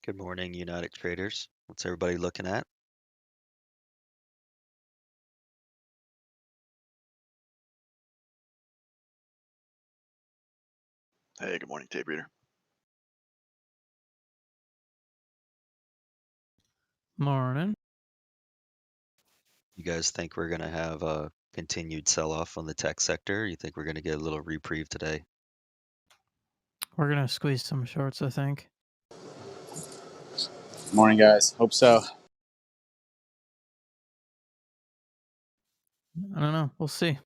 Good morning, United Traders. What's everybody looking at? Hey, good morning, tape reader. Morning. You guys think we're going to have a continued sell-off on the tech sector? You think we're going to get a little reprieve today? We're gonna squeeze some shorts, I think. Morning, guys. Hope so. I don't know. We'll see.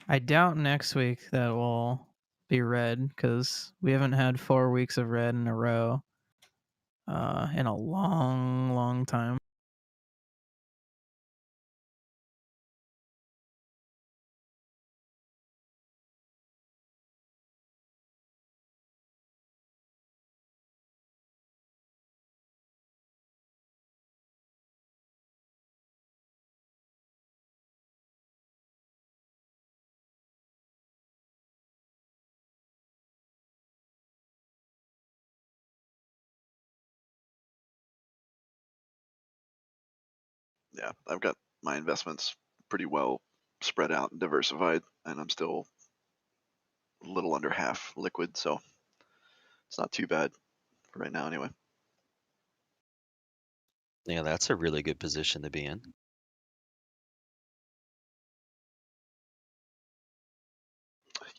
I doubt next week that will be red because we haven't had 4 weeks of red in a row in a long, long time. Yeah, I've got my investments pretty well spread out and diversified, and I'm still a little under half liquid, so it's not too bad for right now anyway. Yeah, that's a really good position to be in.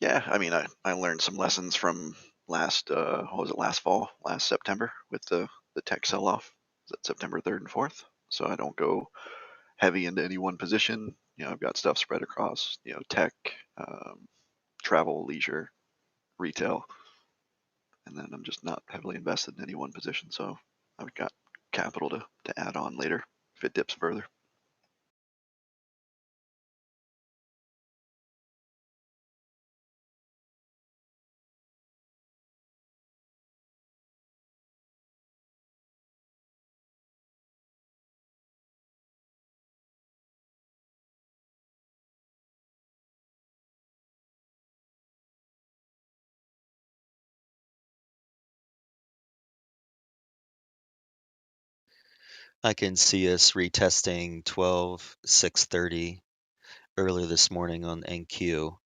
Yeah, I mean, I learned some lessons from last last fall, last September with the tech sell-off. Is that September 3rd and 4th? So I don't go heavy into any one position. I've got stuff spread across, tech, travel, leisure, retail, and then I'm just not heavily invested in any one position. So I've got capital to add on later if it dips further. I can see us retesting 12,630 earlier this morning on NQ.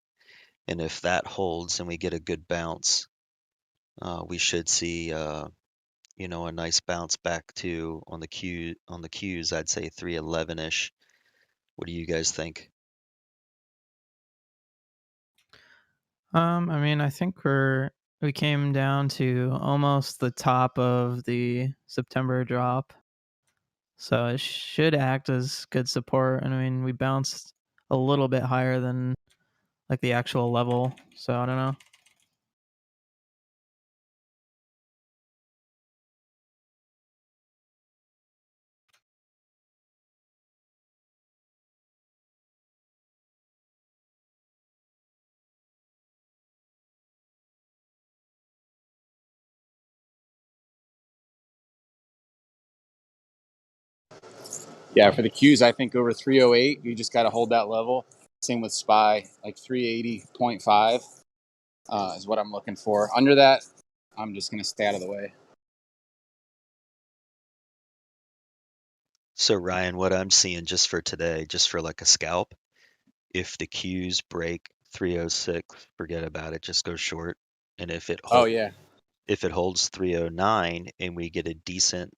And if that holds and we get a good bounce, we should see a nice bounce back to on the Qs, I'd say 311-ish. What do you guys think? I mean, I think we came down to almost the top of the September drop. So it should act as good support. And I mean, we bounced a little bit higher than like the actual level. So I don't know. Yeah, for the Qs, I think over 308, you just got to hold that level. Same with SPY, like 380.5 is what I'm looking for. Under that, I'm just going to stay out of the way. So Ryan, what I'm seeing just for today, just for like a scalp, if the Qs break 306, forget about it, just go short. And Oh, yeah. if it holds 309 and we get a decent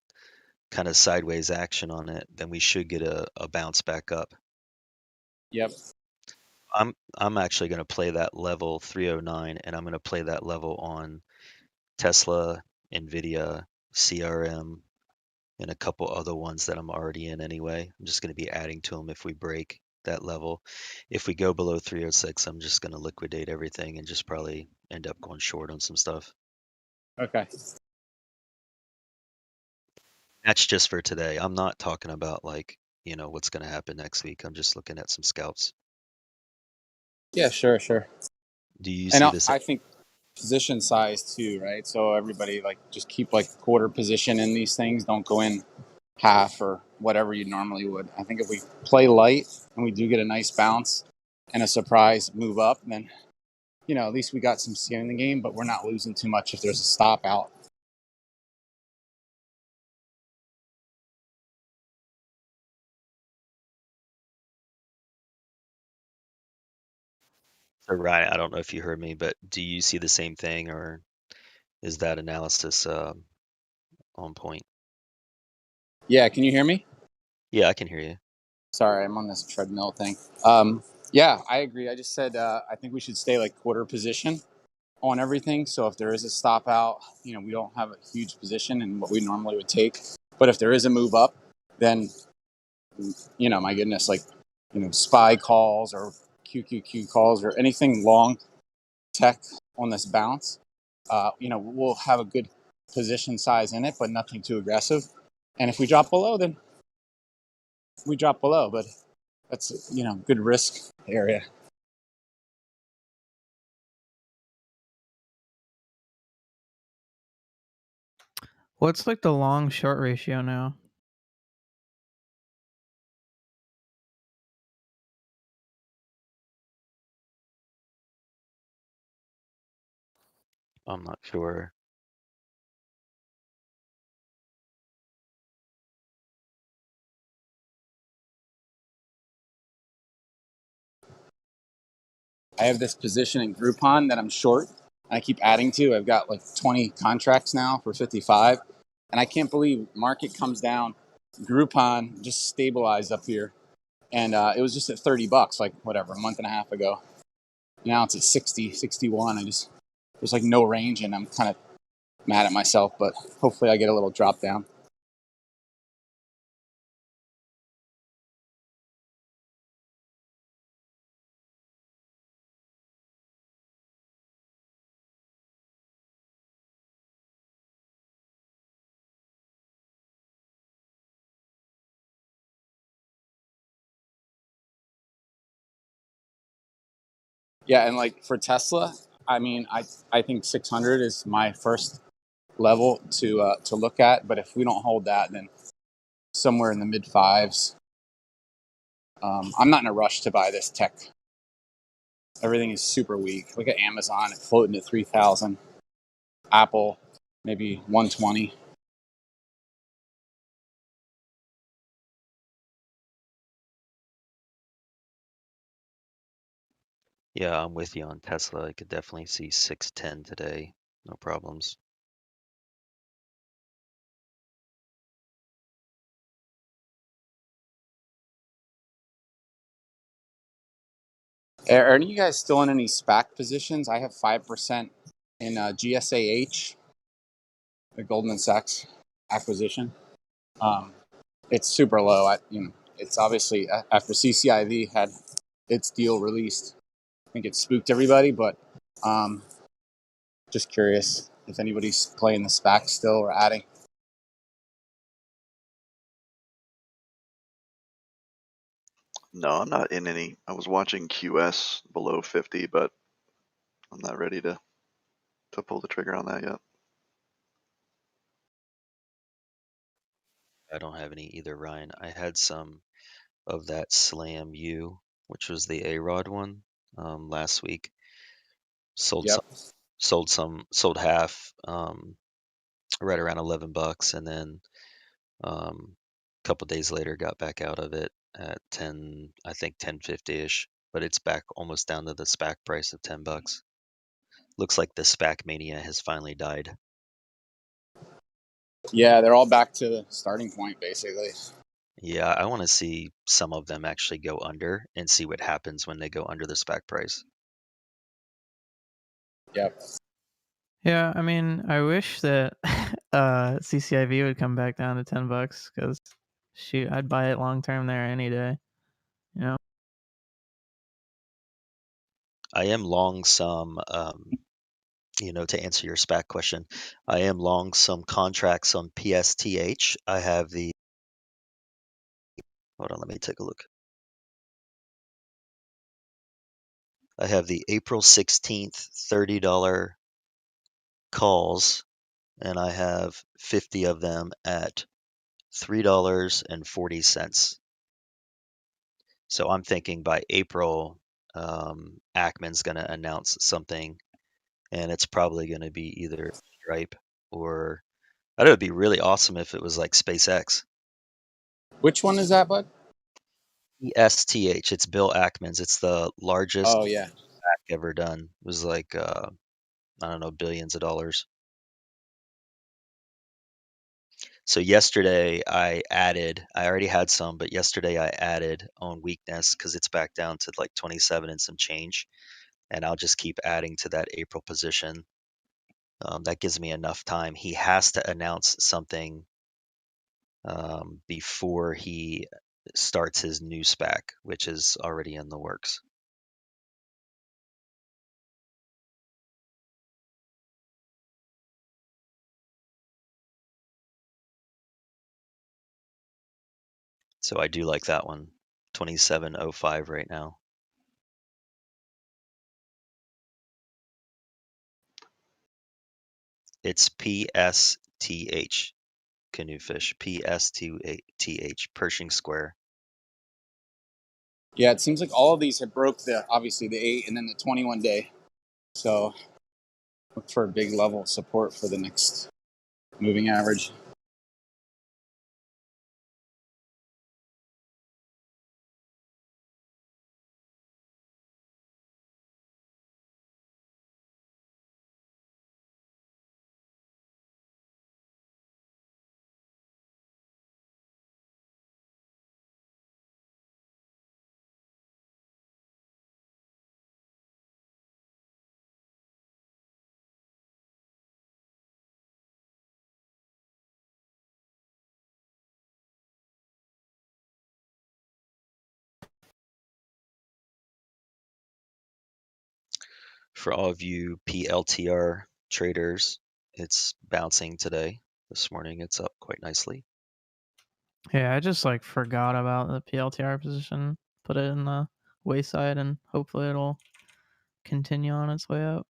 kind of sideways action on it, then we should get a bounce back up. Yep. I'm actually going to play that level 309, and I'm going to play that level on Tesla, Nvidia, CRM, and a couple other ones that I'm already in anyway. I'm just going to be adding to them if we break that level. If we go below 306, I'm just going to liquidate everything and just probably end up going short on some stuff. Okay. That's just for today. I'm not talking about like, what's going to happen next week. I'm just looking at some scalps. Yeah, sure. Do you And see this? I think position size too, right? So everybody just keep like quarter position in these things. Don't go in half or whatever you normally would. I think if we play light and we do get a nice bounce and a surprise move up, then at least we got some skin in the game, but we're not losing too much if there's a stop out. So Ryan, I don't know if you heard me, but do you see the same thing, or is that analysis on point? Yeah, can you hear me? Yeah, I can hear you. Sorry, I'm on this treadmill thing. Yeah, I agree. I just said I think we should stay like quarter position on everything. So if there is a stop out, we don't have a huge position in what we normally would take. But if there is a move up, then, my goodness, like, SPY calls or QQQ calls or anything long tech on this bounce, we'll have a good position size in it, but nothing too aggressive. And if we drop below, then we drop below. But that's, good risk area. What's like the long short ratio now? I'm not sure. I have this position in Groupon that I'm short. I keep adding to. I've got like 20 contracts now for 55. And I can't believe market comes down. Groupon just stabilized up here. And it was just at $30, like whatever, a month and a half ago. Now it's at 60, 61. There's like no range, and I'm kind of mad at myself, but hopefully I get a little drop down. Yeah, and like for Tesla, I mean, I think 600 is my first level to look at. But if we don't hold that, then somewhere in the mid fives. I'm not in a rush to buy this tech. Everything is super weak. Look at Amazon, it's floating at 3,000. Apple, maybe 120. Yeah, I'm with you on Tesla. I could definitely see 610 today. No problems. Are any of you guys still in any SPAC positions? I have 5% in GSAH, the Goldman Sachs acquisition. It's super low. It's obviously after CCIV had its deal released. I think it spooked everybody, but just curious if anybody's playing the SPAC still or adding. No, I'm not in any. I was watching QS below 50, but I'm not ready to pull the trigger on that yet. I don't have any either, Ryan. I had some of that Slam U, which was the A-Rod one, last week. Sold Yep. sold half, right around $11, and then a couple days later got back out of it at 10, I think 10.50ish, but it's back almost down to the SPAC price of $10. Looks like the SPAC mania has finally died. Yeah, they're all back to the starting point, basically. Yeah, I want to see some of them actually go under and see what happens when they go under the SPAC price. Yep. Yeah, I mean, I wish that CCIV would come back down to $10 because shoot, I'd buy it long term there any day. You know. I am long some, to answer your SPAC question, I am long some contracts on PSTH. I have the, hold on, let me take a look. I have the April 16th $30 calls, and I have 50 of them at $3.40. So I'm thinking by April, Ackman's going to announce something, and it's probably going to be either Stripe or I thought it'd be really awesome if it was like SpaceX. Which one is that, bud? ESTH. It's Bill Ackman's. It's the largest Oh yeah. hack ever done. It was like I don't know, billions of dollars. So yesterday I already had some, but yesterday I added Own Weakness because it's back down to like 27 and some change, and I'll just keep adding to that April position. That gives me enough time. He has to announce something before he starts his new SPAC, which is already in the works. So I do like that one. 27.05 right now. It's PSTH, Canoefish. PSTH, Pershing Square. Yeah, it seems like all of these have broke obviously the 8 and then the 21 day. So look for a big level of support for the next moving average. For all of you PLTR traders, it's bouncing today. This morning it's up quite nicely. Yeah, I just like forgot about the PLTR position. Put it in the wayside, and hopefully it'll continue on its way up.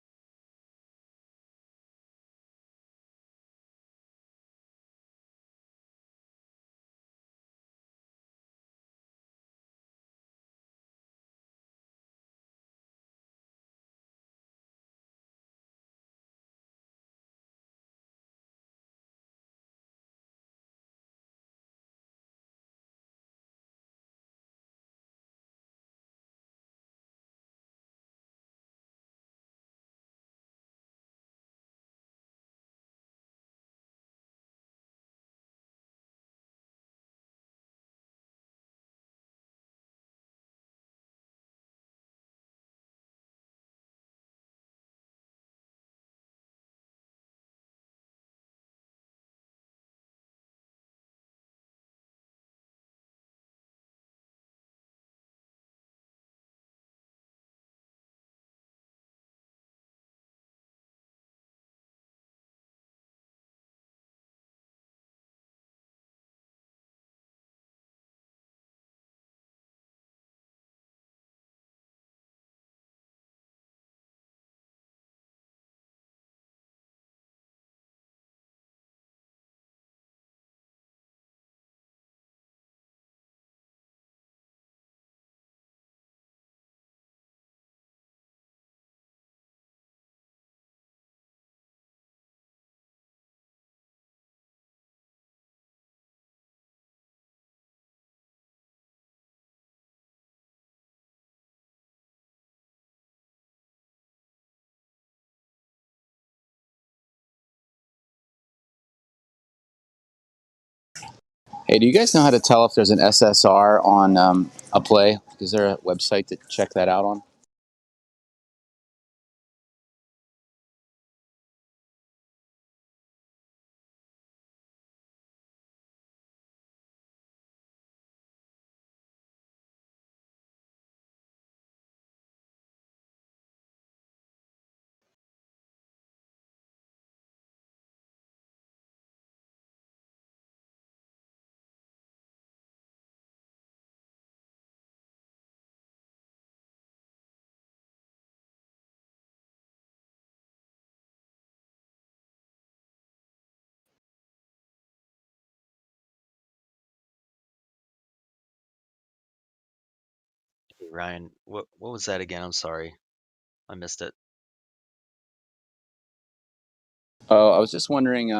Hey, do you guys know how to tell if there's an SSR on a play? Is there a website to check that out on? Ryan, what was that again? I'm sorry, I missed it. Oh, I was just wondering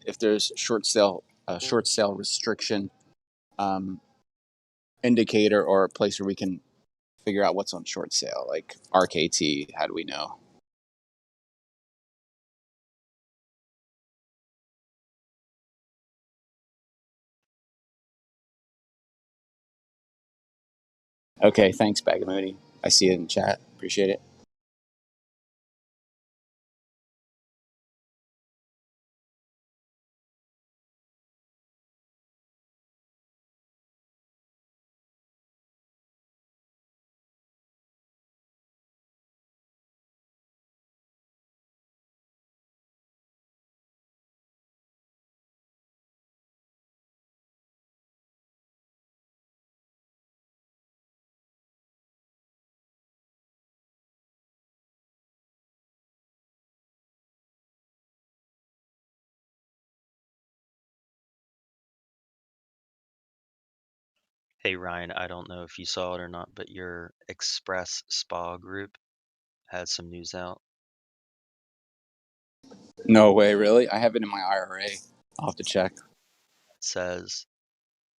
if there's short sale restriction indicator or a place where we can figure out what's on short sale, like RKT. How do we know? Okay, thanks, Bagamoody. I see it in chat. Appreciate it. Hey Ryan, I don't know if you saw it or not, but your Express Spa group had some news out. No way, really? I have it in my IRA. I'll have to check. It says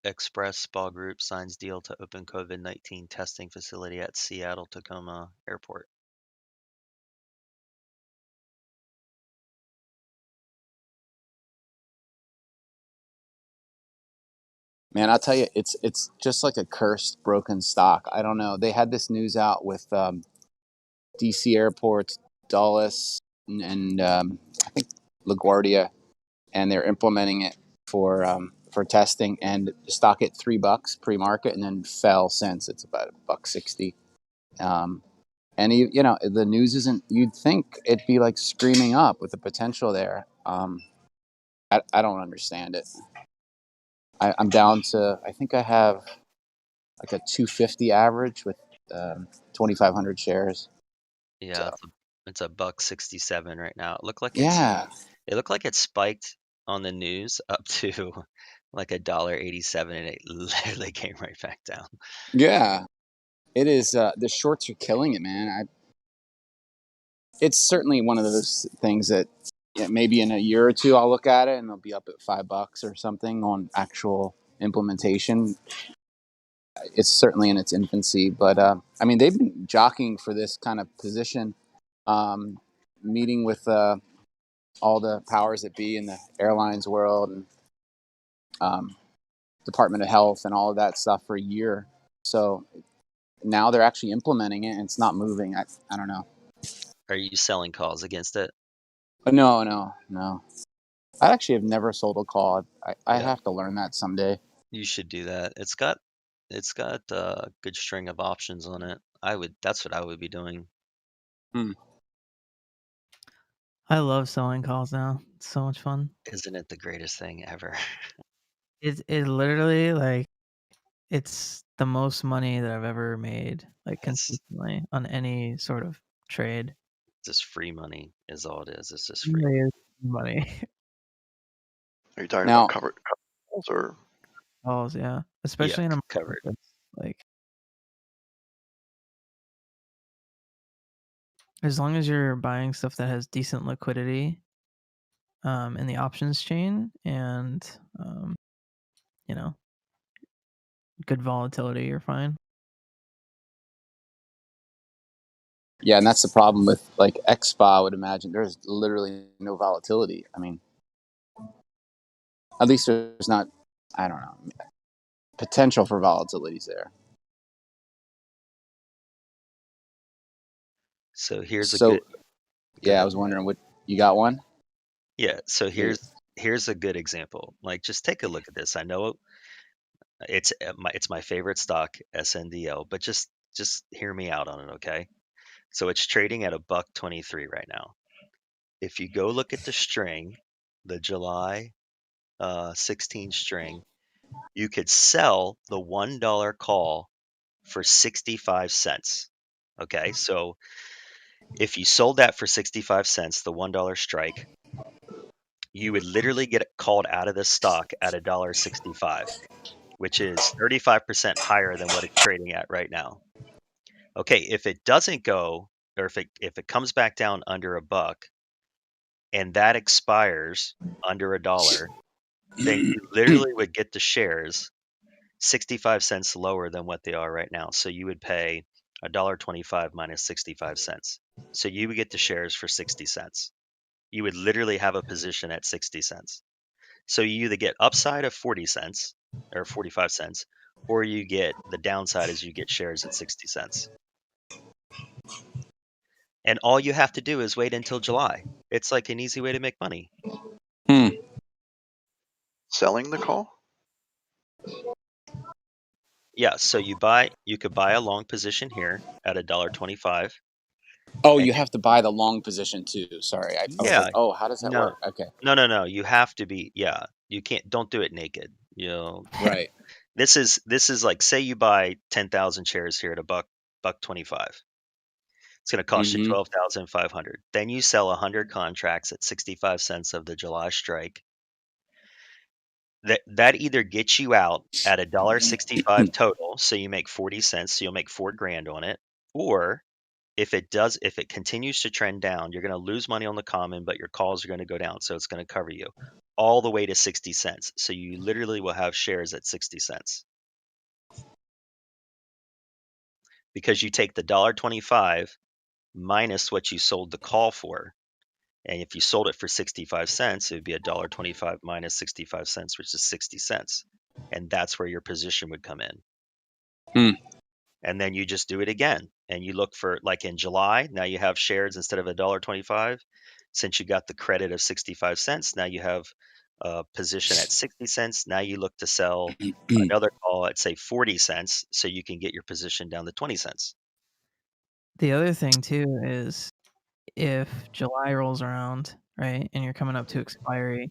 Express Spa Group signs deal to open COVID-19 testing facility at Seattle Tacoma Airport. Man, I'll tell you, it's just like a cursed, broken stock. I don't know. They had this news out with DC airports, Dulles, and I think LaGuardia, and they're implementing it for testing. And the stock at $3 pre-market, and then fell since. It's about $1.60. And you know, the news isn't. You'd think it'd be like screaming up with the potential there. I don't understand it. I'm down to. I think I have like a 250 average with 2,500 shares. Yeah, So it's a $1.67 right now. It looked like it spiked on the news up to like $1.87, and it literally came right back down. yeah, it is. The shorts are killing it, man. It's certainly one of those things that maybe in a year or two I'll look at it and they'll be up at $5 or something on actual implementation. It's certainly in its infancy, but I mean they've been jockeying for this kind of position, meeting with all the powers that be in the airlines world and Department of Health and all of that stuff for a year. So now they're actually implementing it and it's not moving. I don't know. Are you selling calls against it? No. I actually have never sold a call. I Yeah. have to learn that someday. You should do that. It's got a good string of options on it. That's what I would be doing. I love selling calls now. It's so much fun. Isn't it the greatest thing ever? It literally like it's the most money that I've ever made, like It's consistently on any sort of trade. just free money is all it is. It's just free. Really is money. Are you talking Now- about covered calls or? Calls, yeah. Especially in a covered. like as long as you're buying stuff that has decent liquidity in the options chain and you know, good volatility, you're fine. Yeah, and that's the problem with like XSPA. I would imagine there's literally no volatility. I mean, at least there's not. I don't know. Potential for volatility's there. So here's a So good. yeah, I was wondering what you got one. Yeah, so here's a good example. Like, just take a look at this. I know it's my favorite stock, SNDL, but just hear me out on it, okay? So it's trading at $1.23 right now. If you go look at the string, the July 16 string, you could sell the $1 call for 65 cents. Okay, so if you sold that for 65 cents, the $1 strike, you would literally get called out of the stock at $1.65, which is 35% higher than what it's trading at right now. Okay, if it doesn't go, or if it comes back down under $1 and that expires under $1, then you literally would get the shares 65 cents lower than what they are right now. So you would pay $1.25 minus 65 cents. So you would get the shares for 60 cents. You would literally have a position at 60 cents. So you either get upside of 40 cents or 45 cents, or you get the downside is you get shares at 60 cents. And all you have to do is wait until July. It's like an easy way to make money. Selling the call? Yeah, so you could buy a long position here at $1.25. Oh, And you have to buy the long position too. Sorry, I was yeah, like, oh, how does that no, work? Okay, no. You have to be, yeah. You can't. Don't do it naked. You know, right. this is like, say you buy 10,000 shares here at $1.25. It's going to cost you Mm-hmm. 12,500. Then you sell 100 contracts at 65 cents of the July strike. That either gets you out at $1.65 total, so you make 40 cents, so you'll make $4,000 on it, or if it continues to trend down, you're going to lose money on the common, but your calls are going to go down, so it's going to cover you all the way to 60 cents. So you literally will have shares at 60 cents because you take the $1.25 minus what you sold the call for. And if you sold it for 65 cents, it would be $1.25 minus 65 cents, which is 60 cents. And that's where your position would come in. And then you just do it again. And you look for, like in July, now you have shares instead of $1.25. Since you got the credit of 65 cents, now you have a position at 60 cents. Now you look to sell another call at, say, 40 cents, so you can get your position down to 20 cents. The other thing too is if July rolls around, right, and you're coming up to expiry,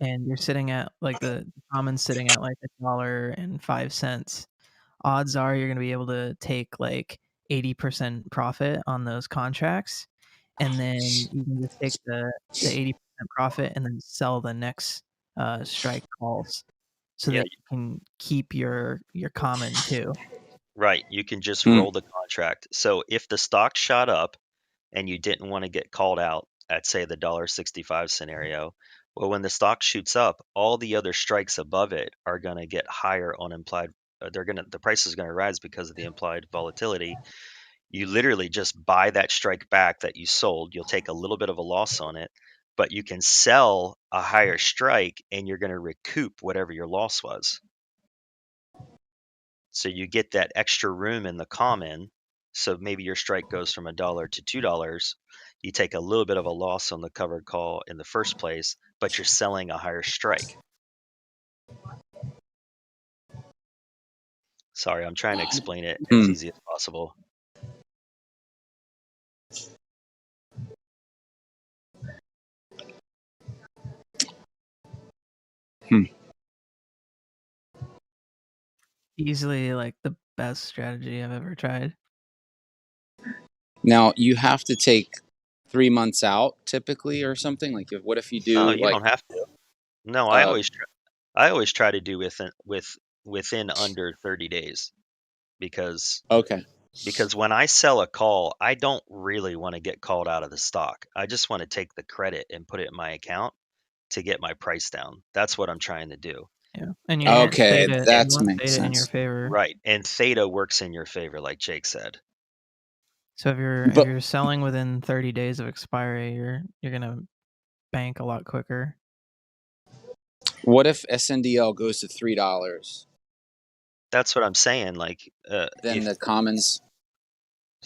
and you're sitting at like the common's sitting at like $1.05, odds are you're gonna be able to take like 80% profit on those contracts, and then you can just take the 80% profit and then sell the next strike calls, so Yeah, that you can keep your common too. right. You can just roll the contract. So if the stock shot up and you didn't want to get called out at, say, the $1.65 scenario, well, when the stock shoots up, all the other strikes above it are going to get higher on implied. The price is going to rise because of the implied volatility. You literally just buy that strike back that you sold. You'll take a little bit of a loss on it, but you can sell a higher strike and you're going to recoup whatever your loss was. So you get that extra room in the common. So maybe your strike goes from $1 to $2. You take a little bit of a loss on the covered call in the first place, but you're selling a higher strike. Sorry, I'm trying to explain it as easy as possible. Easily like the best strategy I've ever tried. Now you have to take 3 months out typically or something. Like, what if you do? No, you like, don't have to. No, I always try to do within under 30 days because Okay. when I sell a call, I don't really want to get called out of the stock. I just want to take the credit and put it in my account to get my price down. That's what I'm trying to do. Yeah, and you want Okay, theta, that you want makes theta in your sense. favor. Right. And theta works in your favor, like Jake said. So if But- you're selling within 30 days of expiry, you're gonna bank a lot quicker. What if SNDL goes to $3? That's what I'm saying. Like, Then the commons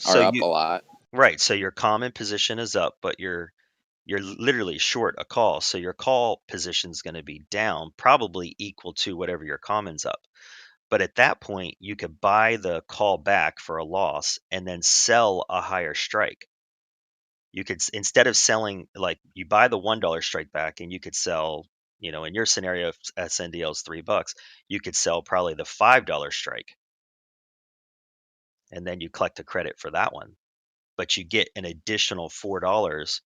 are up a lot. Right. So your common position is up, but you're literally short a call. So your call position is going to be down, probably equal to whatever your common's up. But at that point, you could buy the call back for a loss and then sell a higher strike. You could, instead of selling, like, you buy the $1 strike back and you could sell, in your scenario, if SNDL is $3, you could sell probably the $5 strike. And then you collect a credit for that one. But you get an additional $4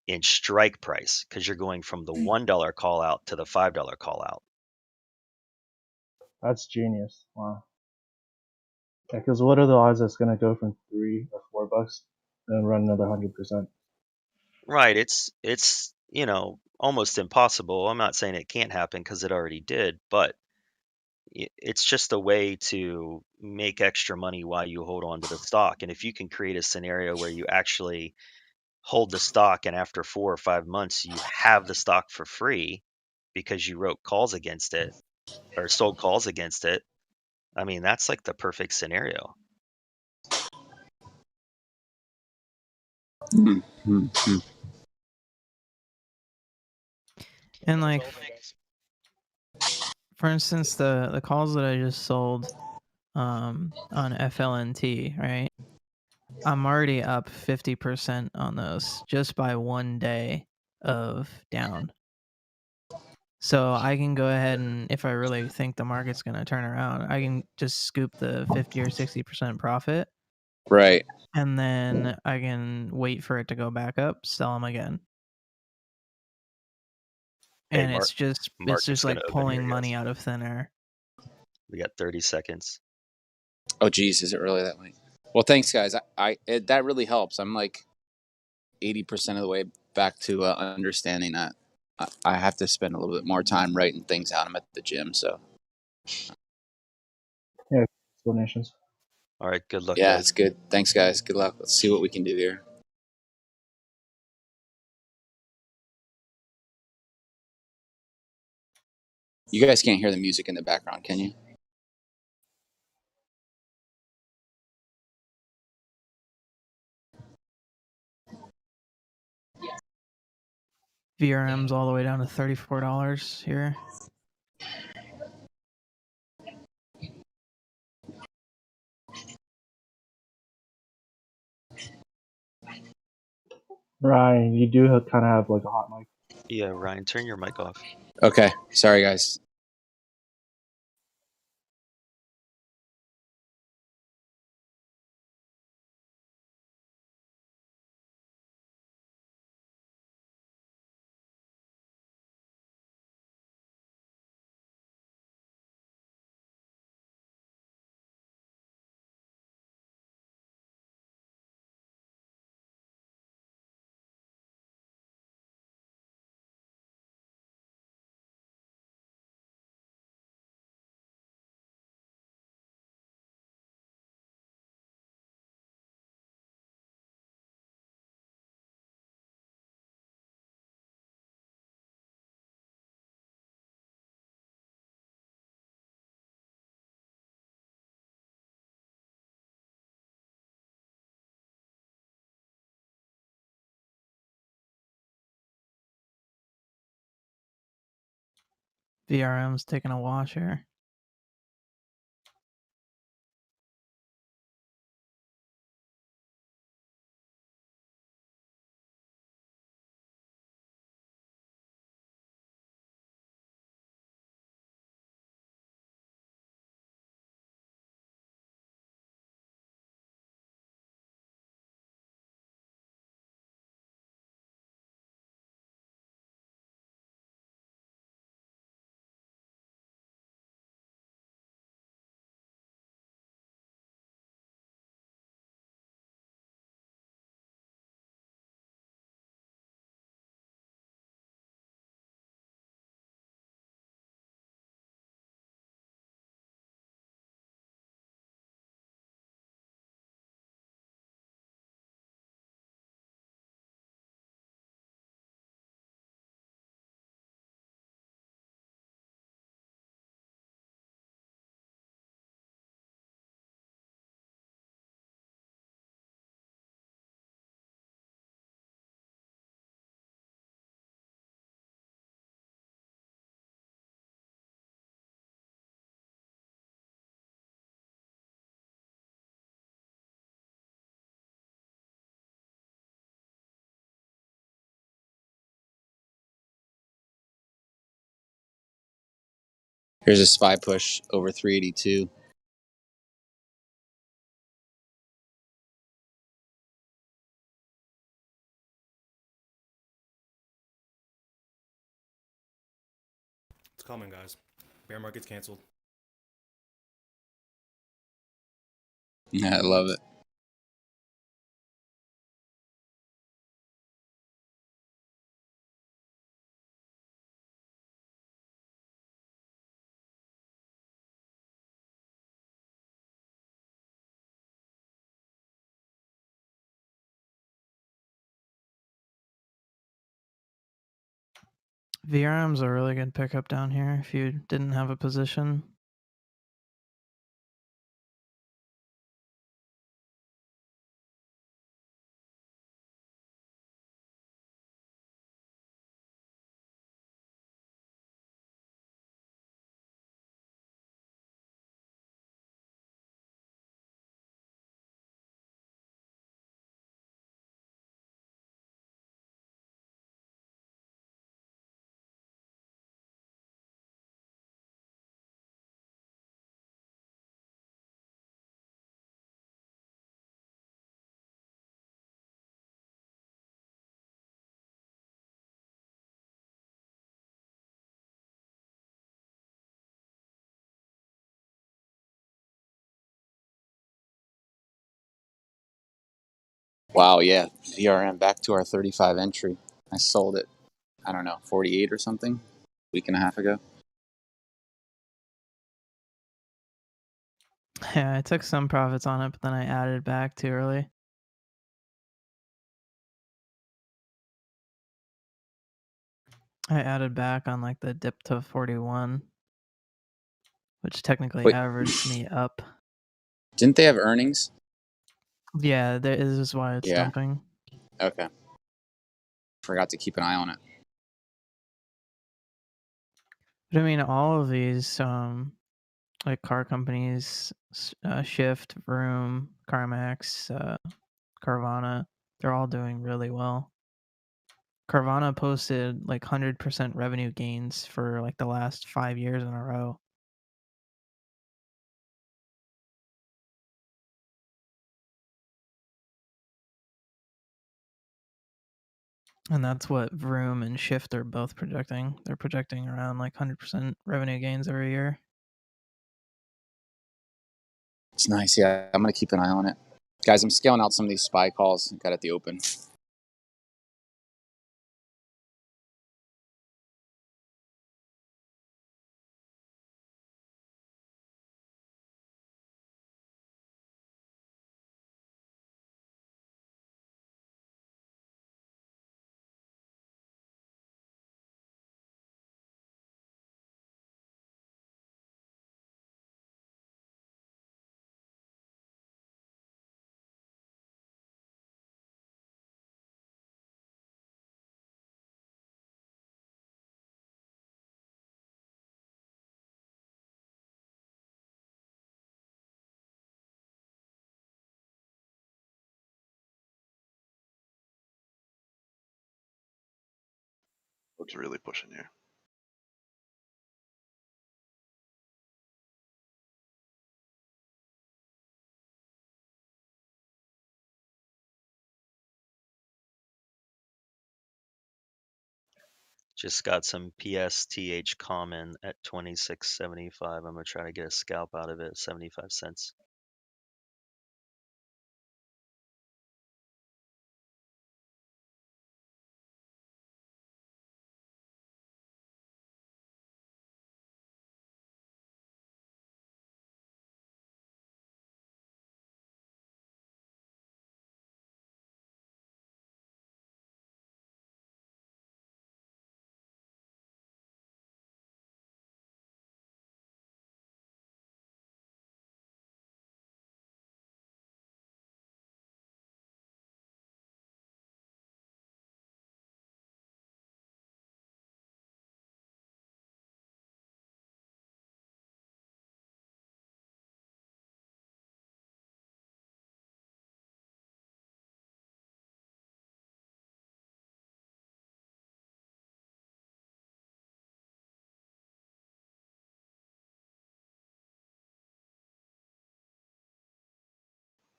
in strike price because you're going from the $1 call out to the $5 call out. That's genius. Wow. Yeah, because what are the odds that's gonna go from $3 or $4 and run another 100%? Right. It's almost impossible. I'm not saying it can't happen because it already did, but it's just a way to make extra money while you hold on to the stock. And if you can create a scenario where you actually hold the stock and after 4 or 5 months you have the stock for free because you wrote calls against it or sold calls against it, I mean, that's like the perfect scenario. Mm-hmm. And like, for instance, the calls that I just sold on FLNT, right? I'm already up 50% on those just by one day of down. So I can go ahead and, if I really think the market's going to turn around, I can just scoop the 50 or 60% profit, Right. and then I can wait for it to go back up, sell them again. Hey, And it's just market's like gonna open pulling here, money guys. out of thin air. We got 30 seconds. Oh, geez, is it really that late? Well, thanks, guys. That really helps. I'm like 80% of the way back to understanding that I have to spend a little bit more time writing things out. I'm at the gym, so Yeah, explanations. All right, good luck, yeah, guys. it's good. Thanks, guys. Good luck. Let's see what we can do here. You guys can't hear the music in the background, can you? VRM's all the way down to $34 here. Ryan, you do kind of have like a hot mic. Yeah, Ryan, turn your mic off. Okay. Sorry, guys. VRM's taking a wash here. Here's a SPY push over 382. It's coming, guys. Bear market's canceled. Yeah, I love it. VRM's a really good pickup down here if you didn't have a position. Wow, yeah. VRM back to our 35 entry. I sold it, I don't know, 48 or something, a week and a half ago. Yeah, I took some profits on it, but then I added back too early. I added back on like the dip to 41, which technically Wait, averaged me up. didn't they have earnings? Yeah, this is why it's Yeah. dumping. Okay. Forgot to keep an eye on it. But I mean, all of these like car companies, Shift, Vroom, CarMax, Carvana, they're all doing really well. Carvana posted like 100% revenue gains for like the last 5 years in a row. And that's what Vroom and Shift are both projecting. They're projecting around like 100% revenue gains every year. It's nice. Yeah, I'm going to keep an eye on it. Guys, I'm scaling out some of these SPY calls. Got at the open. Looks really pushing here. Just got some PSTH common at 26.75. I'm gonna try to get a scalp out of it, 75 cents.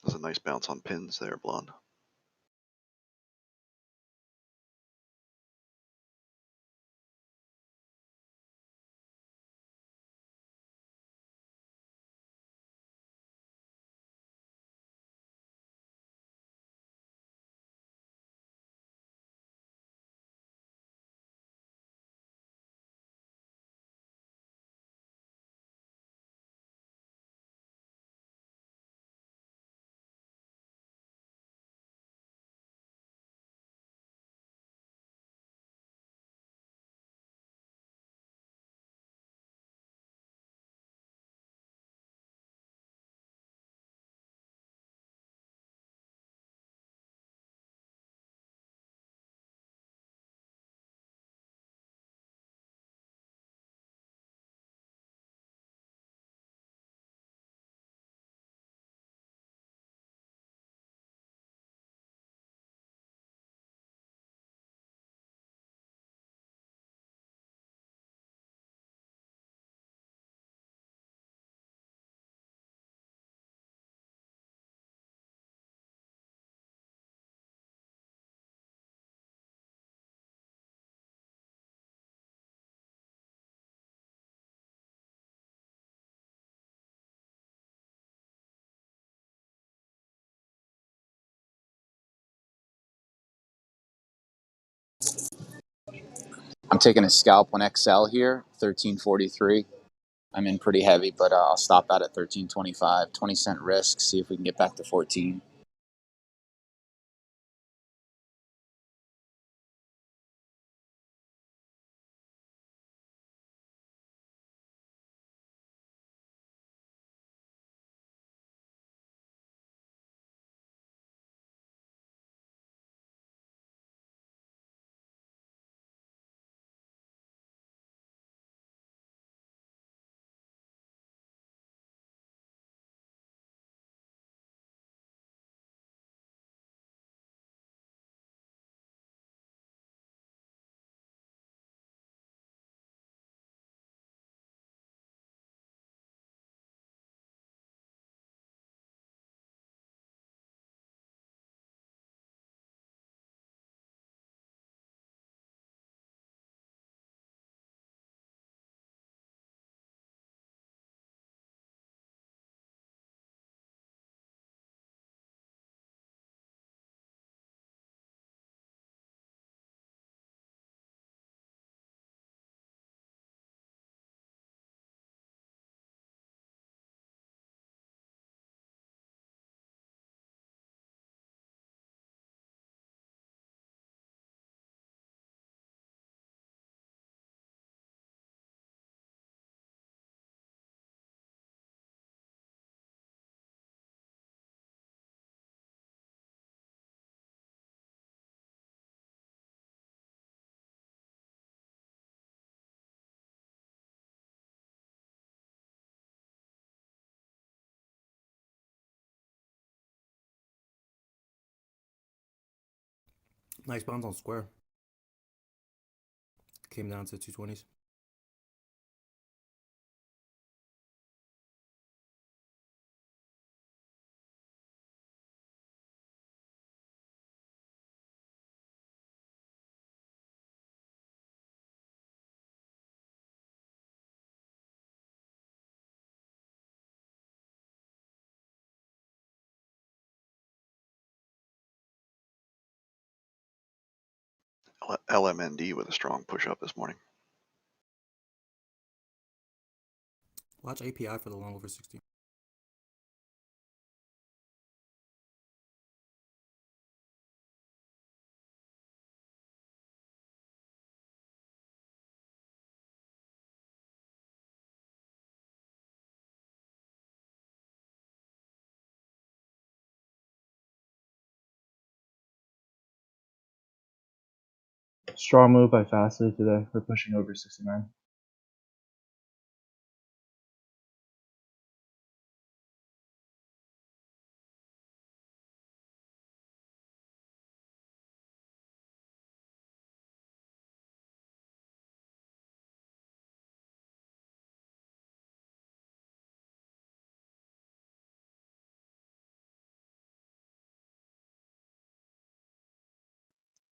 There's a nice bounce on pins there, Blonde. I'm taking a scalp on XL here, 1343. I'm in pretty heavy, but I'll stop out at 1325, 20-cent risk, see if we can get back to 14. Nice bounce on square. Came down to 220s. LMND with a strong push up this morning. Watch API for the long over 60. Strong move by Fastly today. We're pushing over 69.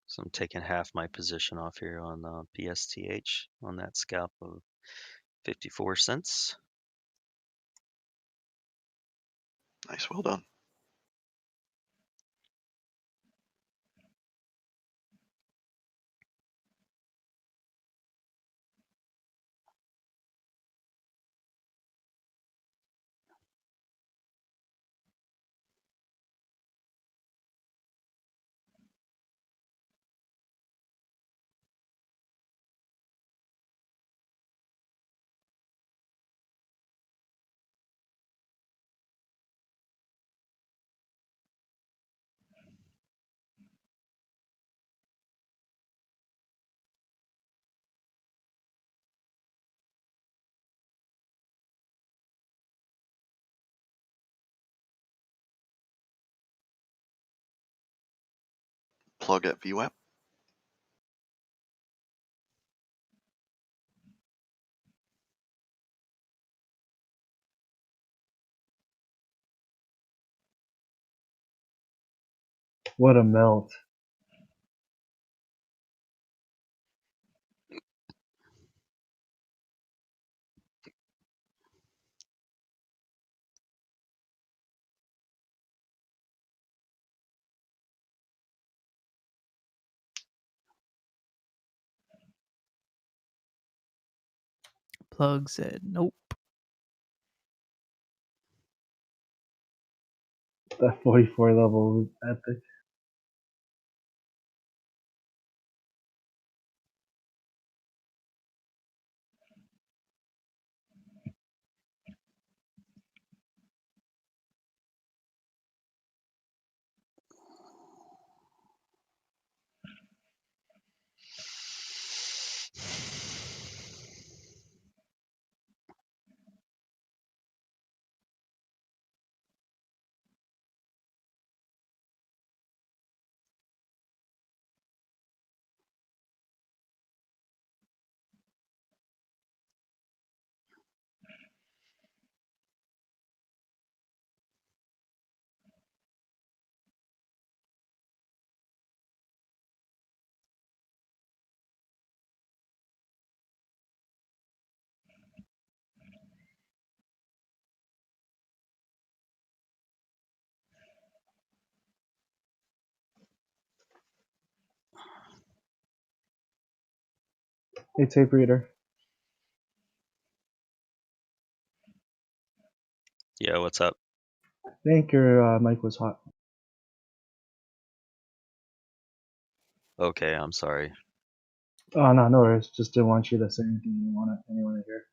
So I'm taking half my position off here on PSTH on that scalp of 54 cents. Nice, well done. Plug at VWAP. What a melt. Plug said nope. That 44 level was epic. Hey, tape reader. Yeah, what's up? I think your mic was hot. Okay, I'm sorry. Oh, no, no worries. Just didn't want you to say anything you want anyone to hear.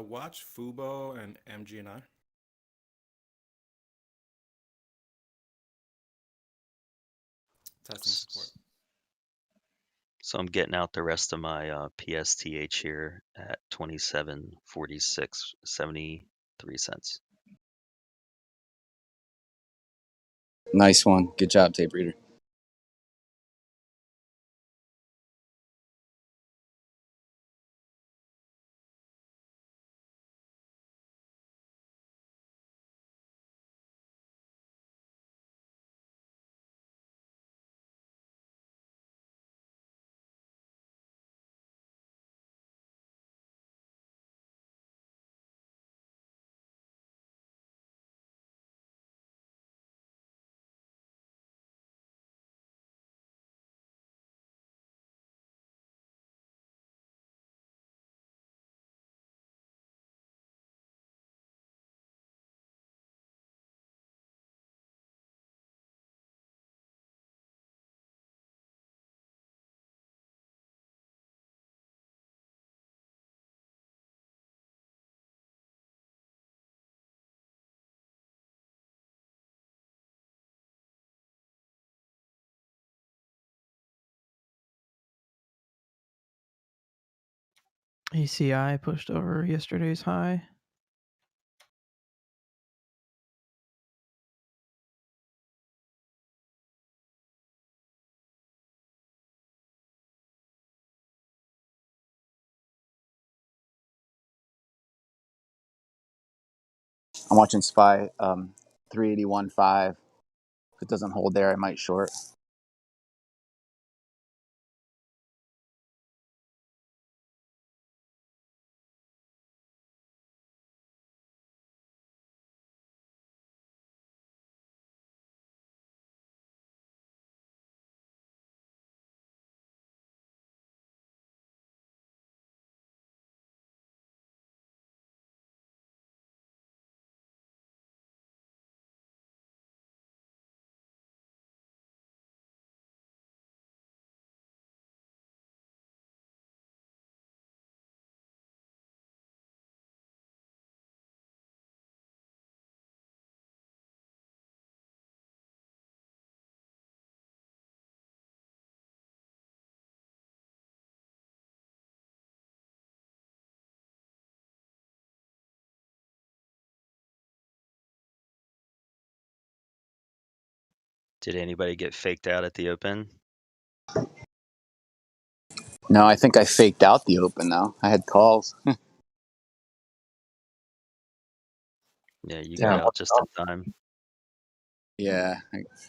Watch Fubo and MG&I. Testing support. So I'm getting out the rest of my PSTH here at 27.46.73. Nice one. Good job, tape reader. ACI pushed over yesterday's high. I'm watching SPY 381.5. If it doesn't hold there, I might short. Did anybody get faked out at the open? No, I think I faked out the open though. I had calls. Yeah, you got Yeah. out just in time. Yeah,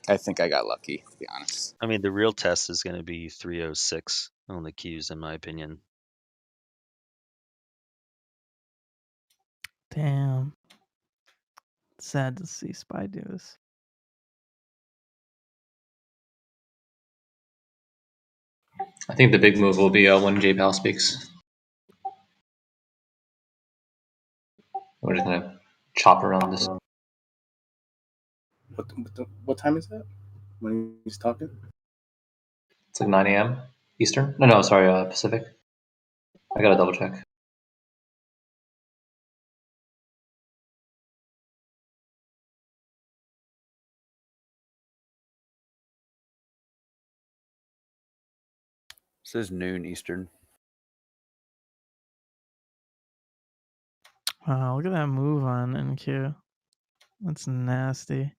I think I got lucky, to be honest. I mean, the real test is going to be 306 on the Qs, in my opinion. Damn. sad to see Spy do this. I think the big move will be when J-Pal speaks. We're just gonna chop around this. What time is that when he's talking? It's like 9 a.m. Eastern. No, sorry, Pacific. I gotta double check. It says noon Eastern. Wow, look at that move on NQ. That's nasty.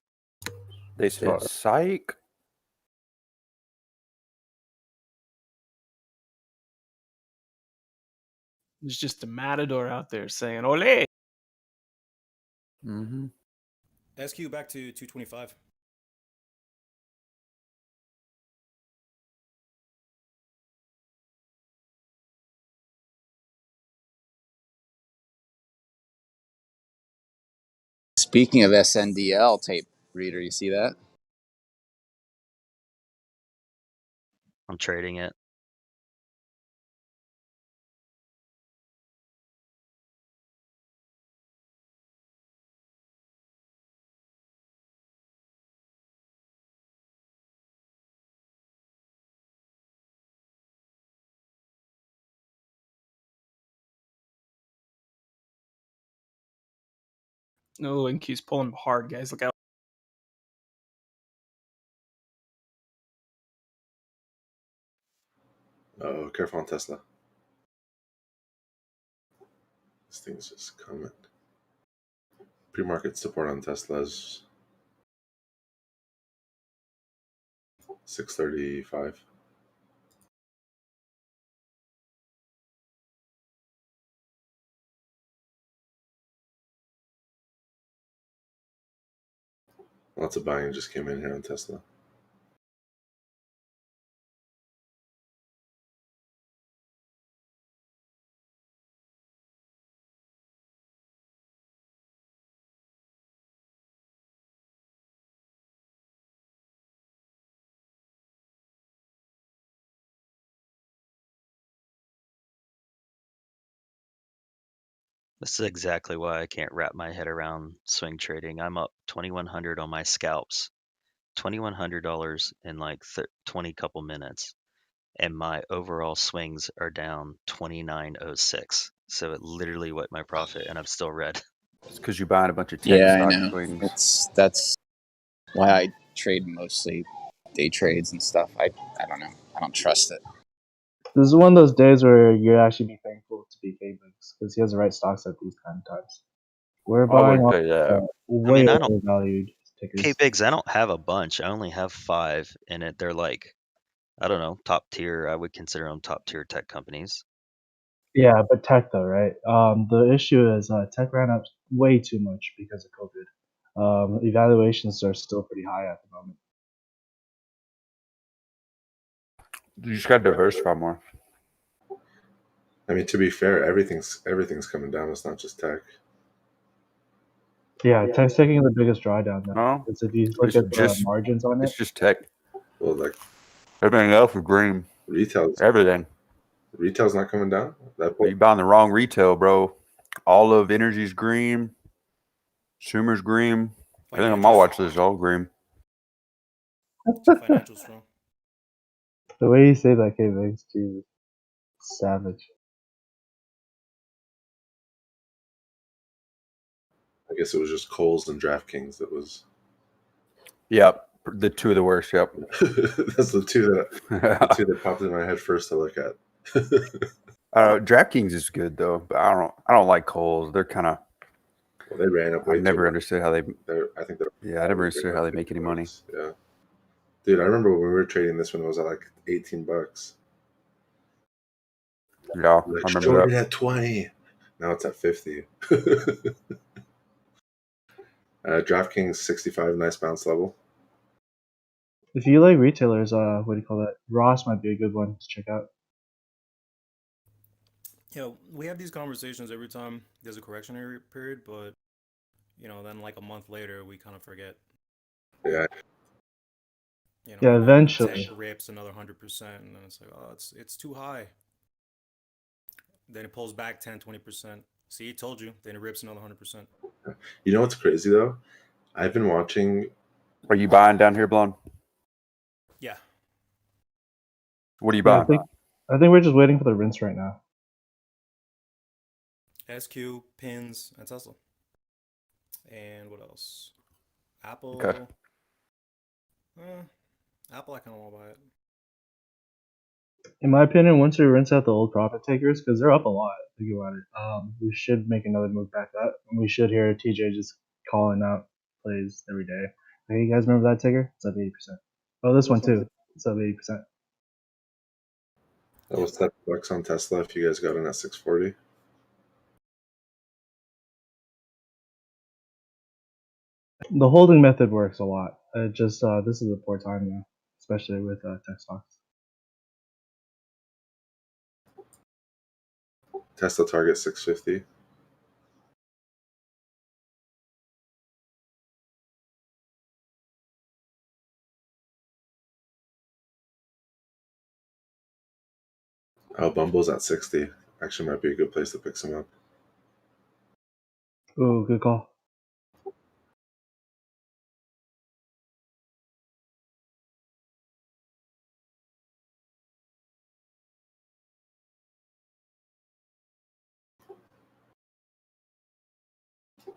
They said psych. There's just a matador out there saying "Ole." Mm-hmm. SQ back to 225. Speaking of SNDL tape reader, you see that? I'm trading it. No, NQ's pulling hard, guys. Look out. Oh, careful on Tesla. This thing's just coming. Pre-market support on Tesla is 635. Lots of buying just came in here on Tesla. This is exactly why I can't wrap my head around swing trading. I'm up 2,100 on my scalps, $2,100 in like 20 couple minutes, and my overall swings are down 29.06. So it literally wiped my profit, and I'm still red. It's because you're buying a bunch of tech Yeah, I stock know. swings. That's why I trade mostly day trades and stuff. I don't know. I don't trust it. This is one of those days where you actually be thankful to be K-Banks because he has the right stocks at these kind of times. We're I buying would say that. way I don't- overvalued tickers. K-Bigs, I don't have a bunch. I only have 5, and they're like, I don't know, top tier. I would consider them top tier tech companies. Yeah, but tech though, right? The issue is tech ran up way too much because of COVID. Evaluations are still pretty high at the moment. You just got to diversify more. I mean, to be fair, everything's coming down. It's not just tech. Yeah, tech's taking the biggest drawdown now. No, Because if you look it's at the just- margins on it, It's just tech. Well, like Everything else is green. retail's Everything. not coming down. That You buying the wrong retail, bro. All of energy's green. Consumer's green. Everything on my watch list is all green. Financial strong. the way you say that, K-Banks, Jesus, savage. I guess it was just Kohl's and DraftKings that was. Yep. The two of the worst, yep. That's the two that popped in my head first to look at. DraftKings is good though, but I don't like Kohl's. They're kind of. Well, they ran up way I never too understood how they. I think they're. Yeah, I never understood how they make any money. Yeah, dude, I remember when we were trading this one, it was at like $18. Yeah, Like, I remember shorted that. at 20. Now it's at 50. DraftKings 65, nice bounce level. If you like retailers, what do you call that? Ross might be a good one to check out. We have these conversations every time there's a correctionary period, but You know, then like a month later, we kind of forget. Yeah. You know, Yeah, and then eventually. tech rips another 100%, and then it's like, oh, it's too high. Then it pulls back 10, 20%. See, told you. Then it rips another 100%. You know what's crazy though? I've been watching. Are you buying down here, Blonde? Yeah. What are you Yeah, buying? I think we're just waiting for the rinse right now. SQ, pins, and Tesla. And what else? Apple. Okay. Apple, I kind of want to buy it. In my opinion, once we rinse out the old profit takers, because they're up a lot, think about it, we should make another move back up, and we should hear TJ just calling out plays every day. Hey, you guys remember that ticker? It's up 80%. Oh, this one too. It's up 80%. That was $7 on Tesla if you guys got in at 640. The holding method works a lot. It just this is a poor time now, especially with tech stocks. Tesla target 650. Oh, Bumble's at 60. Actually, might be a good place to pick some up. Ooh, good call.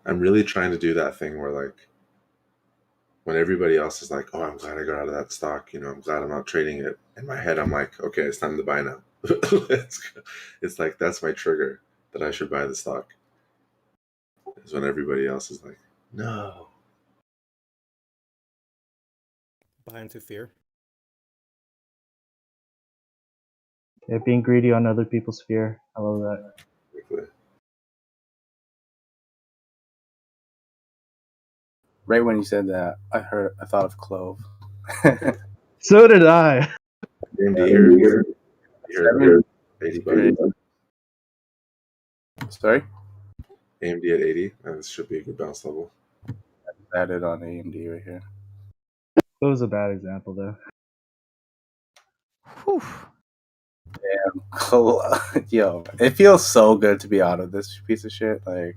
I'm really trying to do that thing where, like, when everybody else is like, "Oh, I'm glad I got out of that stock," you know, I'm glad I'm not trading it. In my head, I'm like, "Okay, it's time to buy now." It's like that's my trigger that I should buy the stock. Is when everybody else is like, "No." Buy into fear. Yeah, being greedy on other people's fear. I love that. Right when you said that, I thought of Clove. So did I. AMD here, 80 bucks. Sorry? AMD at 80. This should be a good bounce level. I added on AMD right here. That was a bad example, though. Whew. Damn. Yo, it feels so good to be out of this piece of shit. Like,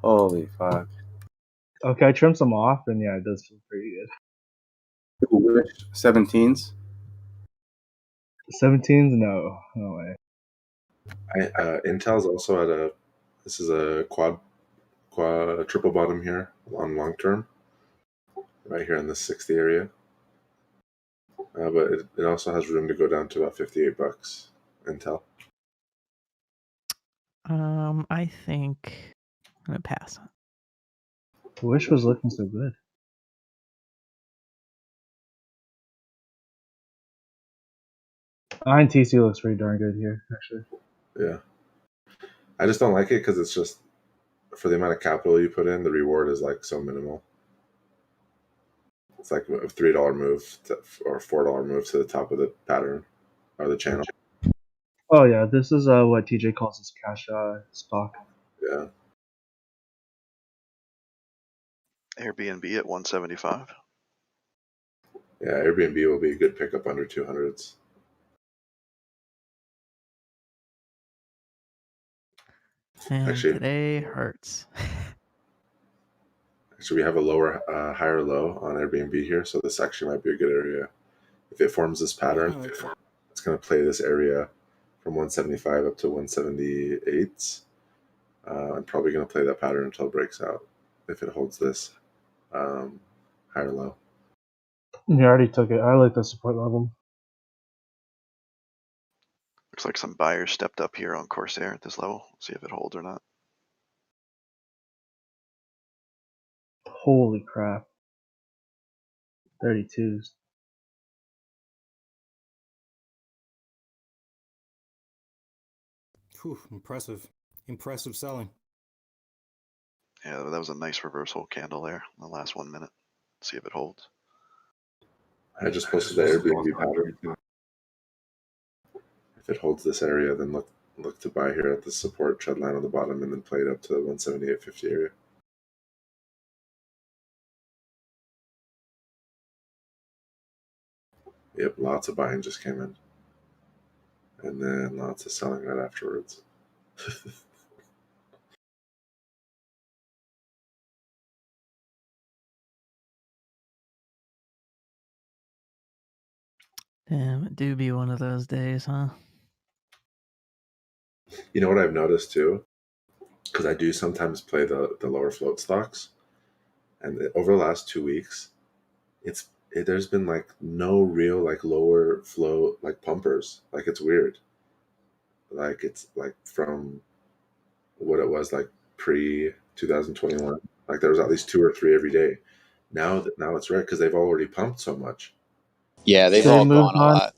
holy fuck. Okay, I trimmed some off, and yeah, it does feel pretty good. Which 17s? 17s? No way. Intel's also at a. This is a triple bottom here on long term, right here in the 60 area. But it also has room to go down to about 58 bucks. Intel. I think I'm gonna pass. Wish was looking so good. INTC looks pretty darn good here, actually. Yeah. I just don't like it because it's just for the amount of capital you put in, the reward is like so minimal. It's like a $3 move or $4 move to the top of the pattern or the channel. Oh yeah, this is what TJ calls his cash stock. Yeah. Airbnb at 175. Yeah, Airbnb will be a good pickup under 200s. And Actually, today hurts. Actually, we have a higher low on Airbnb here, so this actually might be a good area. If it forms this pattern, it's going to play this area from 175 up to 178. I'm probably going to play that pattern until it breaks out. If it holds this higher low. You already took it. I like the support level. Looks like some buyers stepped up here on Corsair at this level. See if it holds or not. Holy crap. 32s. Whew, impressive selling. Yeah, that was a nice reversal candle there in the last 1 minute. See if it holds. I just posted the Airbnb pattern. If it holds this area, then look to buy here at the support trend line on the bottom and then play it up to the 178.50 area. Yep, lots of buying just came in. And then lots of selling right afterwards. Damn, it do be one of those days, huh? You know what I've noticed too? Because I do sometimes play the lower float stocks. And over the last 2 weeks, there's been like no real like lower float like pumpers. Like it's weird. Like it's like from what it was like pre 2021. Like there was at least 2 or 3 every day. Now it's rare because they've already pumped so much. Yeah, they've They all moved gone a on. lot.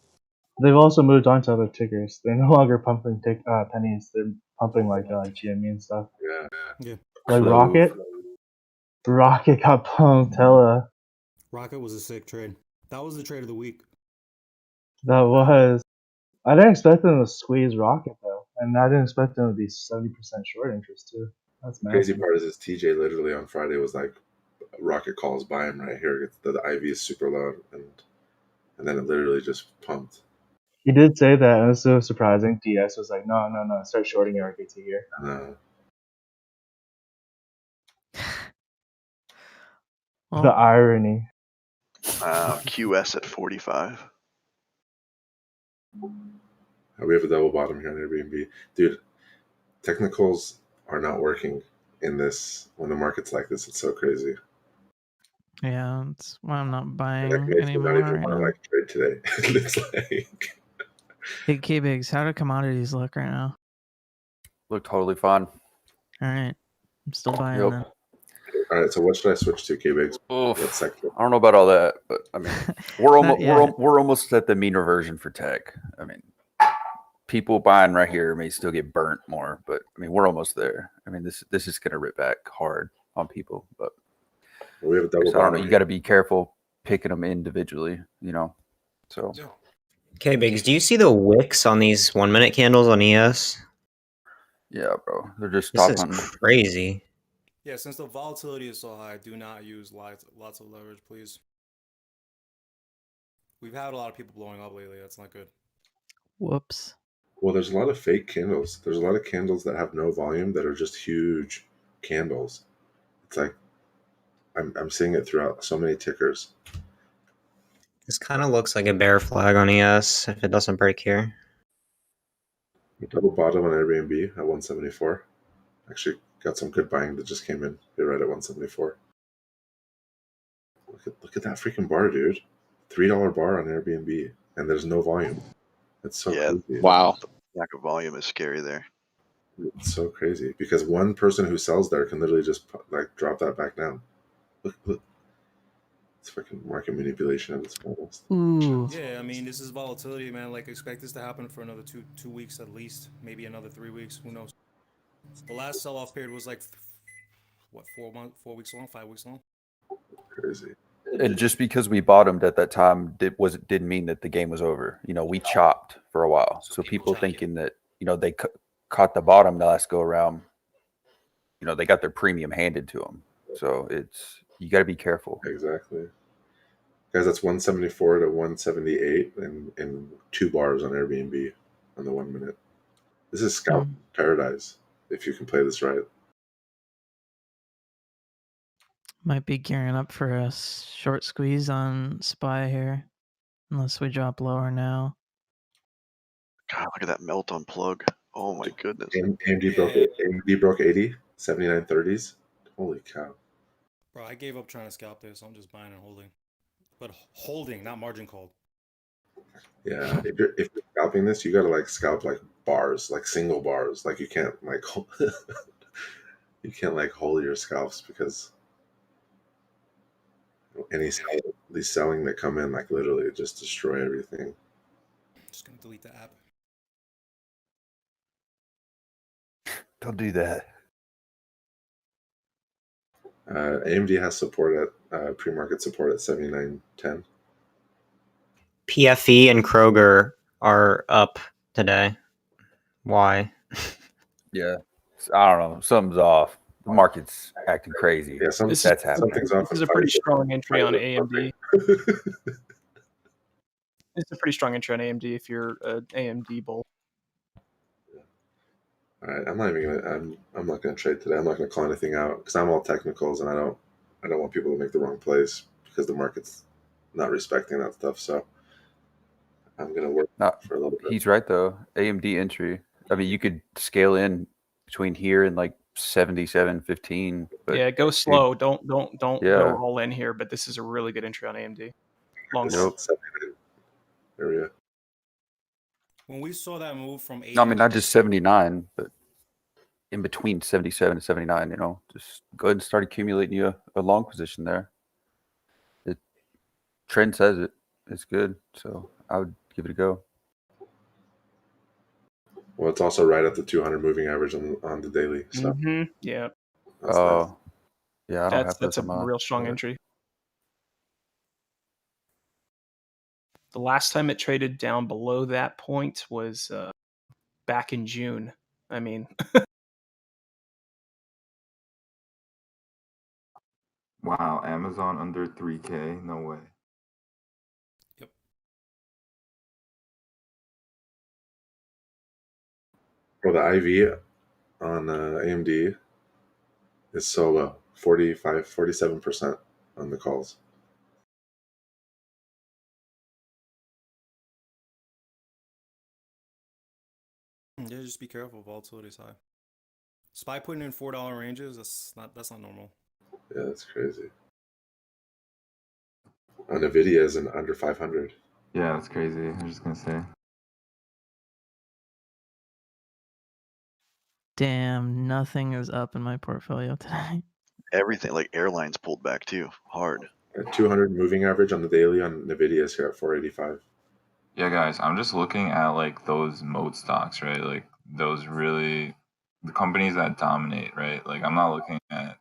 They've also moved on to other tickers. They're no longer pumping pennies. They're pumping like GME and stuff. Yeah. Yeah. Like Clove. Rocket. Rocket got pumped. Hella. Rocket was a sick trade. That was the trade of the week. That was. I didn't expect them to squeeze Rocket though, and I didn't expect them to be 70% short interest too. That's Crazy massive. part is TJ literally on Friday was like, Rocket calls, buy him right here. The IV is super low, and then it literally just pumped. He did say that, and it was so surprising. DS was like, no, start shorting your RKT here. Well, The irony. QS at 45. We have a double bottom here on Airbnb. Dude, technicals are not working in this when the market's like this. It's so crazy. yeah, that's why I'm not Like, buying makes me anymore not even right want to now. like trade today. It's like Hey, K-Bigs, how do commodities look right now? Look totally fine. All right, I'm still buying Yep. then. all right. So what should I switch to, K-Bigs? Oof. What sector? I don't know about all that, but I mean, we're almost yet. we're almost at the mean reversion for tech. I mean, people buying right here may still get burnt more, but I mean, we're almost there. I mean, this is going to rip back hard on people, but We have a double I don't know. bottom. You got to be careful picking them individually, you know. So Okay, Biggs, do you see the wicks on these 1 minute candles on ES? yeah, bro, they're just This top is hunting. crazy. Yeah, since the volatility is so high, do not use lots of leverage, please. We've had a lot of people blowing up lately. That's not good. Whoops. Well, there's a lot of fake candles. There's a lot of candles that have no volume that are just huge candles. It's like I'm seeing it throughout so many tickers. This kind of looks like a bear flag on ES if it doesn't break here. Double bottom on Airbnb at 174. Actually, got some good buying that just came in. They're right at 174. Look at that freaking bar, dude. $3 bar on Airbnb, and there's no volume. It's so crazy. Wow. The lack of volume is scary there. It's so crazy because one person who sells there can literally just like drop that back down. Look. It's freaking market manipulation at its finest. Ooh. Yeah, I mean, this is volatility, man. Like, expect this to happen for another two weeks at least, maybe another 3 weeks. Who knows? The last sell-off period was like, what, 4 weeks long, 5 weeks long? Crazy. And just because we bottomed at that time didn't mean that the game was over. You know, we chopped for a while. So people thinking that, you know, they caught the bottom the last go around, you know, they got their premium handed to them. So you got to be careful. Exactly. Guys, that's 174 to 178 and 2 bars on Airbnb on the 1 minute. This is scalp paradise if you can play this right. Might be gearing up for a short squeeze on SPY here, unless we drop lower now. God, look at that melt on plug. Oh my goodness. AMD broke 80, 79.30s. Holy cow. Bro, I gave up trying to scalp this. I'm just buying and holding. But holding, not margin called. Yeah, if you're scalping this, you gotta like scalp like bars, like single bars. Like you can't like you can't like hold your scalps because these selling that come in like literally just destroy everything. Just gonna delete the app. Don't do that. AMD has support at pre-market support at 79.10. PFE and Kroger are up today. Why? Yeah. I don't know. Something's off. The market's acting crazy. Yeah, that's happening. This is a pretty strong entry on AMD. It's a pretty strong entry on AMD if you're an AMD bull. All right, I'm not even gonna. I'm not gonna trade today. I'm not gonna call anything out because I'm all technicals, and I don't want people to make the wrong plays because the market's not respecting that stuff. So I'm gonna work for a little bit. He's right though. AMD entry. I mean, you could scale in between here and like 77.15. But Yeah, go slow. Don't Yeah. go all in here. But this is a really good entry on AMD. Long This 79 area. When we saw that move from 80, No, I mean not just 79, but in between 77 and 79. You know, just go ahead and start accumulating you a long position there. The trend says it's good, so I would give it a go. Well, it's also right at the 200 moving average on the daily. So yeah. That's nice. Yeah, I don't have That's those a on my real strong entry. The last time it traded down below that point was back in June. I mean, Wow, Amazon under 3K? No way. Bro, the IV on AMD is so low, 47% on the calls. Yeah, just be careful. Volatility's high. SPY putting in $4 ranges. That's not normal. Yeah, that's crazy. Nvidia is under 500. Yeah, that's crazy. I was just gonna say. Damn, nothing is up in my portfolio today. Everything, like airlines pulled back too, hard. 200 moving average on the daily on Nvidia is here at 485. Yeah, guys, I'm just looking at like those mode stocks, right? Like those really the companies that dominate, right? Like I'm not looking at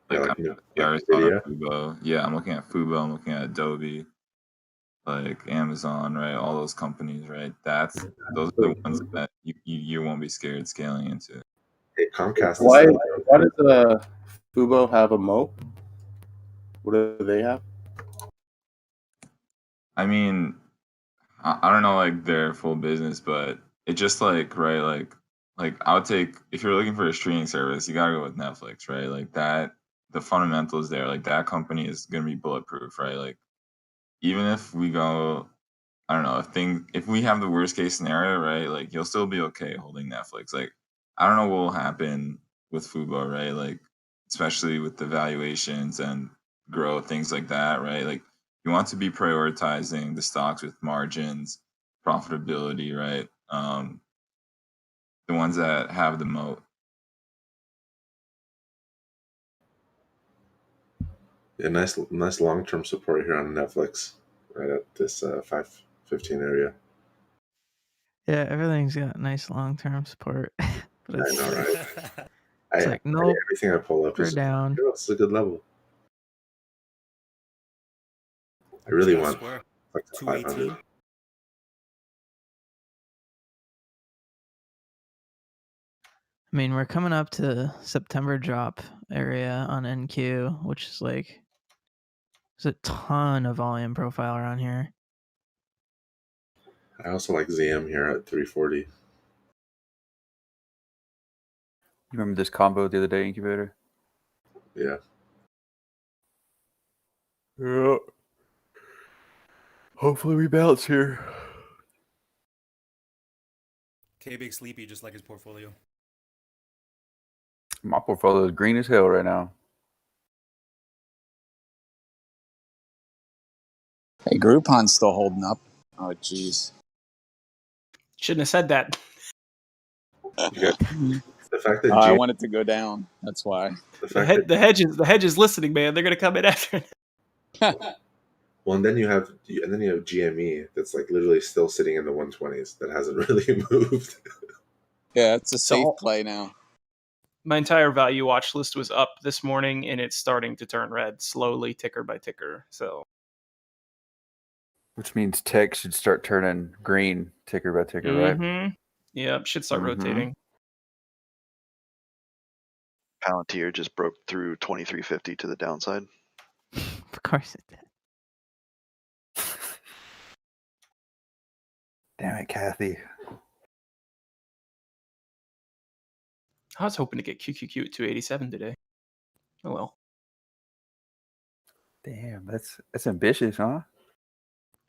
like Arizona, Fubo. Yeah, I'm looking at Fubo. I'm looking at Adobe, like Amazon, right? All those companies, right? Those are the ones that you won't be scared scaling into. Hey, Comcast. Why does Fubo have a moat? What do they have? I mean, I don't know like their full business, but it just like right like I would take if you're looking for a streaming service, you gotta go with Netflix, right? Like that the fundamentals there, like that company is gonna be bulletproof, right? Like even if we go I don't know, if we have the worst case scenario, right, like you'll still be okay holding Netflix. Like I don't know what will happen with Fubo, right? Like especially with the valuations and growth, things like that, right? Like you want to be prioritizing the stocks with margins, profitability, right? The ones that have the moat. Yeah, nice long-term support here on Netflix, right at this 515 area. Yeah, everything's got nice long-term support, but it's, I know, right? it's like nope. Everything I pull up we're is down. It's a good level. I really want like 500. I mean, we're coming up to September drop area on NQ, which is like there's a ton of volume profile around here. I also like ZM here at 340. You remember this combo the other day, Incubator? Yeah. Yeah. Hopefully we bounce here. K-Big sleepy, just like his portfolio. My portfolio is green as hell right now. Hey, Groupon's still holding up. Oh, jeez. shouldn't have said that. The fact that I want it to go down. That's why. The hedge is listening, man. They're gonna come in after. Well, and then you have GME that's like literally still sitting in the 120s that hasn't really moved. Yeah, it's a safe play now. My entire value watch list was up this morning, and it's starting to turn red slowly, ticker by ticker. So, which means tech should start turning green, ticker by ticker, right? Yeah, should start rotating. Palantir just broke through 2350 to the downside. Of course it did. Damn it, Kathy. I was hoping to get QQQ at 287 today. Oh well. Damn, that's ambitious, huh?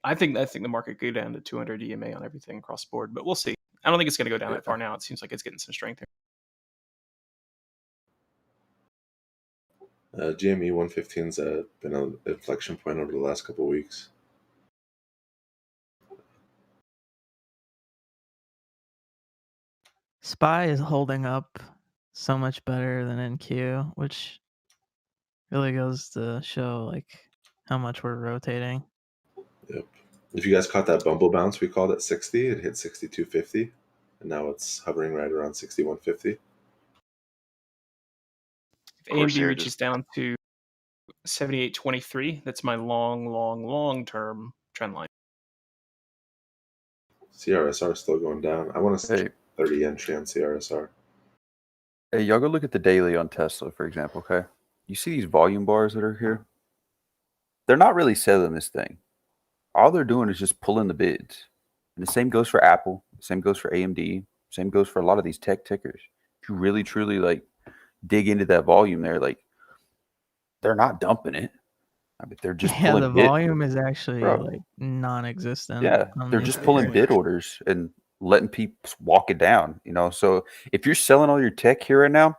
I think the market could go down to 200 EMA on everything across the board, but we'll see. I don't think it's going to go down that far now. It seems like it's getting some strength here. GME 115's been an inflection point over the last couple of weeks. SPY is holding up so much better than NQ, which really goes to show like how much we're rotating. Yep. If you guys caught that bumble bounce we called at 60, it hit 62.50, and now it's hovering right around 61.50. If AMD reaches down to 78.23, that's my long term trend line. CRSR is still going down. I want to 30 entry on CRSR. Hey, y'all go look at the daily on Tesla, for example, okay? You see these volume bars that are here? They're not really selling this thing. All they're doing is just pulling the bids. And the same goes for Apple, same goes for AMD, same goes for a lot of these tech tickers. If you really, truly, like, dig into that volume there, like, they're not dumping it. I mean, they're just pulling the bid. volume is actually Bro. like non-existent. Yeah, on they're these just pulling days. bid orders and letting people walk it down, you know? So if you're selling all your tech here right now,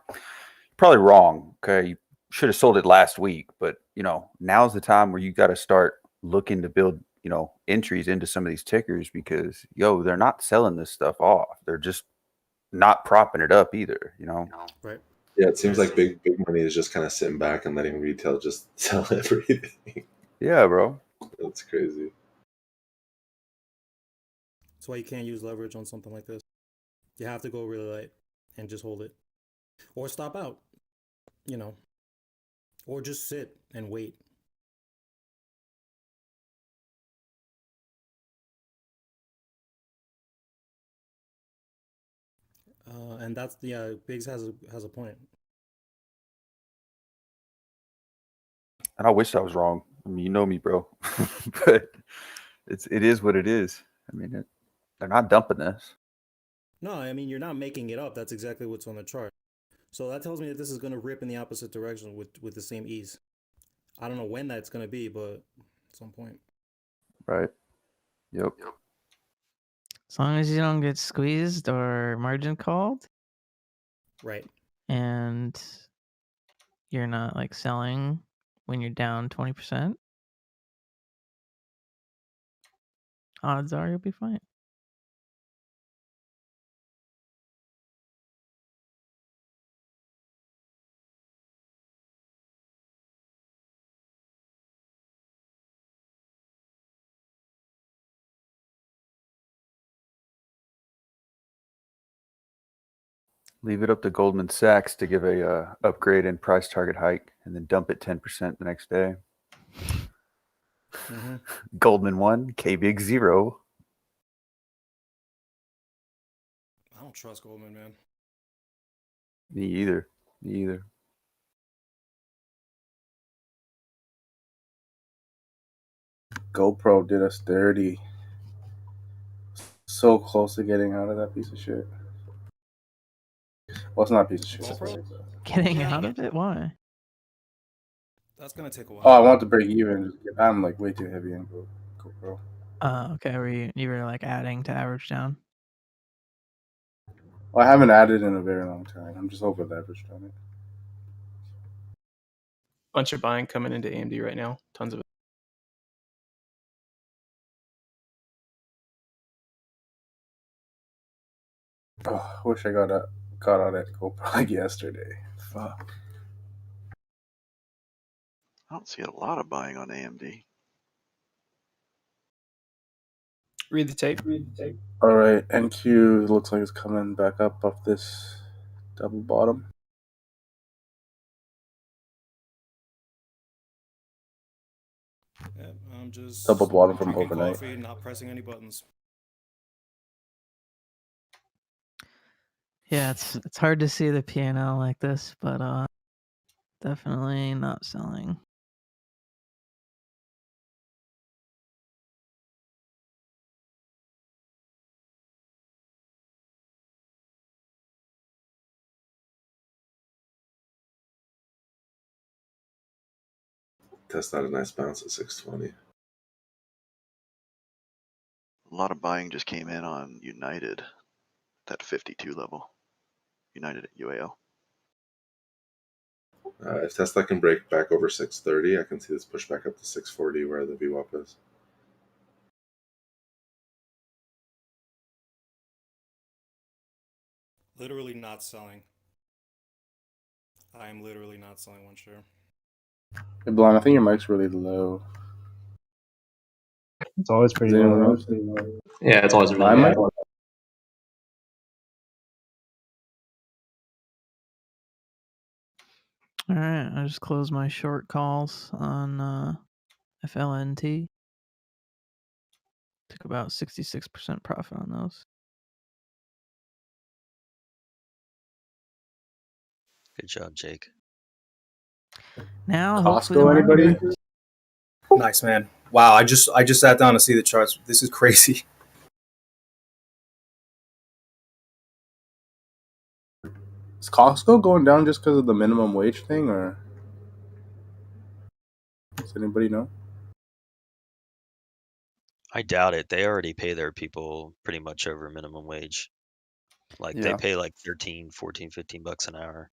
probably wrong, okay? You should have sold it last week, but, you know, now's the time where you got to start looking to build, you know, entries into some of these tickers because, yo, they're not selling this stuff off. They're just not propping it up either, you know? Right. Yeah, it seems like big money is just kind of sitting back and letting retail just sell everything. Yeah, bro. That's crazy. That's why you can't use leverage on something like this. You have to go really light and just hold it. Or stop out, you know. Or just sit and wait. And that's, yeah, Biggs has a point. And I wish I was wrong. I mean, you know me, bro. But it is what it is. I mean, they're not dumping this. No, I mean, you're not making it up. That's exactly what's on the chart. So that tells me that this is going to rip in the opposite direction with the same ease. I don't know when that's going to be, but at some point. Right. Yep. As long as you don't get squeezed or margin called. Right. And you're not like selling when you're down 20%. Odds are you'll be fine. Leave it up to Goldman Sachs to give a upgrade and price target hike and then dump it 10% the next day. Mm-hmm. Goldman 1, K-Big 0. I don't trust Goldman, man. Me either. Me either. GoPro did us dirty. So close to getting out of that piece of shit. Well, it's not a piece of shit. GoPro? Getting out of it? Why? That's going to take a while. Oh, I want to break even. I'm like way too heavy in GoPro. Okay. You were like adding to average down? Well, I haven't added in a very long time. I'm just over leveraged on it. Bunch of buying coming into AMD right now. Tons of it. Oh, I wish I got out at GoPro like yesterday. Fuck. I don't see a lot of buying on AMD. Read the tape. All right, NQ looks like it's coming back up off this double bottom. Yeah, I'm just Double bottom from drinking overnight. coffee, not pressing any buttons. Yeah, it's hard to see the P&L like this, but definitely not selling. test out a nice bounce at 620. A lot of buying just came in on United, that 52 level. United at UAL. If Tesla can break back over 630, I can see this push back up to 640 where the VWAP is. Literally not selling. I am literally not selling one share. Hey, Blonde, I think your mic's really low. It's always pretty Does anyone low. else? Yeah, it's always My really mic? low. All right, I just closed my short calls on FLNT. Took about 66% profit on those. Good job, Jake. Now, hopefully, Costco, the market anybody? moves. Nice, man. Wow, I just sat down to see the charts. This is crazy. Is Costco going down just because of the minimum wage thing, or does anybody know? I doubt it. They already pay their people pretty much over minimum wage. Like they Yeah. pay like 13, 14, 15 bucks an hour.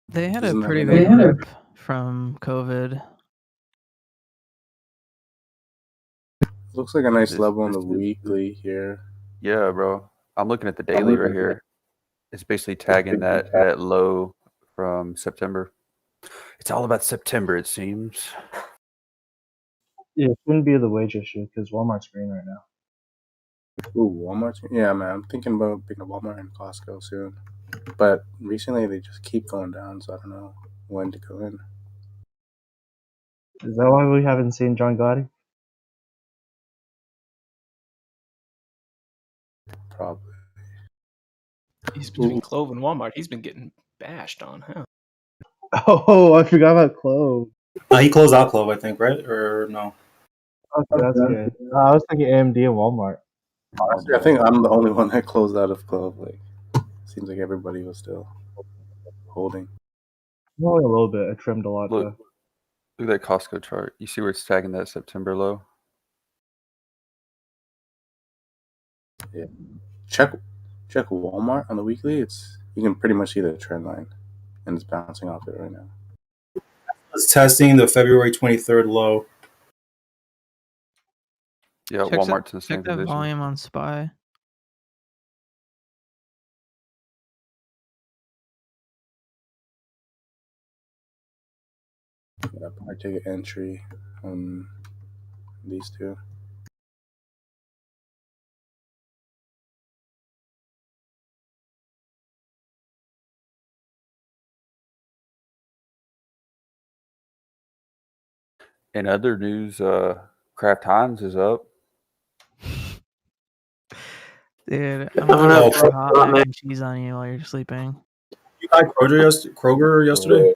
They had a Doesn't that pretty mean big rip from COVID. Looks like a nice This- level on the this- weekly here. Yeah, bro. I'm looking at the daily right here. It's basically tagging that low from September. It's all about September, it seems. Yeah, it shouldn't be the wage issue because Walmart's green right now. Ooh, Walmart. Yeah, man. I'm thinking about picking a Walmart and Costco soon. But recently they just keep going down, so I don't know when to go in. Is that why we haven't seen John Gotti? Probably. He's between Clove and Walmart. He's been getting bashed on, huh? Oh, I forgot about Clove. He closed out Clove, I think, right? Or no? Okay, that's good. I was thinking AMD and Walmart. Honestly, I think I'm the only one that closed out of Clove. Like, seems like everybody was still holding. Only a little bit. I trimmed a lot Look, though. look at that Costco chart. You see where it's tagging that September low? Yeah. Check Walmart on the weekly. You can pretty much see the trend line, and it's bouncing off it right now. It's testing the February 23rd low. Yeah, Check Walmart's in the same check that position. volume on SPY. Yeah, I take an entry on these two. In other news, Kraft Heinz is up. Dude, I'm gonna pour hot mac and cheese on you while you're sleeping. You got Kroger yesterday?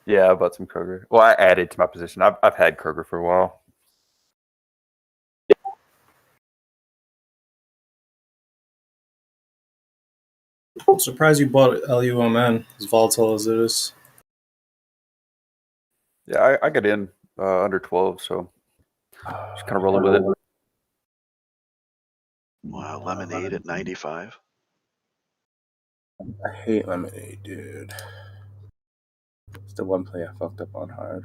Yeah, I bought some Kroger. Well, I added to my position. I've had Kroger for a while. I'm surprised you bought LUMN, as volatile as it is. Yeah, I got in under 12, so just kind of rolling with it. Wow, lemonade at 95. I hate lemonade, dude. It's the one play I fucked up on hard.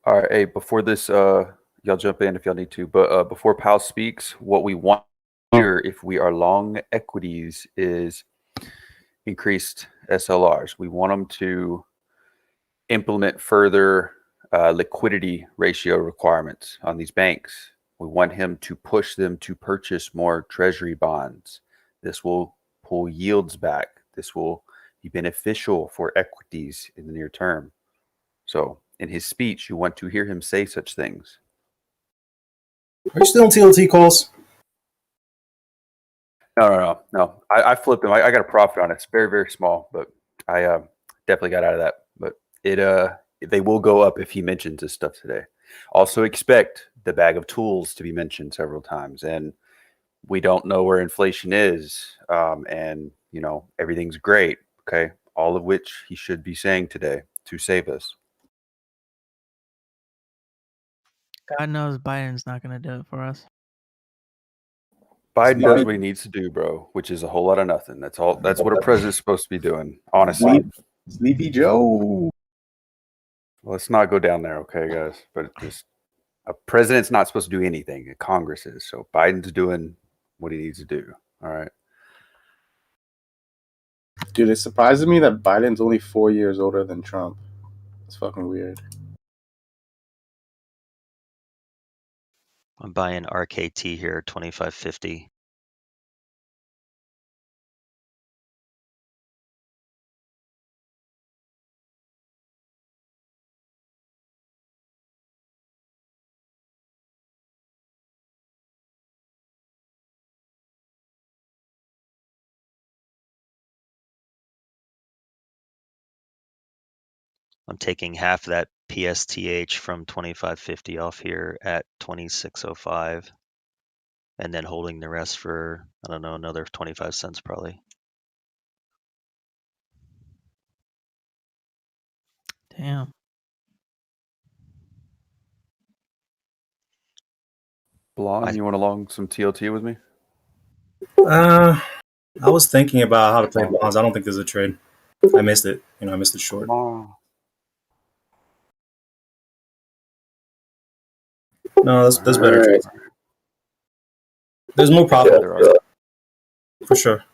All right, hey, before this, y'all jump in if y'all need to, but before Powell speaks, what we want here, if we are long equities, is increased SLRs. We want them to implement further liquidity ratio requirements on these banks. We want him to push them to purchase more treasury bonds. This will pull yields back. This will be beneficial for equities in the near term. So in his speech, you want to hear him say such things. Are you still on TLT calls? No. I flipped them. I got a profit on it. It's very, very small, but I definitely got out of that. But they will go up if he mentions this stuff today. Also expect the bag of tools to be mentioned several times, and we don't know where inflation is, and everything's great. Okay, all of which he should be saying today to save us. God knows Biden's not going to do it for us. Biden does what he needs to do, bro, which is a whole lot of nothing. That's all. That's what a president's supposed to be doing, honestly. Sleepy Joe. Let's not go down there, okay, guys? But just a president's not supposed to do anything. Congress is. So Biden's doing what he needs to do. All right. Dude, it surprises me that Biden's only 4 years older than Trump. It's fucking weird. I'm buying RKT here, 25.50. I'm taking half that PSTH from 25.50 off here at 26.05, and then holding the rest for, I don't know, another 25 cents probably. Damn. Blonde, you want to long some TLT with me? I was thinking about how to play bonds. I don't think there's a trade. I missed it. I missed the short. No, there's better trades. There's more profit for sure.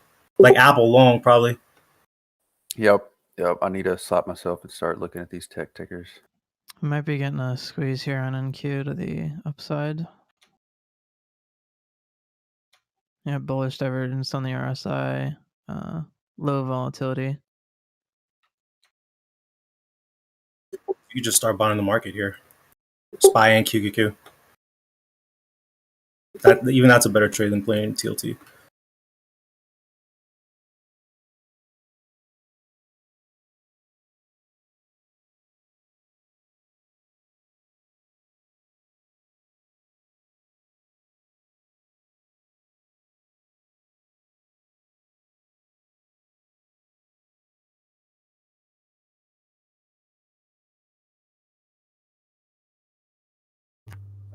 Like Apple long, probably. Yep. I need to slap myself and start looking at these tech tickers. We might be getting a squeeze here on NQ to the upside. Yeah, bullish divergence on the RSI. Low volatility. You could just start buying the market here. SPY and QQQ. That's a better trade than playing TLT.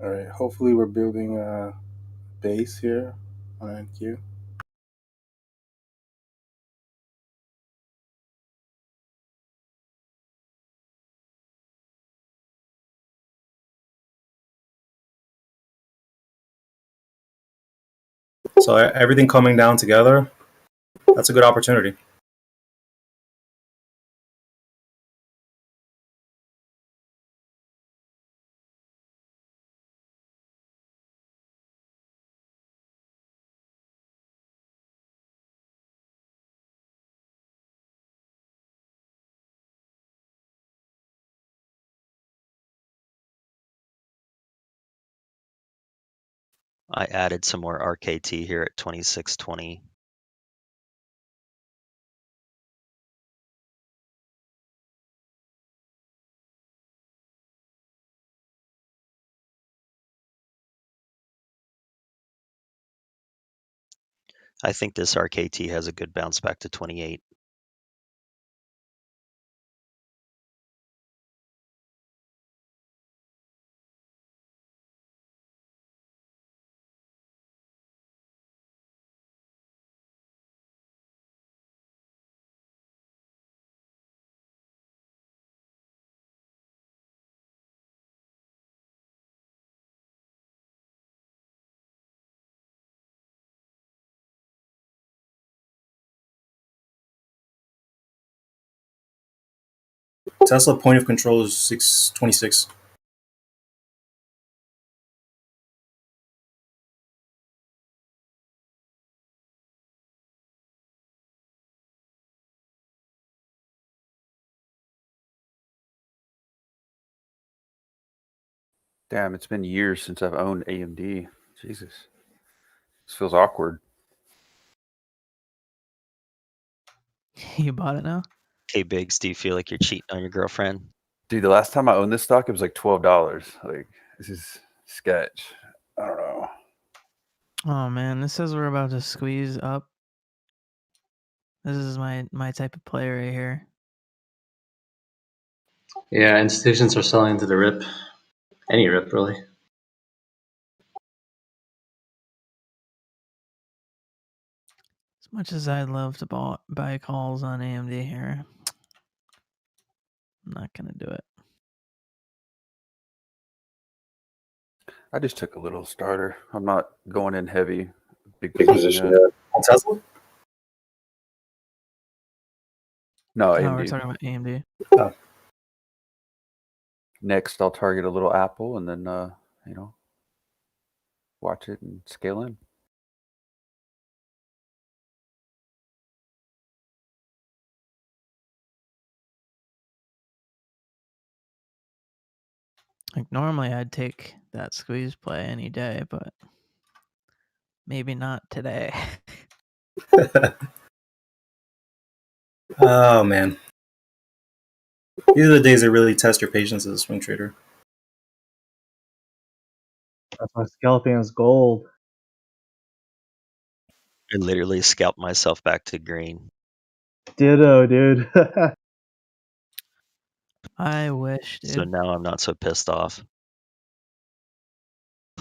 All right. Hopefully, we're building a base here on NQ. So everything coming down together, that's a good opportunity. I added some more RKT here at 26.20. I think this RKT has a good bounce back to 28. Tesla point of control is 626. Damn, it's been years since I've owned AMD. Jesus. This feels awkward. You bought it now? Hey, Biggs, do you feel like you're cheating on your girlfriend? Dude, the last time I owned this stock, it was like $12. Like, this is sketch. I don't know. Oh man, this says we're about to squeeze up. This is my type of play right here. Yeah, institutions are selling to the rip. Any rip, really. As much as I'd love to buy calls on AMD here, I'm not gonna do it. I just took a little starter. I'm not going in heavy. Big position yet. on Tesla. No, Oh, AMD. we're talking about AMD. Oh. Next, I'll target a little Apple and then, watch it and scale in. Like normally I'd take that squeeze play any day, but maybe not today. Oh man, these are the days that really test your patience as a swing trader. That's why scalping is gold. I literally scalped myself back to green. Ditto, dude. I wish, dude. So now I'm not so pissed off.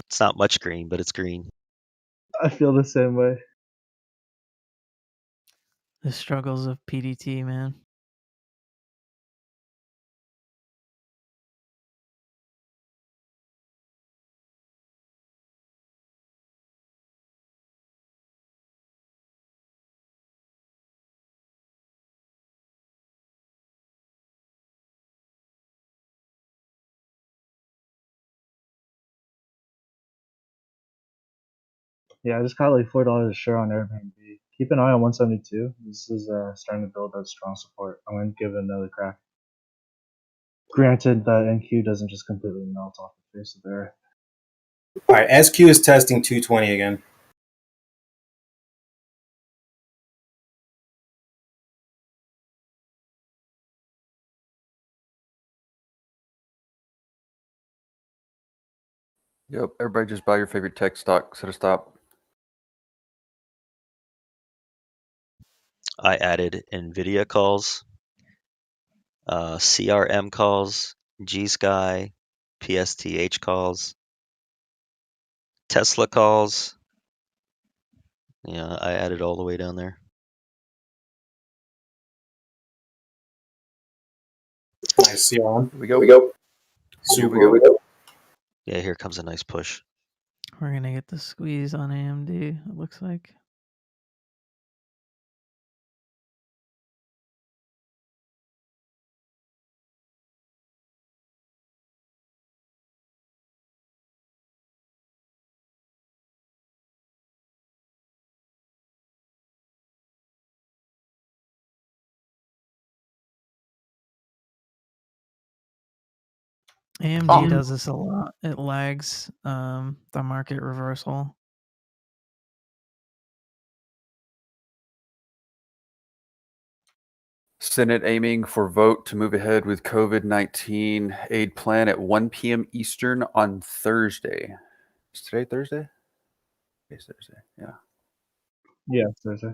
It's not much green, but it's green. I feel the same way. The struggles of PDT, man. Yeah, I just got like $4 a share on Airbnb. Keep an eye on 172. This is starting to build up strong support. I'm going to give it another crack. Granted that NQ doesn't just completely melt off the face of the earth. All right, SQ is testing 220 again. Yep, everybody just buy your favorite tech stock, set a stop. I added NVIDIA calls, CRM calls, G-Sky, PSTH calls, Tesla calls. Yeah, I added all the way down there. Nice, CRM. Here we go. Super Here we good. Yeah, here comes a nice push. We're gonna get the squeeze on AMD, it looks like. AMD does this a lot. It lags the market reversal. Senate aiming for vote to move ahead with COVID-19 aid plan at 1 p.m. Eastern on Thursday. Is today Thursday? It's Thursday, yeah. Yeah, it's Thursday.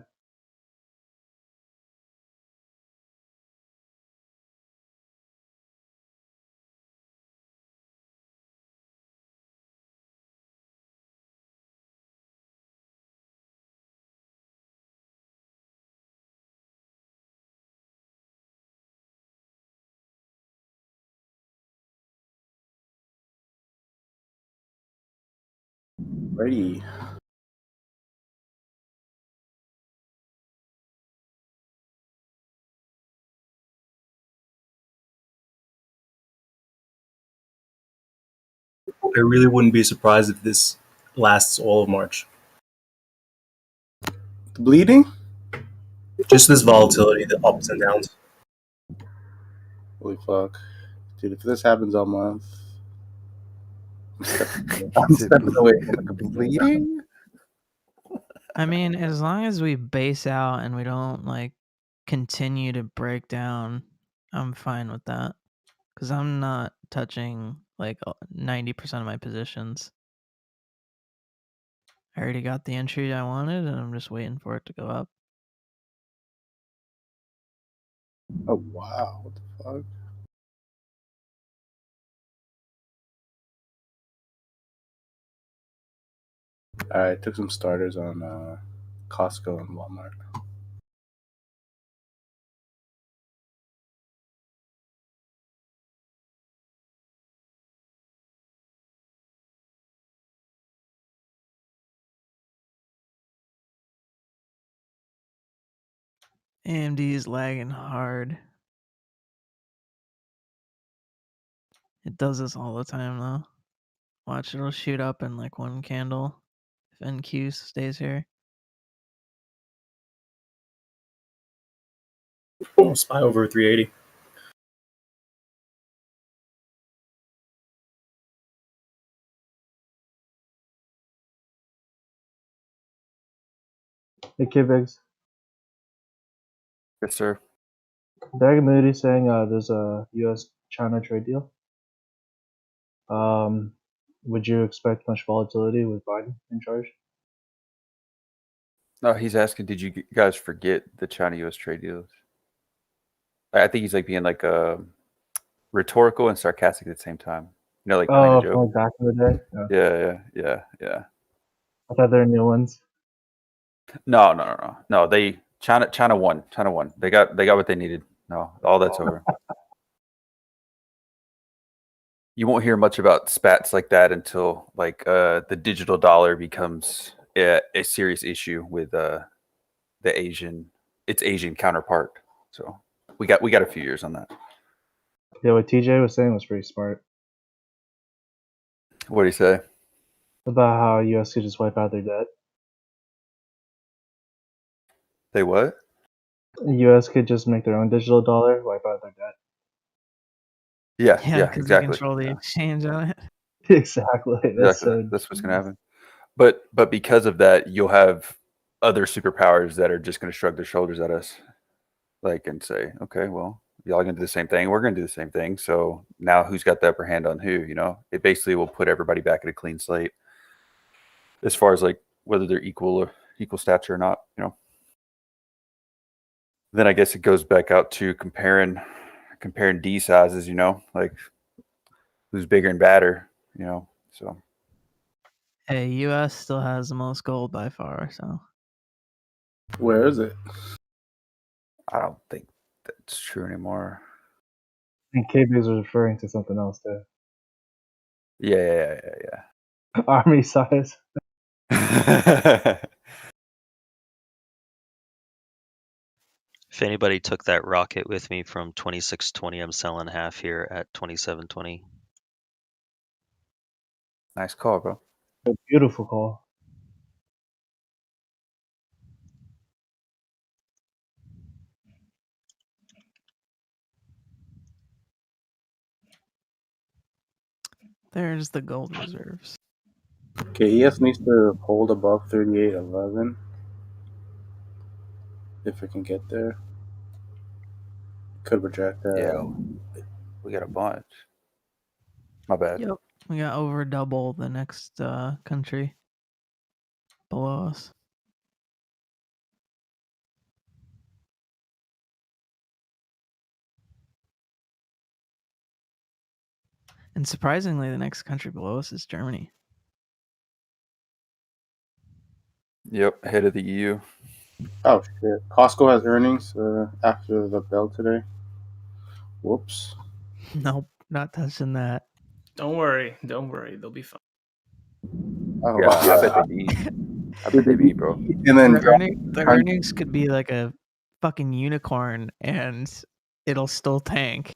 Ready. I really wouldn't be surprised if this lasts all of March. The bleeding? Just this volatility, the ups and downs. Holy fuck. Dude, if this happens all month. I'm stepping away from the computer. Bleeding? I mean, as long as we base out and we don't like continue to break down, I'm fine with that. Because I'm not touching like 90% of my positions. I already got the entry I wanted, and I'm just waiting for it to go up. Oh wow, what the fuck? I took some starters on Costco and Walmart. AMD is lagging hard. It does this all the time though. Watch, it'll shoot up in like one candle if NQ stays here. Oh, SPY over 380. Hey, Kibbigs. Yes, sir. Dag Moody saying there's a U.S.-China trade deal. Would you expect much volatility with Biden in charge? No, he's asking, did you guys forget the China-U.S. trade deals? I think he's like being like rhetorical and sarcastic at the same time. You know, like playing a joke. From back in the day? Yeah. I thought they were new ones. No. China won. They got what they needed. No, all that's over. You won't hear much about spats like that until like the digital dollar becomes a serious issue with its Asian counterpart. So we got a few years on that. Yeah, what TJ was saying was pretty smart. What did he say? About how US could just wipe out their debt. They what? US could just make their own digital dollar, wipe out their debt. Yeah, because exactly. they control the exchange on it. Exactly. That's what's gonna happen. But because of that, you'll have other superpowers that are just gonna shrug their shoulders at us, like, and say, okay, well, y'all gonna do the same thing, we're gonna do the same thing. So now who's got the upper hand on who? You know, it basically will put everybody back at a clean slate as far as like whether they're equal stature or not, you know. Then I guess it goes back out to comparing D sizes, you know, like who's bigger and badder, you know. So Hey, US still has the most gold by far, so. Where is it? I don't think that's true anymore. And Kibbigs was referring to something else too. Yeah. Army size. If anybody took that rocket with me from 2620, I'm selling half here at 2720. Nice call, bro. A beautiful call. There's the gold reserves. Okay, ES needs to hold above 38.11 if it can get there. Could reject that. Yeah, we got a bunch. My bad. Yep, we got over double the next country below us. And surprisingly, the next country below us is Germany. Yep, head of the EU. Oh shit! Costco has earnings after the bell today. Whoops. Nope, not touching that. Don't worry. They'll be fine. Oh, yeah, I bet they beat. I bet they beat, bro. And then the earnings could be like a fucking unicorn, and it'll still tank.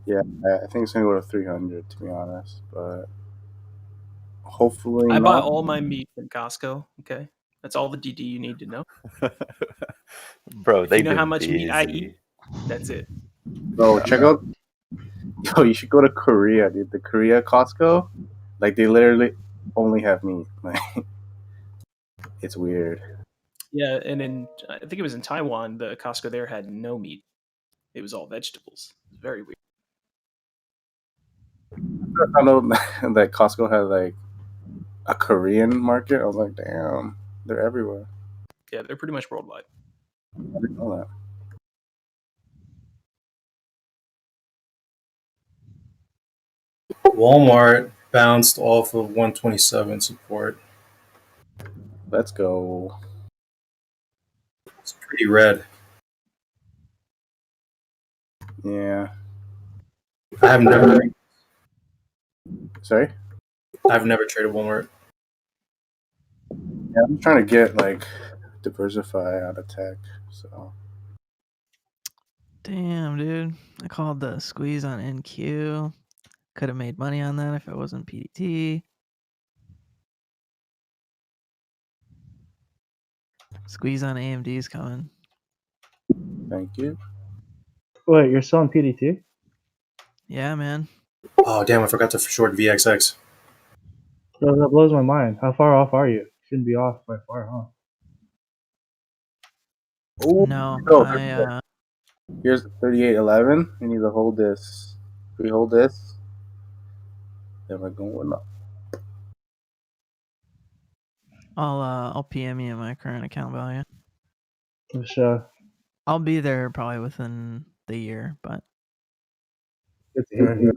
Yeah, I think it's gonna go to 300 to be honest, but hopefully I not. buy all my meat from Costco. Okay, that's all the DD you need to know. Bro, if you know how much meat I eat, that's it. Bro, check out. Yo, you should go to Korea, dude. The Korea Costco, Like they literally only have meat. Like it's weird. Yeah, and I think it was in Taiwan, the Costco there had no meat. It was all vegetables. Very weird. I know that Costco had like a Korean market. I was like, damn, they're everywhere. Yeah, they're pretty much worldwide. I didn't know that. Walmart bounced off of 127 support. Let's go. It's pretty red. Yeah. I've never. Sorry. I've never traded Walmart. Yeah, I'm trying to get like diversify out of tech. So Damn, dude. I called the squeeze on NQ. Could have made money on that if it wasn't PDT. Squeeze on AMD is coming. thank you. Wait, you're still on PDT? Yeah, man. Oh damn! I forgot to short VXX. That blows my mind. How far off are you? Shouldn't be off by far, huh? Oh No, no! I Here's 3811. We need to hold this. If we hold this, then we're going up. I'll PM you my current account value. Sure. I'll be there probably within the year, but Good to hear.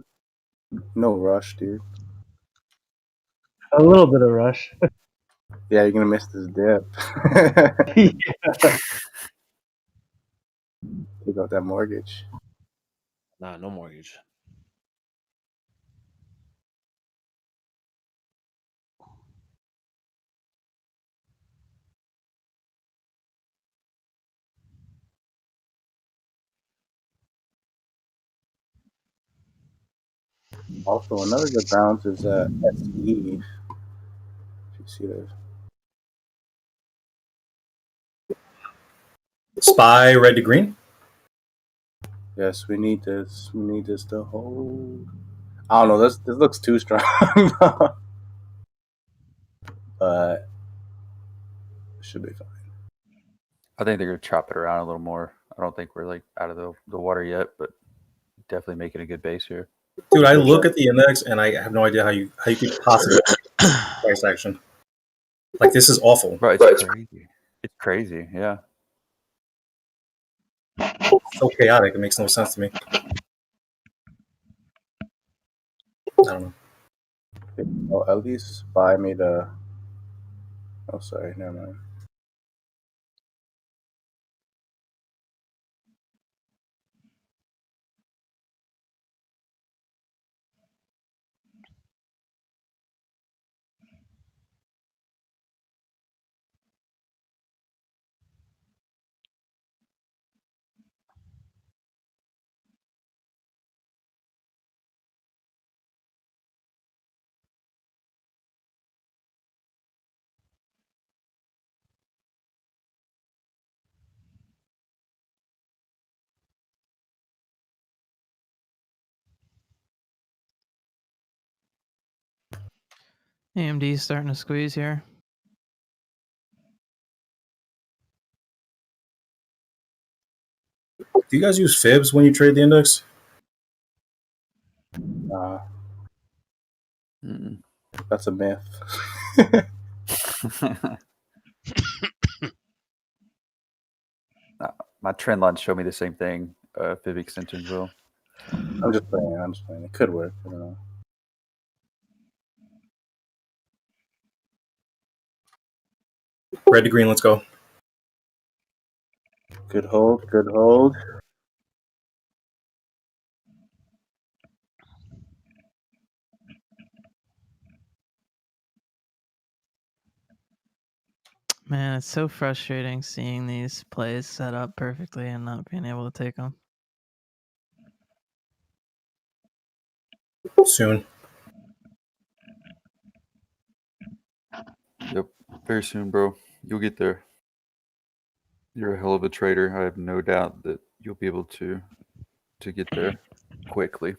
No rush, dude. A little bit of rush. Yeah, you're gonna miss this dip. Yeah. Take out that mortgage. Nah, no mortgage. Also, another good bounce is SE. If you see this. Spy red to green. Yes, we need this. We need this to hold. I don't know. This looks too strong, but it should be fine. I think they're gonna chop it around a little more. I don't think we're like out of the water yet, but definitely making a good base here. Dude, I look at the index and I have no idea how you could possibly price action. Like this is awful. Bro, it's crazy. It's crazy, yeah. So chaotic. It makes no sense to me. I don't know. Oh, at least Spy made a. Oh, sorry, never mind. AMD's starting to squeeze here. Do you guys use fibs when you trade the index? That's a myth. My trend lines show me the same thing. Fib extensions will. I'm just playing. It could work. I don't know. Red to green. Let's go. Good hold. Good hold. Man, it's so frustrating seeing these plays set up perfectly and not being able to take them. Soon. Yep, very soon, bro. You'll get there. You're a hell of a trader. I have no doubt that you'll be able to get there quickly.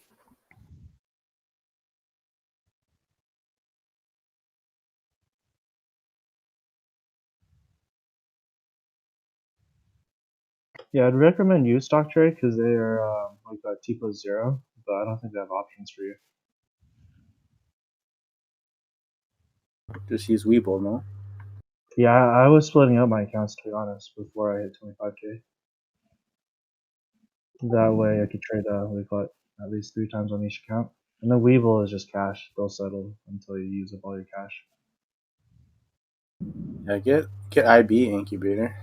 Yeah, I'd recommend use stock trade because they are like T+0, but I don't think they have options for you. Just use Webull, no? Yeah, I was splitting up my accounts to be honest before I hit 25k. That way I could trade at least 3 times on each account. And then Webull is just cash. They'll settle until you use up all your cash. Yeah, get IB incubator.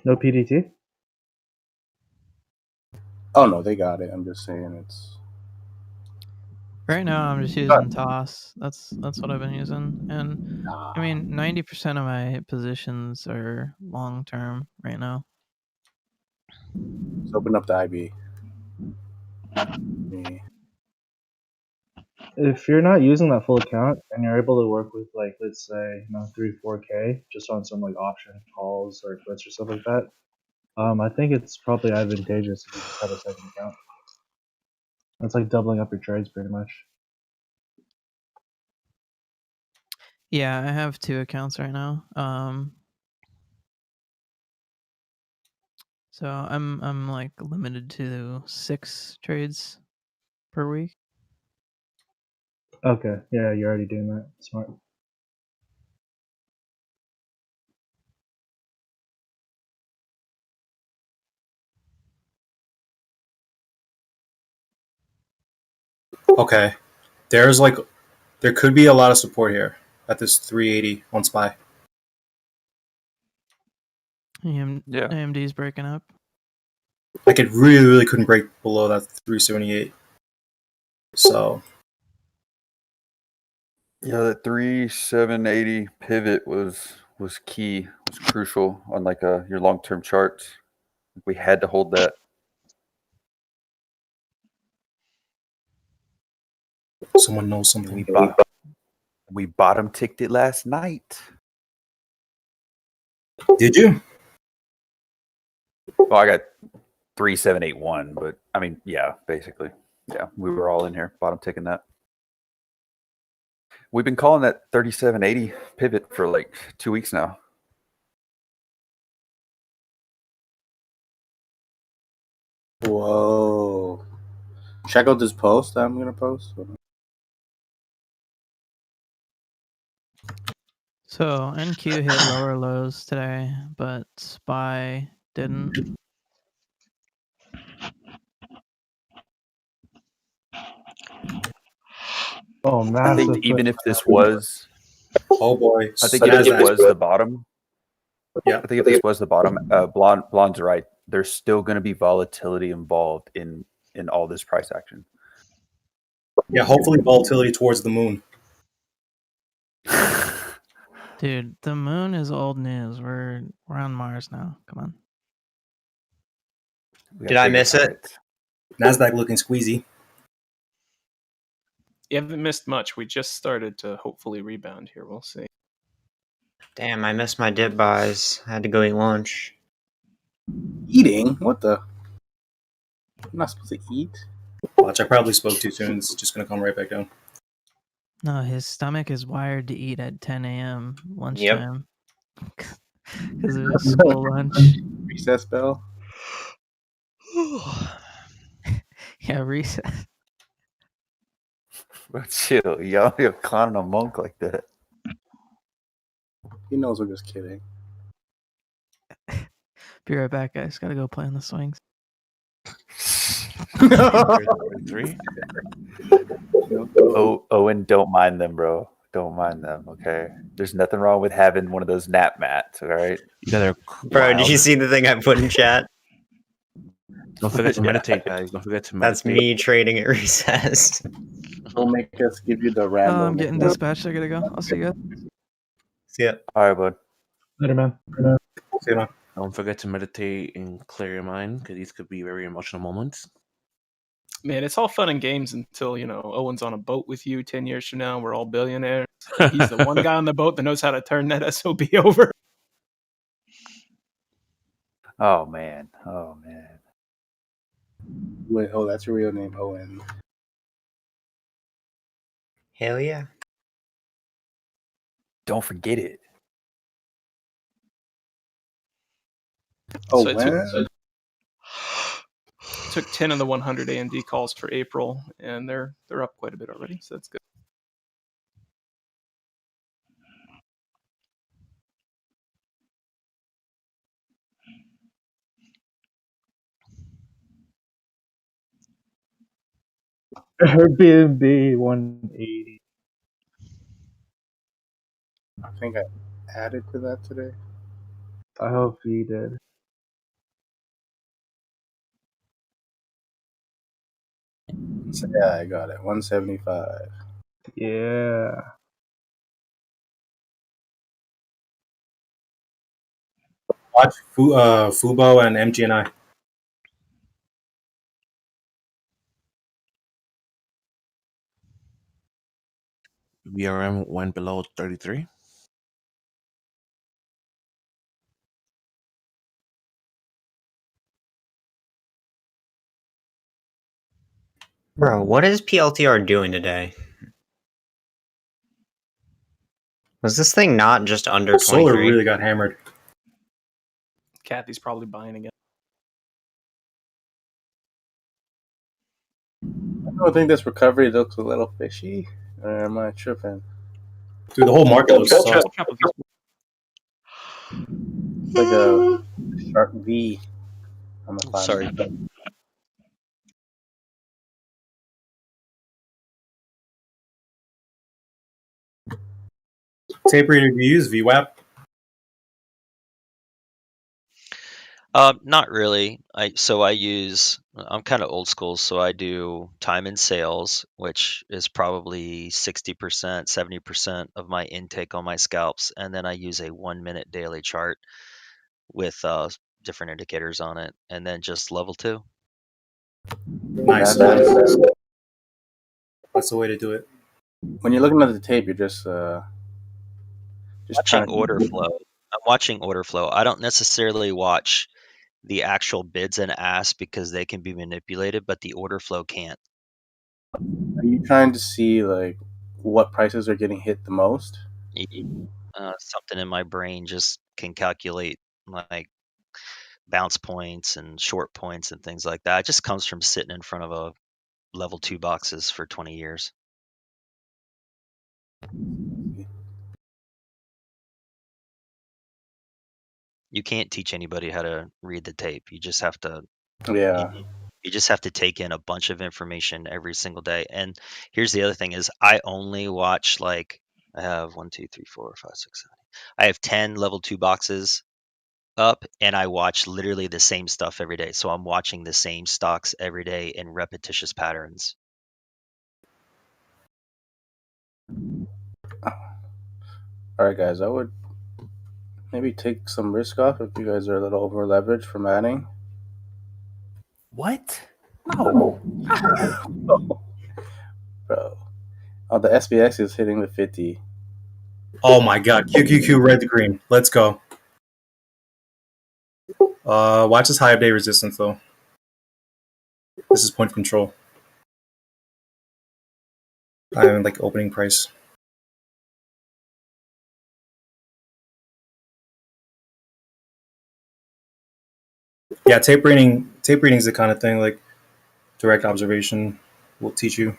No PDT? Oh no, they got it. I'm just saying it's. Right now, I'm just using Toss. That's what I've been using, and I mean, 90% of my positions are long term right now. Let's open up the IB. Yeah. If you're not using that full account and you're able to work with like let's say 3-4k just on some like option calls or puts or stuff like that, I think it's probably advantageous if you just have a second account. That's like doubling up your trades pretty much. Yeah, I have 2 accounts right now. So I'm like limited to 6 trades per week. Okay, yeah, you're already doing that. Smart. Okay. There could be a lot of support here at this 380 on SPY. Yeah. AMD's breaking up. Like it really couldn't break below that 378. So Yeah, the 3,780 pivot was key, was crucial on like your long term charts. We had to hold that. someone knows something. We bottom ticked it last night. Did you? Well, I got 3,781, but I mean, yeah, basically, yeah, we were all in here bottom ticking that. We've been calling that 3,780 pivot for like 2 weeks now. Whoa! Check out this post that I'm gonna post. So NQ hit lower lows today, but SPY didn't. Oh, I massive. think even if this was, oh boy, I think if this was the bottom, yeah, I think if this was the bottom, Blonde's right. There's still going to be volatility involved in all this price action. Yeah, hopefully volatility towards the moon. Dude, the moon is old news. We're on Mars now. Come on. Did I miss it? Nasdaq looking squeezy. You haven't missed much. We just started to hopefully rebound here. We'll see. Damn, I missed my dip buys. I had to go eat lunch. Eating? What the? I'm not supposed to eat. Watch, I probably spoke too soon. It's just gonna come right back down. No, his stomach is wired to eat at 10 a.m. lunchtime. Because of his school lunch. Recess bell. Yeah, recess. But chill, y'all, you're clowning a monk like that. He knows we're just kidding. Be right back, guys. Gotta go play on the swings. 3. Oh, Owen, don't mind them, bro. Don't mind them, okay? There's nothing wrong with having one of those nap mats, all right? You guys are Bro, wild. did you see the thing I put in chat? Don't forget to Yeah. meditate, guys. Don't forget to meditate. That's me trading at recess. Don't make us give you the Oh, random. I'm getting dispatched. I gotta go. I'll see you guys. See ya. All right, bud. Later, man. See you, man. Don't forget to meditate and clear your mind because these could be very emotional moments. Man, it's all fun and games until, Owen's on a boat with you 10 years from now. We're all billionaires. He's the one guy on the boat that knows how to turn that SOB over. Oh, man. Oh, man. Wait, oh, that's your real name, Owen. Hell yeah. Don't forget it. Oh, So I man. took 10 of the 100 AMD calls for April, and they're up quite a bit already, so that's good. Airbnb 180. I think I added to that today. I hope he did. So yeah, I got it. 175. Yeah. Watch Fubo and MGNI. VRM went below 33. Bro, what is PLTR doing today? Was this thing not just under 23? Solar really got hammered. Kathy's probably buying again. I don't think this recovery looks a little fishy. Or am I tripping? Dude, the whole market looks soft. It's like a sharp V on the 5 Sorry. minute. Tape reader, do you use VWAP? Not really. I'm kind of old school, so I do time and sales, which is probably 60%, 70% of my intake on my scalps, and then I use a 1 minute daily chart with different indicators on it, and then just level 2. Nice. That's the way to do it. When you're looking at the tape, you're just Watching order flow. I'm watching order flow. I don't necessarily watch the actual bids and asks because they can be manipulated, but the order flow can't. Are you trying to see like what prices are getting hit the most? Something in my brain just can calculate like bounce points and short points and things like that. It just comes from sitting in front of a level 2 boxes for 20 years. You can't teach anybody how to read the tape. You just have to you just have to take in a bunch of information every single day. And here's the other thing is I only watch like I have 1, 2, 3, 4, 5, 6, 7. I have 10 level 2 boxes up and I watch literally the same stuff every day. So I'm watching the same stocks every day in repetitious patterns. All right, guys, I would maybe take some risk off if you guys are a little over leveraged from adding. What? No. Bro. Oh, the SPX is hitting the 50. Oh my god. QQQ red to green. Let's go. Watch this high of day resistance though. This is point of control. I have like opening price. Yeah, tape reading is the kind of thing like direct observation will teach you.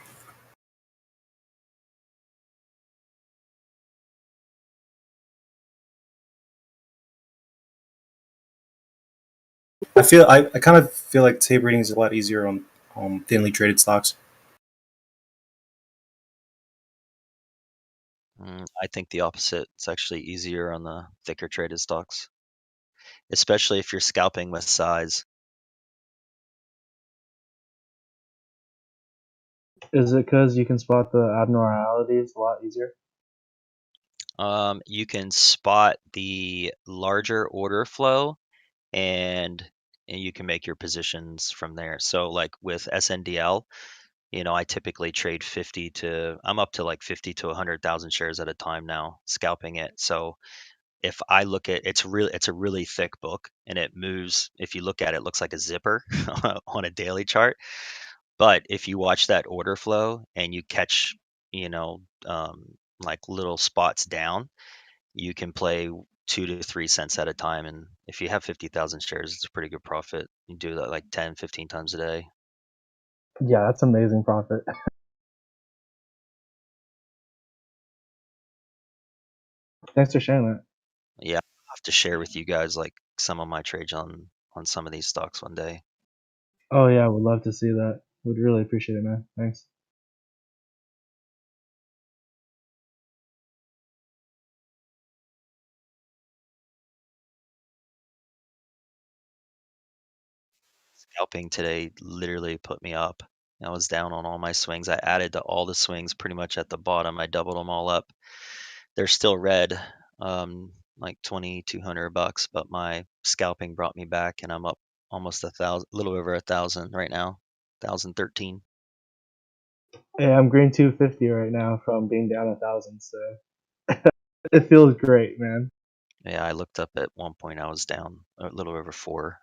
I kind of feel like tape reading is a lot easier on thinly traded stocks. I think the opposite. It's actually easier on the thicker traded stocks, especially if you're scalping with size. Is it because you can spot the abnormalities a lot easier? You can spot the larger order flow and you can make your positions from there. So like with SNDL, I typically trade I'm up to like 50 to 100,000 shares at a time now, scalping it. So if I look at it's a really thick book and it moves, if you look at it, it looks like a zipper on a daily chart. But if you watch that order flow and you catch, like little spots down, you can play 2 to 3 cents at a time. And if you have 50,000 shares, it's a pretty good profit. You do that like 10, 15 times a day. Yeah, that's amazing profit. Thanks for sharing that. Yeah, I'll have to share with you guys like some of my trades on some of these stocks one day. Oh yeah, would love to see that. Would really appreciate it, man. Thanks. Scalping today literally put me up. I was down on all my swings. I added to all the swings pretty much at the bottom. I doubled them all up. They're still red, like $2,200, but my scalping brought me back, and I'm up almost 1,000, a little over 1,000 right now, 1,013. Yeah, I'm green 250 right now from being down 1,000. So it feels great, man. Yeah, I looked up at one point. I was down a little over 4.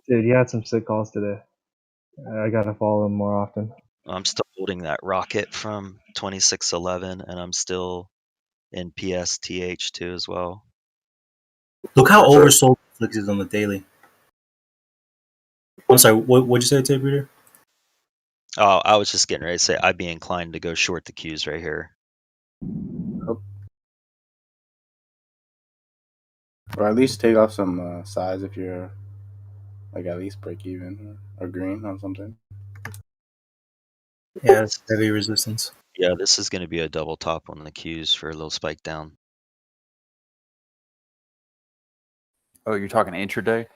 Dude, you had some sick calls today. I gotta follow them more often. I'm still holding that rocket from 2611, and I'm still in PSTH2 as well. Look how oversold Netflix is on the daily. I'm sorry, what'd you say, Tape Reader? Oh, I was just getting ready to say I'd be inclined to go short the Qs right here. Or at least take off some size if you're like at least break even or green on something. Yeah, it's heavy resistance. Yeah, this is going to be a double top on the Qs for a little spike down. Oh, you're talking intraday?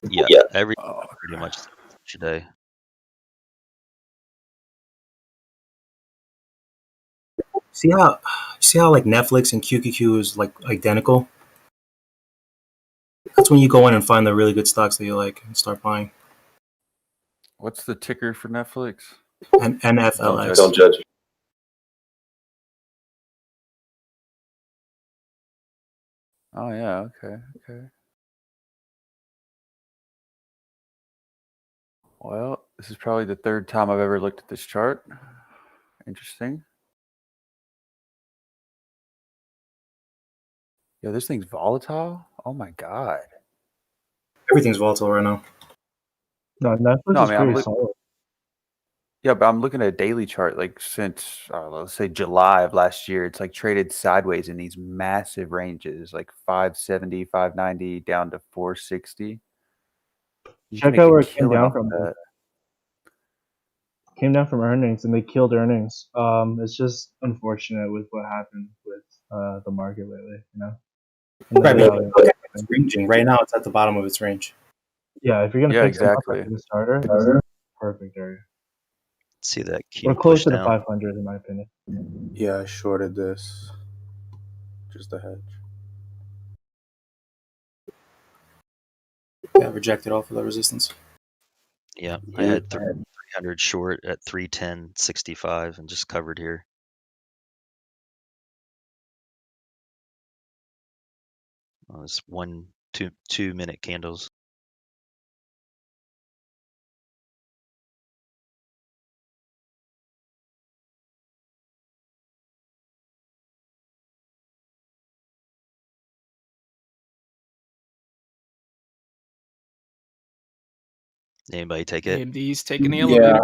Yeah, every pretty much today. See how like Netflix and QQQ is like identical? That's when you go in and find the really good stocks that you like and start buying. What's the ticker for Netflix? And NFLX. Don't judge. Oh yeah, okay. Well, this is probably the third time I've ever looked at this chart. Interesting. Yo, this thing's volatile? Oh my god. Everything's volatile right now. No, Netflix is pretty solid. Yeah, but I'm looking at a daily chart like since let's say July of last year. It's like traded sideways in these massive ranges, like 570, 590 down to 460. Check out where it came down off from. that. Came down from earnings, and they killed earnings. It's just unfortunate with what happened with the market lately, you know. Right, but look at it's ranging. Right now, it's at the bottom of its range. Yeah, if you're gonna Yeah, pick some up exactly. after the starter, this is perfect area. See that Q We're close push to the down. 500 in my opinion. Yeah, I shorted this. Just a hedge. Yeah, rejected off of the resistance. Yeah, I had 300 short at 310.65 and just covered here. Oh, it's 2 minute candles. Anybody take it? AMD's taking the elevator. Yeah,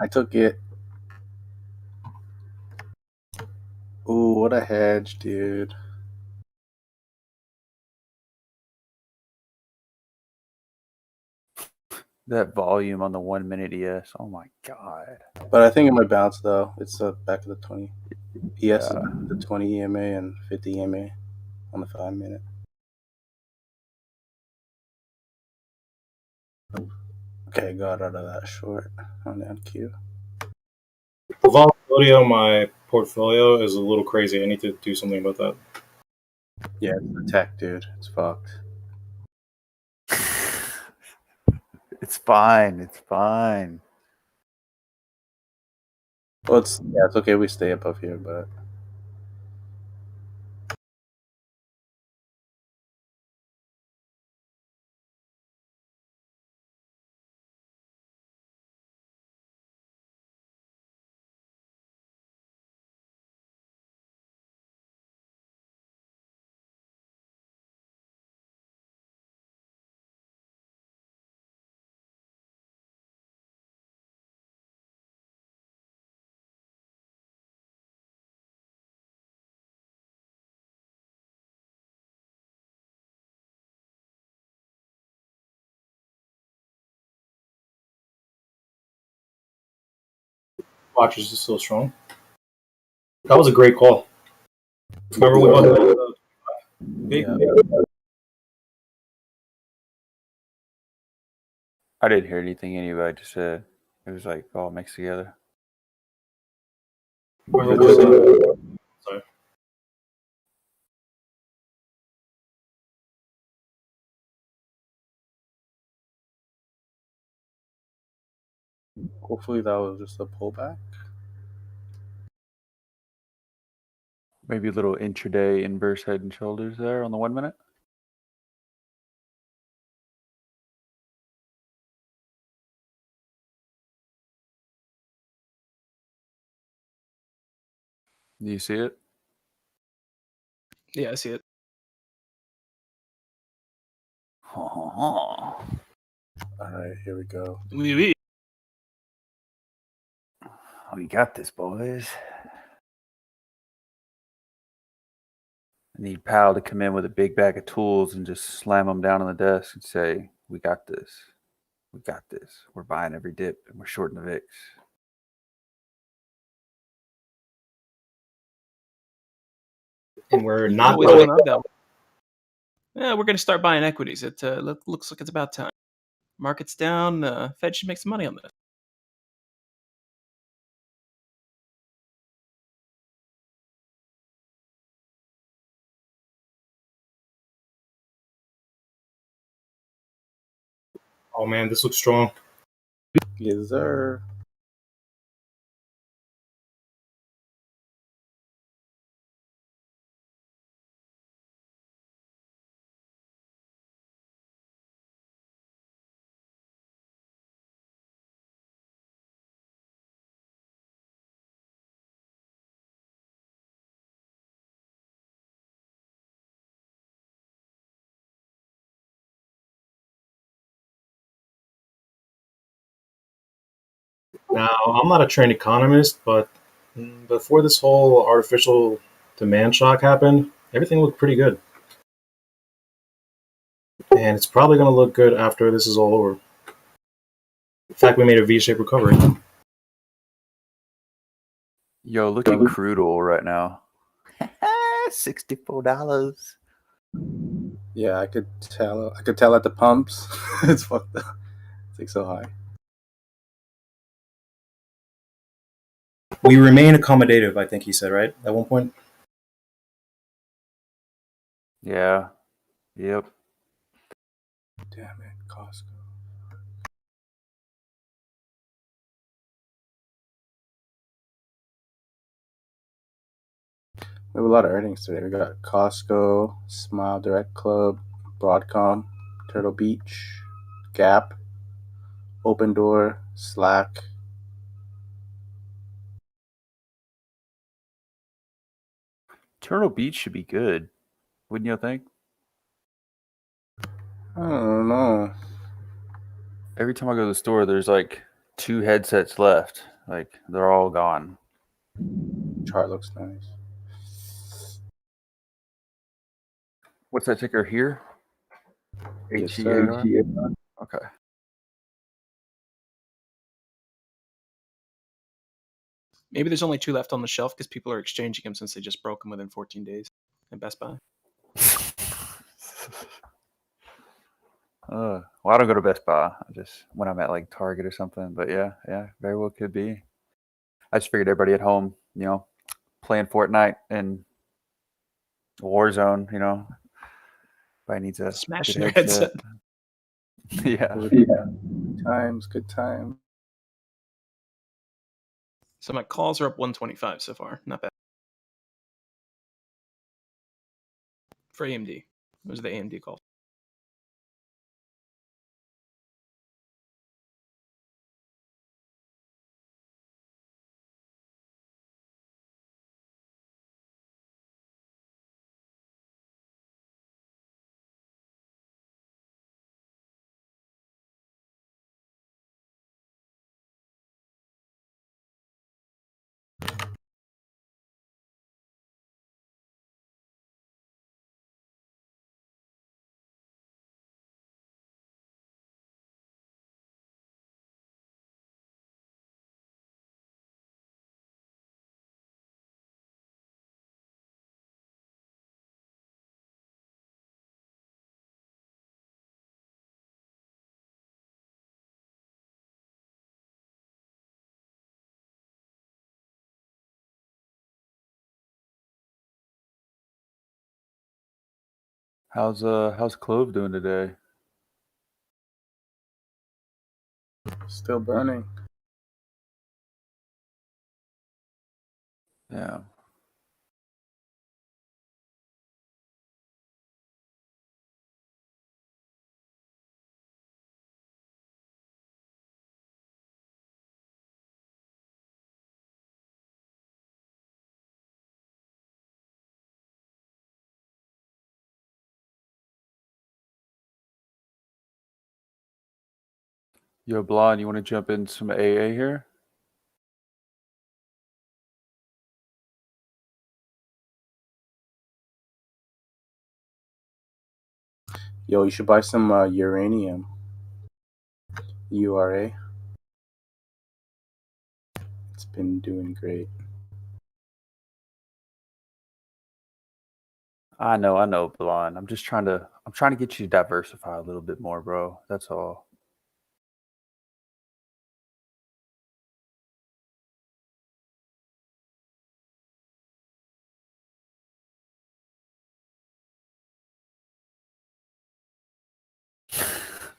I took it. Ooh, what a hedge, dude. That volume on the 1 minute ES. Oh my god. But I think it might bounce though. It's back to the 20. ES is back to the 20 EMA and 50 EMA on the 5 minute. Okay, got out of that short on the NQ. The volatility on my portfolio is a little crazy. I need to do something about that. Yeah, it's the tech, dude. It's fucked. It's fine. It's fine. Well, it's okay. We stay above here, but Watchers is still strong. That was a great call. Remember we bought big. I didn't hear anything anybody just said. It was like all mixed together. Sorry. Hopefully that was just a pullback. Maybe a little intraday inverse head and shoulders there on the 1 minute. Do you see it? Yeah, I see it. All right, here we go. Oui. We got this, boys. I need Pal to come in with a big bag of tools and just slam them down on the desk and say, "We got this. We got this. We're buying every dip and we're shorting the VIX." And we're not Always buying. wanna have that. Yeah, we're gonna start buying equities. It looks like it's about time. Market's down. Fed should make some money on this. Oh man, this looks strong. Yes, sir. Now, I'm not a trained economist, but before this whole artificial demand shock happened, everything looked pretty good. And it's probably going to look good after this is all over. In fact, we made a V-shaped recovery. Yo, look at crude oil right now. $64. Yeah, I could tell. I could tell at the pumps. It's fucked up. It's like so high. We remain accommodative, I think he said, right? At one point? Yeah. Yep. Damn it, Costco. We have a lot of earnings today. We got Costco, Smile Direct Club, Broadcom, Turtle Beach, Gap, Open Door, Slack. Turtle Beach should be good. Wouldn't you think? I don't know. Every time I go to the store, there's like 2 headsets left. Like they're all gone. Chart looks nice. What's that ticker here? Yes, HEAR? sir. Okay. Maybe there's only 2 left on the shelf because people are exchanging them since they just broke them within 14 days at Best Buy. Well, I don't go to Best Buy. I just when I'm at like Target or something. But yeah, very well could be. I just figured everybody at home, playing Fortnite and Warzone, everybody needs a Smashing good their headset. Yeah. Good times, good time. So my calls are up 125 so far. Not bad. For AMD. Those are the AMD calls. How's Clove doing today? Still burning. Yeah. Yo, Blonde, you want to jump in some AA here? Yo, you should buy some uranium. URA. It's been doing great. I know, Blonde. I'm trying to get you to diversify a little bit more, bro. That's all.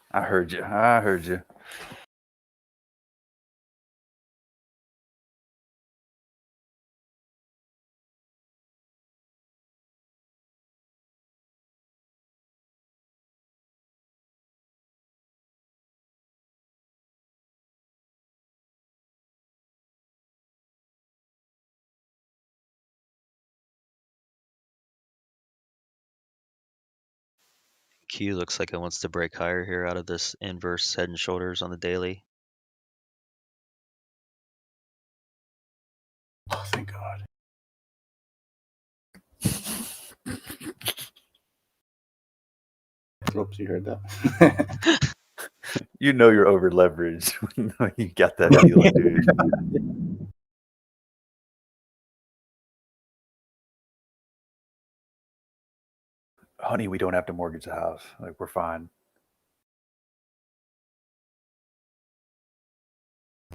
I heard you. I heard you. Q looks like it wants to break higher here out of this inverse head and shoulders on the daily. Oh, thank God. Oops, you heard that. You know you're over leveraged when you got that feeling, dude. Honey, we don't have to mortgage the house. Like, we're fine.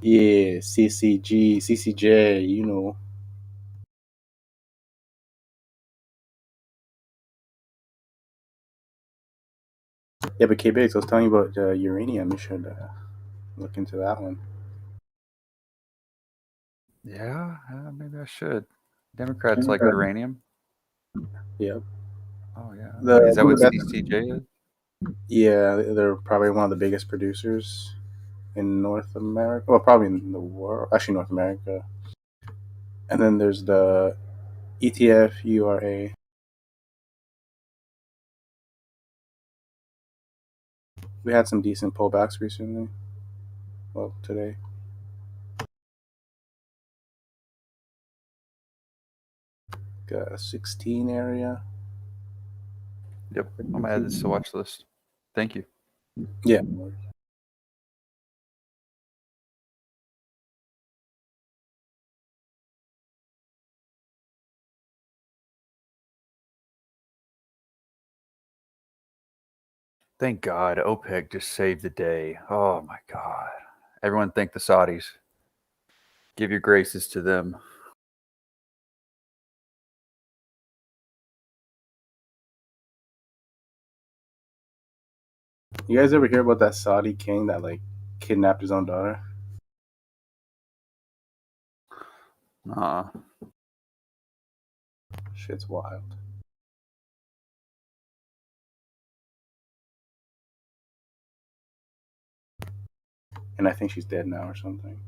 Yeah, CCG, CCJ, you know. Yeah, but K-Biggs, I was telling you about uranium. You should look into that one. Yeah, maybe I should. Democrats like uranium. Yep. Oh yeah. Is that what CCJ is? Yeah, they're probably one of the biggest producers in North America. Well, probably in the world. Actually, North America. And then there's the ETF URA. We had some decent pullbacks recently. Well, today. Got a 16 area. Yep. I'm gonna add this to watch list. Thank you. Yeah. Thank God OPEC just saved the day. Oh my God. Everyone thank the Saudis. Give your graces to them. You guys ever hear about that Saudi king that like kidnapped his own daughter? Shit's wild. And I think she's dead now or something.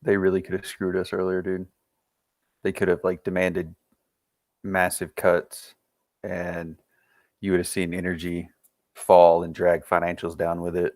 They really could have screwed us earlier, dude. They could have like demanded massive cuts, and you would have seen energy fall and drag financials down with it.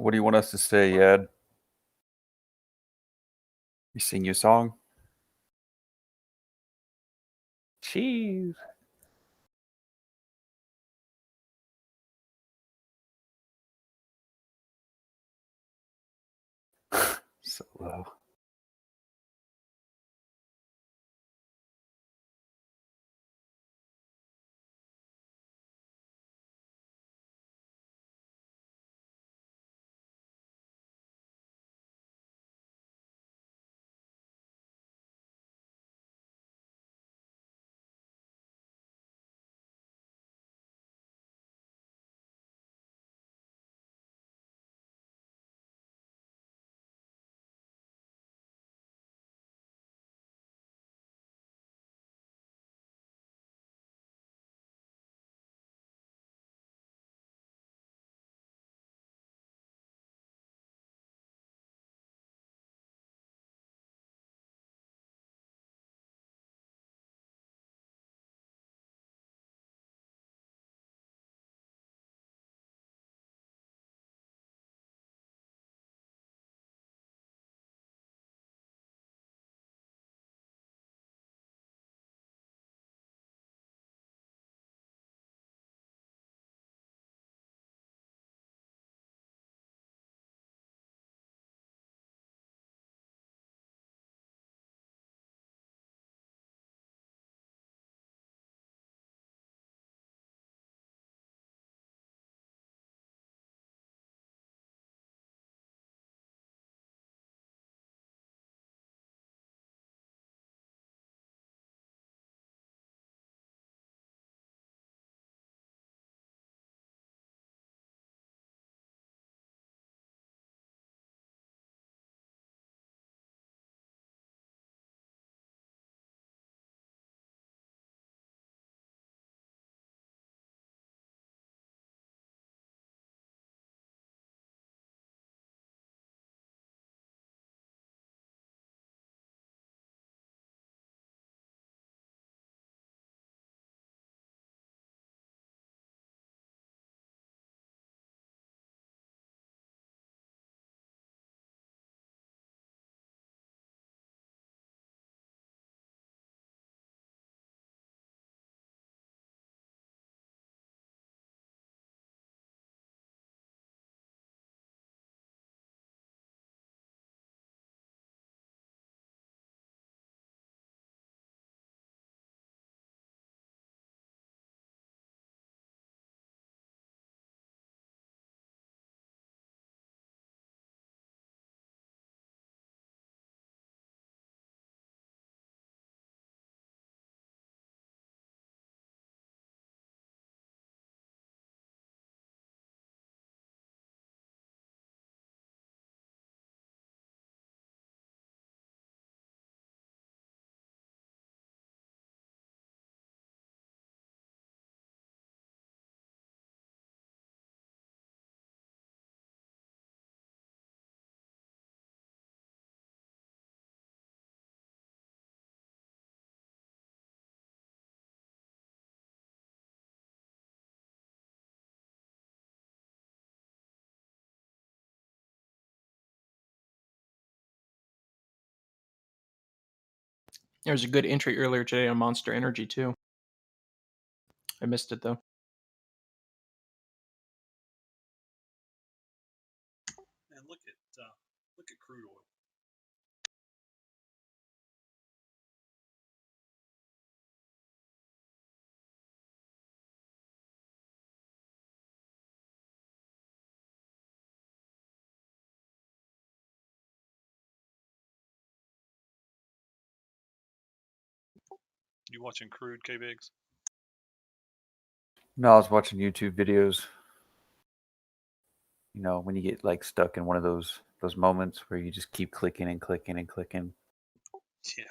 What do you want us to say, Ed? You sing your song? Cheese. So low. There was a good entry earlier today on Monster Energy too. I missed it though. Man, look at crude oil. You watching crude, K Biggs? No, I was watching YouTube videos. You know, when you get like stuck in one of those moments where you just keep clicking and clicking and clicking. Yeah.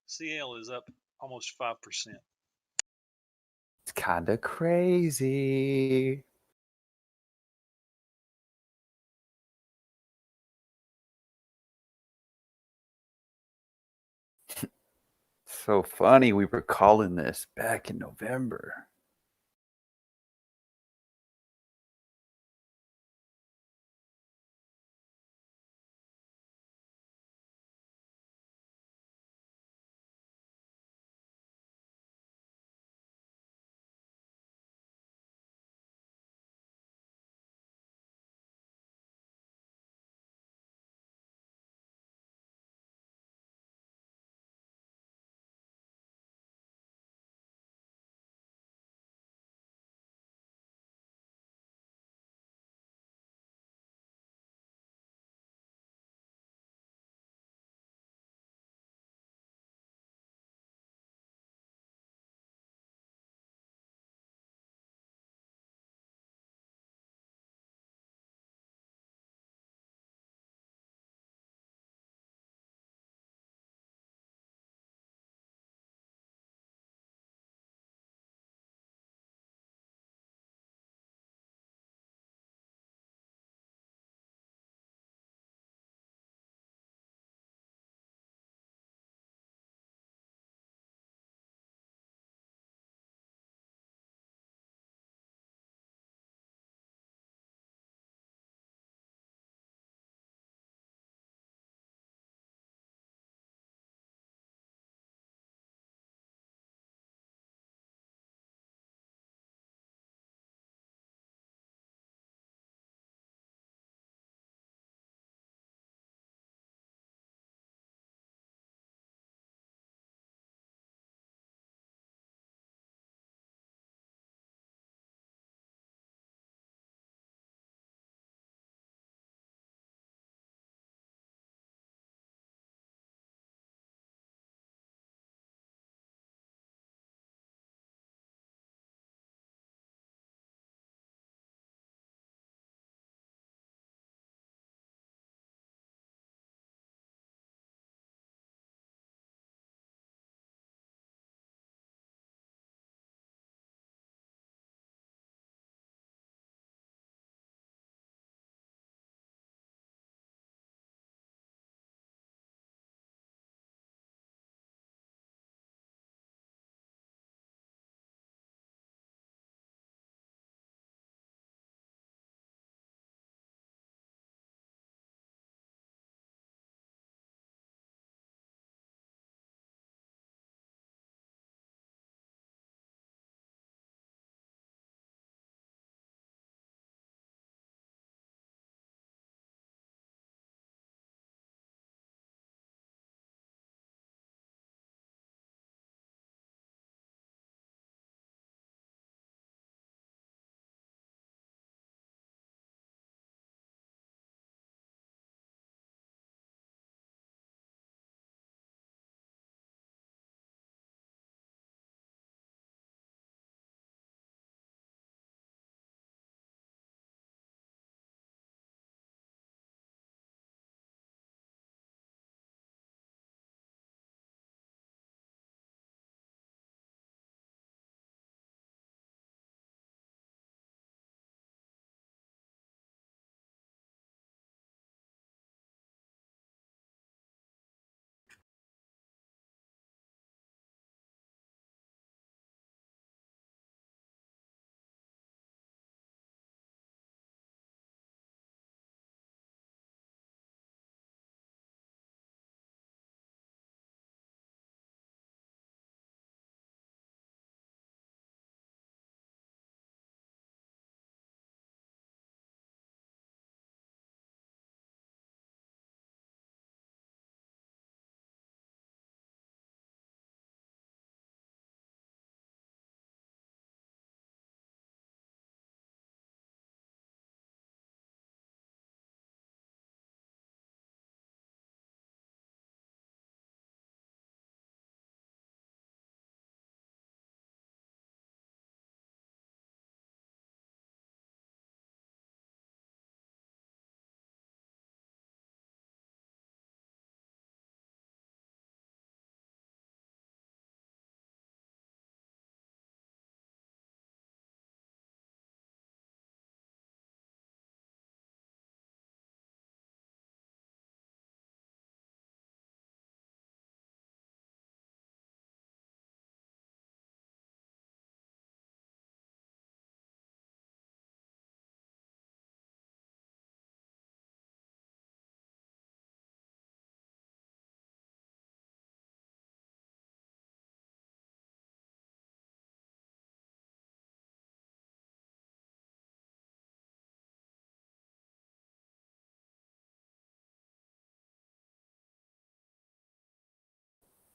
CL is up almost 5%. It's kind of crazy. So funny. We were calling this back in November.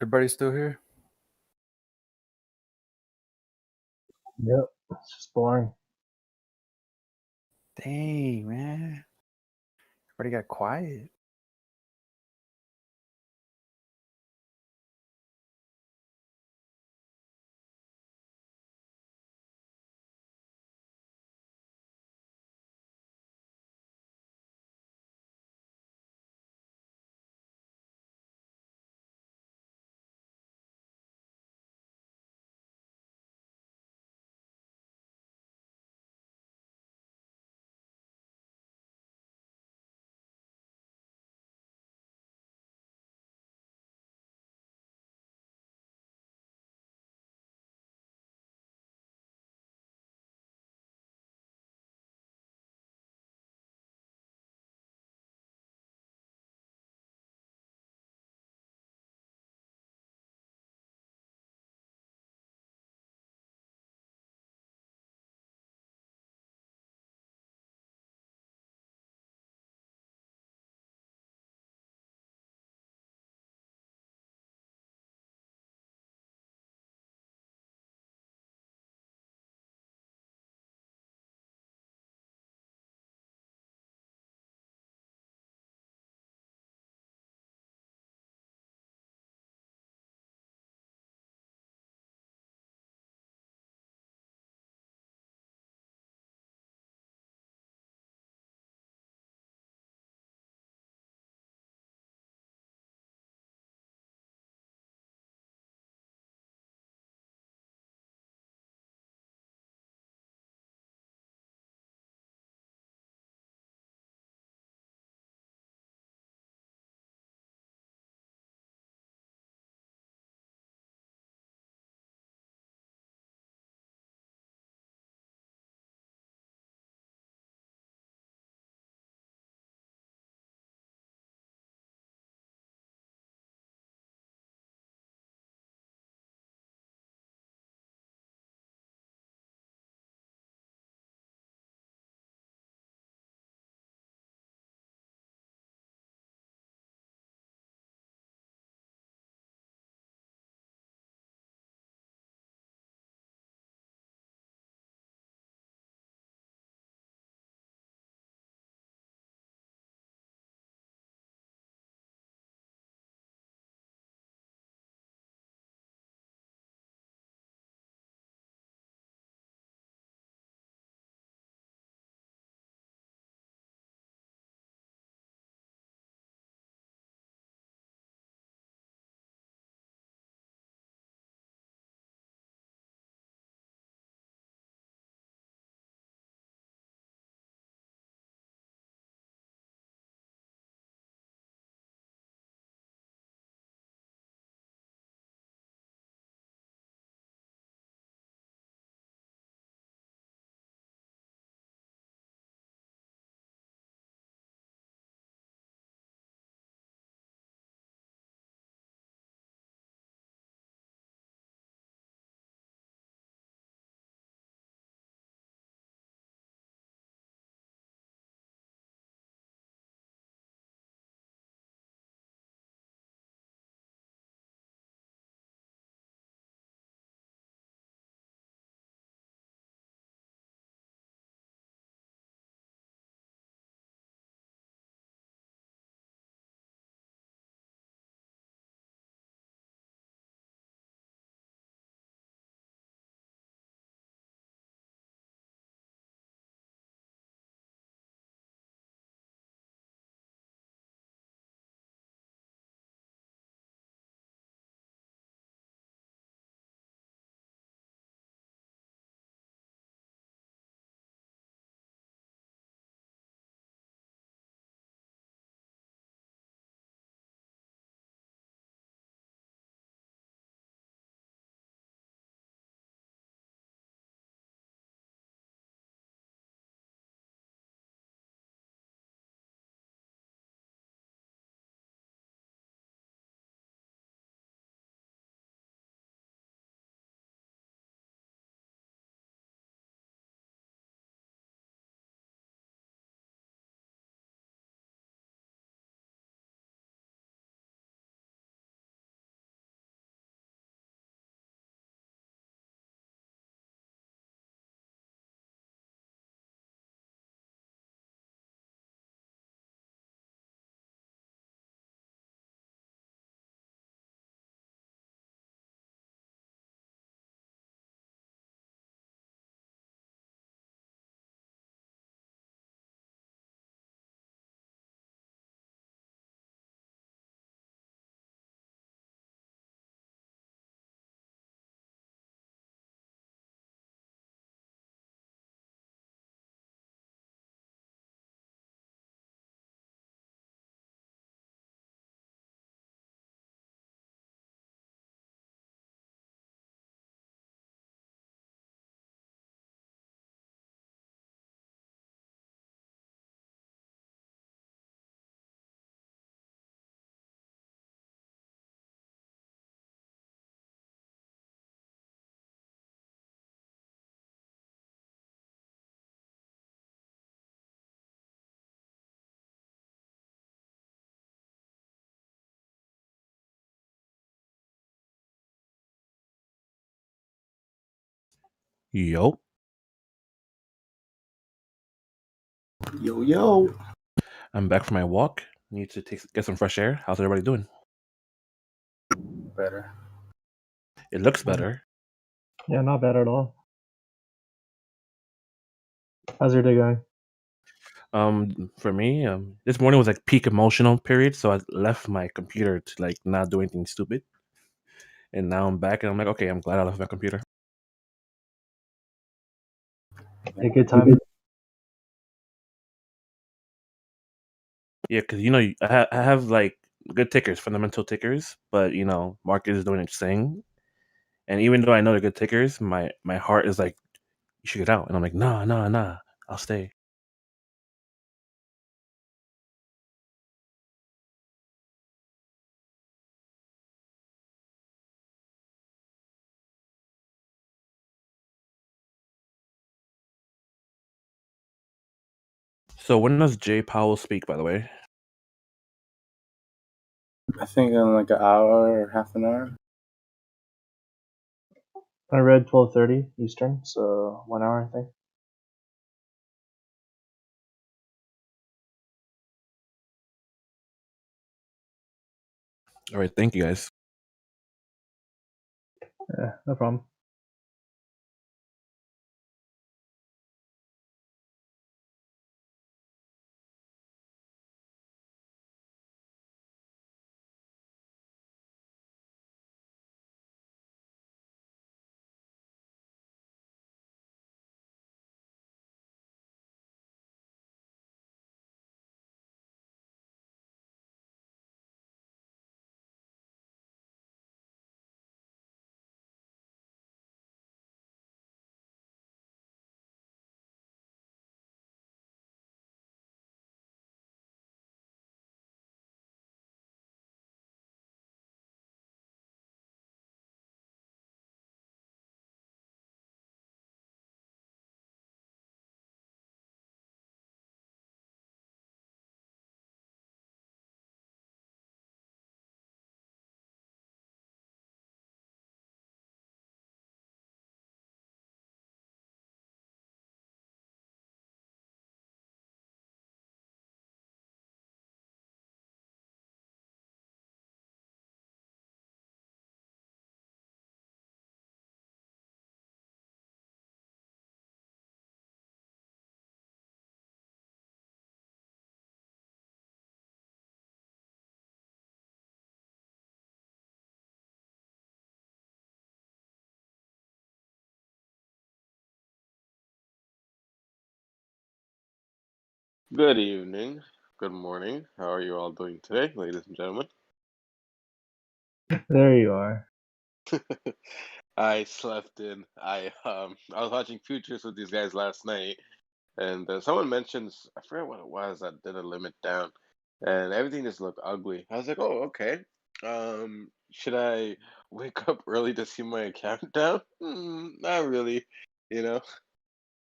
Everybody still here? Yep, it's just boring. Dang, man. Everybody got quiet. Yo. Yo, yo. I'm back from my walk. Need to get some fresh air. How's everybody doing? Better. It looks better. Yeah, not bad at all. How's your day going? For me, this morning was like peak emotional period, so I left my computer to like not do anything stupid. And now I'm back, and I'm like, okay, I'm glad I left my computer. A good time. Yeah, because I have like good tickers, fundamental tickers, but market is doing its thing, and even though I know they're good tickers, my heart is like, you should get out, and I'm like, nah, I'll stay. So when does Jay Powell speak, by the way? I think in like an hour or half an hour. I read 12:30 Eastern, so 1 hour, I think. All right, thank you guys. Yeah, no problem. Good evening, good morning. How are you all doing today, ladies and gentlemen? There you are. I slept in. I was watching Futures with these guys last night, and someone mentions I forget what it was that did a limit down, and everything just looked ugly. I was like, oh, okay. Should I wake up early to see my account down? Not really, you know.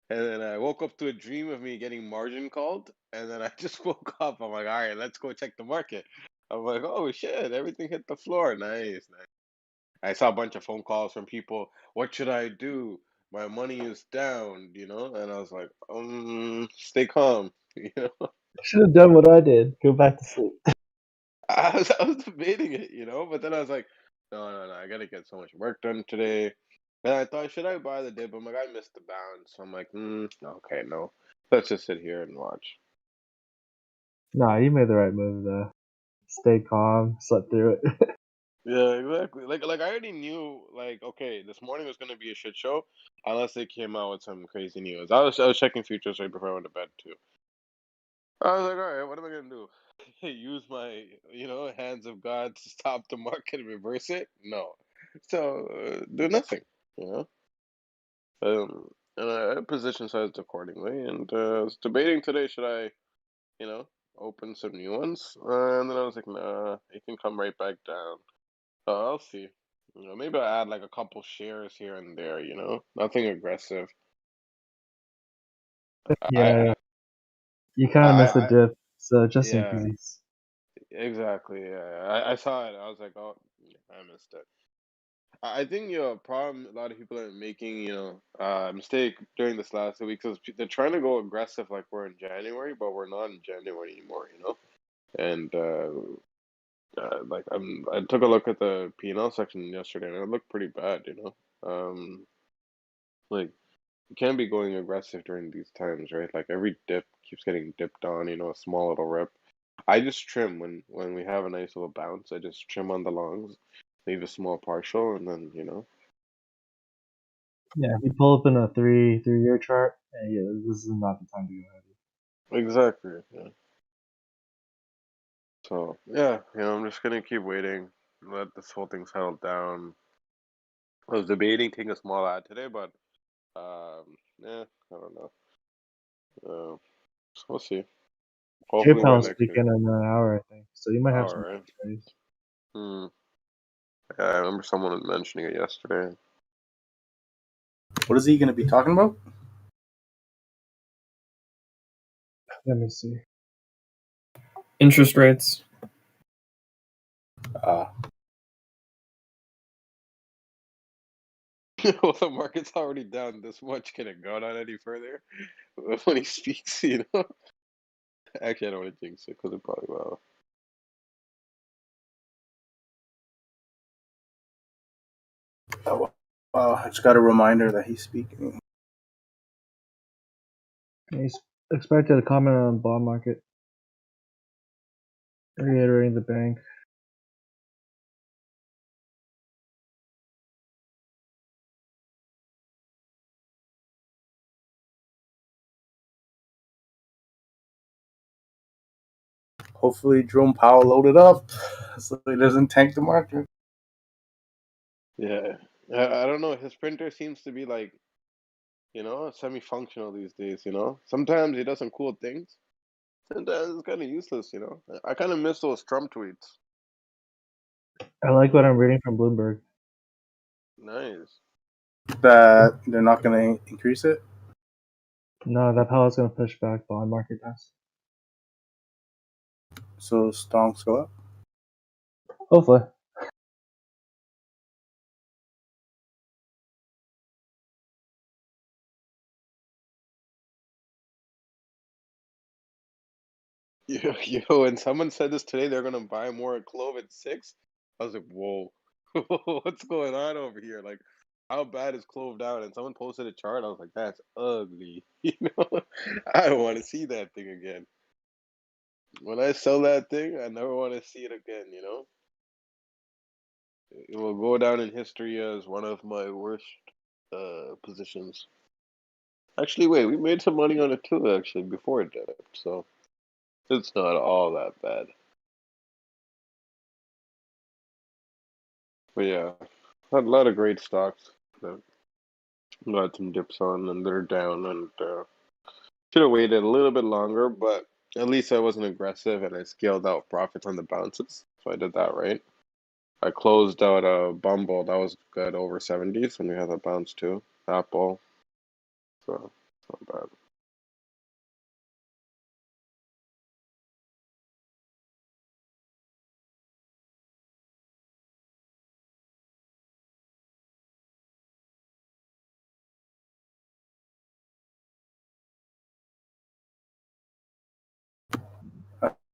And then I woke up to a dream of me getting margin called, and then I just woke up. I'm like, all right, let's go check the market. I'm like, oh shit, everything hit the floor. Nice, nice. I saw a bunch of phone calls from people. What should I do? My money is down, And I was like, stay calm, Should have done what I did. Go back to sleep. I was debating it, But then I was like, no, I gotta get so much work done today. And I thought, should I buy the dip? I'm like, I missed the bounce. So I'm like, okay, no. Let's just sit here and watch. Nah, you made the right move though. Stay calm, slept through it. Yeah, exactly. Like I already knew, like, okay, this morning was gonna be a shit show, unless they came out with some crazy news. I was checking futures right before I went to bed too. I was like, all right, what am I gonna do? Use my, hands of God to stop the market and reverse it? No. So do nothing, you know. And I position sized accordingly, and I was debating today, should I, open some new ones? And then I was like, nah, it can come right back down. I'll see. Maybe I'll add like a couple shares here and there, Nothing aggressive. Yeah, you kind of missed the I dip, so just in yeah, case. exactly. Yeah, I saw it. I was like, oh, I missed it. I think problem a lot of people are making mistake during this last week because they're trying to go aggressive like we're in January, but we're not in January anymore, And like I took a look at the P&L section yesterday and it looked pretty bad. Like you can't be going aggressive during these times, right? Like every dip keeps getting dipped on, a small little rip. I just trim when we have a nice little bounce. I just trim on the longs, leave a small partial, and then. Yeah, if you pull up in a three-year chart, yeah, this is not the time to go heavy. Exactly. Yeah. So yeah, I'm just gonna keep waiting, let this whole thing settle down. I was debating taking a small ad today, but yeah, I don't know. So we'll see. Hopefully by J-Pound's next week. speaking in an hour, I think. So you might have All some right. trades. Yeah, I remember someone was mentioning it yesterday. What is he going to be talking about? Let me see. Interest rates. Well, the market's already down this much. Can it go down any further when he speaks? Actually, I don't want to jinx it because it probably will. Oh, I just got a reminder that he's speaking. He's expected to comment on the bond market, reiterating the bank. Hopefully, Jerome Powell loaded up so he doesn't tank the market. Yeah, I don't know. His printer seems to be like, semi-functional these days. Sometimes he does some cool things. Sometimes it's kind of useless. I kind of miss those Trump tweets. I like what I'm reading from Bloomberg. Nice. That they're not going to increase it? No, that Powell's going to push back bond market does. So stocks go up? Hopefully. When someone said this today, they're gonna buy more at Clove at 6. I was like, whoa, what's going on over here? Like, how bad is Clove down? And someone posted a chart. I was like, that's ugly. I don't want to see that thing again. When I sell that thing, I never want to see it again. It will go down in history as one of my worst positions. Actually, wait, we made some money on it too. Actually, before it dipped, so it's not all that bad. But yeah, had a lot of great stocks that got some dips on and they're down and should have waited a little bit longer, but at least I wasn't aggressive and I scaled out profits on the bounces. So I did that right. I closed out a Bumble that was good over 70s when we had a bounce too. Apple. So not bad.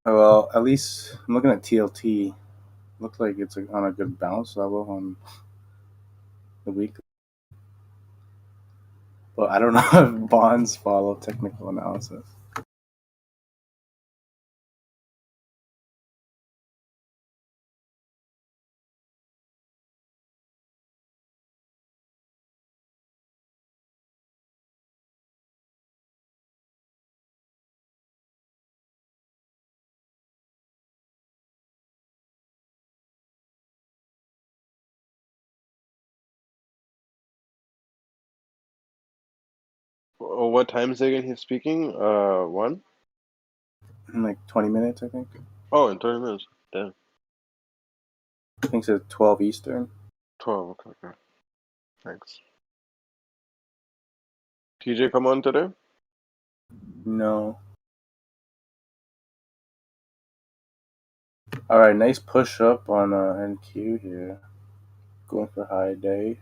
Well, at least I'm looking at TLT. Looks like it's on a good bounce level on the week. But I don't know if bonds follow technical analysis. What time is it again he's speaking? 1? In like 20 minutes, I think. Oh, in 20 minutes. Damn. I think it's 12 Eastern. 12, okay. Thanks. TJ come on today? No. All right, nice push up on NQ here. Going for high day.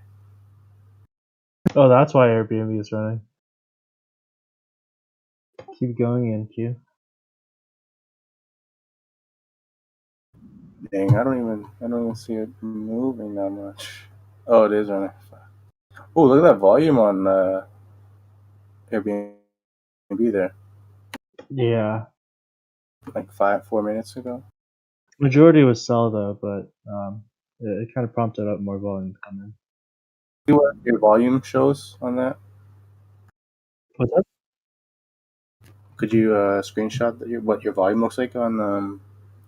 Oh, that's why Airbnb is running. Keep going in, Q. Dang, I don't even see it moving that much. Oh, it is running. Oh, look at that volume on Airbnb there. Yeah. Like 4 minutes ago. Majority was sell though, but it kind of prompted up more volume to come in. See what your volume shows on that? What's up? Could you screenshot what your volume looks like on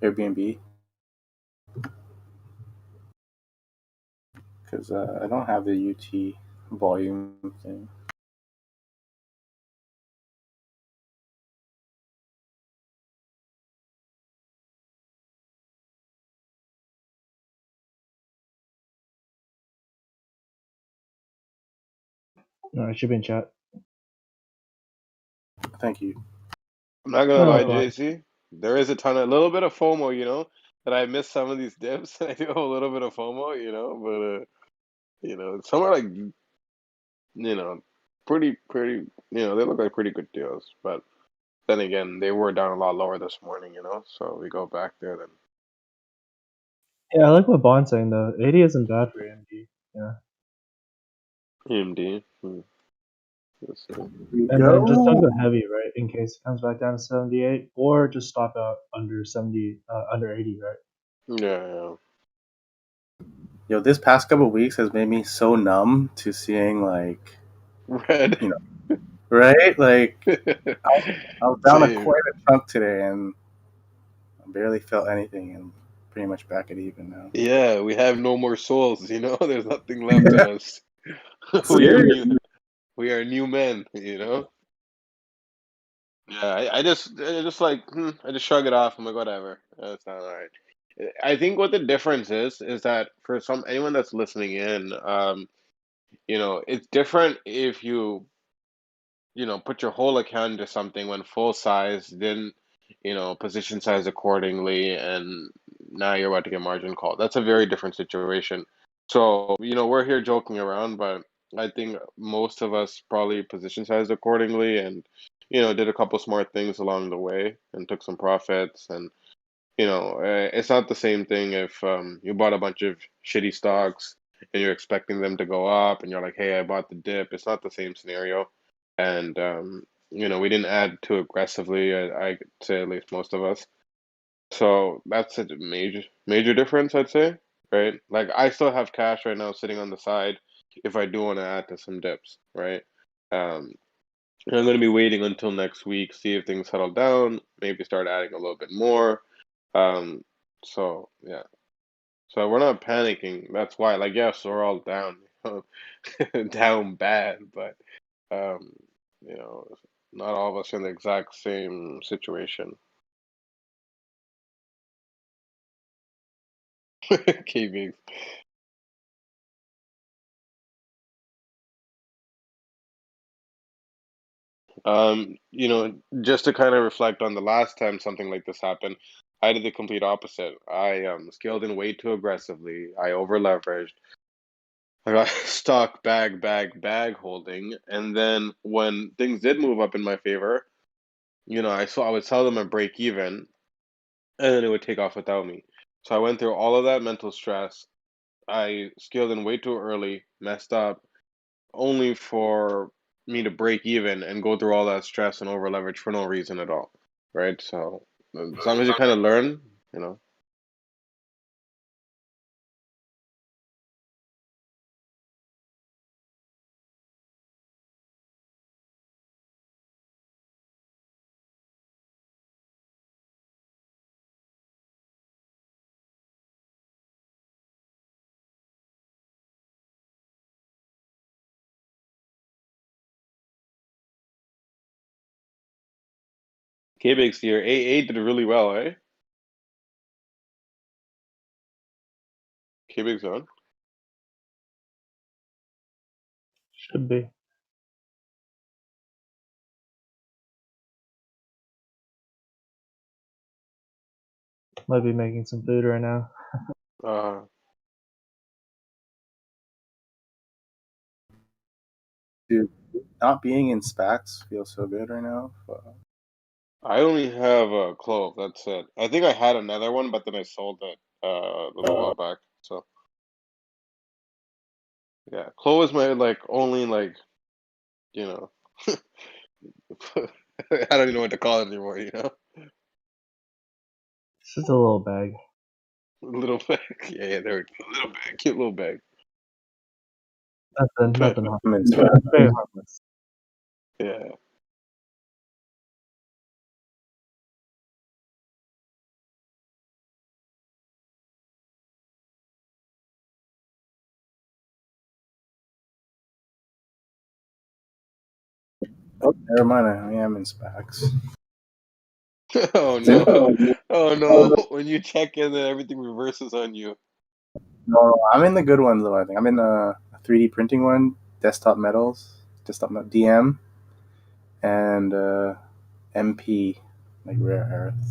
Airbnb? Because I don't have the UT volume thing. No, it should be in chat. Thank you. I'm not gonna No, lie, it's fine. JC. There is a little bit of FOMO, that I missed some of these dips. I do have a little bit of FOMO, but some are like, pretty, they look like pretty good deals. But then again, they were down a lot lower this morning, so we go back there then. Yeah, I like what Bond's saying though. 80 isn't bad for AMD. Yeah. AMD. Let's see. And then just don't go heavy, right? In case it comes back down to 78, or just stop out under 70, under 80, right? Yeah. Yo, this past couple of weeks has made me so numb to seeing like red. Right? Like I was down Same. quite a chunk today, and I barely felt anything, and pretty much back at even now. Yeah, we have no more souls, There's nothing left in us. We are new. We are new men, Yeah, I just I just shrug it off. I'm like, whatever. That's not all right. I think what the difference is that for anyone that's listening in, it's different if put your whole account into something when full size, then position size accordingly, and now you're about to get margin called. That's a very different situation. So we're here joking around, but I think most of us probably position sized accordingly, and did a couple smart things along the way and took some profits. And it's not the same thing if you bought a bunch of shitty stocks and you're expecting them to go up, and you're like, hey, I bought the dip. It's not the same scenario. And we didn't add too aggressively. I'd say, at least most of us. So that's a major difference, I'd say, right? Like, I still have cash right now sitting on the side if I do want to add to some dips, right? And I'm going to be waiting until next week, see if things settle down, maybe start adding a little bit more. So yeah. So we're not panicking. That's why, like, yes, we're all down, down bad, but you know, not all of us are in the exact same situation. KB. Just to kind of reflect on the last time something like this happened, I did the complete opposite. I scaled in way too aggressively. I over leveraged. I got stuck bag holding, and then when things did move up in my favor, I would sell them at break even, and then it would take off without me. So I went through all of that mental stress. I scaled in way too early, messed up, only for me to break even and go through all that stress and over leverage for no reason at all, right? So as long as you kind of learn, you know. KBX here, A8 did really well, eh? KBX on. Should be. Might be making some food right now. Dude, not being in SPACs feels so good right now. I only have a Clove. That's it. I think I had another one, but then I sold it a little while back. So yeah, Clove is my like only like you know. I don't even know what to call it anymore. You know, It's just a little bag. little bag. Yeah, there we go. Little bag, cute little bag. Nothing I'm harmless. in SPACs. Very harmless. Yeah. Oh, never mind. I am in SPACs. Oh no! Oh no! When you check in, then everything reverses on you. No, I'm in the good ones though. I think I'm in a 3D printing one, desktop DM, and MP, like rare earth.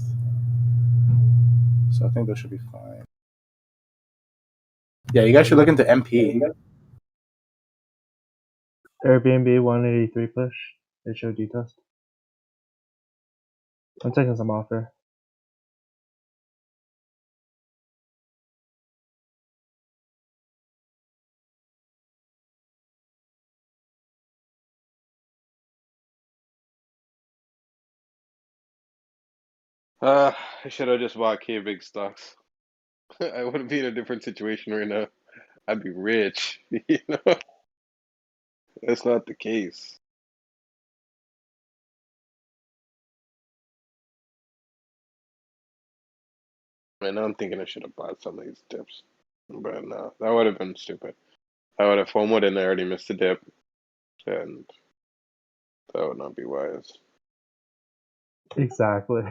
So I think those should be fine. Yeah, you guys should look into MP. Airbnb 183 push. HOD test. I'm taking some offer. I should have just bought K big stocks. I wouldn't be in a different situation right now. I'd be rich. You know, that's not the case. Right now, I'm thinking I should have bought some of these dips, but no, that would have been stupid. I would have FOMO'd and I already missed the dip, and that would not be wise. Exactly.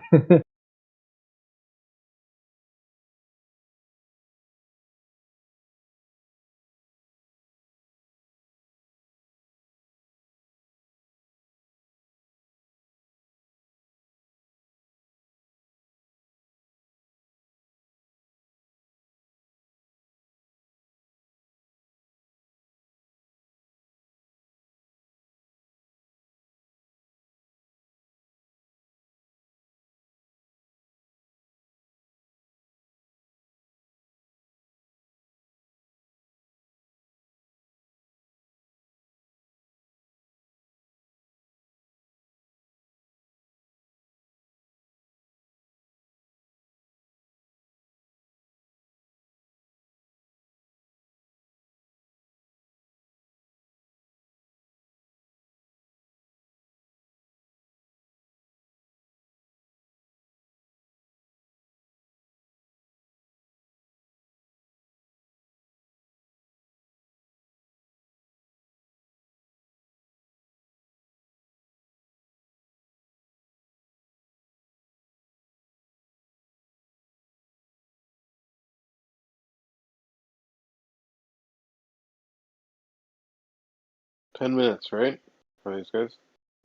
10 minutes, right? For these guys,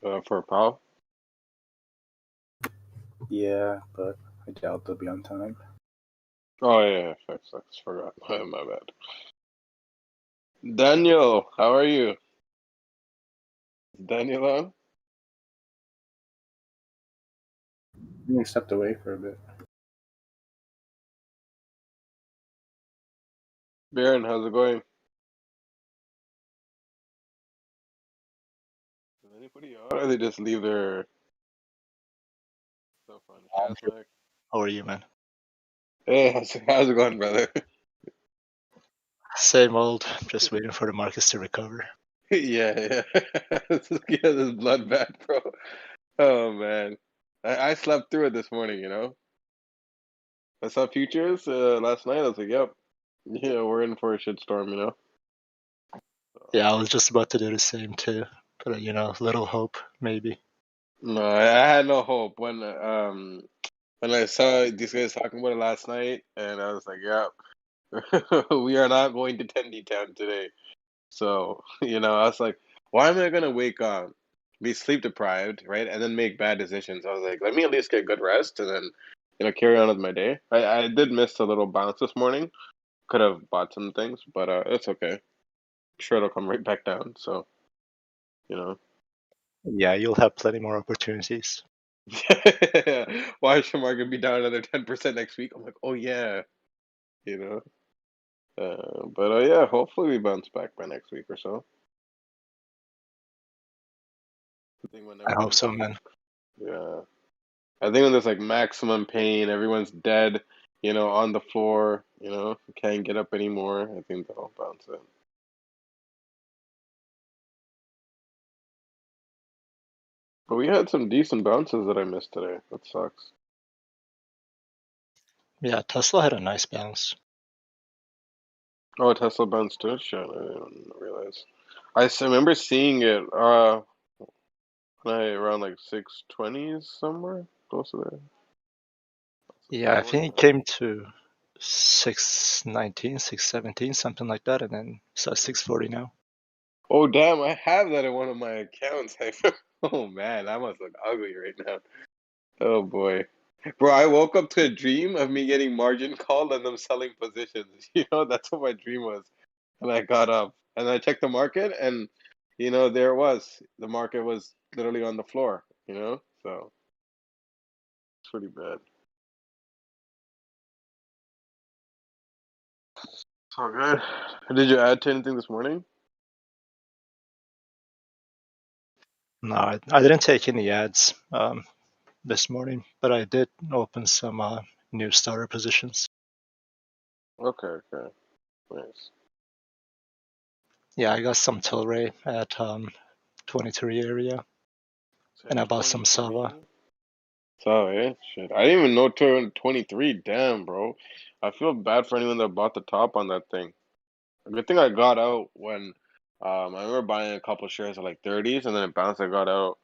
for Powell. Yeah, but I doubt they'll be on time. Oh yeah, facts. Forgot. My bad. Daniel, how are you? Is Daniel on? I stepped away for a bit. Baron, how's it going? Is anybody on, or they just leave their stuff on? Kazakh? How are you, man? Hey, how's it going, brother? Same old. Just waiting for the markets to recover. Yeah. Yeah, this bloodbath, bro. Oh man, I slept through it this morning. You know, I saw futures last night. I was like, "Yep, yeah, we're in for a shitstorm." You know. Yeah, I was just about to do the same too. But little hope, maybe. No, I had no hope when I saw these guys talking about it last night, and I was like, "Yep, we are not going to Tendy Town today." So I was like, "Why am I gonna wake up, be sleep deprived, right, and then make bad decisions?" I was like, "Let me at least get good rest, and then carry on with my day." I did miss a little bounce this morning. Could have bought some things, but it's okay. I'm sure it'll come right back down. So You know. Yeah, you'll have plenty more opportunities. Why should market be down another 10% next week? I'm like, oh yeah, you know. But yeah, hopefully we bounce back by next week or so. I think when I hope everyone's so, like, man. yeah, I think when there's like maximum pain, everyone's dead, you know, on the floor, you know, can't get up anymore. I think that'll bounce in. But we had some decent bounces that I missed today. That sucks. Yeah, Tesla had a nice bounce. Oh, Tesla bounced too? Shit, I didn't realize. I remember seeing it around like 620s somewhere close to there. Yeah, I think it came to 619, 617, something like that, and then it's at 640 now. Oh damn, I have that in one of my accounts. Oh man, that must look ugly right now. Oh boy. Bro, I woke up to a dream of me getting margin called and them selling positions. You know, that's what my dream was. And I got up and I checked the market and you know, there it was. The market was literally on the floor, you know? So it's pretty bad. So good. Did you add to anything this morning? No, I didn't take any ads this morning, but I did open some new starter positions. Okay, okay. Nice. Yeah, I got some Tilray at 23 area, and I bought some Sava. So yeah, shit. I didn't even know turn 23. Damn, bro. I feel bad for anyone that bought the top on that thing. Good thing I got out when I remember buying a couple shares at like 30s and then it bounced. I got out.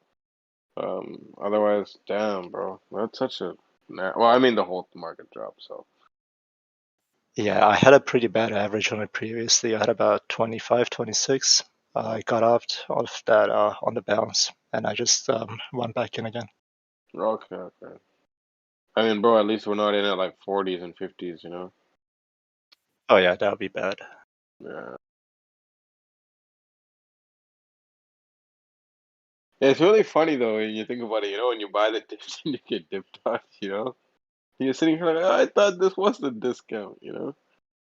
Otherwise, damn, bro. That's such a well, I mean the whole market dropped. So Yeah, I had a pretty bad average on it previously. I had about 25, 26. I got out of that on the bounce, and I just went back in again. okay, okay. I mean, bro, at least we're not in at like 40s and 50s, you know? Oh yeah, that would be bad. Yeah. Yeah, it's really funny though when you think about it, you know, when you buy the dips and you get dipped off, you know? You're sitting here like, oh, I thought this was the discount, you know?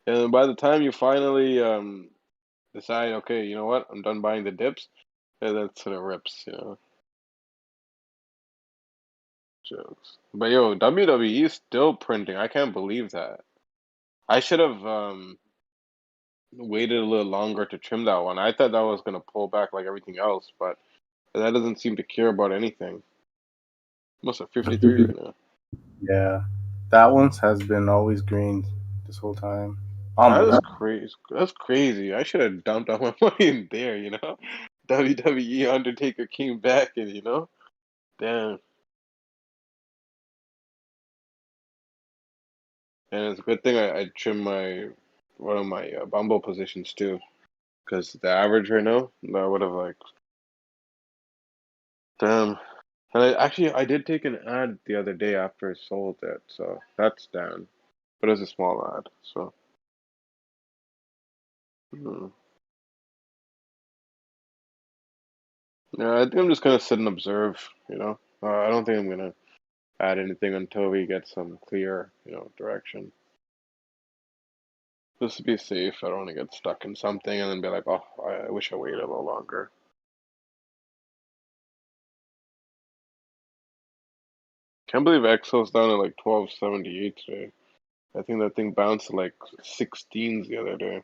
And by the time you finally decide, okay, you know what, I'm done buying the dips, and that's when it rips, you know? Jokes. But yo, WWE is still printing. I can't believe that. I should have waited a little longer to trim that one. I thought that was gonna pull back like everything else, but that doesn't seem to care about anything. Must have 53 right now. Yeah, that one has been always green this whole time. That is Almost. crazy. That's crazy. I should have dumped all my money in there, you know? WWE Undertaker came back and, you know? Damn. And it's a good thing I trimmed one of my Bumble positions too. Because the average right now, I would have like, damn. And I did take an ad the other day after I sold it, so that's down. But it was a small ad, so. hmm. Yeah, I think I'm just gonna sit and observe, you know? I don't think I'm gonna add anything until we get some clear, you know, direction. Just to be safe, I don't want to get stuck in something and then be like, oh, I wish I waited a little longer. Can't believe Exo's down at like 1278 today. I think that thing bounced to like 16s the other day.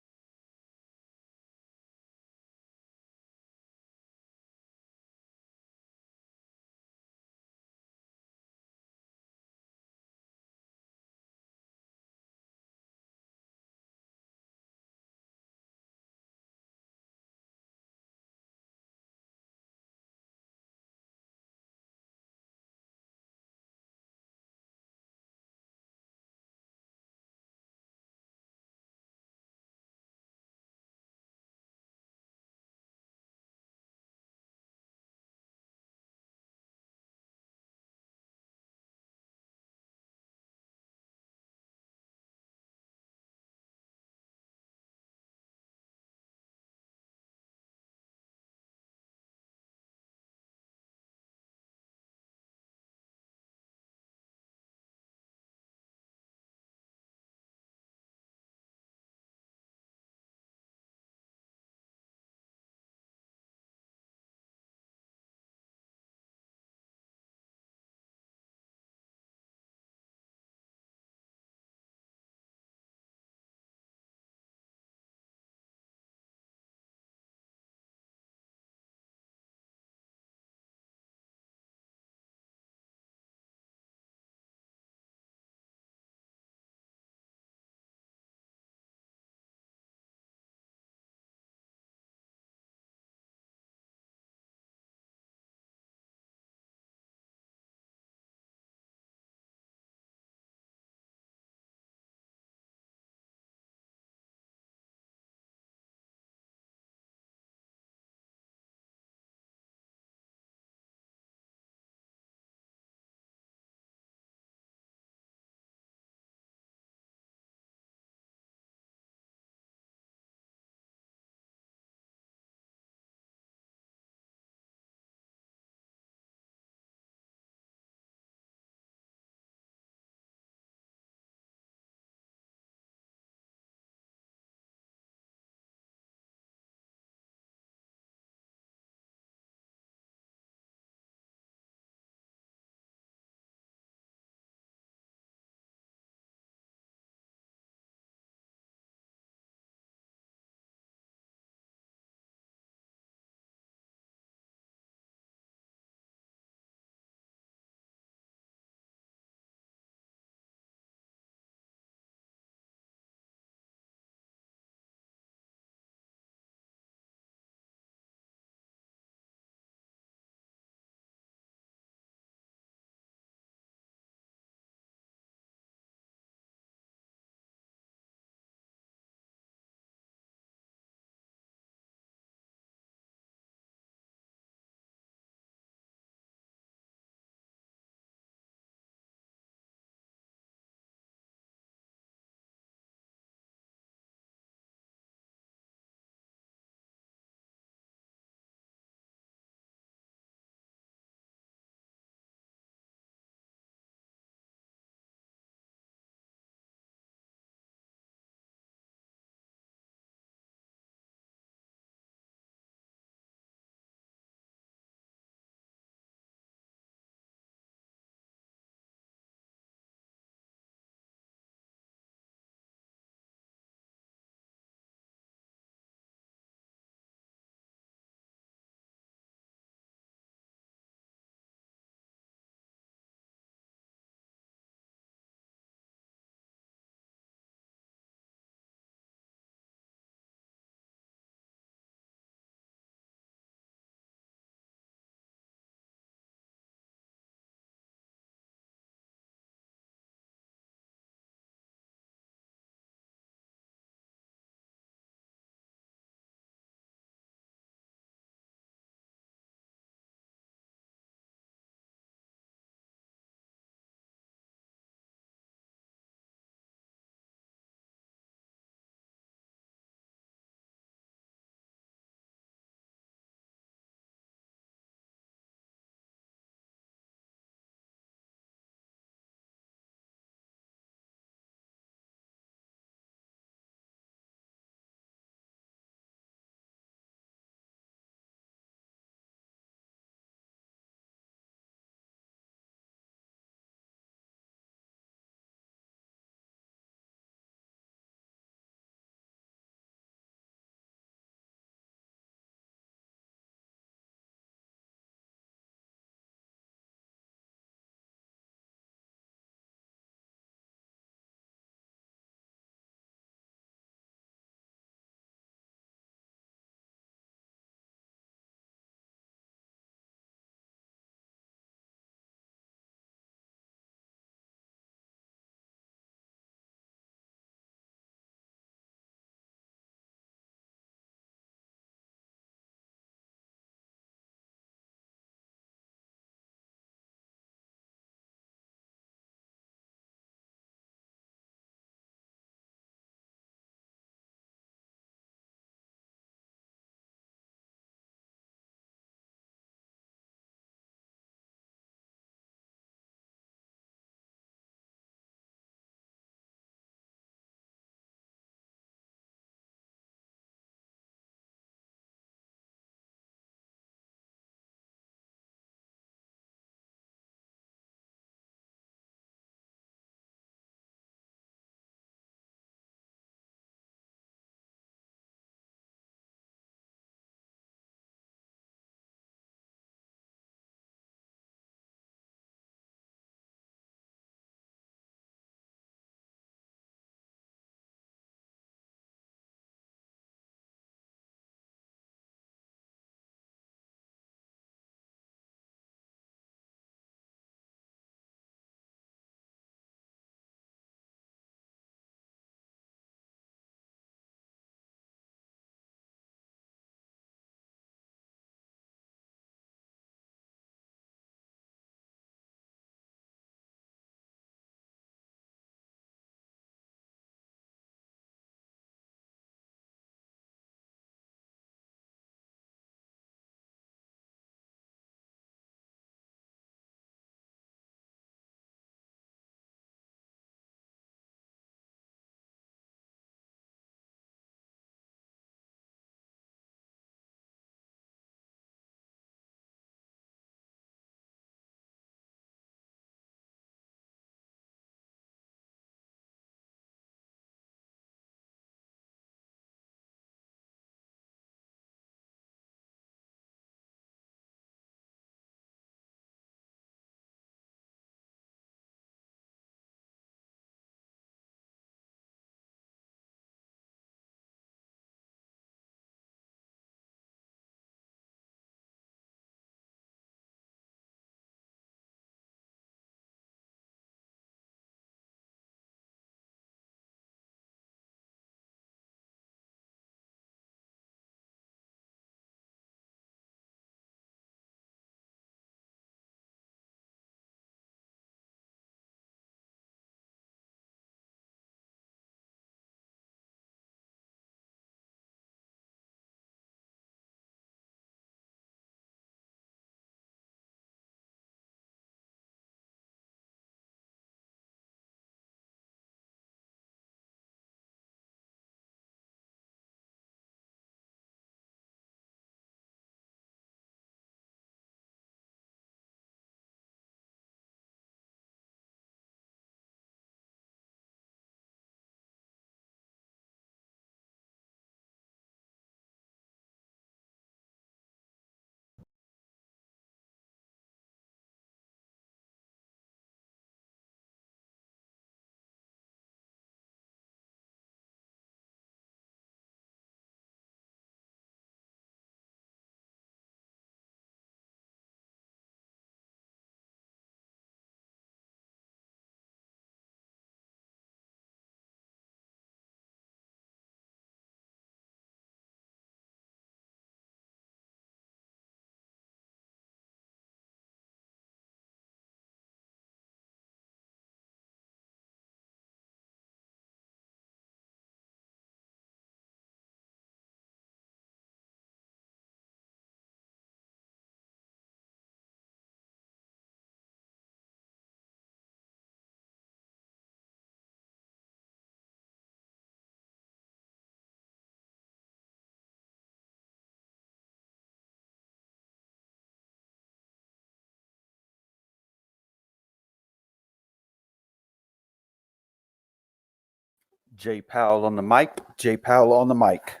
Jay Powell on the mic. Jay Powell on the mic.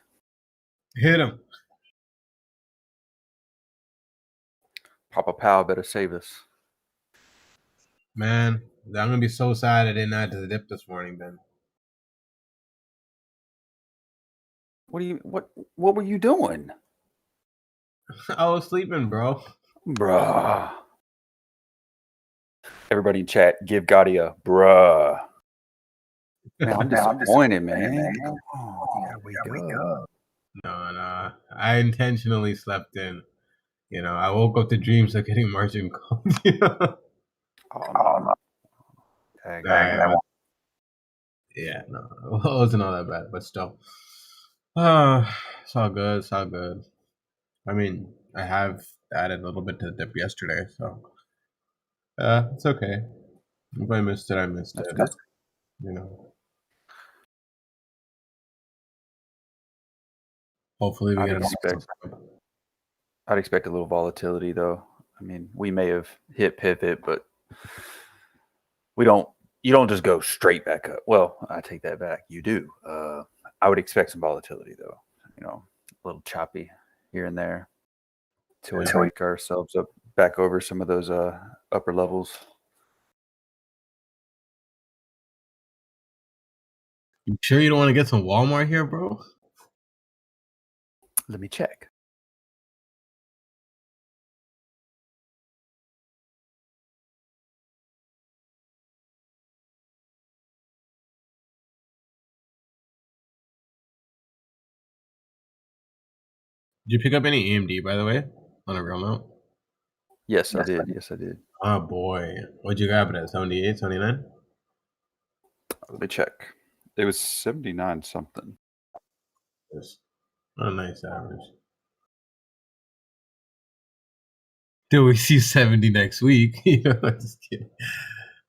Hit him. Papa Powell better save us. Man, I'm gonna be so sad I didn't add to the dip this morning, Ben. What were you doing? I was sleeping, bro. Bruh. Everybody in chat, give Gotti a bruh. Man, I'm disappointed, man. Come on, you gotta wake up. No. I intentionally slept in. You know, I woke up to dreams of getting margin called. You know? Oh, no. Dang, Yeah, no, it wasn't all that bad, but still. It's all good. It's all good. I mean, I have added a little bit to the dip yesterday, so it's okay. If I missed it, I missed That's it. good. You know. Hopefully, we get I'd expect a little volatility, though. I mean, we may have hit pivot, but you don't just go straight back up. Well, I take that back. You do. I would expect some volatility, though. You know, a little choppy here and there till we wake ourselves up back over some of those upper levels. You sure you don't want to get some Walmart here, bro? Let me check. Did you pick up any AMD, by the way, on a real note? Yes, I did. Yes, I did. Oh, boy. What'd you grab it at? 78, 79? Let me check. It was 79 something. Yes. Oh, nice average. Do we see 70 next week? You know, just kidding.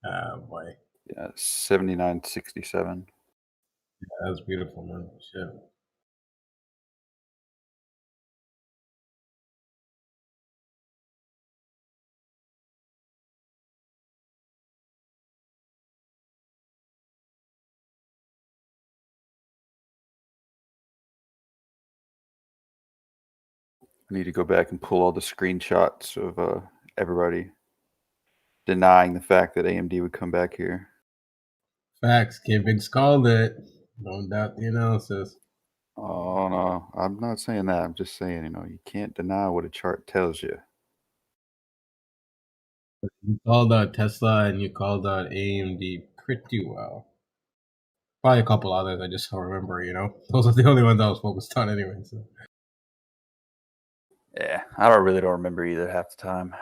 Oh, boy. Yeah, 79.67. Yeah, that was beautiful, man. Shit. I need to go back and pull all the screenshots of everybody denying the fact that AMD would come back here. Facts. Kid Biggs called it. Don't doubt the analysis. Oh, no. I'm not saying that. I'm just saying, you can't deny what a chart tells you. You called out Tesla and you called out AMD pretty well. Probably a couple others I just don't remember, Those are the only ones I was focused on anyway. So. Yeah, I really don't remember either half the time.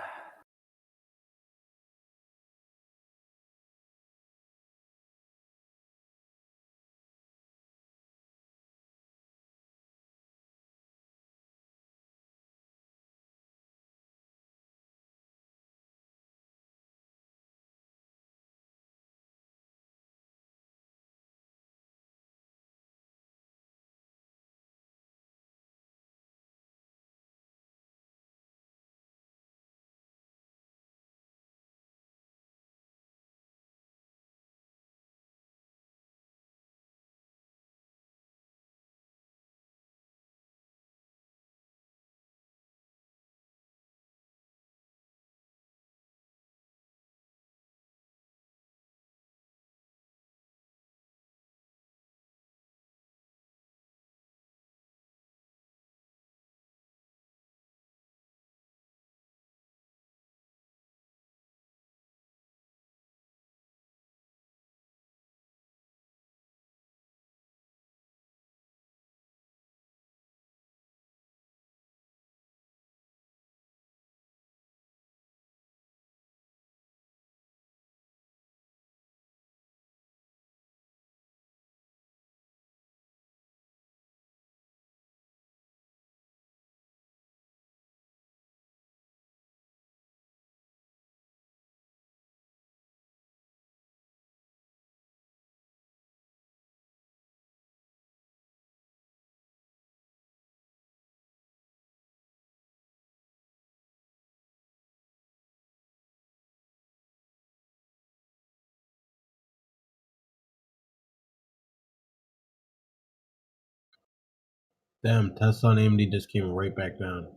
Damn, Tesla and AMD just came right back down.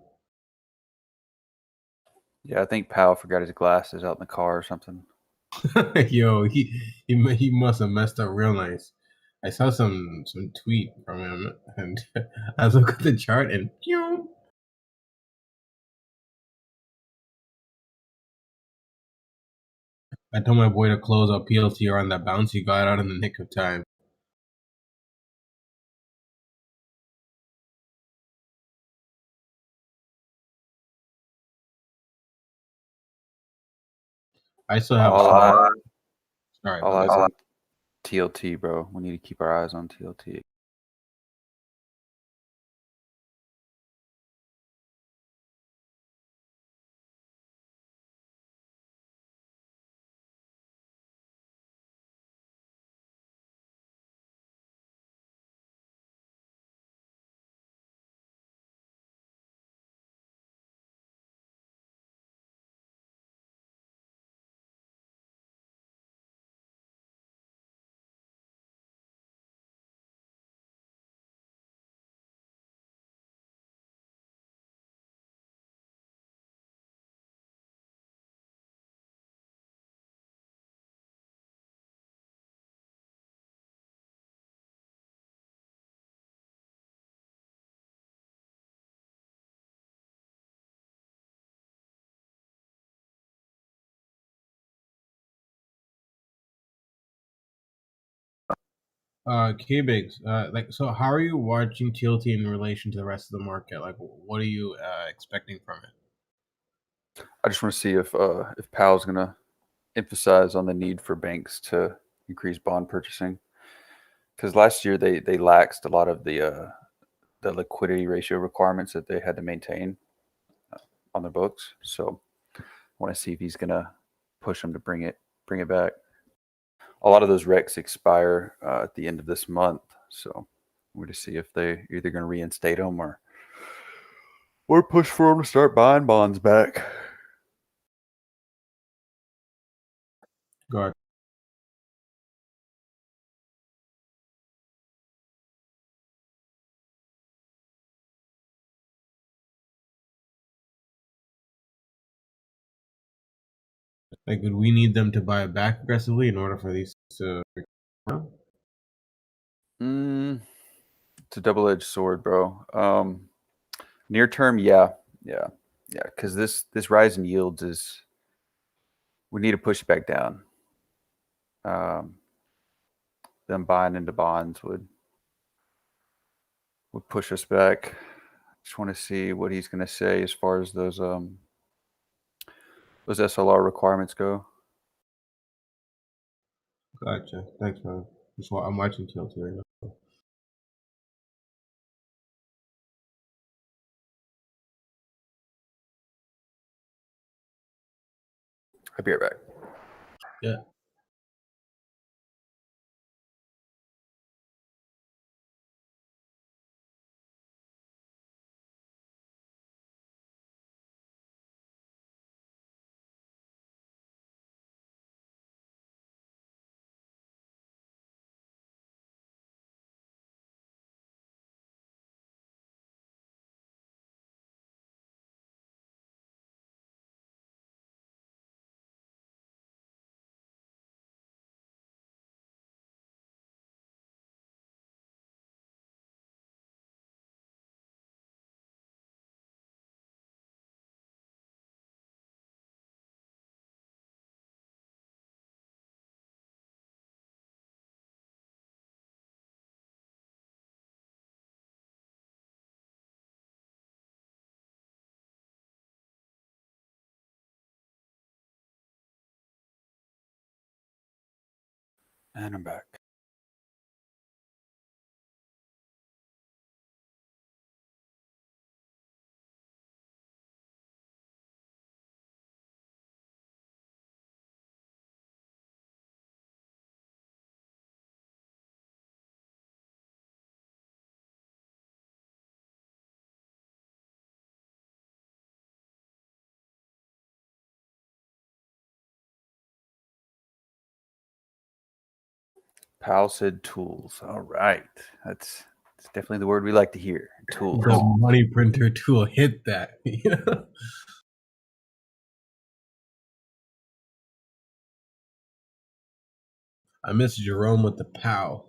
Yeah, I think Powell forgot his glasses out in the car or something. Yo, he must have messed up real nice. I saw some tweet from him, and I look at the chart and pew. I told my boy to close up PLTR on that bounce. He got out in the nick of time. I still have. Sorry, All eyes on TLT, bro. We need to keep our eyes on TLT. K-Bigs, like, so how are you watching TLT in relation to the rest of the market? Like, what are you expecting from it? I just want to see if Powell's going to emphasize on the need for banks to increase bond purchasing, because last year they laxed a lot of the liquidity ratio requirements that they had to maintain on their books. So I want to see if he's going to push them to bring it back. A lot of those recs expire at the end of this month, so we're to see if they're either going to reinstate them or push for them to start buying bonds back. Go ahead. Like, would we need them to buy it back aggressively in order for these to? It's a double-edged sword, bro. Near term, yeah, because this rise in yields is, we need to push it back down. Them buying into bonds would push us back. Just want to see what he's going to say as far as those SLR requirements go. Gotcha. Thanks, man. That's why I'm watching TLT right now. I'll be right back. Yeah. And I'm back. Powell said tools. All right, that's It's definitely the word we like to hear. Tools. The money printer tool hit that. I miss Jerome with the POW.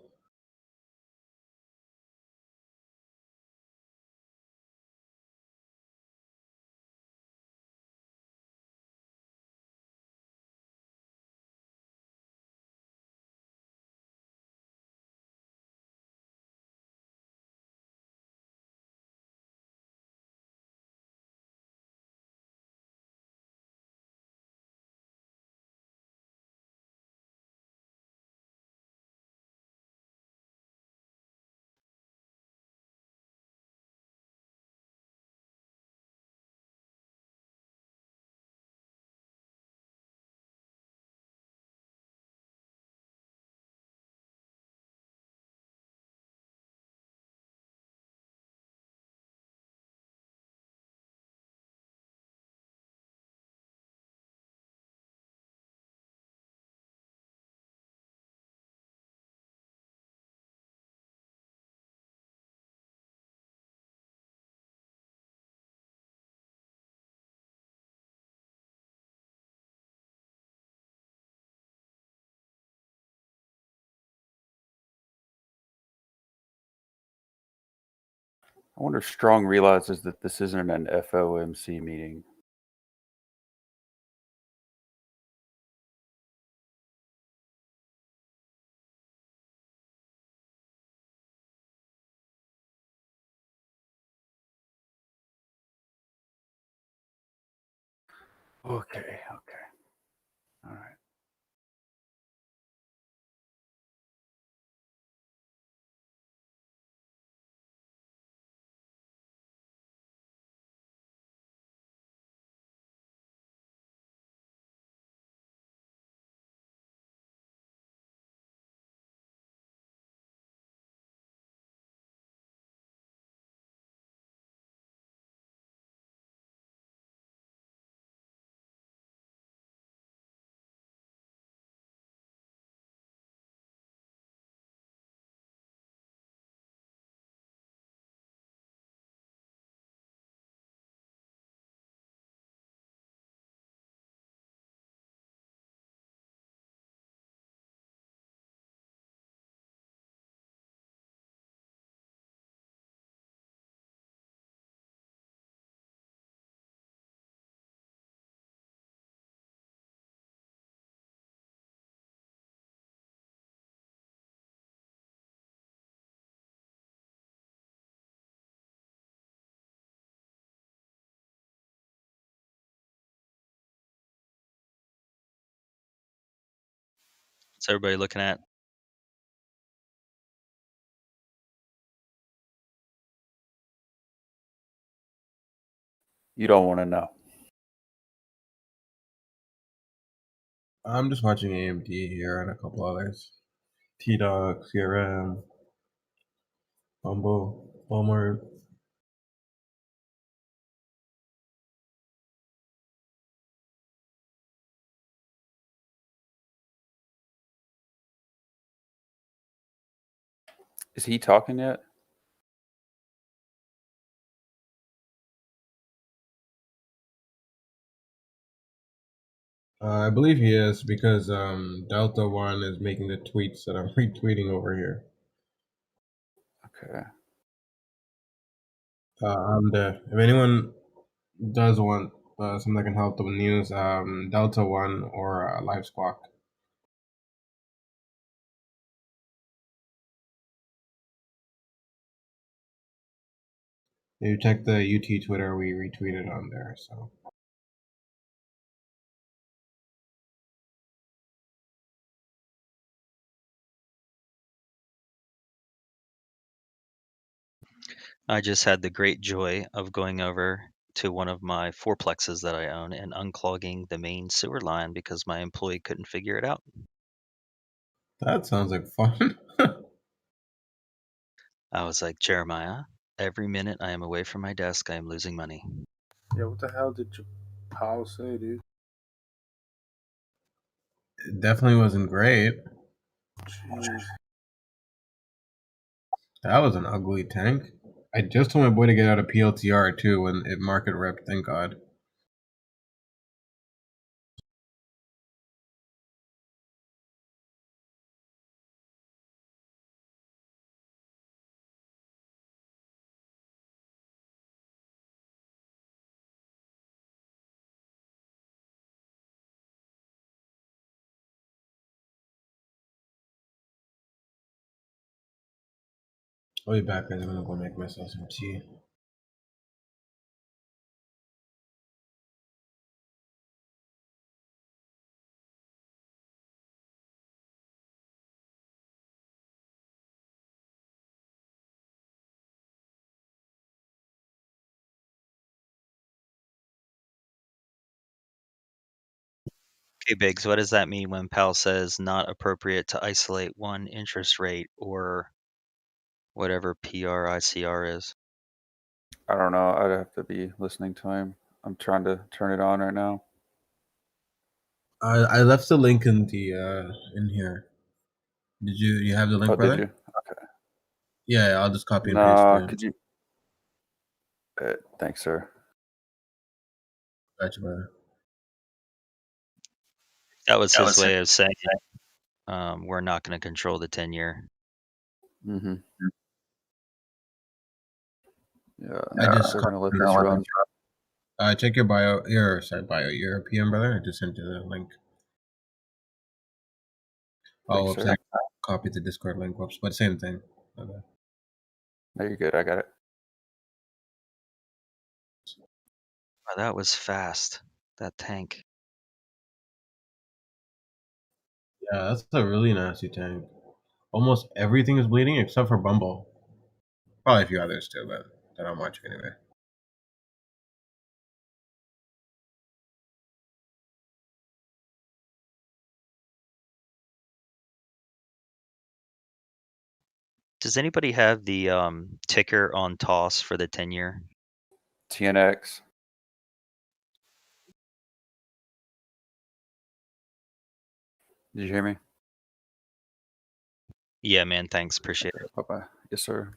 I wonder if Strong realizes that this isn't an FOMC meeting. Okay. All right. What's everybody looking at? You don't want to know. I'm just watching AMD here and a couple others. T-Dog, CRM, Bumble, Walmart. Is he talking yet? I believe he is because Delta One is making the tweets that I'm retweeting over here. Okay. I'm there. If anyone does want something that can help them with news, Delta One or Live Squawk. You check the UT Twitter, we retweeted on there. So I just had the great joy of going over to one of my fourplexes that I own and unclogging the main sewer line because my employee couldn't figure it out. that sounds like fun. I was like, Jeremiah, every minute I am away from my desk, I am losing money. Yeah, what the hell did your pal say, dude? It definitely wasn't great. Jeez. That was an ugly tank. I just told my boy to get out of PLTR too when it market ripped. Thank God. I'll be back, guys. I'm gonna go make myself some tea. Okay, Biggs, what does that mean when Pal says not appropriate to isolate one interest rate or whatever PRICR is? I don't know. I'd have to be listening to him. I'm trying to turn it on right now. I left the link in the in here. Did you have the link, Oh, brother? did you? Okay. Yeah, I'll just copy and paste No, it. could you? Thanks, sir. Gotcha, brother. That was his way of saying we're not going to control the 10-year. Mm-hmm. Yeah, I just they're gonna let this run. check your your PM, brother. I just sent you the link. Oh, Thanks, whoops, sir. I copied the Discord link. Whoops, but same thing. Okay. No, you're good. I got it. Oh, that was fast. That tank. Yeah, that's a really nasty tank. Almost everything is bleeding except for Bumble. Probably a few others too, but they're not much anyway. Does anybody have the ticker on toss for the 10-year? TNX. Did you hear me? Yeah, man. Thanks. Appreciate it. Bye-bye. Yes, sir.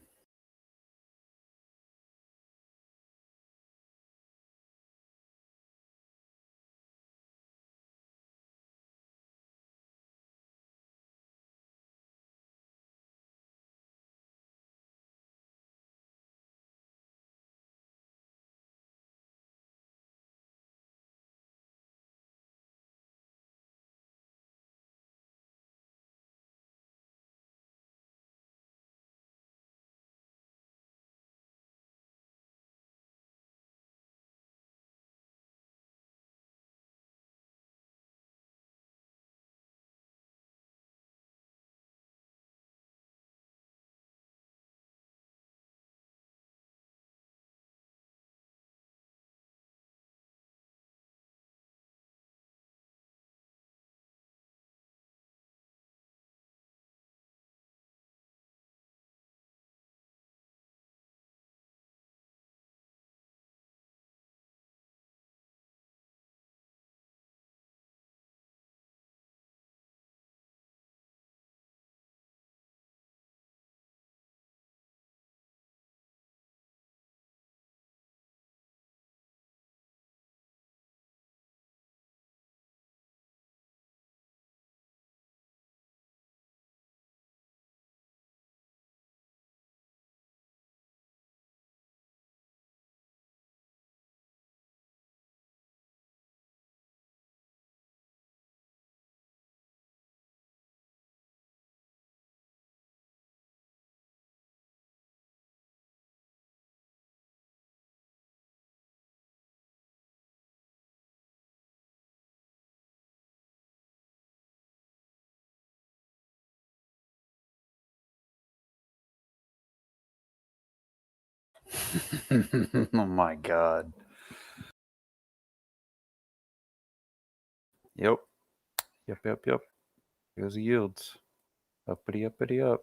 Oh my God. Yep. Yep. Here's the yields. Uppity, uppity, up.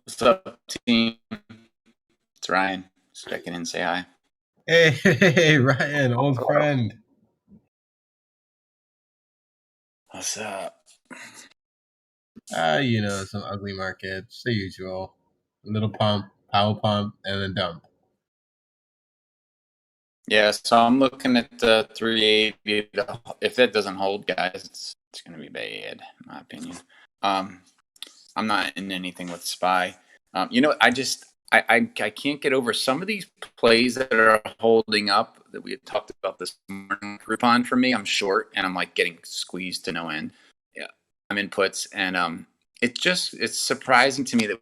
What's up, team? It's Ryan. Just checking in, say hi. Hey, Ryan, old friend. What's up? Some ugly markets, the usual. A little pump, power pump, and then dump. Yeah, so I'm looking at the 380. If that doesn't hold, guys, it's going to be bad, in my opinion. I'm not in anything with SPY. I can't get over some of these plays that are holding up that we had talked about this morning. Groupon for me, I'm short and I'm like getting squeezed to no end. Yeah, I'm in puts and it's surprising to me that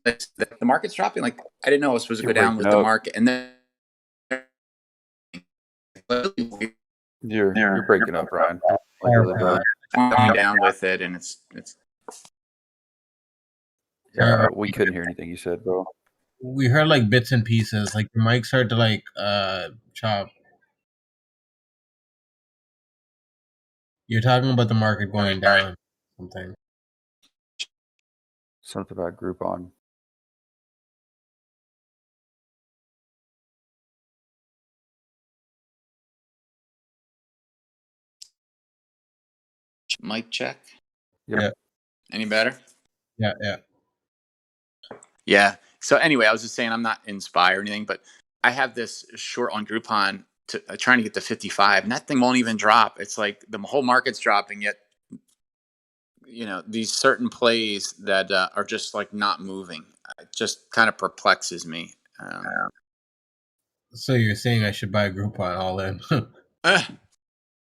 the market's dropping. Like I didn't know it was supposed to You're go down breaking with the up. market, and then You're breaking up, Ryan. Like really bad. going down with it, and it's Yeah, we couldn't hear anything you said, bro. We heard like bits and pieces. Like the mic started to like chop. You're talking about the market going down. Something. Something about Groupon. mic check. Yep. Yeah. Any better? Yeah. Yeah. So anyway, I was just saying I'm not inspired or anything, but I have this short on Groupon trying to get to 55, and that thing won't even drop. It's like the whole market's dropping, yet these certain plays that are just like not moving. It just kind of perplexes me. So you're saying I should buy Groupon all in?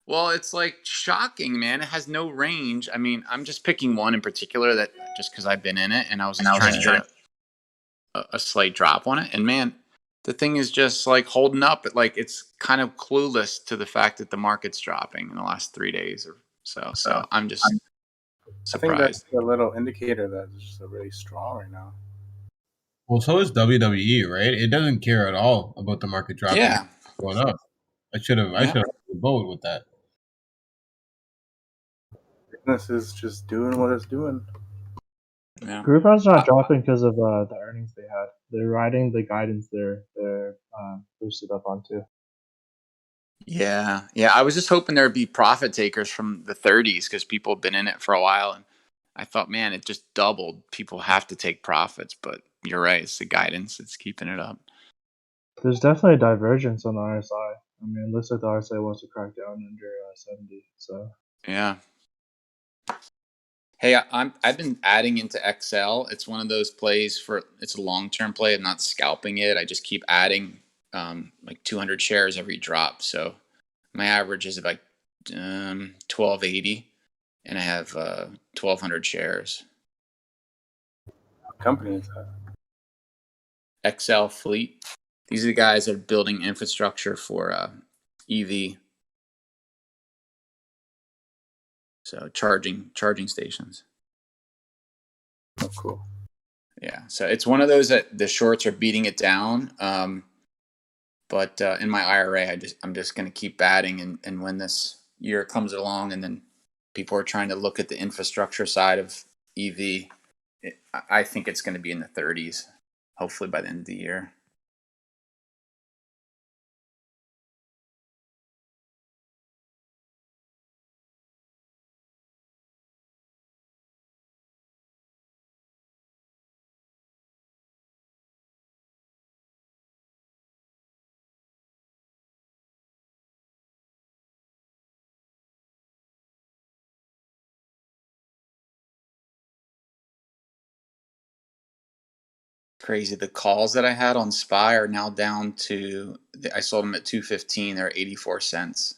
Well, it's like shocking, man. It has no range. I mean, I'm just picking one in particular that just because I've been in it and I was trying to get a slight drop on it. And man, the thing is just like holding up. It's kind of clueless to the fact that the market's dropping in the last 3 days or so. So I'm just I think that's surprised. a little indicator that it's just really strong right now. Well, so is WWE, right? It doesn't care at all about the market dropping, Yeah. going up. I should have the boat with that. Business is just doing what it's doing. Yeah. Groupon's not dropping because of the earnings they had. They're riding the guidance they're boosted up onto. Yeah. I was just hoping there'd be profit takers from the 30s because people have been in it for a while, and I thought, man, it just doubled. People have to take profits, but you're right. It's the guidance that's keeping it up. There's definitely a divergence on the RSI. I mean, it looks like the RSI wants to crack down under 70. So Yeah. Hey, I've been adding into XL. It's one of those plays it's a long-term play. I'm not scalping it. I just keep adding like 200 shares every drop. So my average is about 1280, and I have 1200 shares. What company is that? XL Fleet. These are the guys that are building infrastructure for EV. So charging stations. Oh, cool. Yeah, so it's one of those that the shorts are beating it down. But in my IRA, I'm just going to keep adding, and when this year comes along, and then people are trying to look at the infrastructure side of EV, I think it's going to be in the 30s, hopefully by the end of the year. Crazy. The calls that I had on SPY are now down to, I sold them at 215. They're 84 cents.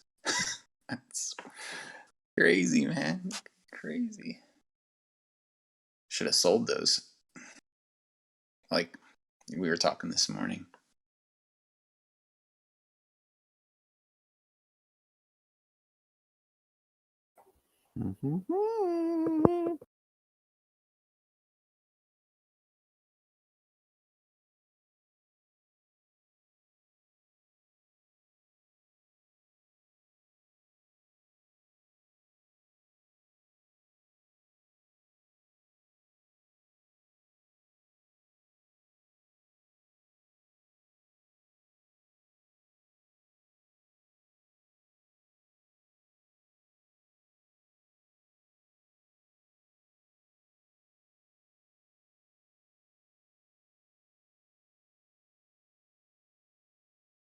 That's crazy, man. Crazy. Should have sold those. Like we were talking this morning. Mm-hmm.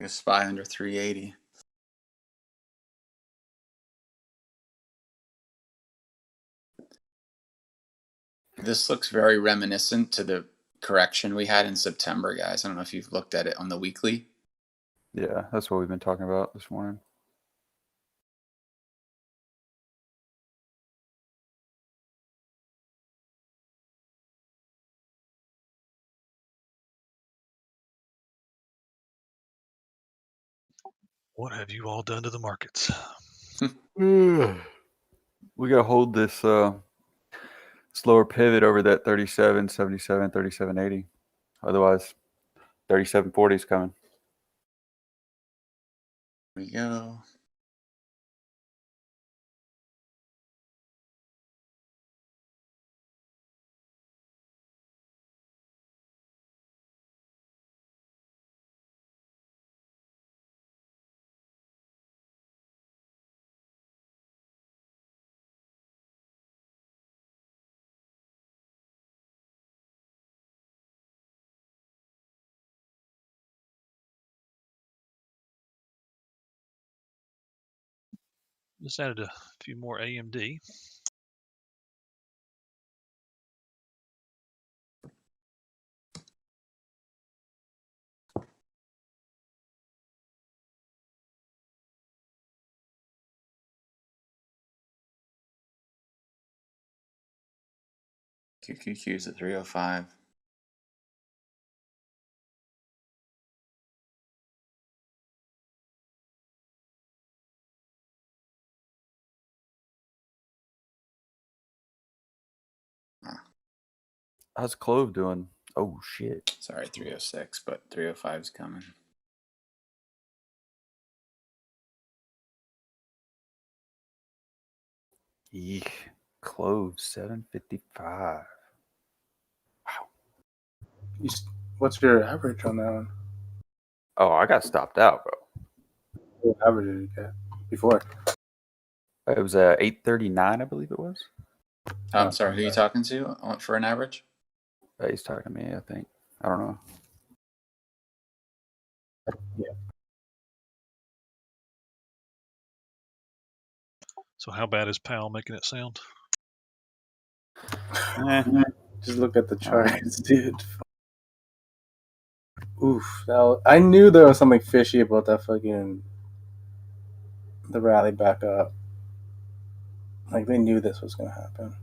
A SPY under 380. This looks very reminiscent to the correction we had in September, guys. I don't know if you've looked at it on the weekly. Yeah, that's what we've been talking about this morning. What have you all done to the markets? We got to hold this slower pivot over that 37.77, 37.80. Otherwise, 37.40 is coming. Here we go. Just added a few more AMD. QQQ's at 305. How's Clove doing? Oh, shit. Sorry, 306, but 305 is coming. Eek. Clove 755. What's your average on that one? Oh, I got stopped out, bro. What average did you get before? It was 839, I believe it was. I'm sorry, who are you talking to for an average? He's talking to me, I think. I don't know. Yeah. So how bad is Powell making it sound? Just look at the charts, dude. Oof. I knew there was something fishy about that fucking the rally back up. Like they knew this was gonna happen.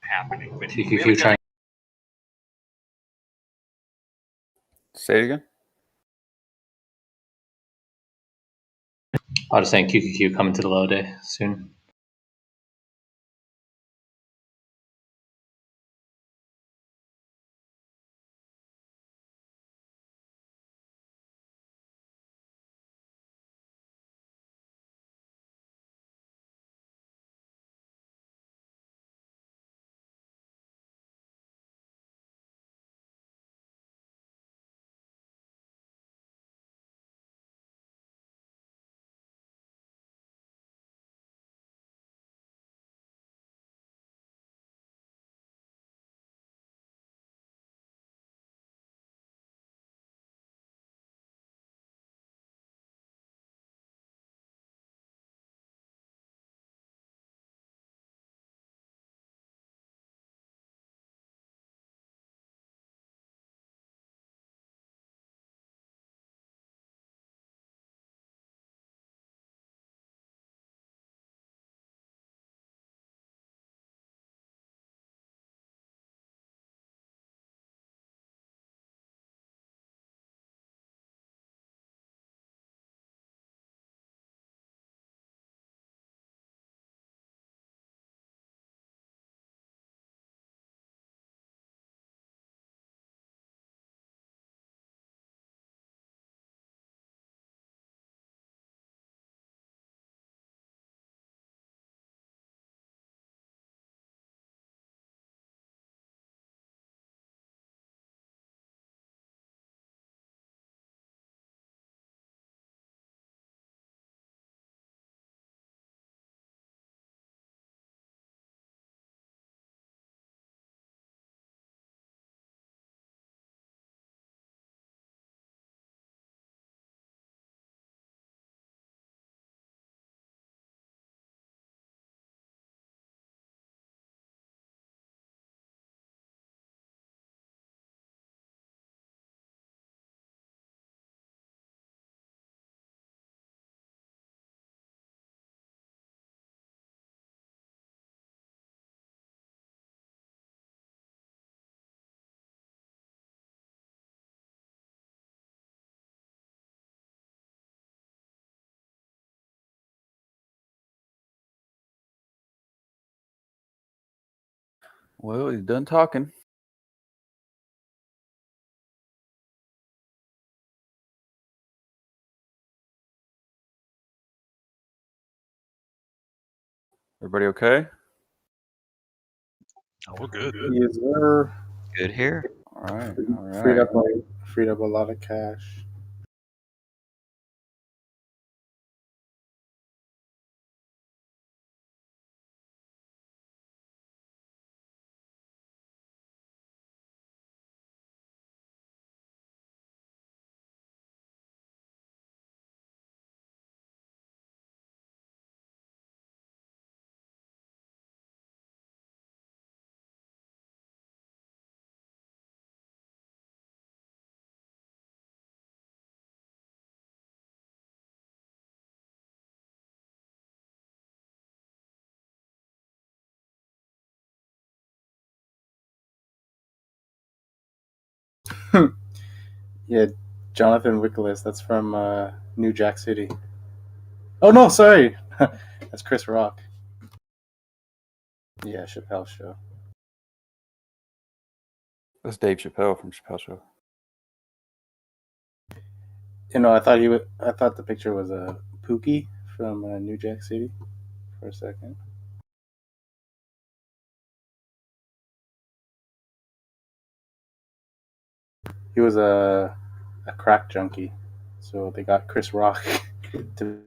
Happening. But QQQ trying. Say it again. I was saying QQQ coming to the low day soon. Well, he's done talking. Everybody okay? We're good. Yes, sir. Good here. All right. Freed up a lot of cash. Yeah, Jonathan Wickless. That's from New Jack City. Oh no, sorry, that's Chris Rock. Yeah, Chappelle Show. That's Dave Chappelle from Chappelle Show. You know, I thought the picture was Pookie from New Jack City for a second. He was a crack junkie, so they got Chris Rock to.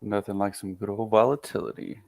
Nothing like some good old volatility.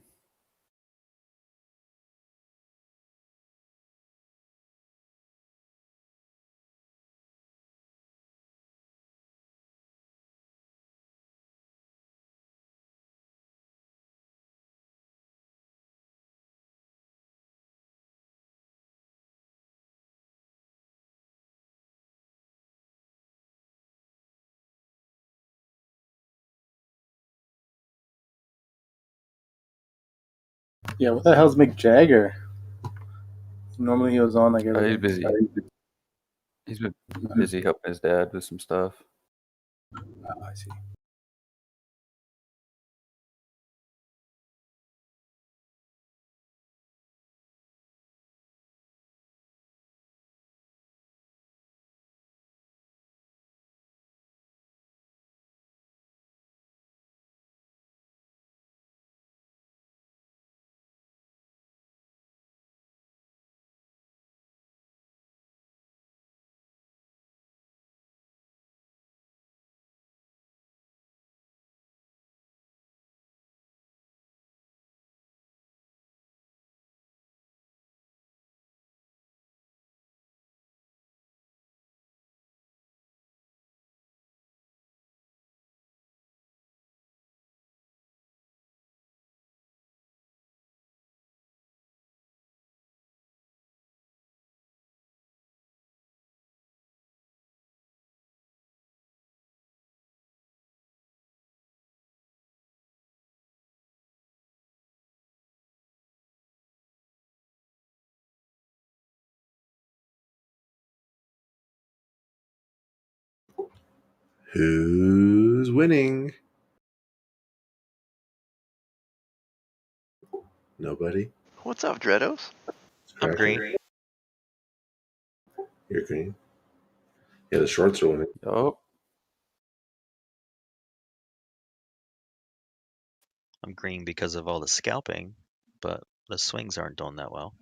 Yeah, what the hell's Mick Jagger? Normally he was on like every. He's busy. He's been busy helping his dad with some stuff. I see. Who's winning? Nobody. What's up, Dreados? I'm green. You're green. Yeah, the shorts are winning. Oh, I'm green because of all the scalping, but the swings aren't doing that well.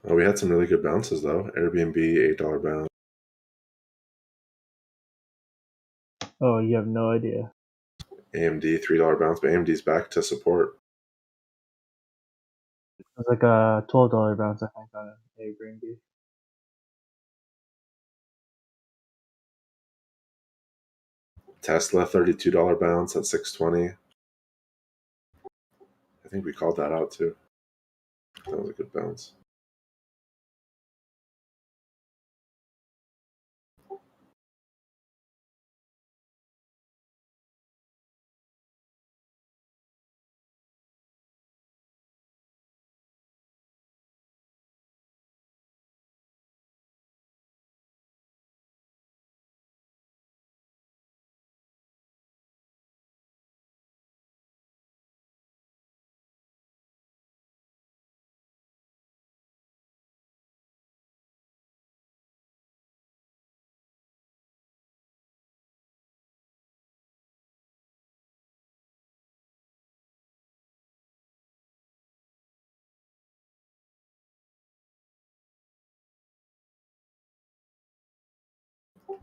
We had some really good bounces though. Airbnb $8 bounce. Oh, you have no idea. AMD $3 bounce, but AMD's back to support. It was like a $12 bounce, I think, on Airbnb. Tesla $32 bounce at 620. I think we called that out too. That was a good bounce.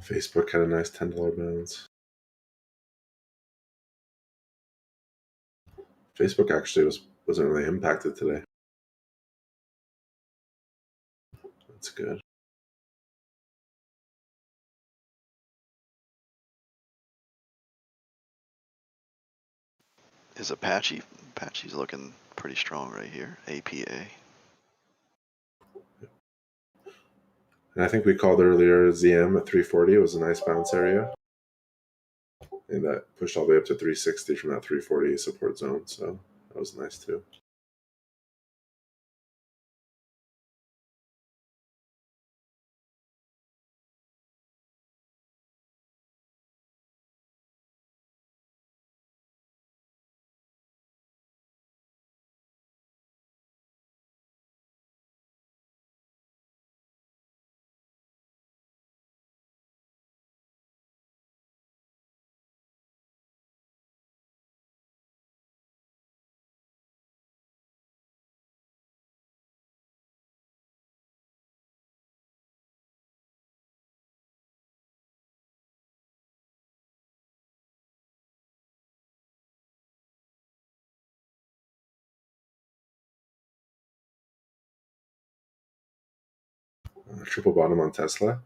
Facebook had a nice $10 bounce. Facebook actually wasn't really impacted today. That's good. Is Apache's looking pretty strong right here. APA. And I think we called earlier ZM at 340 was a nice bounce area. And that pushed all the way up to 360 from that 340 support zone. So that was nice too. Triple bottom on Tesla.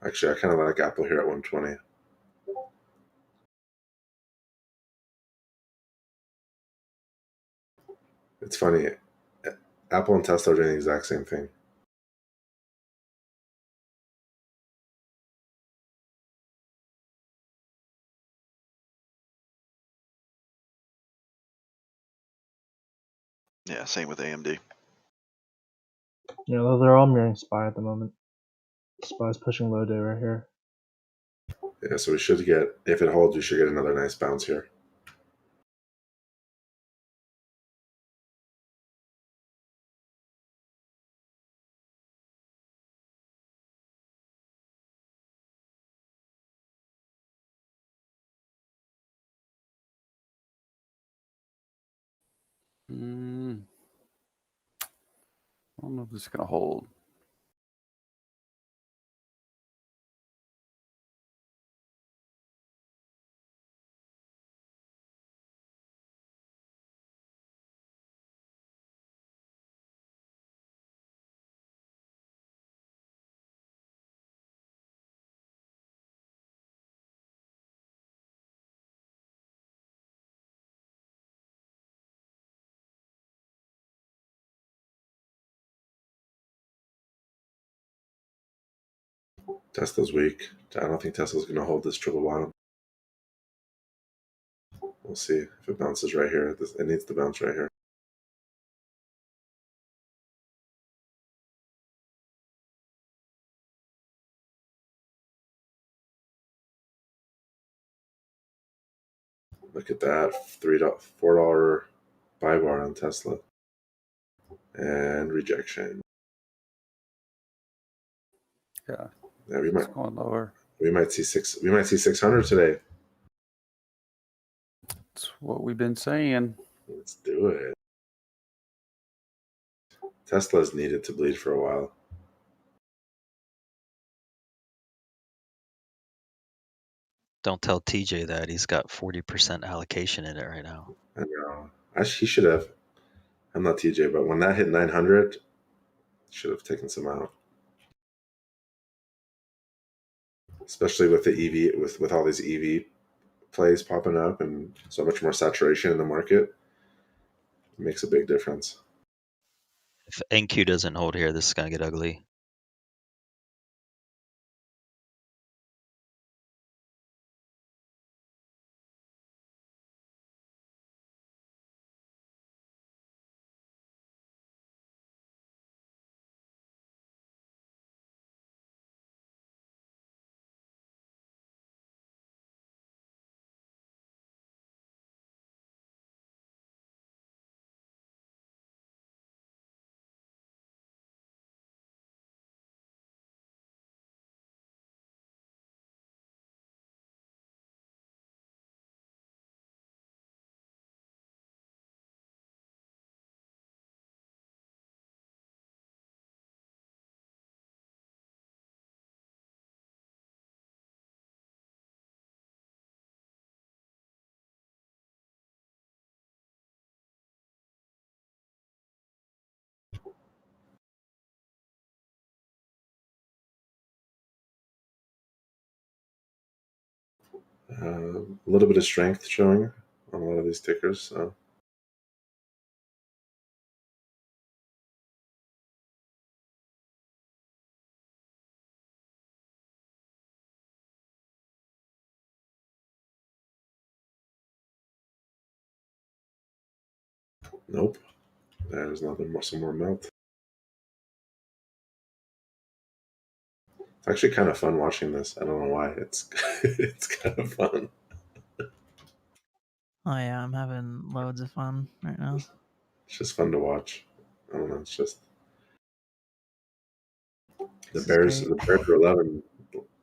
Actually, I kind of like Apple here at 120. It's funny. Apple and Tesla are doing the exact same thing. Yeah, same with AMD. Yeah, they're all mirroring SPY at the moment. SPY's pushing low day right here. Yeah, so we should get, if it holds, we should get another nice bounce here. I don't know if this is going to hold. Tesla's weak. I don't think Tesla's going to hold this triple bottom. We'll see if it bounces right here. It needs to bounce right here. Look at that, $4 buy bar on Tesla. And rejection. Yeah. Yeah, we might It's going lower. We might see 600 today. That's what we've been saying. Let's do it. Tesla's needed to bleed for a while. Don't tell TJ that. He's got 40% allocation in it right now. I know. He should have. I'm not TJ, but when that hit 900, should have taken some out. Especially with the EV, with all these EV plays popping up and so much more saturation in the market, it makes a big difference. If NQ doesn't hold here, this is going to get ugly. A little bit of strength showing on a lot of these tickers. So. Nope. There's nothing more. Some more melt. It's actually kind of fun watching this. I don't know why. It's it's kind of fun. Oh yeah, I'm having loads of fun right now. It's just fun to watch. I don't know. It's just the Bears. The Bears are 11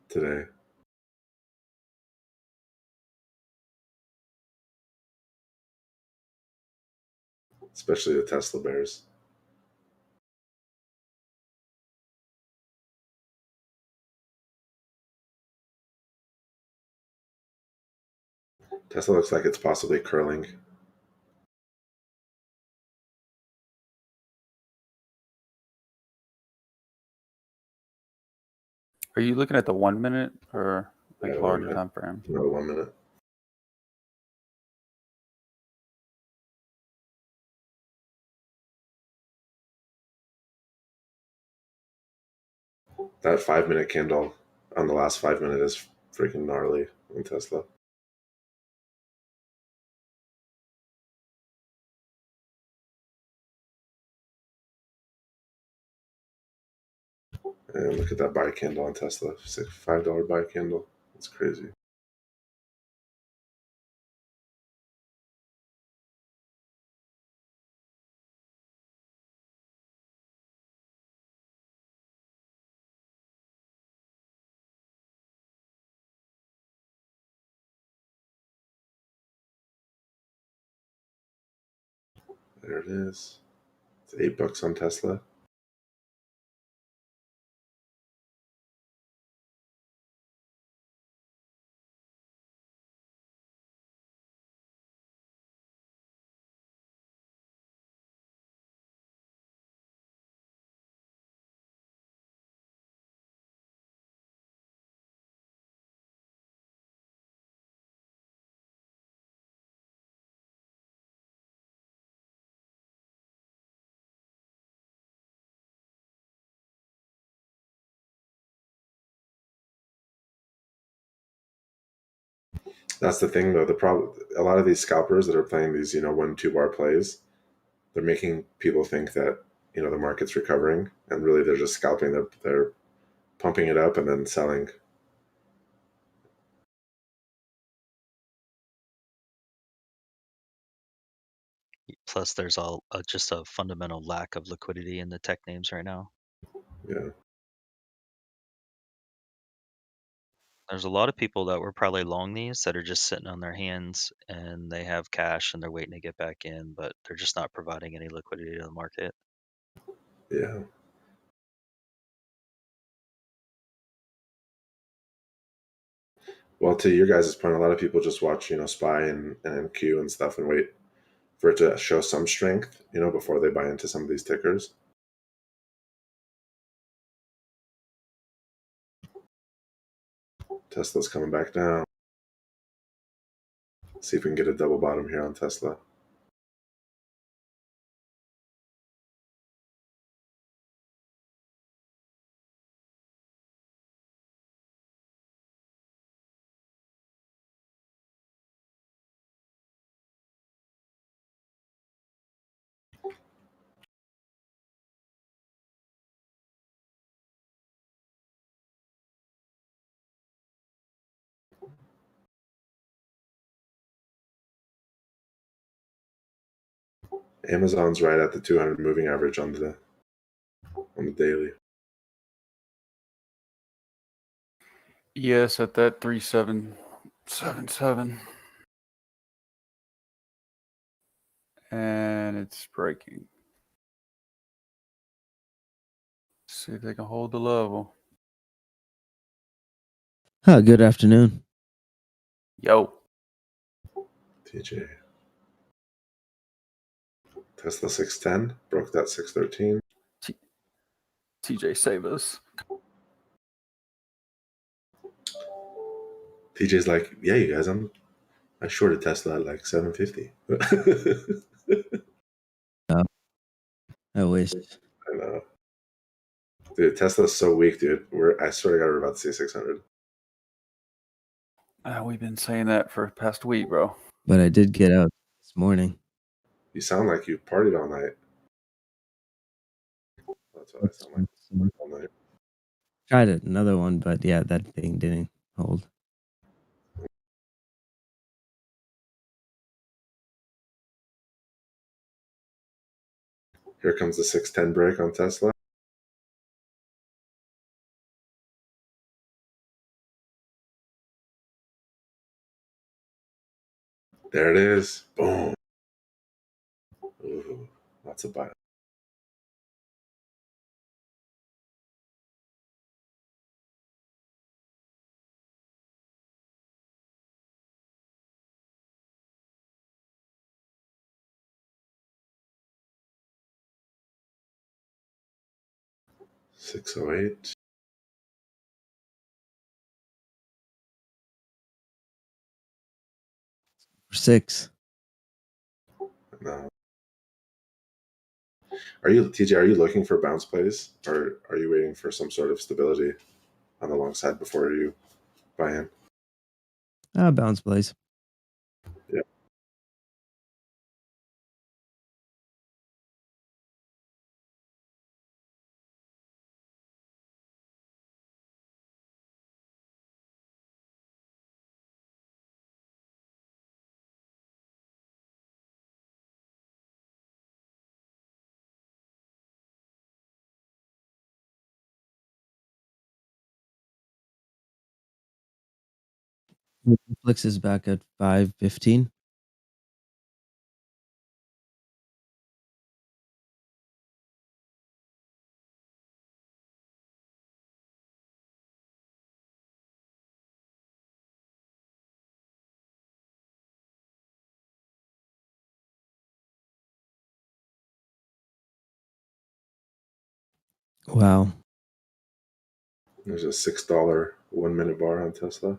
today. Especially the Tesla Bears. Tesla looks like it's possibly curling. Are you looking at the 1 minute or like Yeah, larger time frame? No, 1 minute. That 5 minute candle on the last 5 minute is freaking gnarly on Tesla. And look at that buy candle on Tesla. It's like $5 buy candle. It's crazy. There it is. It's $8 on Tesla. That's the thing, though. The problem, a lot of these scalpers that are playing these, 1-2 bar plays, they're making people think that the market's recovering, and really they're just scalping. They're pumping it up and then selling. Plus, there's just a fundamental lack of liquidity in the tech names right now. Yeah. There's a lot of people that were probably long these that are just sitting on their hands and they have cash and they're waiting to get back in, but they're just not providing any liquidity to the market. Yeah. Well, to your guys' point, a lot of people just watch, SPY and MQ and stuff and wait for it to show some strength, before they buy into some of these tickers. Tesla's coming back down. See if we can get a double bottom here on Tesla. Amazon's right at the 200 moving average on the daily. Yes, at that 3777. And it's breaking. See if they can hold the level. Good afternoon. Yo. TJ. Tesla 610 broke that 613. TJ, save us. TJ's like, yeah, you guys, I shorted Tesla at like 750. I wish. I know. Dude, Tesla's so weak, dude. I swear to God, we're about to see 600. We've been saying that for the past week, bro. But I did get out this morning. You sound like you partied all night. That's what I sound like. All night. Tried it, another one, but yeah, that thing didn't hold. Here comes the 610 break on Tesla. There it is. Boom. Ooh, lots of buy. $608. $6. No. TJ, are you looking for bounce plays, or are you waiting for some sort of stability on the long side before you buy in? Bounce plays. Yeah. Netflix is back at 515. Wow. There's a $6 1 minute bar on Tesla.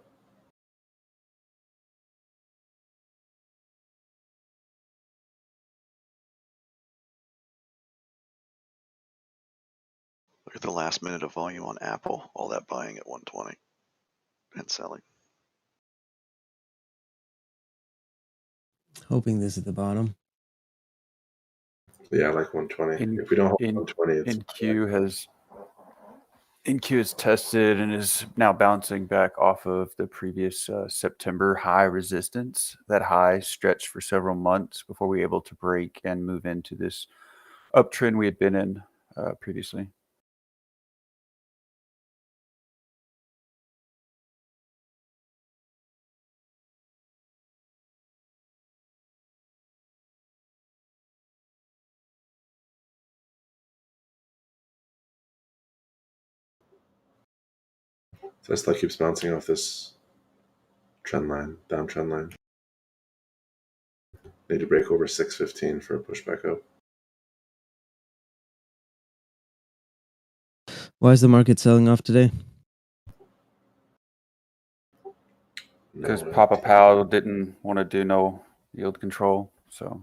Look at the last minute of volume on Apple. All that buying at 120 and selling. Hoping this is the bottom. Yeah, like 120. If we don't hold 120, it's NQ has tested and is now bouncing back off of the previous September high resistance. That high stretched for several months before we were able to break and move into this uptrend we had been in previously. Tesla keeps bouncing off this trend line, downtrend line. Need to break over 615 for a pushback up. Why is the market selling off today? Because Papa Powell didn't want to do no yield control. So,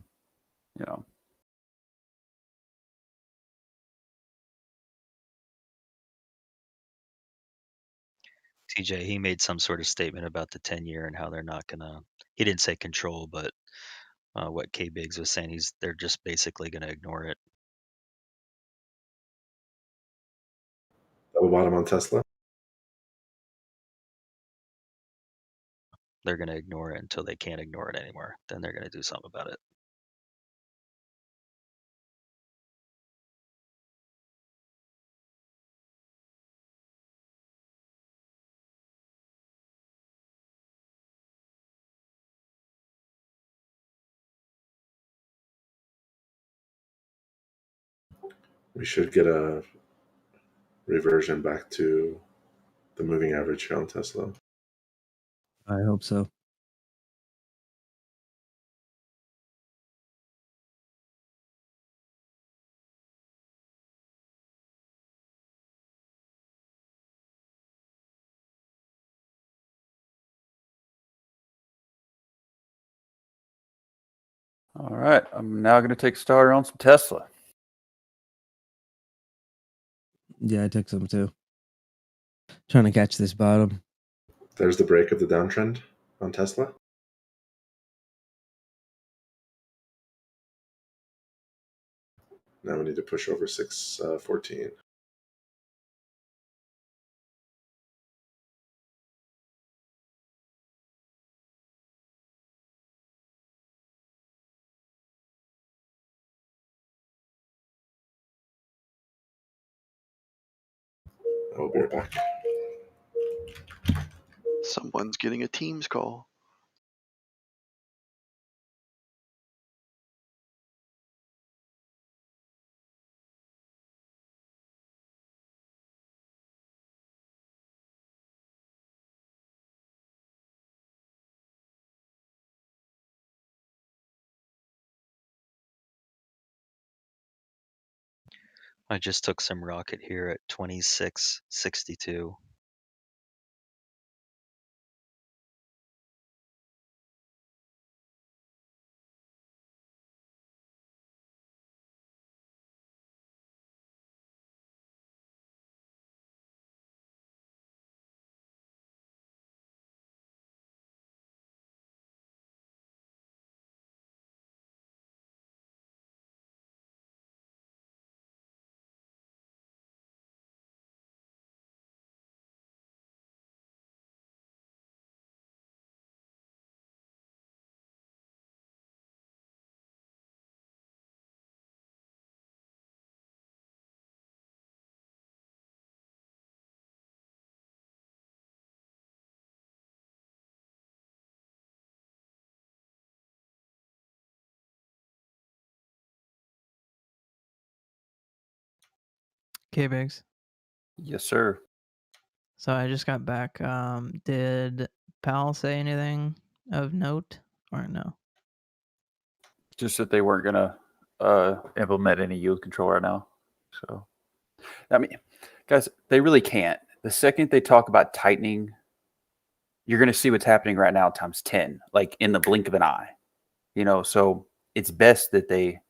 you know. TJ, he made some sort of statement about the 10-year and how they're not gonna. He didn't say control, but what K Biggs was saying, they're just basically gonna ignore it. Double bottom on Tesla. They're gonna ignore it until they can't ignore it anymore. Then they're gonna do something about it. We should get a reversion back to the moving average here on Tesla. I hope so. All right, I'm now going to take a starter on some Tesla. Yeah, I took some too. Trying to catch this bottom. There's the break of the downtrend on Tesla. Now we need to push over 614. I'll be right back. Someone's getting a Teams call. I just took some rocket here at 26.62. K Biggs. Yes, sir. So I just got back. Did Powell say anything of note or no? Just that they weren't going to implement any yield control right now. So, I mean, guys, they really can't. The second they talk about tightening, you're going to see what's happening right now times 10, like in the blink of an eye. You know, so it's best that they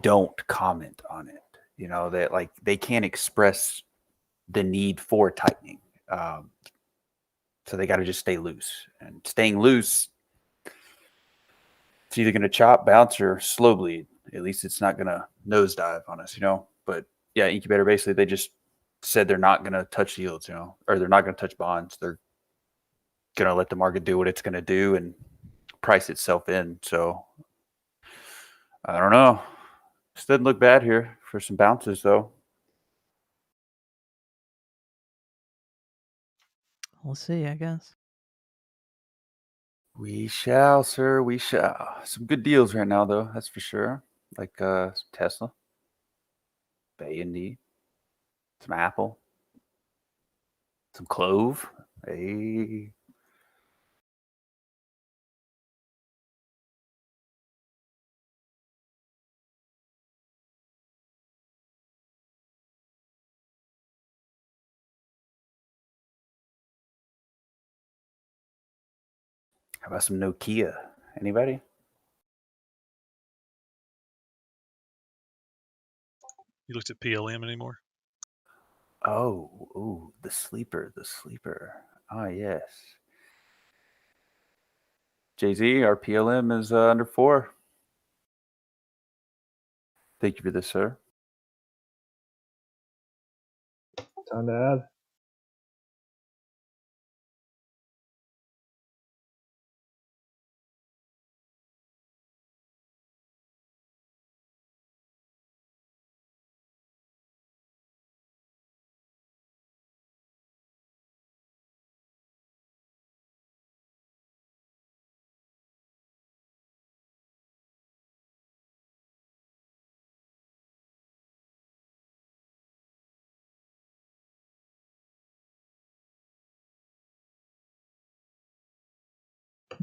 don't comment on it. You know, that like they can't express the need for tightening. So they got to just stay loose. And staying loose, it's either going to chop, bounce, or slow bleed. At least it's not going to nosedive on us, you know. But yeah, Incubator, basically, they just said they're not going to touch yields, you know, or they're not going to touch bonds. They're going to let the market do what it's going to do and price itself in. So I don't know. This doesn't look bad here for some bounces, though. We'll see, I guess. We shall, sir. We shall. Some good deals right now, though. That's for sure. Like Tesla, AMD, some Apple, Some clove. Hey. How about some Nokia? Anybody? You looked at PLM anymore? Oh, ooh, the sleeper. Ah, yes. Jay-Z, our PLM is under 4. Thank you for this, sir. Time to add.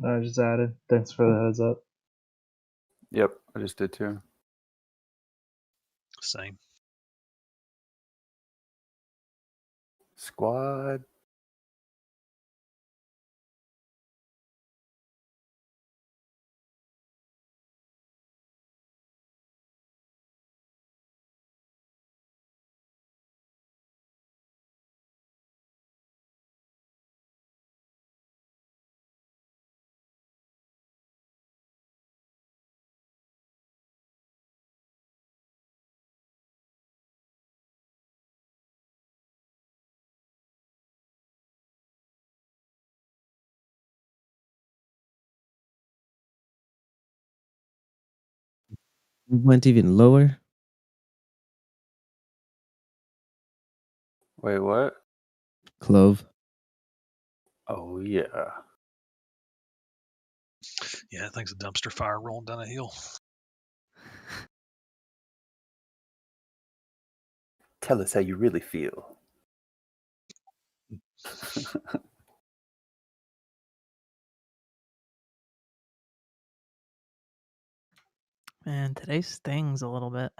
I just added. Thanks for the heads up. Yep, I just did too. Same. Squad. Went even lower. Wait, what? Clove. Oh, yeah. Yeah, I think it's a dumpster fire rolling down a hill. Tell us how you really feel. Man, today stings a little bit.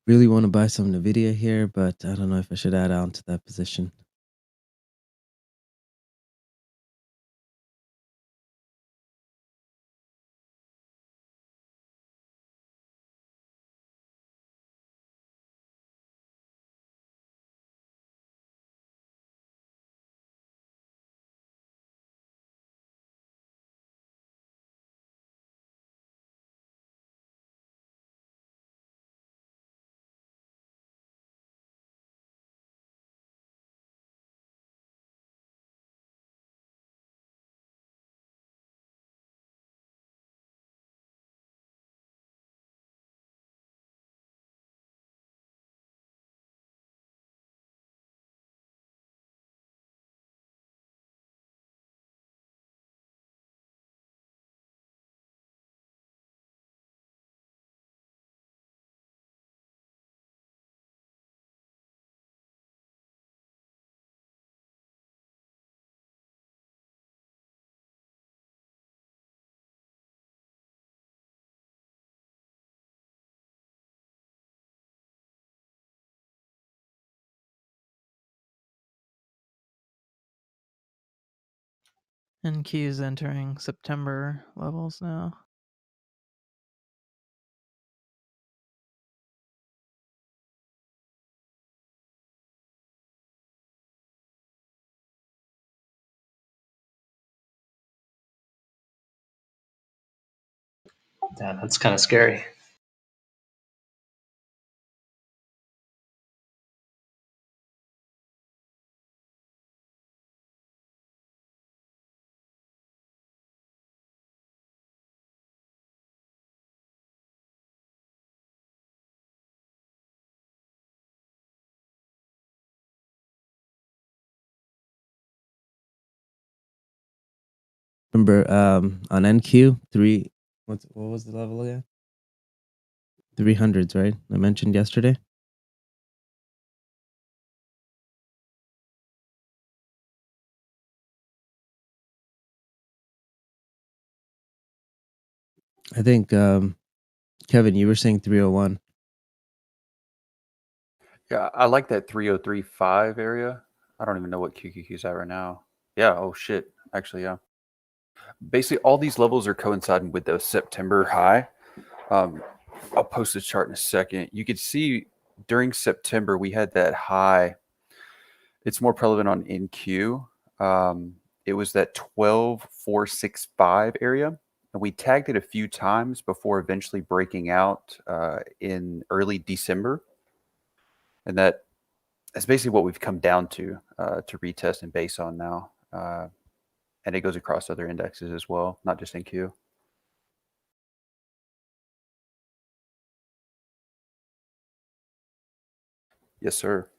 Really want to buy some Nvidia here, but I don't know if I should add on to that position. And Q's entering September levels now. Damn, that's kind of scary. Remember, on NQ what was the level again? 300s, right? I mentioned yesterday. I think Kevin, you were saying 301. Yeah, I like that 303.5 area. I don't even know what QQQ's at right now. Yeah, oh shit. Actually, yeah. Basically, all these levels are coinciding with the September high. I'll post this chart in a second. You could see during September, we had that high. It's more prevalent on NQ. It was that 12,465 area. And we tagged it a few times before eventually breaking out in early December. And that's basically what we've come down to retest and base on now. And it goes across other indexes as well, not just NQ. Yes, sir.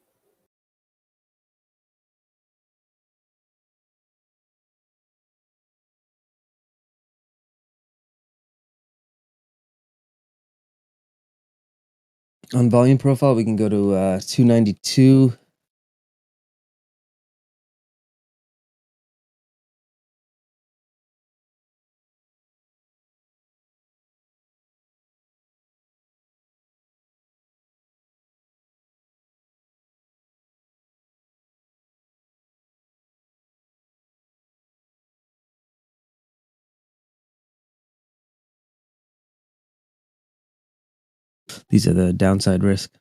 On volume profile, we can go to 292. These are the downside risk.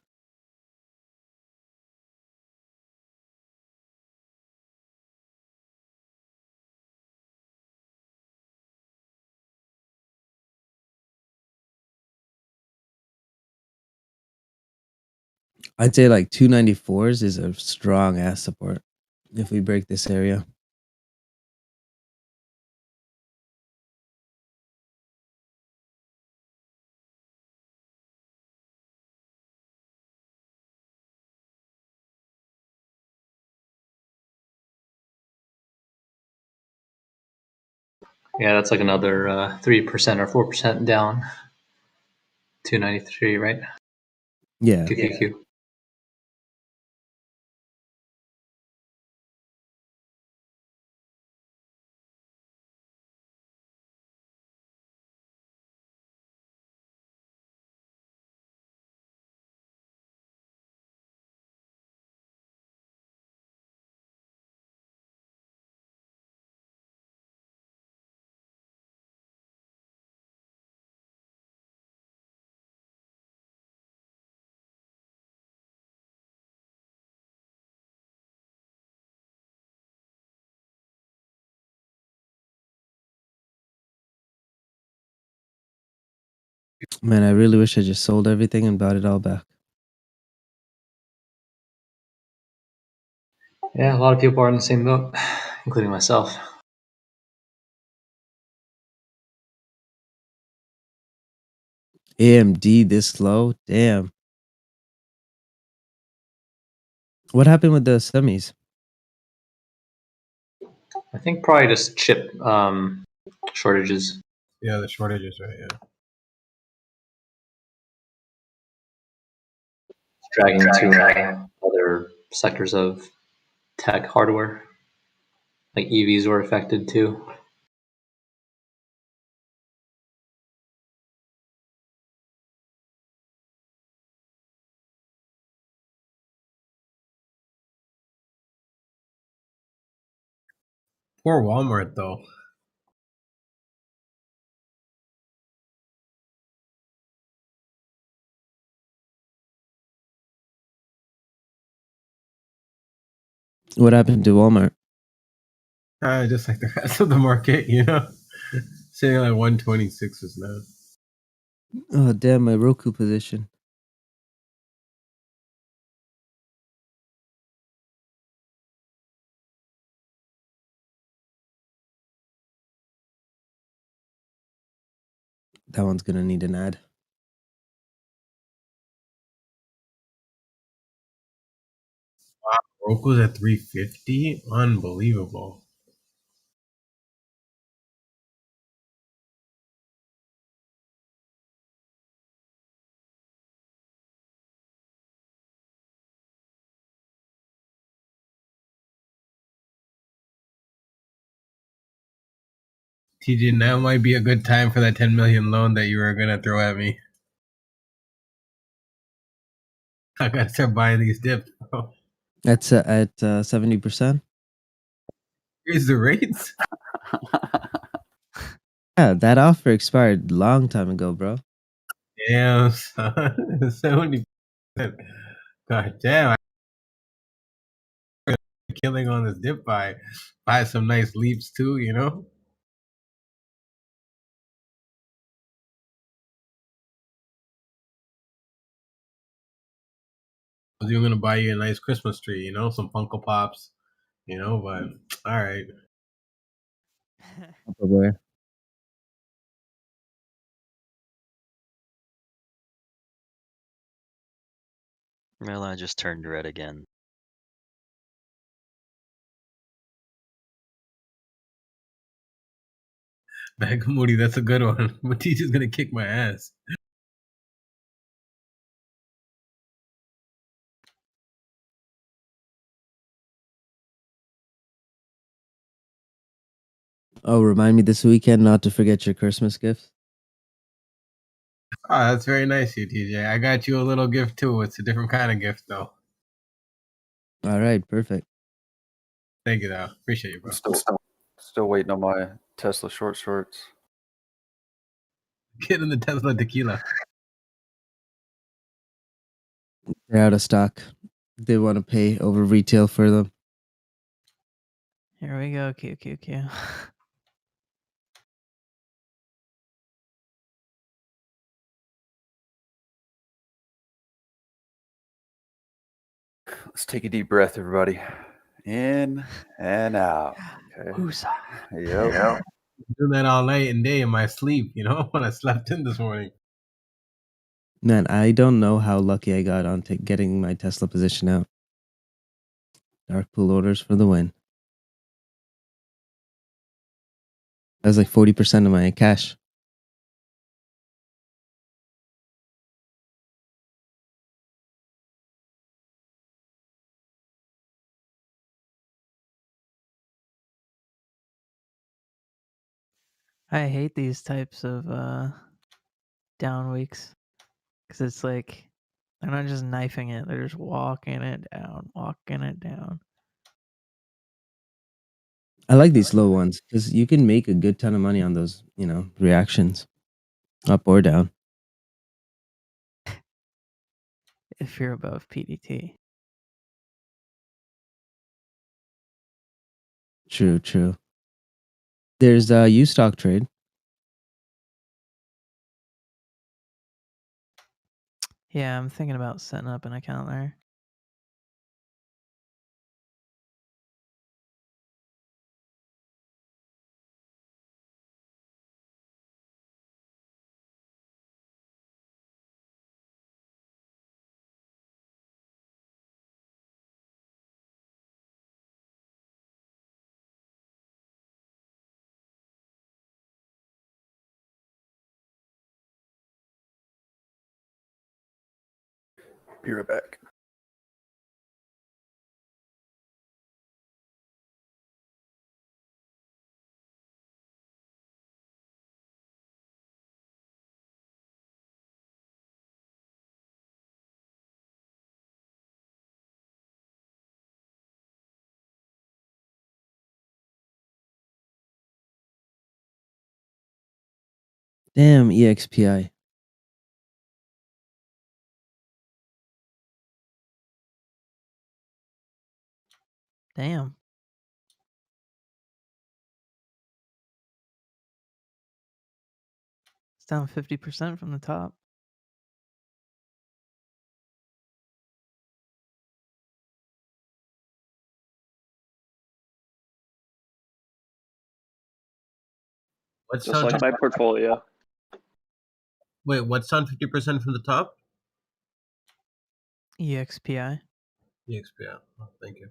I'd say like 294s is a strong ass support if we break this area. Yeah, that's like another 3% or 4% down. 293, right? Yeah. QQQ. Man, I really wish I just sold everything and bought it all back. Yeah, a lot of people are in the same boat, including myself. AMD this low? Damn. What happened with the semis? I think probably just chip shortages. Yeah, the shortages, right? Yeah. Dragging to other sectors of tech hardware. Like EVs were affected too. Poor Walmart though. What happened to Walmart? Just like the rest of the market, you know, sitting like 126s now. Oh, damn, my Roku position. That one's gonna need an ad. Wow, Roku's at 350. Unbelievable. TJ, now might be a good time for that 10 million loan that you were gonna throw at me. I gotta start buying these dips, bro. That's at 70%. Raise the rates. Yeah, that offer expired long time ago, bro. Damn, son. 70%. God damn. I'm killing on this dip buy. Buy some nice leaps too, you know? I was even gonna buy you a nice Christmas tree, you know, some Funko Pops, you know, but all right. Tupperware. Maryland just turned red again. Moody, that's a good one. But teacher's gonna kick my ass. Oh, remind me this weekend not to forget your Christmas gifts. Oh, that's very nice of you, TJ. I got you a little gift too. It's a different kind of gift though. All right, perfect. Thank you though. Appreciate you, bro. Still waiting on my Tesla short shorts. Get in the Tesla tequila. They're out of stock. They want to pay over retail for them. Here we go, QQQ. Let's take a deep breath, everybody. In and out. Okay. Yep. Doing that all night and day in my sleep, you know, when I slept in this morning. Man, I don't know how lucky I got on getting my Tesla position out. Dark pool orders for the win. That was like 40% of my cash. I hate these types of down weeks because it's like they're not just knifing it; they're just walking it down, walking it down. I like these low ones because you can make a good ton of money on those, reactions, up or down. If you're above PDT. True. There's a U-Stock trade. Yeah, I'm thinking about setting up an account there. Be right back. Damn, EXPI. Damn. It's down 50% from the top. What's Just down like my portfolio. Wait, what's down 50% from the top? EXPI. EXPI. Oh, thank you.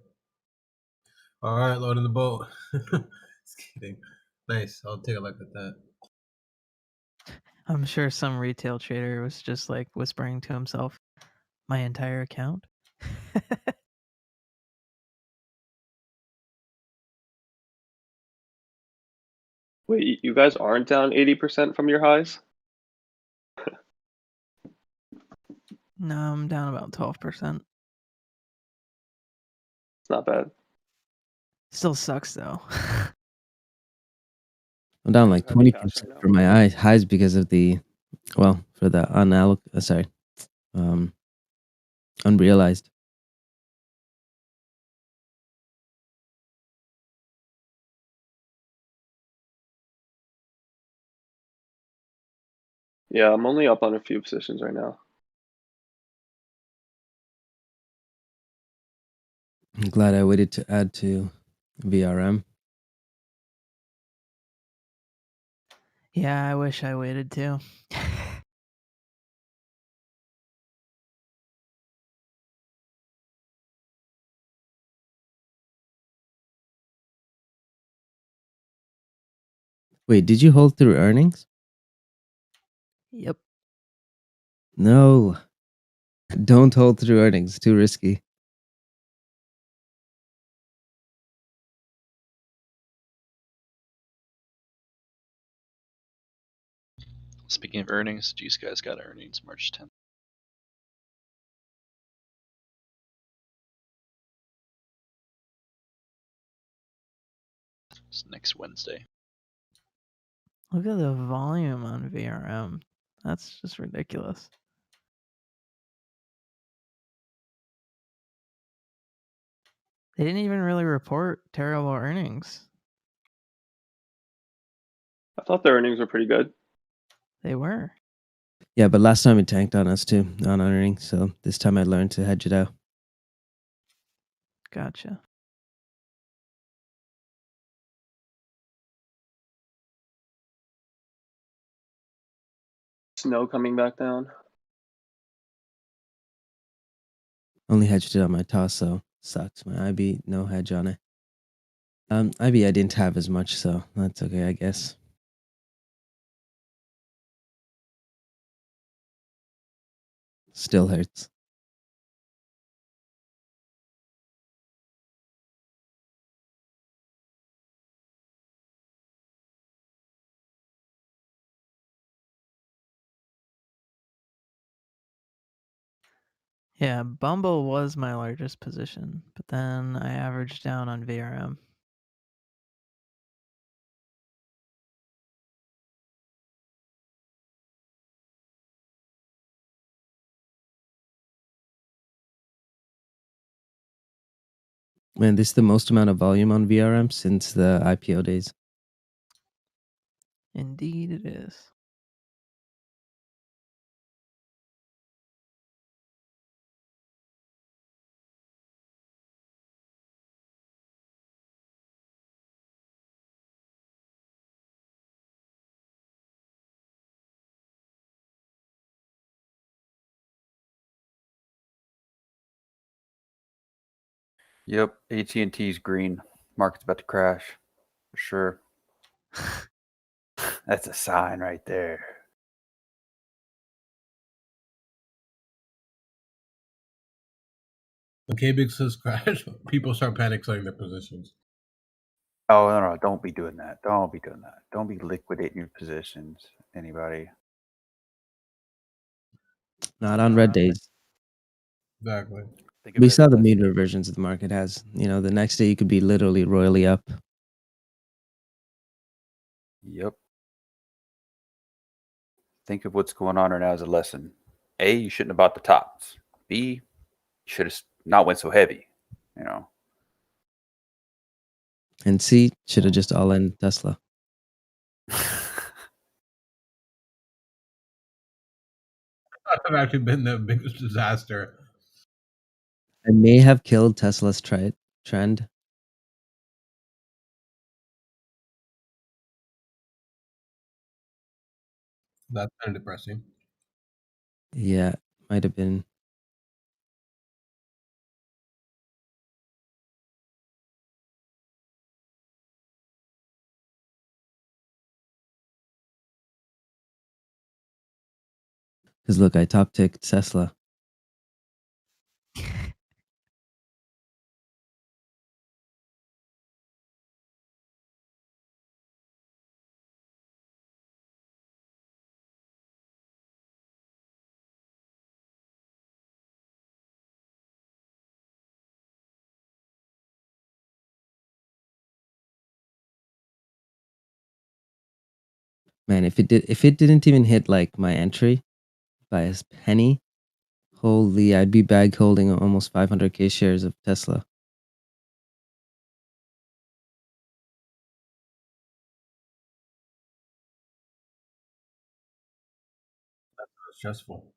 All right, loading the boat. Just kidding. Nice. I'll take a look at that. I'm sure some retail trader was just like whispering to himself, my entire account. Wait, you guys aren't down 80% from your highs? No, I'm down about 12%. It's not bad. Still sucks though. I'm down like Heavy 20% cash right now. for my highs because of the, well, for the unrealized. Yeah, I'm only up on a few positions right now. I'm glad I waited to add to VRM. Yeah, I wish I waited too. Wait, did you hold through earnings? Yep. No. Don't hold through earnings. Too risky. Speaking of earnings, Juice Guys got earnings March 10th. It's next Wednesday. Look at the volume on VRM. That's just ridiculous. They didn't even really report terrible earnings. I thought the earnings were pretty good. They were. Yeah, but last time it tanked on us too, on earnings. So this time I learned to hedge it out. Gotcha. Snow coming back down. Only hedged it on my toss, so sucks. My IB, no hedge on it. IB I didn't have as much, so that's okay, I guess. Still hurts. Yeah, Bumble was my largest position, but then I averaged down on VRM. Man, this is the most amount of volume on VRM since the IPO days. Indeed it is. Yep, AT&T's green. Market's about to crash, for sure. That's a sign right there. When KBIG says crash, people start panic selling their positions. Oh no, don't be doing that. Don't be doing that. Don't be liquidating your positions. Anybody? Not on red days. Exactly. Think of We it as saw a the lesson. mean reversions the market has. The next day you could be literally royally up. Yep. Think of what's going on right now as a lesson. A, you shouldn't have bought the tops. B, you should have not went so heavy. And C, should have just all in Tesla. That have actually been the biggest disaster. I may have killed Tesla's trend. That's kind of depressing. Yeah, might have been. Because look, I top ticked Tesla. Man, if it didn't even hit like my entry by a penny, holy, I'd be bag holding almost 500k shares of Tesla. That's stressful.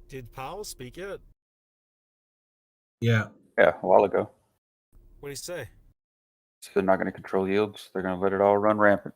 Did Powell speak yet? Yeah. Yeah, a while ago. What did he say? So they're not going to control yields. They're going to let it all run rampant.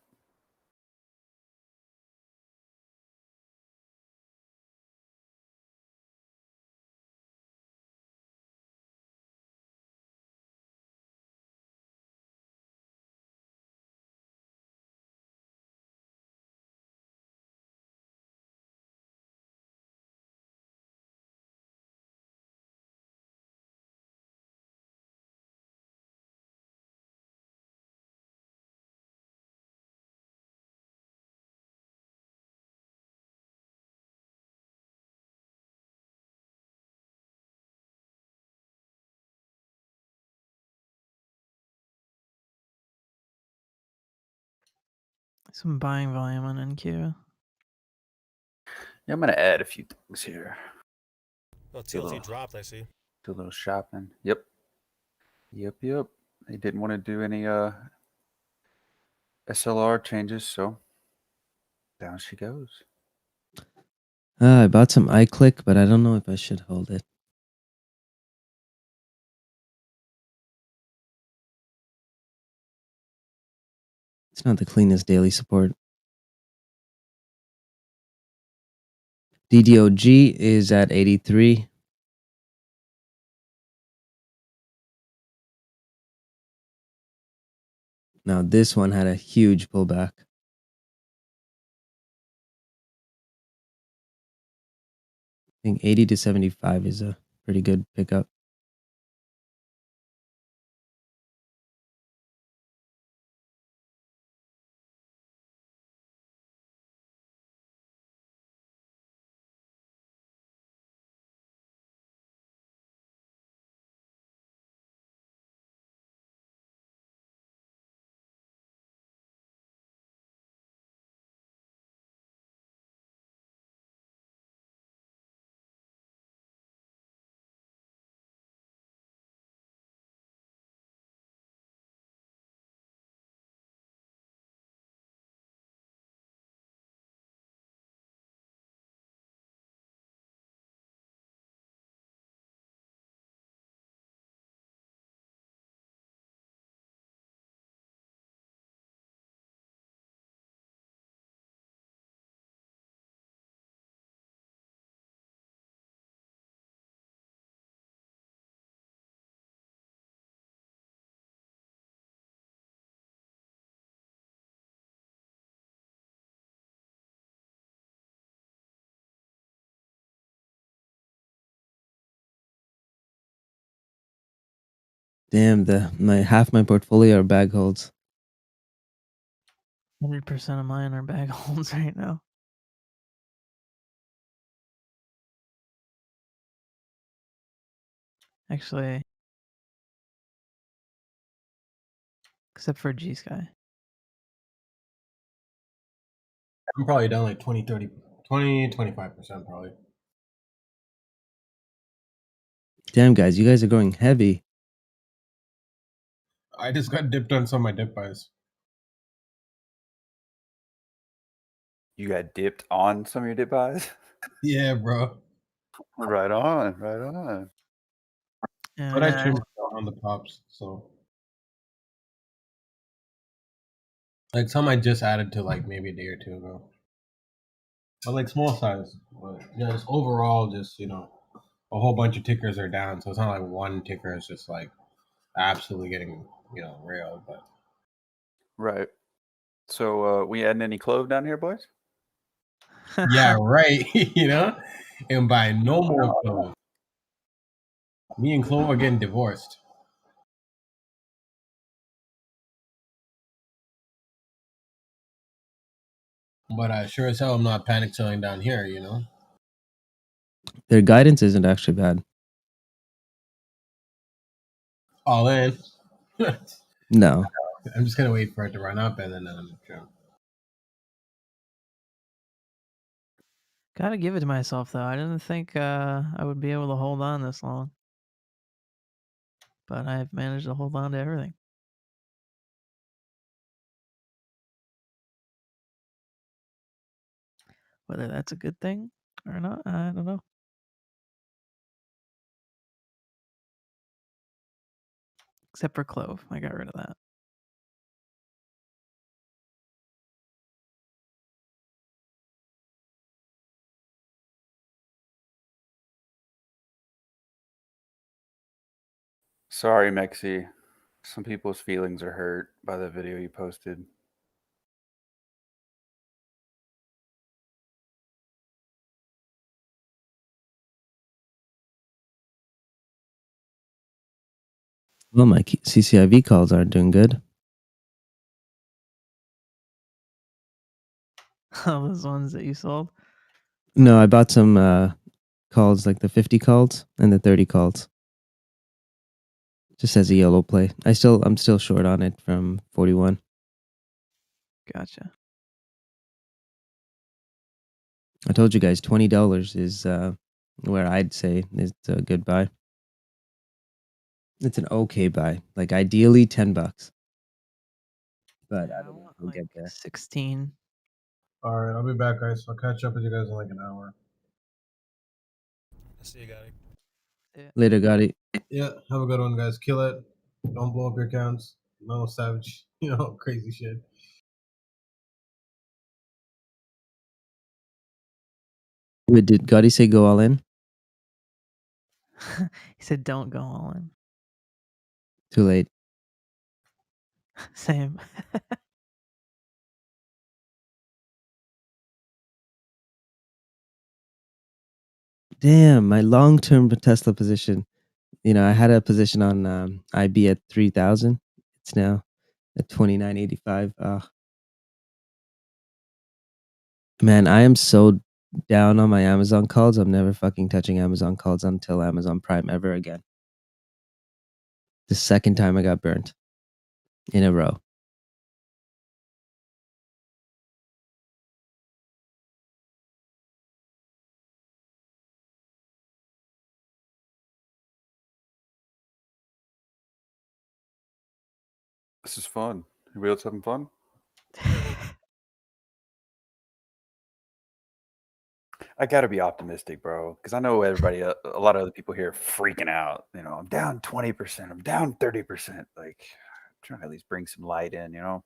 Some buying volume on NQ. Yeah, I'm going to add a few things here. Oh, Do a TLT little, dropped, I see. do a little shopping. Yep. They didn't want to do any SLR changes, so down she goes. I bought some iClick, but I don't know if I should hold it. It's not the cleanest daily support. DDOG is at 83. Now this one had a huge pullback. I think 80 to 75 is a pretty good pickup. Damn, half my portfolio are bag holds. 100% of mine are bag holds right now. Actually, except for G Sky. I'm probably down like 20, 30, 20, 25% probably. Damn, guys, you guys are going heavy. I just got dipped on some of my dip buys. You got dipped on some of your dip buys? Yeah, bro. Right on, right on. But I Yeah. trimmed on the pops, so like some I just added to like maybe a day or two ago. But like small size. But yeah, just overall just, a whole bunch of tickers are down, so it's not like one ticker is just like absolutely getting, railed, but Right. So we adding any clove down here, boys? yeah, right. And buy no more clothes. Me and Clove are getting divorced. But sure as hell I'm not panic selling down here, Their guidance isn't actually bad. All in. No. I'm just gonna wait for it to run up and then jump. Gotta give it to myself though. I didn't think I would be able to hold on this long, but I've managed to hold on to everything. Whether that's a good thing or not, I don't know. Except for Clove, I got rid of that. Sorry, Mexi. Some people's feelings are hurt by the video you posted. Well, my CCIV calls aren't doing good. All those ones that you sold. No, I bought some calls, like the 50 calls and the 30 calls. Just as a YOLO play. I'm still short on it from 41. Gotcha. I told you guys $20 is where I'd say is a good buy. It's an okay buy. Like ideally $10. But I don't know. We'll get there. 16. All right, I'll be back, guys. I'll catch up with you guys in like an hour. I see you, Gotti. Later, Gotti. Yeah, have a good one, guys. Kill it. Don't blow up your accounts. No savage, crazy shit. Wait, did Gotti say go all in? He said don't go all in. Too late. Same. Damn, my long-term Tesla position. I had a position on IB at 3,000. It's now at 29.85. Man, I am so down on my Amazon calls. I'm never fucking touching Amazon calls until Amazon Prime ever again. The second time I got burnt in a row. This is fun. Everybody else having fun? I gotta be optimistic, bro, because I know everybody, a lot of other people here are freaking out. I'm down 20%. I'm down 30%. Like, I'm trying to at least bring some light in. The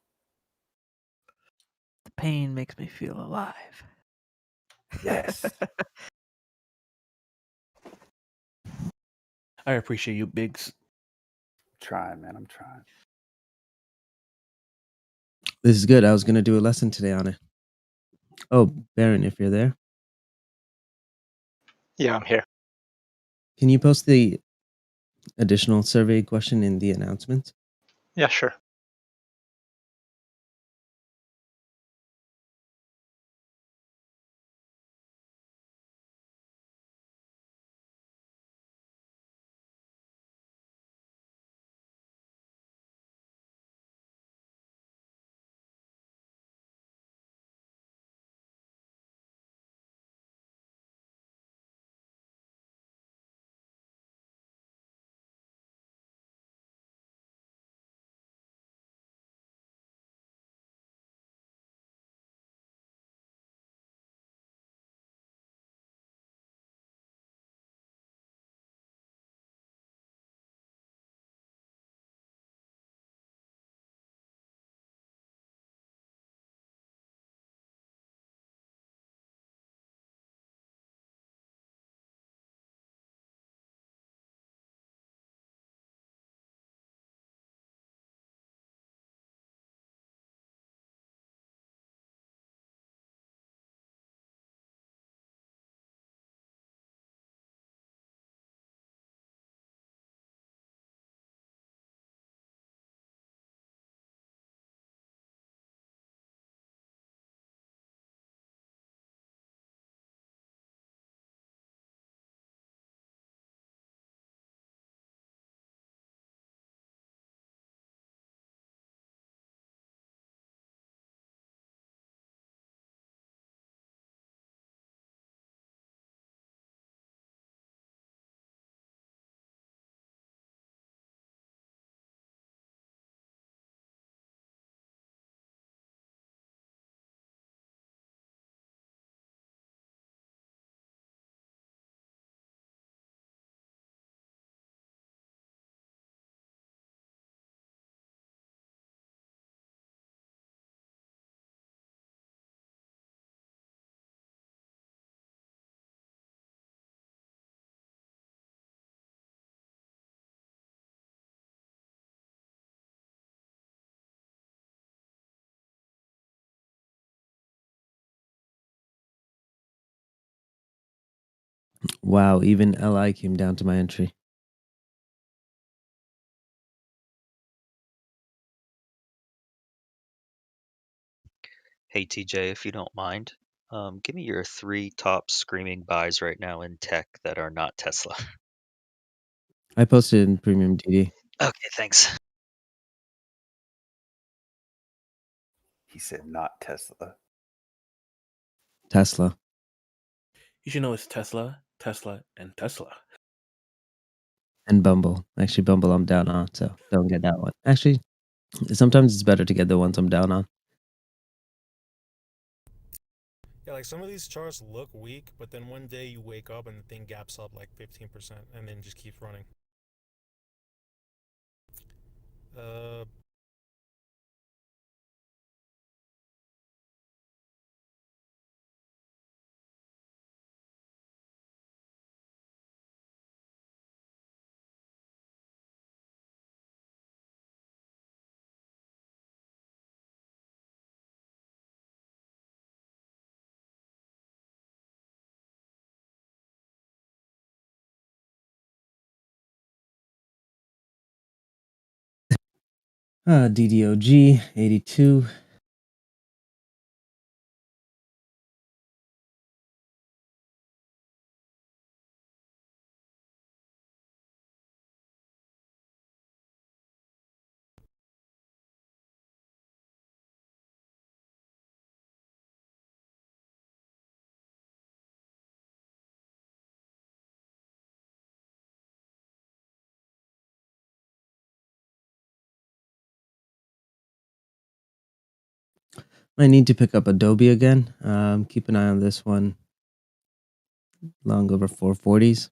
pain makes me feel alive. Yes. I appreciate you, Biggs. Trying, man. I'm trying. This is good. I was going to do a lesson today on it. Oh, Baron, if you're there. Yeah, I'm here. Can you post the additional survey question in the announcement? Yeah, sure. Wow, even LI came down to my entry. Hey TJ, if you don't mind, give me your 3 top screaming buys right now in tech that are not Tesla. I posted in Premium DD. Okay, thanks. He said not Tesla. Tesla. You should know it's Tesla, Tesla, and Tesla. And Bumble. Actually, Bumble I'm down on, so don't get that one. Actually, sometimes it's better to get the ones I'm down on. Yeah, like some of these charts look weak, but then one day you wake up and the thing gaps up like 15% and then just keeps running. DDOG 82. I need to pick up Adobe again. Keep an eye on this one. Long over 440s.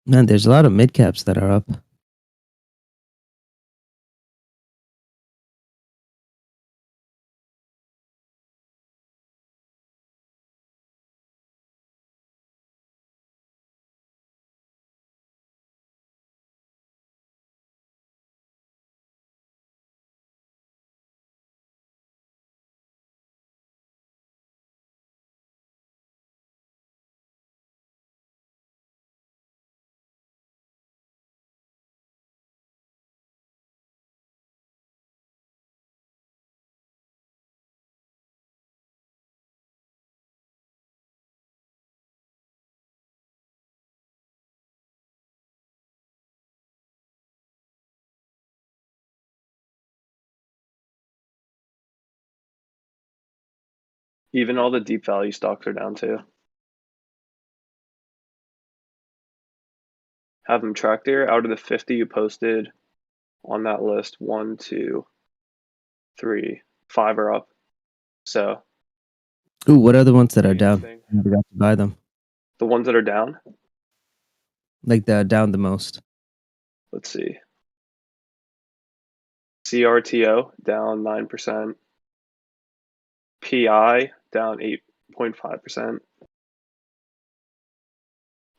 Man, there's a lot of mid caps that are up. Even all the deep value stocks are down too. Have them tracked here. Out of the 50 you posted on that list, 1, 2, 3, 5 are up. So Ooh, what are the ones that are down? anything. I never got to buy them. The ones that are down, Like the down the most. let's see. CRTO down 9%. PI down 8.5%.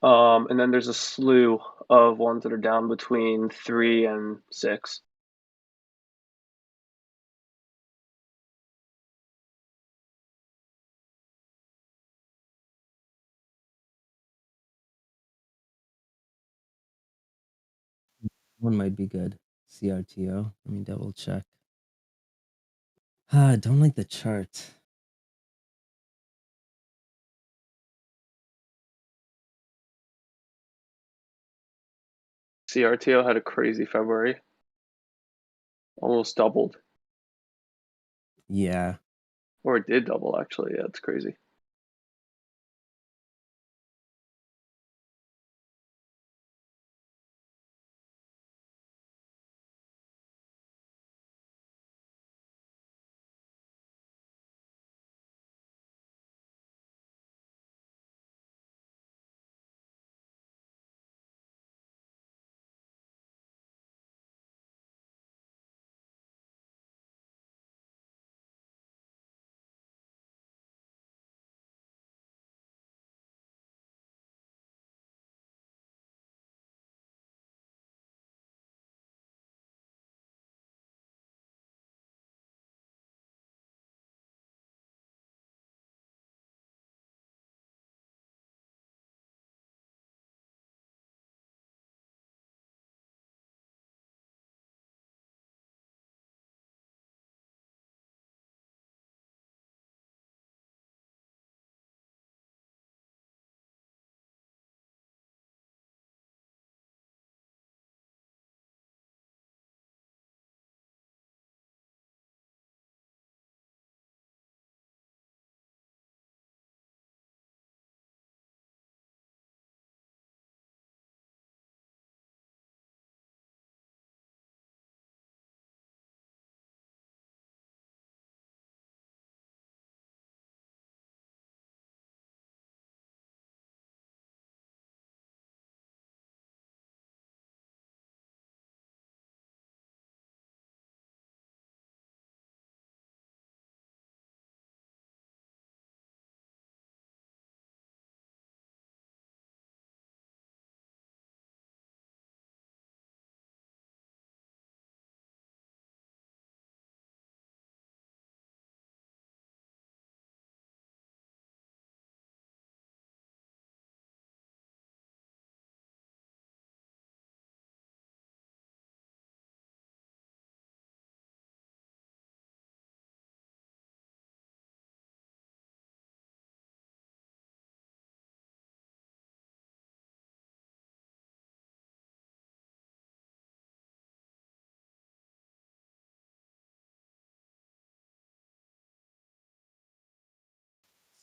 And then there's a slew of ones that are down between 3 and 6. One might be good. CRTO. Let me double check. I don't like the chart. CRTO had a crazy February. Almost doubled. Yeah. Or it did double, actually. Yeah, it's crazy.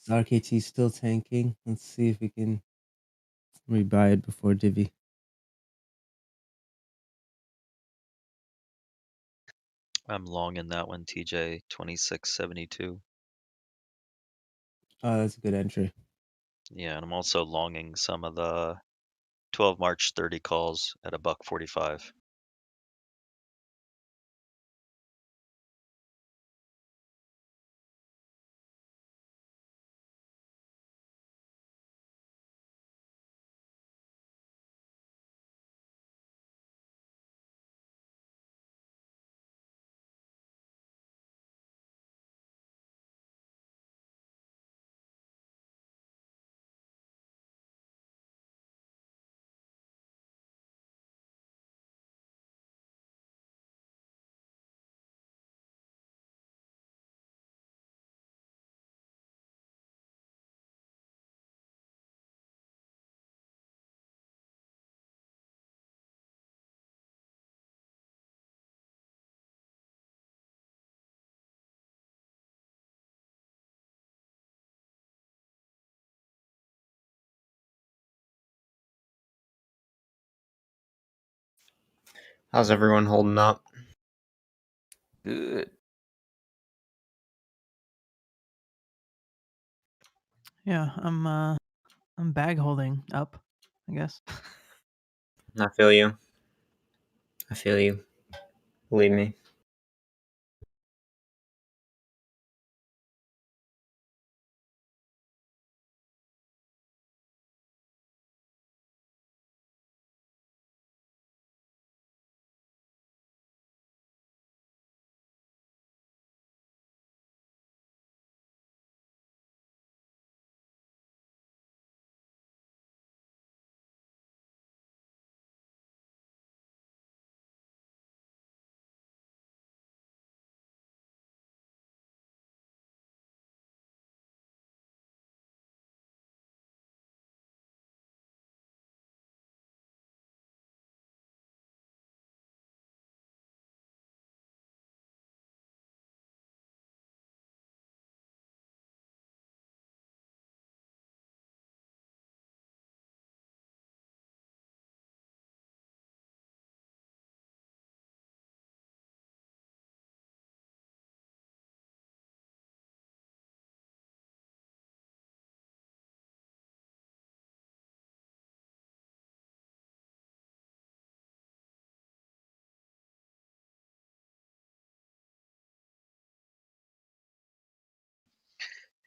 RKT still tanking. Let's see if we can rebuy it before Divi. I'm long in that one, TJ, 26.72. Oh, that's a good entry. Yeah, and I'm also longing some of the 12 March 30 calls at $1.45. How's everyone holding up? Good. Yeah, I'm bag holding up, I guess. I feel you. I feel you. Believe me.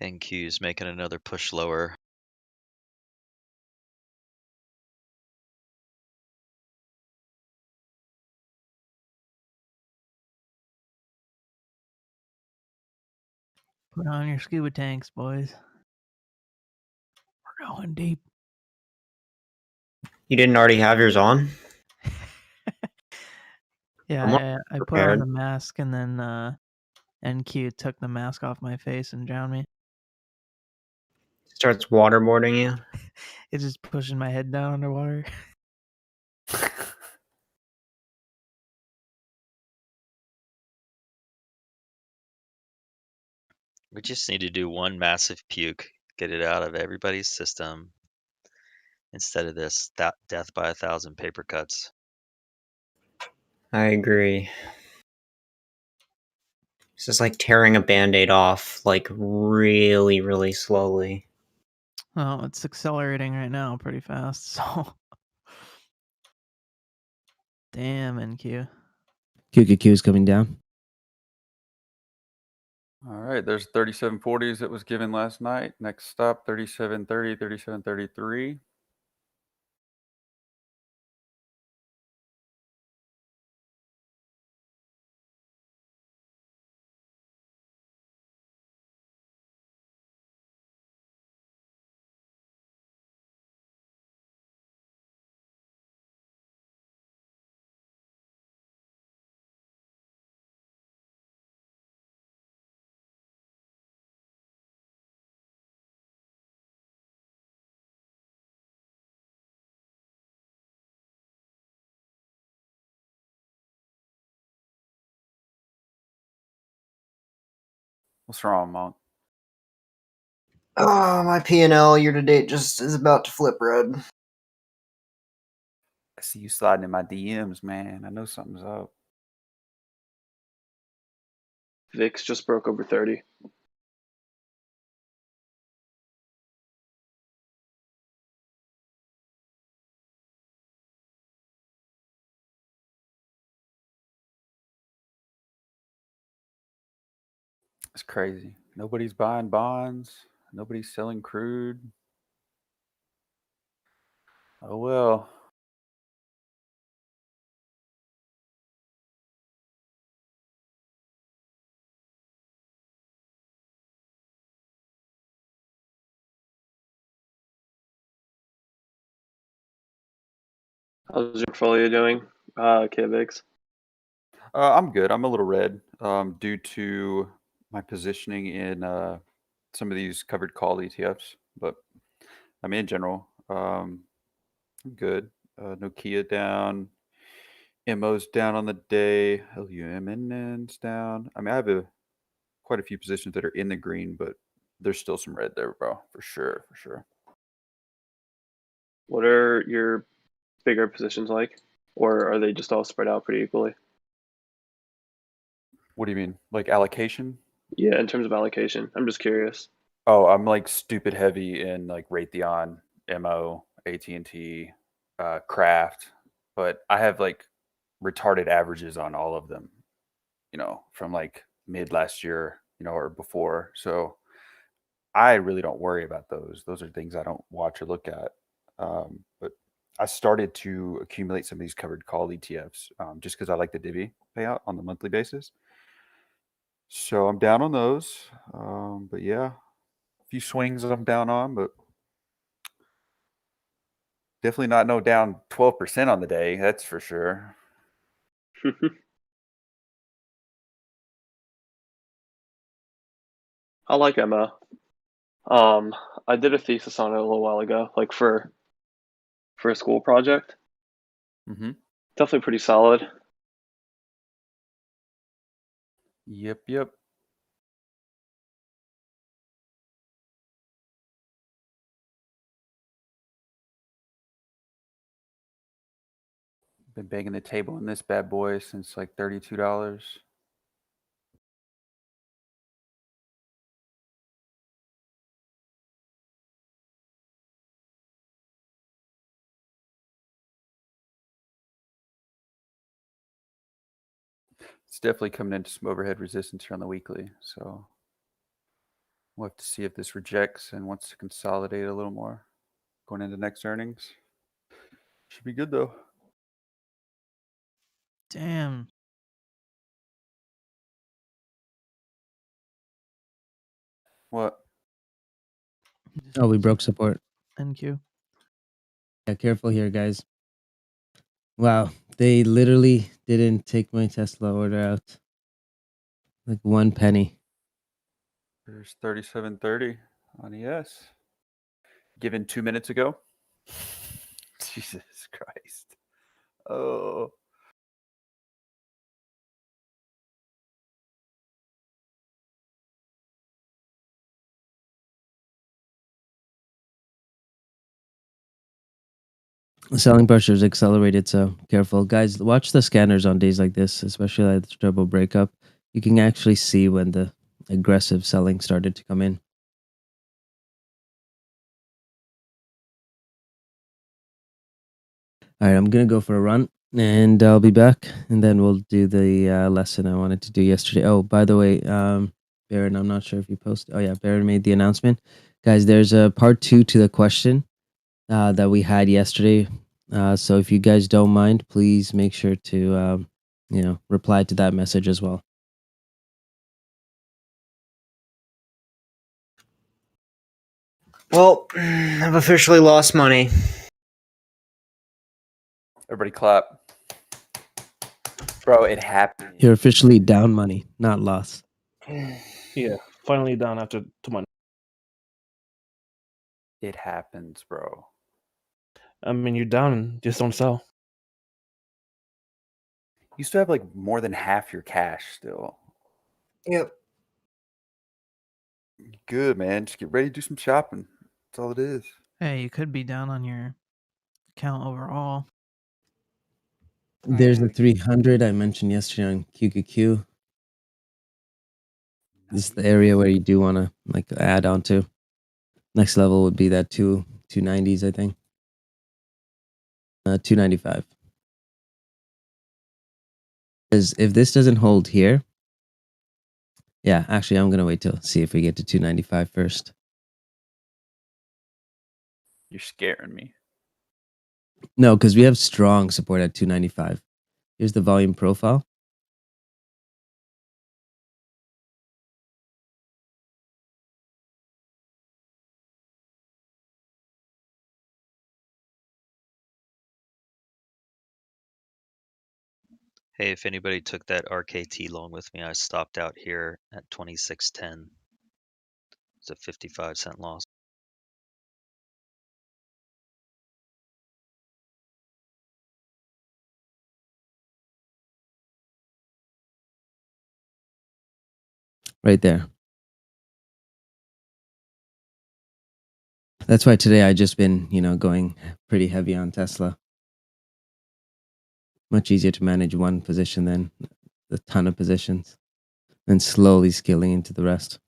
NQ's making another push lower. Put on your scuba tanks, boys. We're going deep. You didn't already have yours on? Yeah, I'm not I put on prepared. the mask and then NQ took the mask off my face and drowned me. Starts waterboarding you. It's just pushing my head down underwater. We just need to do one massive puke, get it out of everybody's system instead of this death by 1,000 paper cuts. I agree. It's just like tearing a band-aid off, like really, really slowly. Well, it's accelerating right now pretty fast, so. Damn, NQ. QQQ is coming down. All right, there's 3740s that was given last night. Next stop, 3730, 3733. What's wrong, Monk? Oh, my P&L year-to-date just is about to flip red. I see you sliding in my DMs, man. I know something's up. VIX just broke over 30. It's crazy. Nobody's buying bonds. Nobody's selling crude. Oh well. How's your portfolio doing, KVIX? I'm good. I'm a little red due to my positioning in some of these covered call ETFs, but I mean in general, I'm good. Nokia down, MO's down on the day, LUMN's down. I mean, I have quite a few positions that are in the green, but there's still some red there, bro, for sure, for sure. What are your bigger positions like? Or are they just all spread out pretty equally? What do you mean? Like allocation? Yeah, in terms of allocation. I'm just curious. Oh, I'm like stupid heavy in like Raytheon, MO, AT&T, Kraft, but I have like retarded averages on all of them, you know, from like mid last year, you know, or before. So I really don't worry about those. Those are things I don't watch or look at. But I started to accumulate some of these covered call ETFs just because I like the divvy payout on the monthly basis. So I'm down on those. But yeah, a few swings I'm down on, but definitely not no down 12% on the day. That's for sure. I like Emma. I did a thesis on it a little while ago, like for a school project. Mm-hmm. Definitely pretty solid. Yep, yep. Been banging the table on this bad boy since like $32. It's definitely coming into some overhead resistance here on the weekly. So We'll have to see if this rejects and wants to consolidate a little more going into next earnings. Should be good though. Damn. What? Oh, we broke support. NQ. Yeah, careful here, guys. Wow, they literally didn't take my Tesla order out. Like 1 penny. There's 37.30 on ES. Given 2 minutes ago. Jesus Christ. Oh. Selling pressure is accelerated, so careful. Guys, watch the scanners on days like this, especially at the triple breakup. You can actually see when the aggressive selling started to come in. All right, I'm going to go for a run, and I'll be back, and then we'll do the lesson I wanted to do yesterday. Oh, by the way, Baron, I'm not sure if you posted. Oh, yeah, Baron made the announcement. Guys, there's a part 2 to the question that we had yesterday. So if you guys don't mind, please make sure to, reply to that message as well. Well, I've officially lost money. Everybody clap. Bro, it happened. You're officially down money, not loss. Yeah, finally down after 2 months. It happens, bro. I mean, you're down, just don't sell. You still have like more than half your cash still. Yep. Good, man. Just get ready to do some shopping. That's all it is. Hey, you could be down on your account overall. There's the 300 I mentioned yesterday on QQQ. This is the area where you do want to like add on to. Next level would be that 290s, I think. 295. Because if this doesn't hold here, yeah, actually, I'm gonna wait till see if we get to 295 first. You're scaring me. No, because we have strong support at 295. Here's the volume profile. Hey, if anybody took that RKT long with me, I stopped out here at 26.10. It's a 55-cent loss. Right there. That's why today I just been, going pretty heavy on Tesla. Much easier to manage one position than a ton of positions, and slowly scaling into the rest.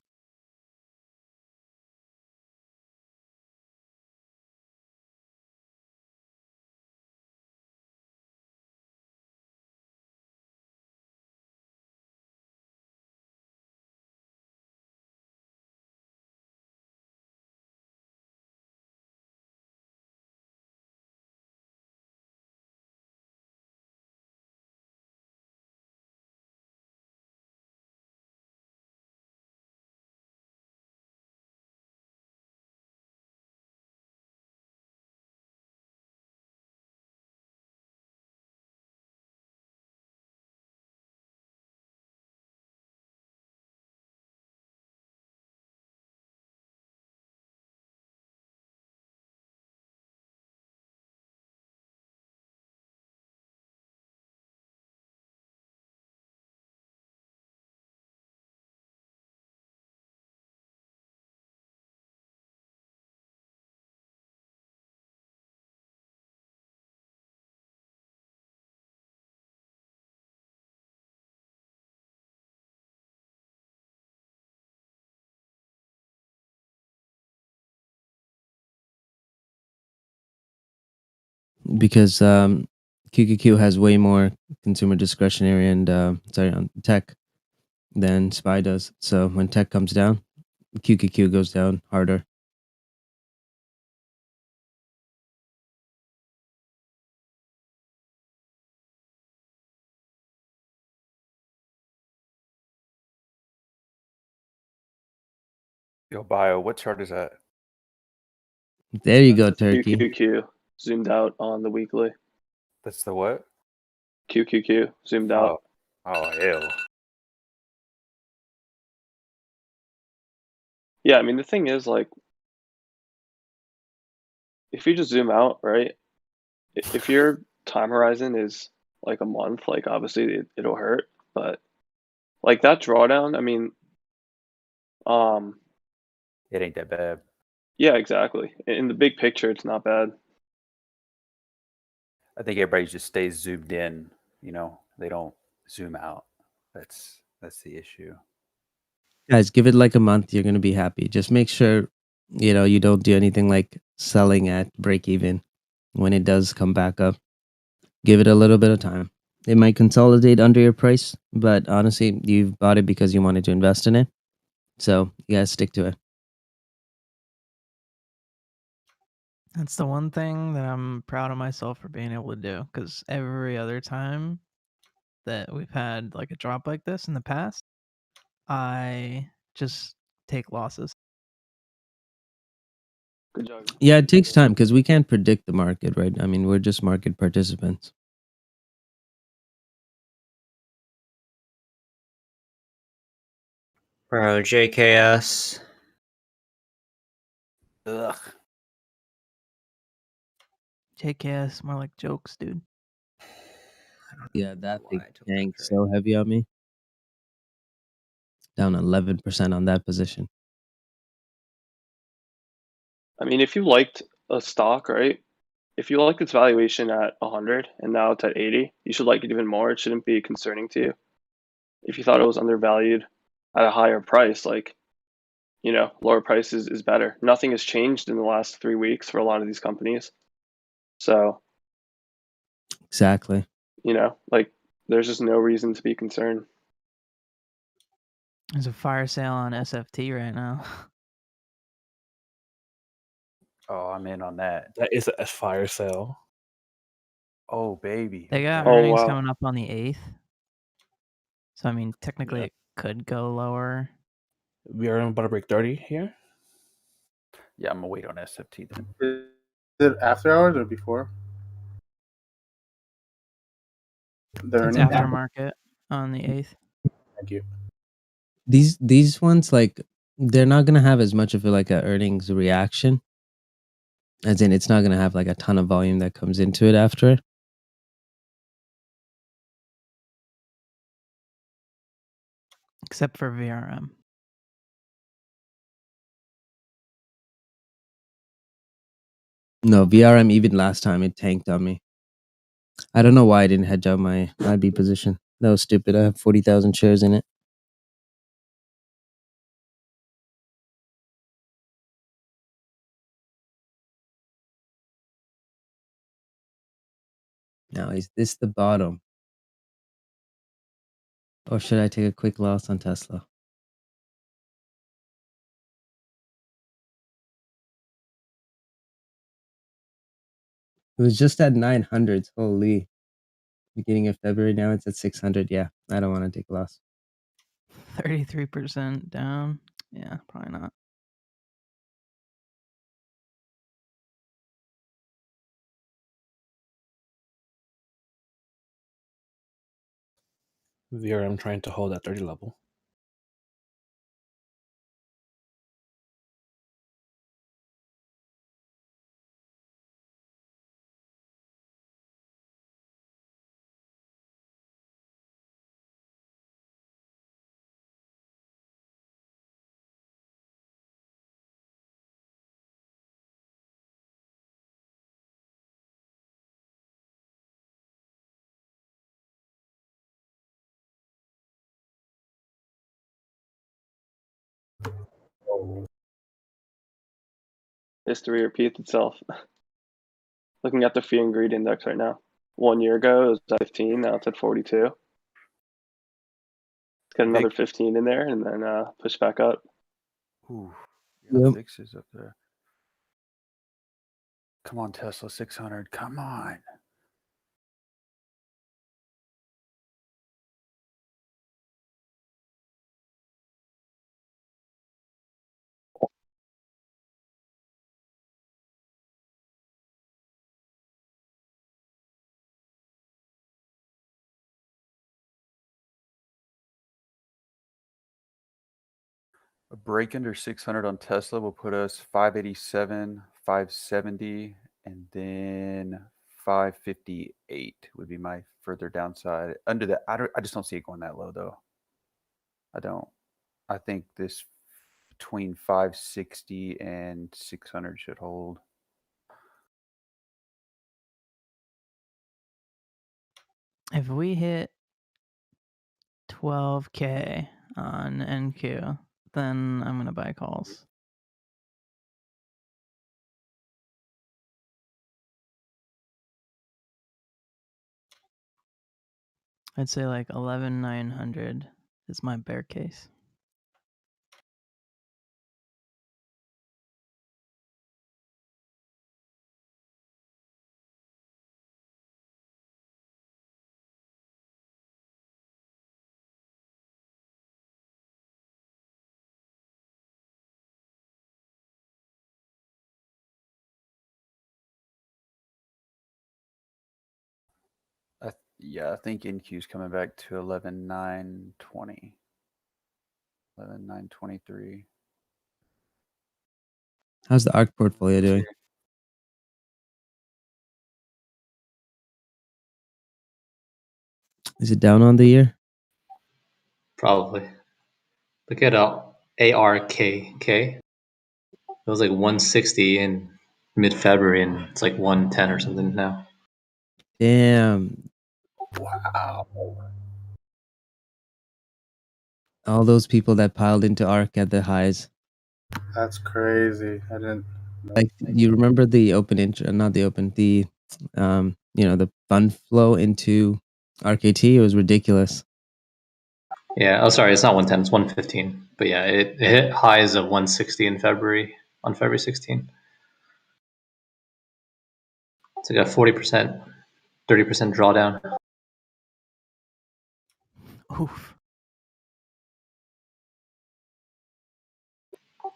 Because QQQ has way more consumer discretionary and on tech than SPY does. So when tech comes down, QQQ goes down harder. Yo, Bio, what chart is that? There you go, Turkey. QQQ zoomed out on the weekly. That's the what? QQQ zoomed out. Oh, hell. Yeah, I mean, the thing is, like, if you just zoom out, right? If your time horizon is like a month, like obviously it'll hurt, but like that drawdown, I mean, It ain't that bad. yeah, exactly. In the big picture, it's not bad. I think everybody just stays zoomed in. You know, they don't zoom out. That's the issue. Guys, give it like a month. You're gonna be happy. Just make sure, you don't do anything like selling at break even when it does come back up. Give it a little bit of time. It might consolidate under your price, but honestly, you've bought it because you wanted to invest in it. So you gotta stick to it. That's the one thing that I'm proud of myself for being able to do, because every other time that we've had like a drop like this in the past, I just take losses. Good job. Yeah, it takes time because we can't predict the market, right? I mean, we're just market participants. Bro, JKS. Ugh. JKS, more like jokes, dude. Yeah, that big tank so heavy on me. Down 11% on that position. I mean, if you liked a stock, right? If you liked its valuation at 100 and now it's at 80, you should like it even more. It shouldn't be concerning to you. If you thought it was undervalued at a higher price, like, lower prices is better. Nothing has changed in the last 3 weeks for a lot of these companies. So, Exactly. like, there's just no reason to be concerned. There's a fire sale on SFT right now. Oh, I'm in on that. That is a fire sale. Oh, baby. They got Oh, earnings wow. coming up on the 8th. So, I mean, technically it could go lower. We are about to break 30 here. Yeah, I'm gonna wait on SFT then. Is it after hours or before? The It's earnings? aftermarket on the 8th. Thank you. These ones, like, they're not gonna have as much of like a earnings reaction. As in, it's not gonna have like a ton of volume that comes into it after it. Except for VRM. No, VRM, even last time it tanked on me. I don't know why I didn't hedge out my IB position. That was stupid. I have 40,000 shares in it. Now, is this the bottom? Or should I take a quick loss on Tesla? It was just at 900s. Holy. Beginning of February. Now it's at 600. Yeah, I don't want to take a loss. 33% down. Yeah, probably not. VRM trying to hold that 30 level. History repeats itself. Looking at the fear and greed index right now. 1 year ago, it was at 15. Now it's at 42. Let's get another 15 in there and then push back up. Ooh, yeah, Yep. VIX is up there. Come on, Tesla 600. Come on. A break under 600 on Tesla will put us 587, 570, and then 558 would be my further downside. Under that, I just don't see it going that low though. I don't. I think this between 560 and 600 should hold. If we hit 12K on NQ, then I'm gonna buy calls. I'd say like 11,900 is my bear case. Yeah, I think NQ is coming back to 11,920. 11,923. How's the ARC portfolio doing? Is it down on the year? Probably. Look at ARKK. It was like 160 in mid-February, and it's like 110 or something now. Damn. Wow. All those people that piled into ARC at the highs. That's crazy. I didn't know. Like, you remember the open not the open, the the fund flow into RKT? It was ridiculous. Yeah. Oh, sorry. It's not 110. It's 115. But yeah, it hit highs of 160 in February, on February 16. It's like a 40%, 30% drawdown. Oof.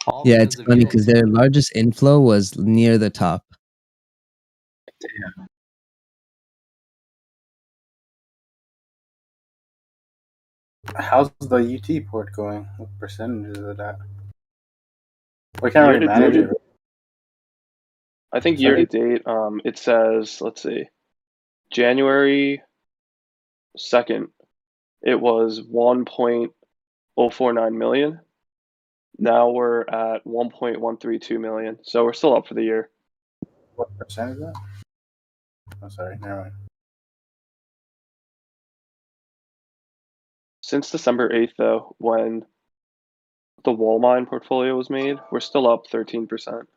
All Yeah, it's because of funny you. because their largest inflow was near the top. Damn. How's the UT port going? What percentage is it at? We can't Year really to manage date, it. I think year to date, it says, let's see, January 2nd, it was 1.049 million. Now we're at 1.132 million. So we're still up for the year. What percent is that? Oh, sorry, never mind. Since December 8th, though, when the Wallmine portfolio was made, we're still up 13%.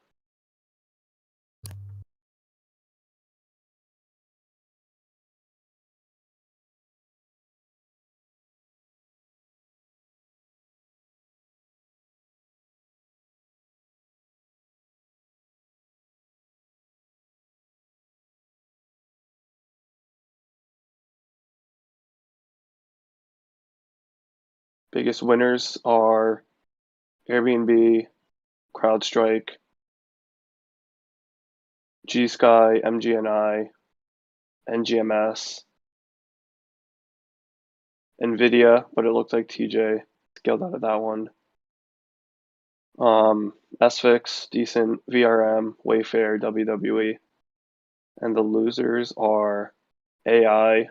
Biggest winners are Airbnb, CrowdStrike, G-Sky, MGNI, NGMS, NVIDIA, but it looked like TJ scaled out of that one. SFix, decent, VRM, Wayfair, WWE. And the losers are AI,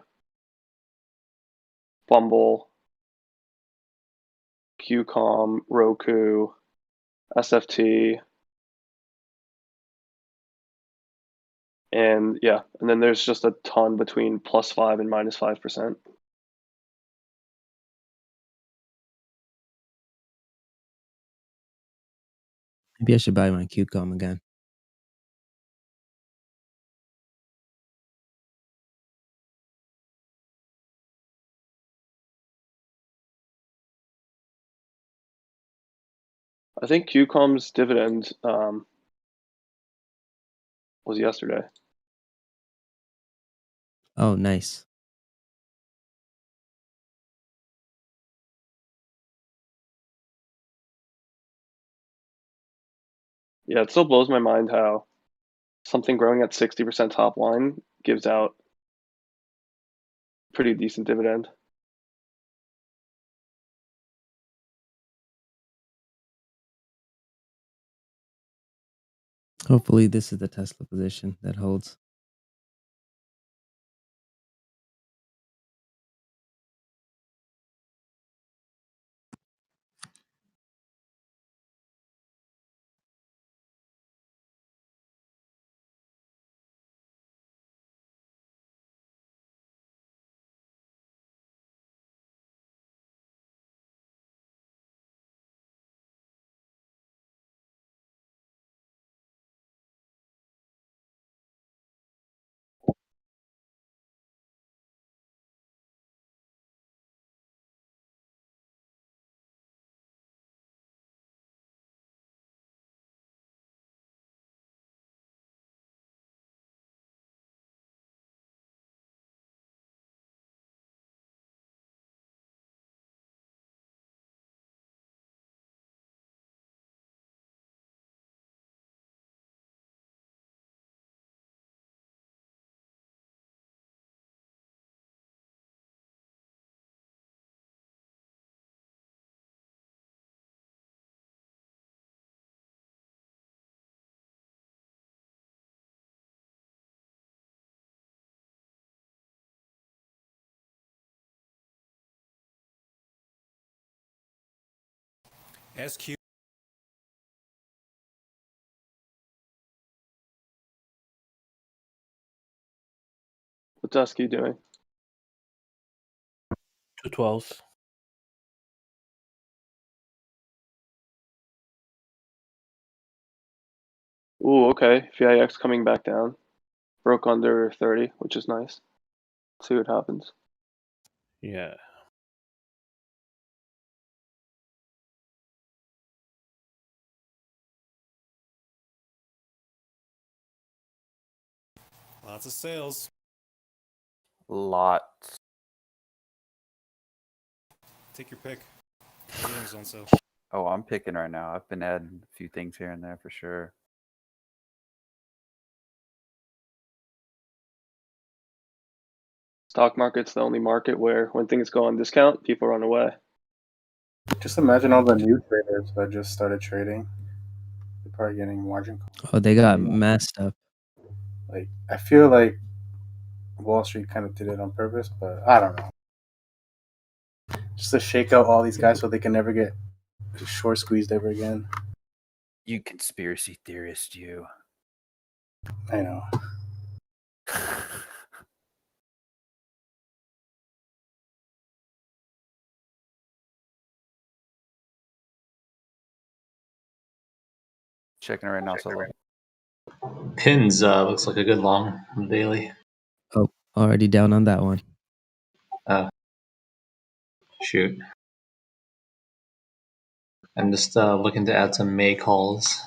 Bumble, QCOM, Roku, SFT, and yeah, and then there's just a ton between +5 and -5%. Maybe I should buy my QCOM again. I think QCOM's dividend was yesterday. Oh, nice. Yeah, it still blows my mind how something growing at 60% top line gives out pretty decent dividend. Hopefully, this is the Tesla position that holds. SQ. What's Dusky doing? 212s. Ooh, okay. VIX coming back down. Broke under 30, which is nice. See what happens. Yeah. Lots of sales. Lots. Take your pick. Everything's on sale. Oh, I'm picking right now. I've been adding a few things here and there for sure. Stock market's the only market where when things go on discount, people run away. Just imagine all the new traders that just started trading. They're probably getting margin calls. Oh, they got messed up. Like, I feel like Wall Street kind of did it on purpose, but I don't know. Just to shake out all these guys so they can never get short squeezed ever again. You conspiracy theorist, you. I know. Checking it right now, Solo. Pins looks like a good long on the daily. Oh, already down on that one. Shoot. I'm just looking to add some May calls.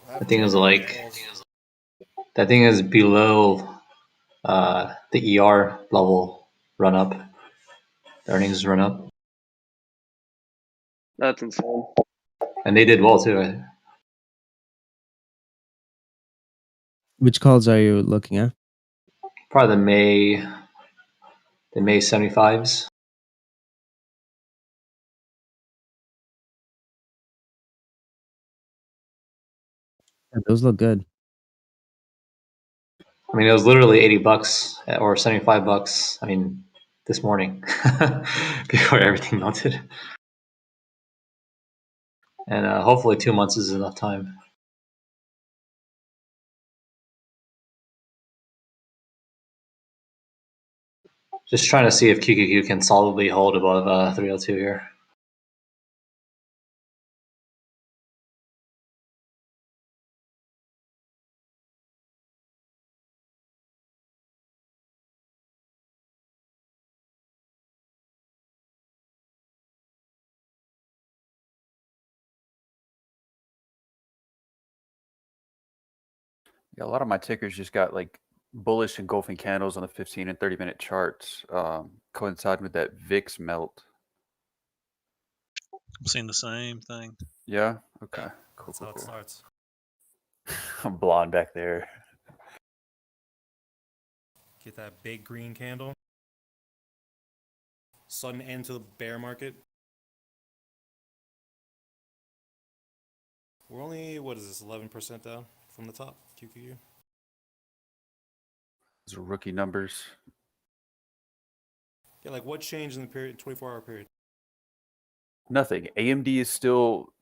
That thing is below the ER level run up. The earnings run up. That's insane. And they did well too. Which calls are you looking at? Probably the May 75s. Yeah, those look good. I mean, it was literally $80 or $75. I mean, this morning before everything melted. And hopefully 2 months is enough time. Just trying to see if QQQ can solidly hold above 302 here. Yeah, a lot of my tickers just got like bullish engulfing candles on the 15 and 30-minute charts, coinciding with that VIX melt. I'm seeing the same thing. Yeah. Okay. Cool. That's how it starts. I'm blonde back there. Get that big green candle. Sudden end to the bear market. We're only, what is this, 11% down from the top, QQQ. Those are rookie numbers. Yeah, like what changed in the period, 24-hour period? Nothing. AMD is still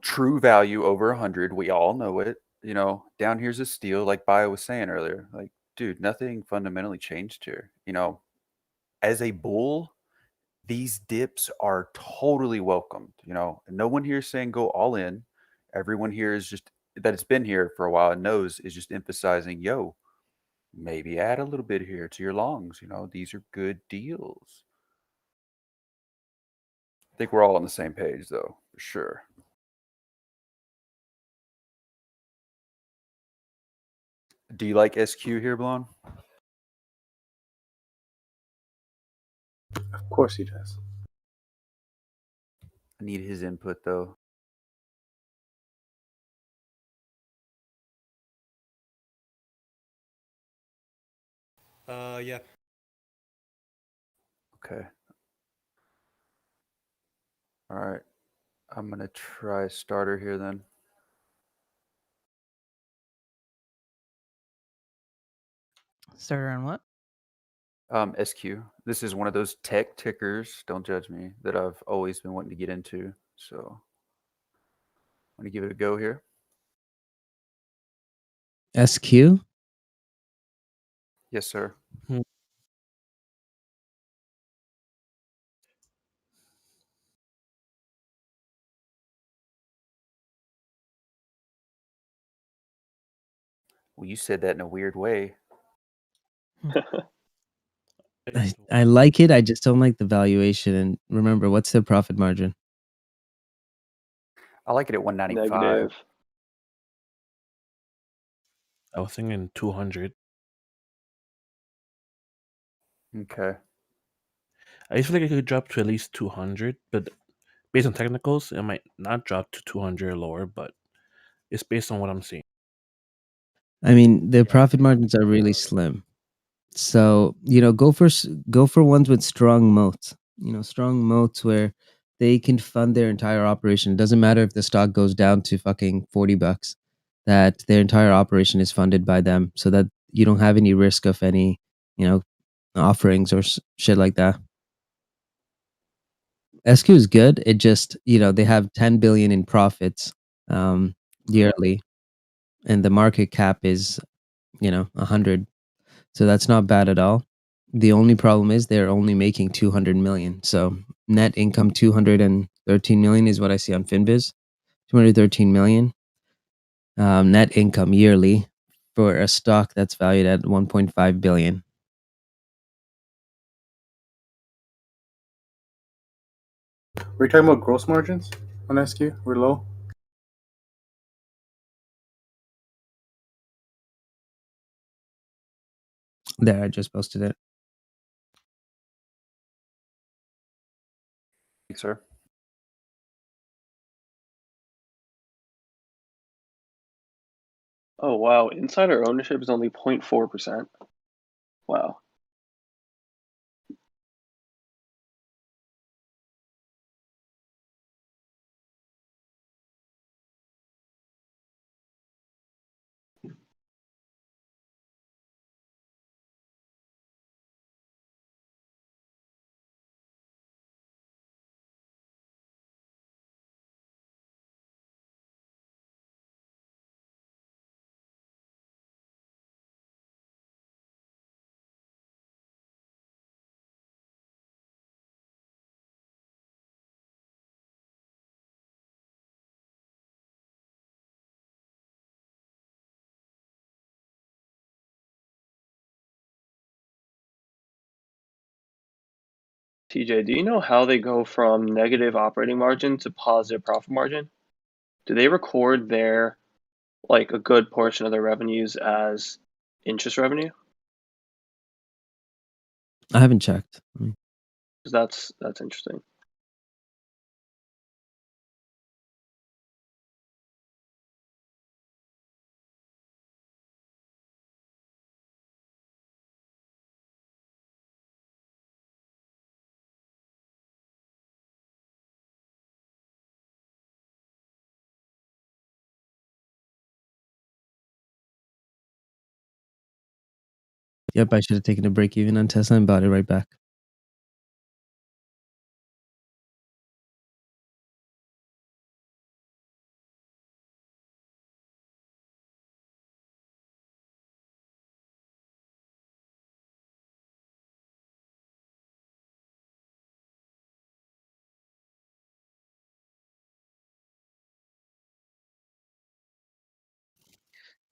true value over 100. We all know it. You know, down here's a steal, like Bio was saying earlier. Like, dude, nothing fundamentally changed here. You know, as a bull, these dips are totally welcomed. You know, no one here is saying go all in. Everyone here is just that it's been here for a while and knows is just emphasizing, yo, maybe add a little bit here to your longs. You know, these are good deals. I think we're all on the same page, though, for sure. Do you like SQ here, Blonde? Of course he does. I need his input, though. Yeah. Okay. All right. I'm going to try starter here then. Starter on what? SQ. This is one of those tech tickers, don't judge me, that I've always been wanting to get into. So I'm going to give it a go here. SQ? Yes, sir. Well, you said that in a weird way. I like it. I just don't like the valuation. And remember, what's the profit margin? I like it at 195. Negative. I was thinking 200. Okay. I feel like it could drop to at least 200, but based on technicals, it might not drop to 200 or lower, but it's based on what I'm seeing. I mean, the profit margins are really slim. So, you know, go for ones with strong moats. You know, strong moats where they can fund their entire operation. It doesn't matter if the stock goes down to fucking $40, that their entire operation is funded by them, so that you don't have any risk of any, you know, offerings or shit like that. SQ is good. It just, you know, they have 10 billion in profits yearly, and the market cap is, you know, 100. So that's not bad at all. The only problem is they're only making 200 million. So net income 213 million is what I see on Finbiz. 213 million net income yearly for a stock that's valued at 1.5 billion. We're talking about gross margins on SQ. We're low. There, I just posted it. Thanks, sir. Oh wow, insider ownership is only 0.4%. Wow. TJ, do you know how they go from negative operating margin to positive profit margin? Do they record their like a good portion of their revenues as interest revenue? I haven't checked. 'Cause that's interesting. Yep, I should have taken a break even on Tesla and bought it right back.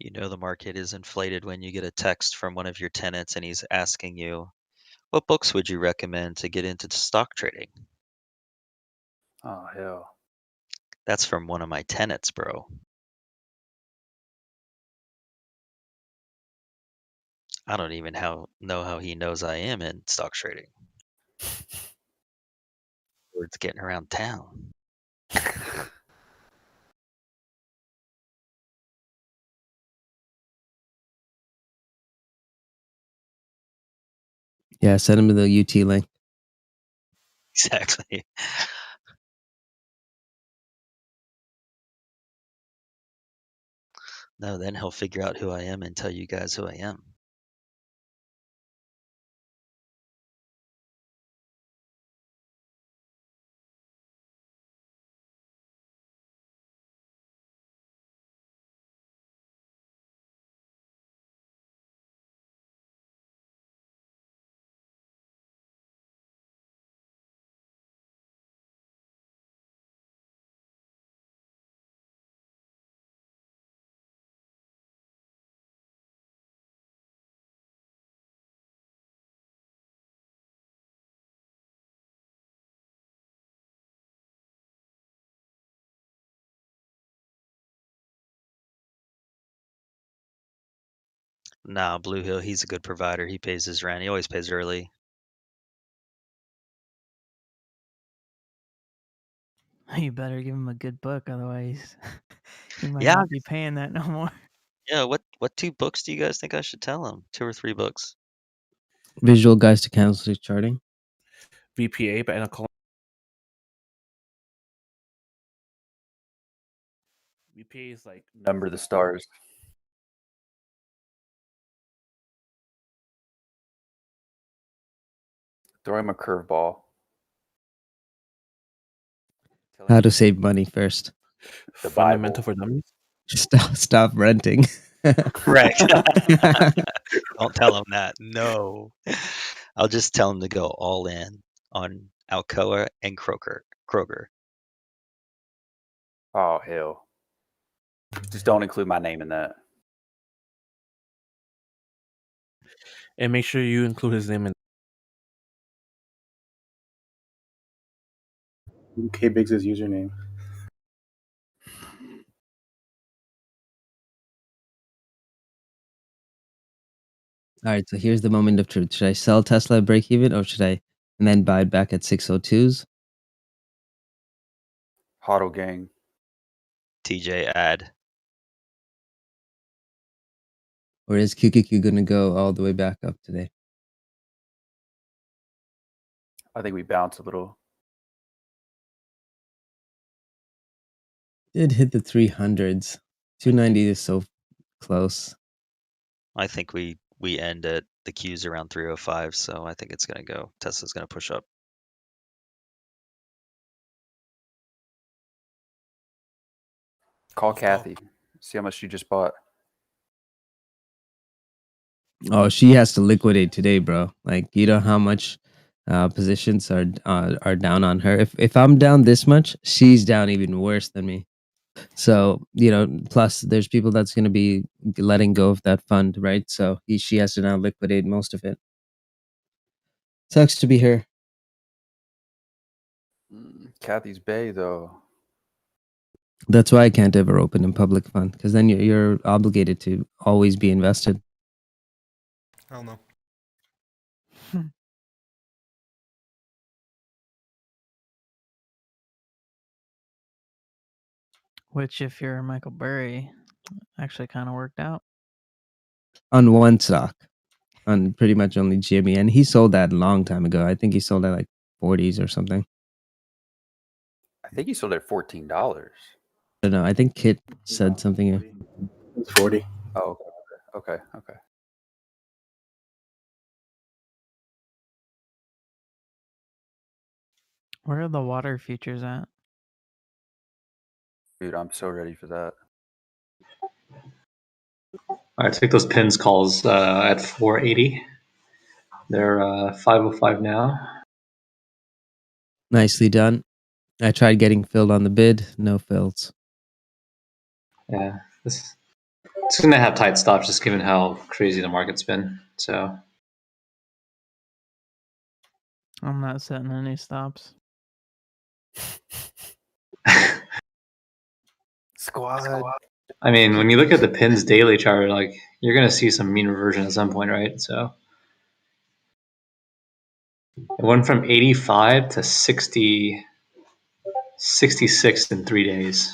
You know the market is inflated when you get a text from one of your tenants and he's asking you, what books would you recommend to get into stock trading? Oh hell. That's from one of my tenants, bro. I don't even know how he knows I am in stock trading. Word's getting around town. Yeah, send him the UT link. Exactly. No, then he'll figure out who I am and tell you guys who I am. Nah, Blue Hill, he's a good provider. He pays his rent. He always pays early. You better give him a good book, otherwise he might Yeah. not be paying that no more. Yeah, what 2 books do you guys think I should tell him? 2 or 3 books? Visual Guides to Candlestick Charting. VPA by Anna Cole. VPA is like Number the stars. Throw him a curveball. How to save money first. The Fundamental Bible. for Dummies. Stop renting. Right. Don't tell him that. No. I'll just tell him to go all in on Alcoa and Kroger. Oh hell. Just don't include my name in that. And make sure you include his name in. K Biggs' username. All right, so here's the moment of truth. Should I sell Tesla at break even, or should I and then buy it back at 602s? Hodl gang. TJ ad. Or is QQQ going to go all the way back up today? I think we bounce a little. Did hit the 300s. 290 is so close. I think we end at the Q's around 305, so I think it's going to go. Tesla's going to push up. Call Kathy. See how much you just bought. Oh, she has to liquidate today, bro. Like, you know how much positions are down on her. If I'm down this much, she's down even worse than me. So, you know, plus there's people that's going to be letting go of that fund, right? So she has to now liquidate most of it. Sucks to be her. Kathy's Bay, though. That's why I can't ever open in public fund, because then you're obligated to always be invested. Hell no. Which, if you're Michael Burry, actually kind of worked out. On one stock, on pretty much only Jimmy, and he sold that a long time ago. I think he sold at like 40s or something. I think he sold it at $14. I don't know. I think Kit said something. It's 40. Oh, okay. Where are the water features at? Dude, I'm so ready for that. All right, take those pins calls at 480. They're 505 now. Nicely done. I tried getting filled on the bid, no fills. Yeah, it's gonna have tight stops just given how crazy the market's been. So I'm not setting any stops. Squad. I mean, when you look at the pins daily chart, like you're gonna see some mean reversion at some point, right? So it went from 85 to 60, 66 in 3 days.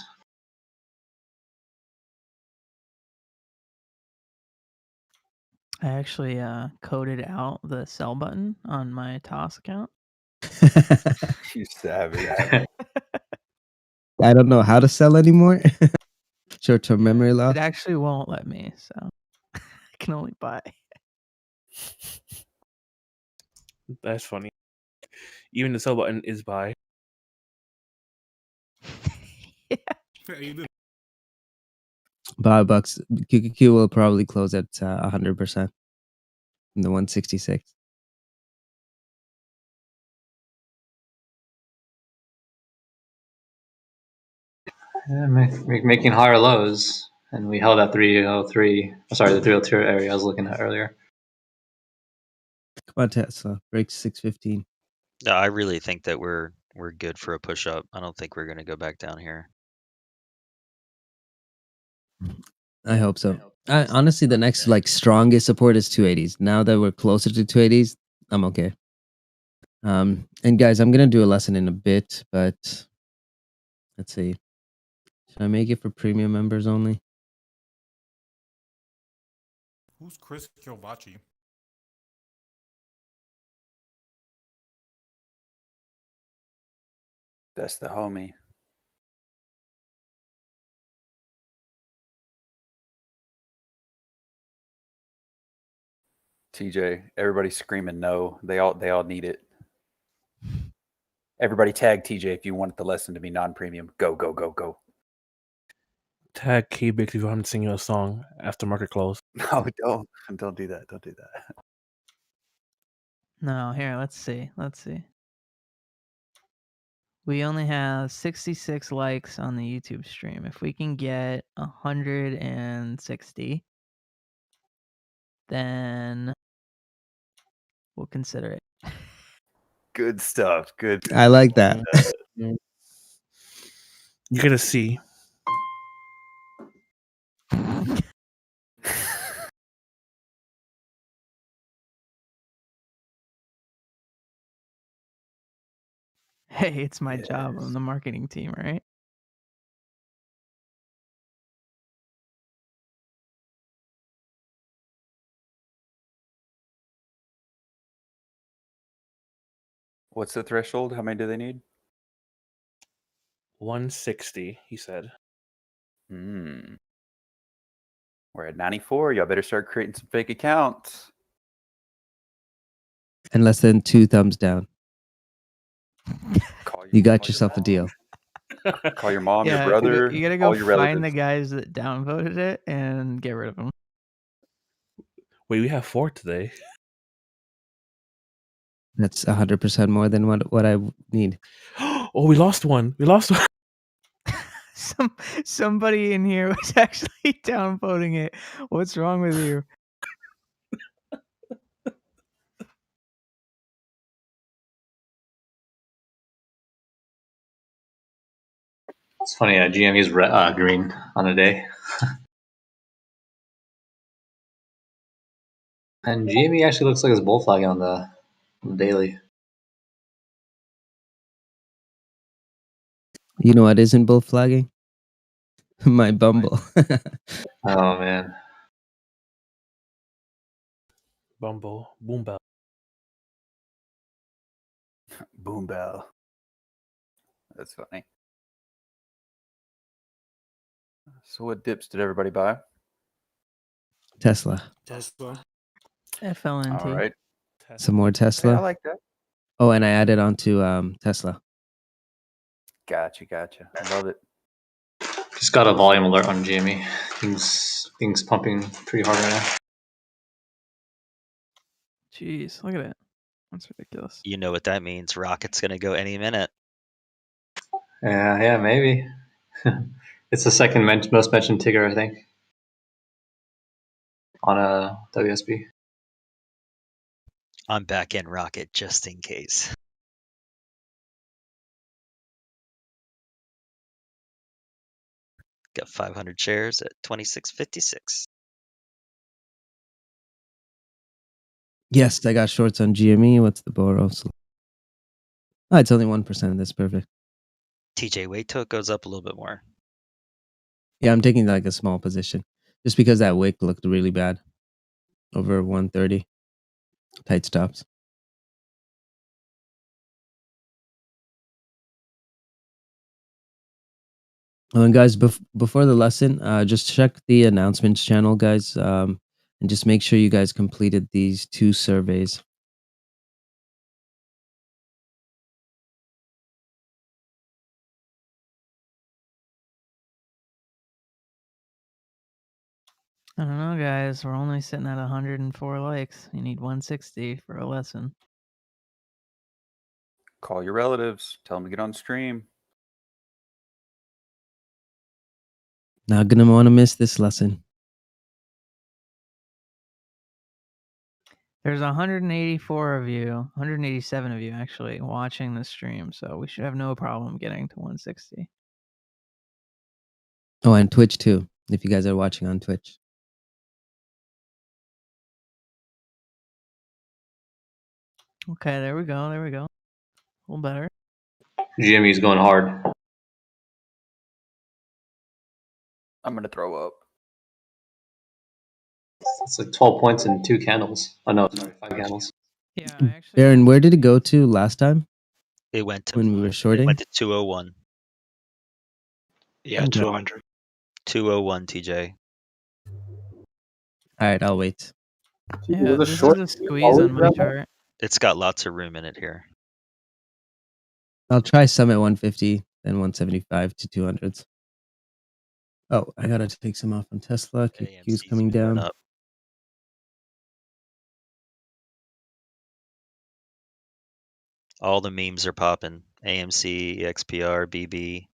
I actually coded out the sell button on my TOS account. You savage. I don't know how to sell anymore. Short-term memory loss. It actually won't let me, so I can only buy. That's funny. Even the sell button is buy. $5. QQQ will probably close at 100% from the 166. Yeah, making higher lows, and we held at 303. Sorry, the 302 area I was looking at earlier. Come on, Tesla. Breaks 615. No, I really think that we're good for a push up. I don't think we're going to go back down here. I hope so. Honestly, the next like strongest support is 280s. Now that we're closer to 280s, I'm okay. And guys, I'm gonna do a lesson in a bit, but let's see. Should I make it for premium members only? Who's Chris Kielbacci? That's the homie. TJ, everybody's screaming no. They all need it. Everybody tag TJ if you want the lesson to be non-premium. Go, go, go, go. Tag K-Bix if you want him to sing you a song after market close. No, don't do that. Don't do that. No, here, let's see. We only have 66 likes on the YouTube stream. If we can get 160, then we'll consider it. Good stuff. Good. I like that. You're gonna see. Hey, it's my job. I'm the marketing team, right? What's the threshold? How many do they need? 160, he said. We're at 94. Y'all better start creating some fake accounts. And less than 2 thumbs down. You got yourself a deal. Call your mom, Yeah, your brother, you gotta all go your find relatives. the guys that downvoted it and get rid of them. Wait, we have 4 today. That's 100% more than what I need. Oh, we lost one. Somebody in here was actually downvoting it. What's wrong with you? It's funny. GME is green on a day, and GME actually looks like it's bull flagging on the daily. You know what isn't bull flagging? My Bumble. Oh man. Bumble, boom bell. Boom bell. That's funny. So what dips did everybody buy? Tesla. Tesla. FLNT. All right. Some more Hey, Tesla. I like that. Oh, and I added on to Tesla. Gotcha. Love it. Just got a volume alert on GME. Things pumping pretty hard right now. Jeez, look at it. That's ridiculous. You know what that means. Rocket's going to go any minute. Yeah, maybe. It's the second most mentioned ticker, I think, on a WSB. I'm back in Rocket just in case. Got 500 shares at 26.56. Yes, I got shorts on GME. What's the borrow? Oh, it's only 1%. That's perfect. TJ, wait till it goes up a little bit more. Yeah, I'm taking like a small position just because that wick looked really bad. Over 130. Tight stops. And guys, before the lesson, just check the announcements channel, guys, and just make sure you guys completed these 2 surveys. I don't know, guys. We're only sitting at 104 likes. You need 160 for a lesson. Call your relatives. Tell them to get on stream. Not gonna want to miss this lesson. There's 184 of you, 187 of you actually watching the stream, so we should have no problem getting to 160. Oh, and Twitch too, if you guys are watching on Twitch. Okay, there we go. A little better. GME is going hard. I'm going to throw up. It's like 12 points in 2 candles. Oh no, sorry, 5 candles. Yeah, Baron, where did it go to last time? It went to when we were It shorting. went to 201. Yeah, Okay. 200. 201, TJ. All right, I'll wait. Yeah, this is a squeeze on my chart. It's got lots of room in it here. I'll try some at 150, then 175 to 200s. Oh, I gotta take some off on Tesla. QQ's coming down. Up. All the memes are popping. AMC, XPR, BB.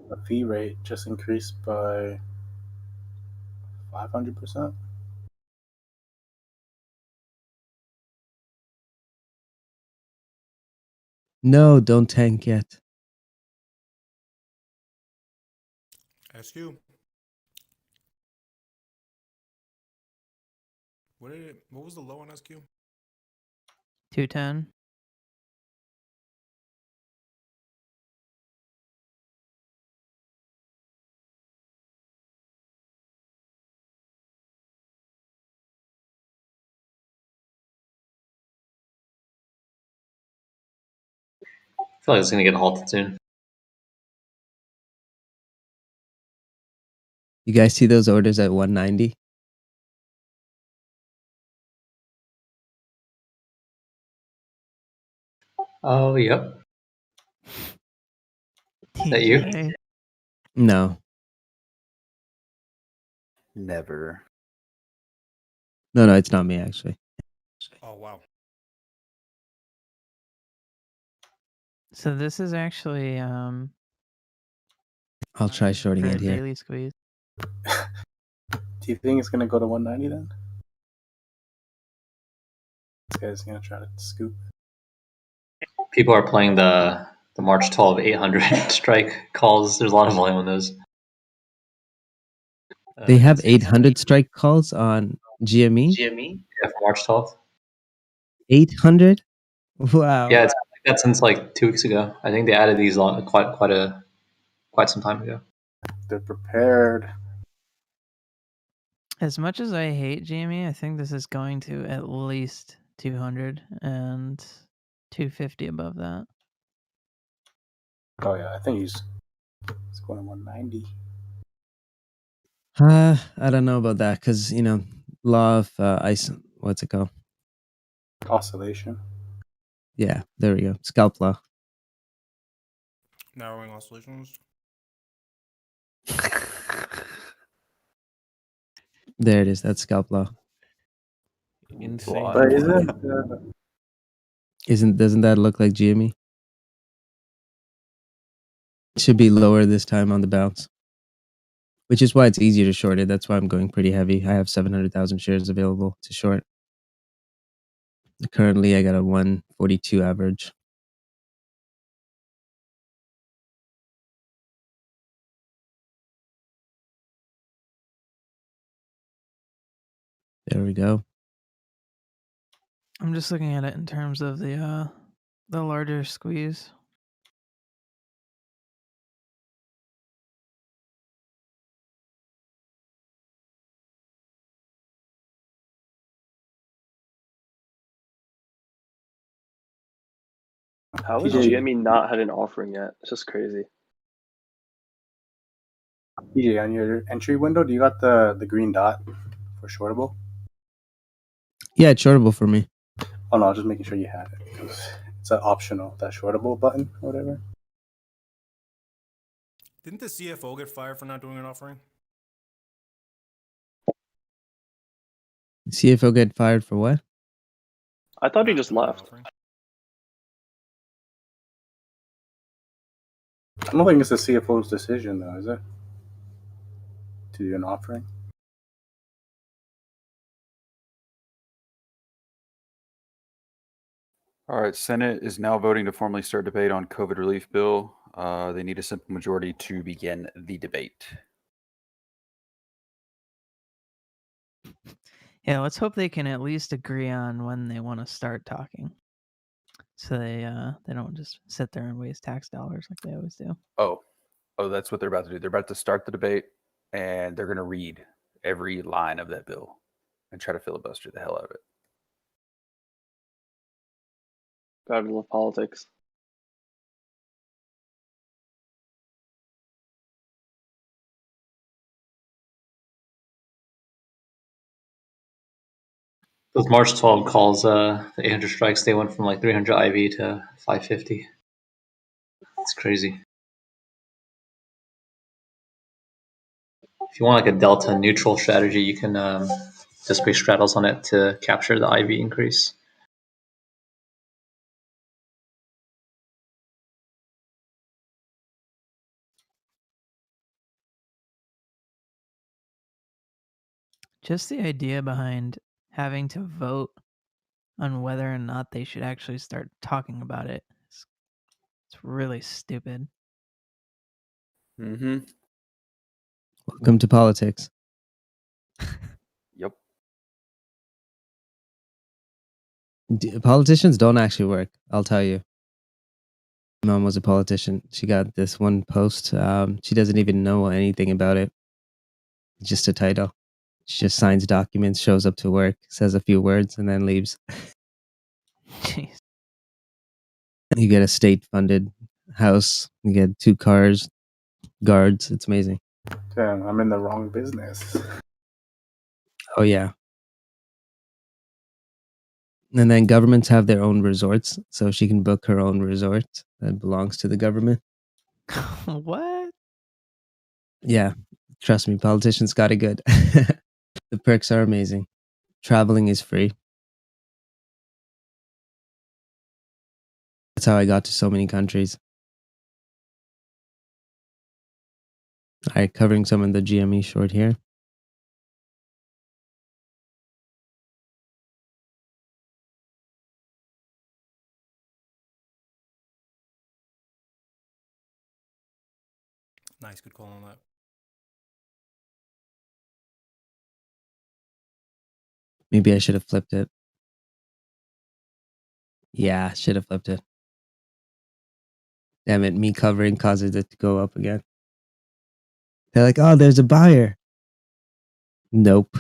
The fee rate just increased by 500%. No, don't tank yet. SQ. What was the low on SQ? 210. I feel like it's gonna get halted soon. You guys see those orders at 190? Oh, yep. Is that you? TJ. No. Never. No, it's not me actually. Oh wow. So this is actually I'll try shorting for it a here. daily squeeze. Do you think it's gonna go to 190 then? This guy's gonna try to scoop. people are playing the March 12 800 strike calls. There's a lot of volume on those. They have It's insane. 800 strike calls on GME. Yeah, for March 12th. 800. Wow. Yeah, it's been like that since like 2 weeks ago. I think they added these quite some time ago. They're prepared. As much as I hate Jamie, I think this is going to at least 200 and 250 above that. Oh yeah, I think he's going 190. I don't know about that because law of ice. What's it called? Oscillation. Yeah, there we go. Scalp law. Narrowing oscillations. There it is. That's scalp law. Insane. But Doesn't that look like GME? Should be lower this time on the bounce, which is why it's easier to short it. That's why I'm going pretty heavy. I have 700,000 shares available to short. Currently, I got a 142 average. There we go. I'm just looking at it in terms of the larger squeeze. How has TJ, GME not had an offering yet? It's just crazy. TJ, on your entry window, do you got the green dot for shortable? Yeah, it's shortable for me. Oh no, I was just making sure you had it because it's an optional, that shortable button or whatever. Didn't the CFO get fired for not doing an offering? CFO get fired for what? I thought he just left. I don't think it's the CFO's decision though, is it? To do an offering. All right, Senate is now voting to formally start debate on COVID relief bill. They need a simple majority to begin the debate. Yeah, let's hope they can at least agree on when they want to start talking, so they don't just sit there and waste tax dollars like they always do. Oh, that's what they're about to do. They're about to start the debate, and they're going to read every line of that bill and try to filibuster the hell out of it. God, I love politics. Those March 12 calls, the 800 strikes, they went from like 300 IV to 550. It's crazy. If you want like a delta neutral strategy, you can just play straddles on it to capture the IV increase. Just the idea behind having to vote on whether or not they should actually start talking about it. It's really stupid. Mm-hmm. Welcome to politics. Yep. Politicians don't actually work. I'll tell you. Mom was a politician. She got this one post. She doesn't even know anything about it. It's just a title. She just signs documents, shows up to work, says a few words, and then leaves. Jeez. You get a state-funded house. You get 2 cars, guards. It's amazing. Damn, I'm in the wrong business. Oh yeah. And then governments have their own resorts, so she can book her own resort that belongs to the government. What? Yeah, trust me, politicians got it good. The perks are amazing. Traveling is free. That's how I got to so many countries. All right, covering some of the GME short here. Nice, good call on that. Maybe I should have flipped it. Yeah, should have flipped it. Damn it, me covering causes it to go up again. They're like, oh, there's a buyer. Nope.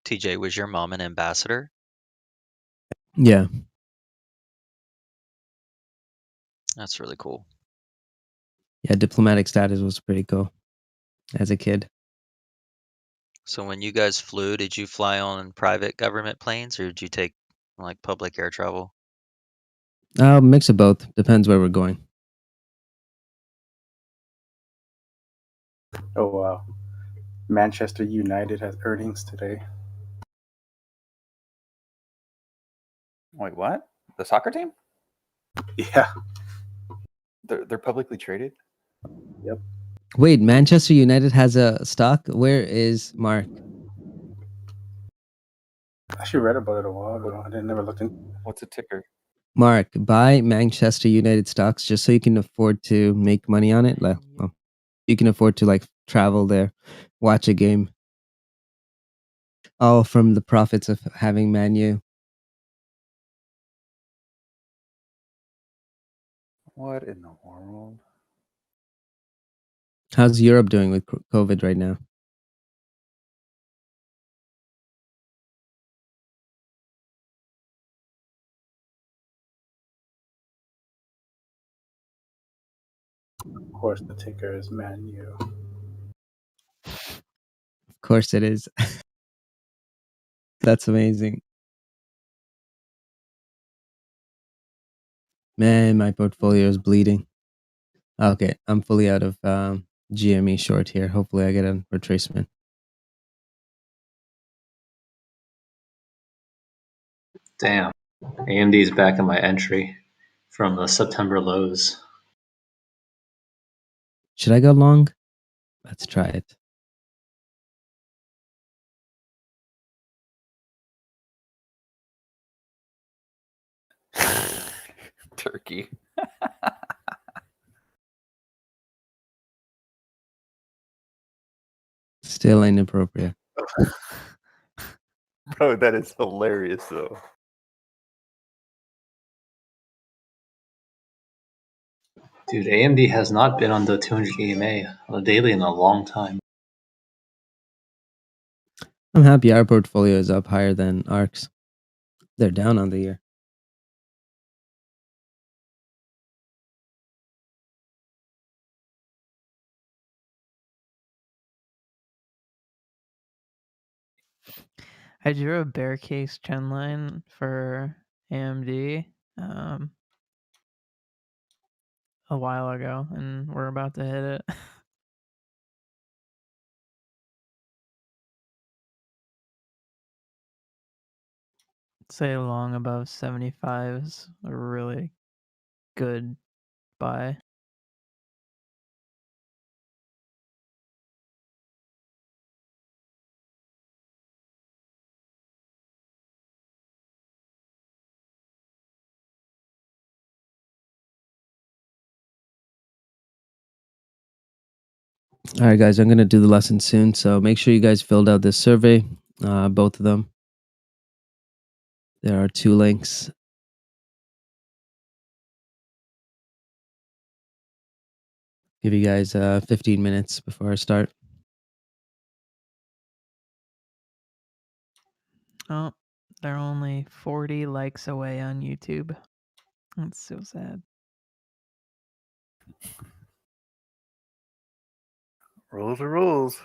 TJ, was your mom an ambassador? Yeah. That's really cool. Yeah, diplomatic status was pretty cool as a kid. So when you guys flew, did you fly on private government planes or did you take like public air travel? Mix of both. Depends where we're going. Oh wow. Manchester United has earnings today. Wait, what? The soccer team? Yeah. They're publicly traded. Yep. Wait, Manchester United has a stock? Where is Mark? I actually read about it a while ago. I didn't never looked into. What's a ticker? Mark, buy Manchester United stocks just so you can afford to make money on it. Like, well, you can afford to like travel there, watch a game. All from the profits of having Man U. What in the world? How's Europe doing with COVID right now? Of course, the ticker is Man U. Of course it is. That's amazing. Man, my portfolio is bleeding. Okay, I'm fully out of GME short here. Hopefully I get a retracement. Damn. AMD's back in my entry from the September lows. Should I go long? Let's try it. Turkey. Still inappropriate. Bro, that is hilarious though. Dude, AMD has not been on the 200 EMA on the daily in a long time. I'm happy our portfolio is up higher than ARC's. They're down on the year. I drew a bear case trend line for AMD a while ago, and we're about to hit it. Say long above 75 is a really good buy. All right, guys, I'm going to do the lesson soon. So make sure you guys filled out this survey, both of them. There are 2 links. Give you guys 15 minutes before I start. Oh, they're only 40 likes away on YouTube. That's so sad. Rules are rules.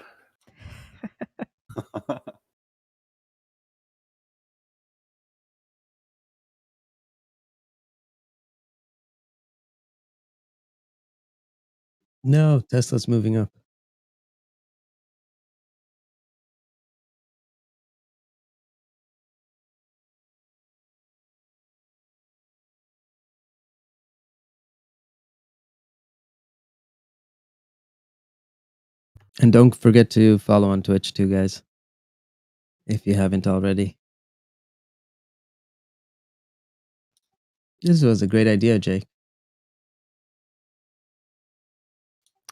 No, Tesla's moving up. And don't forget to follow on Twitch too, guys. If you haven't already. This was a great idea, Jake.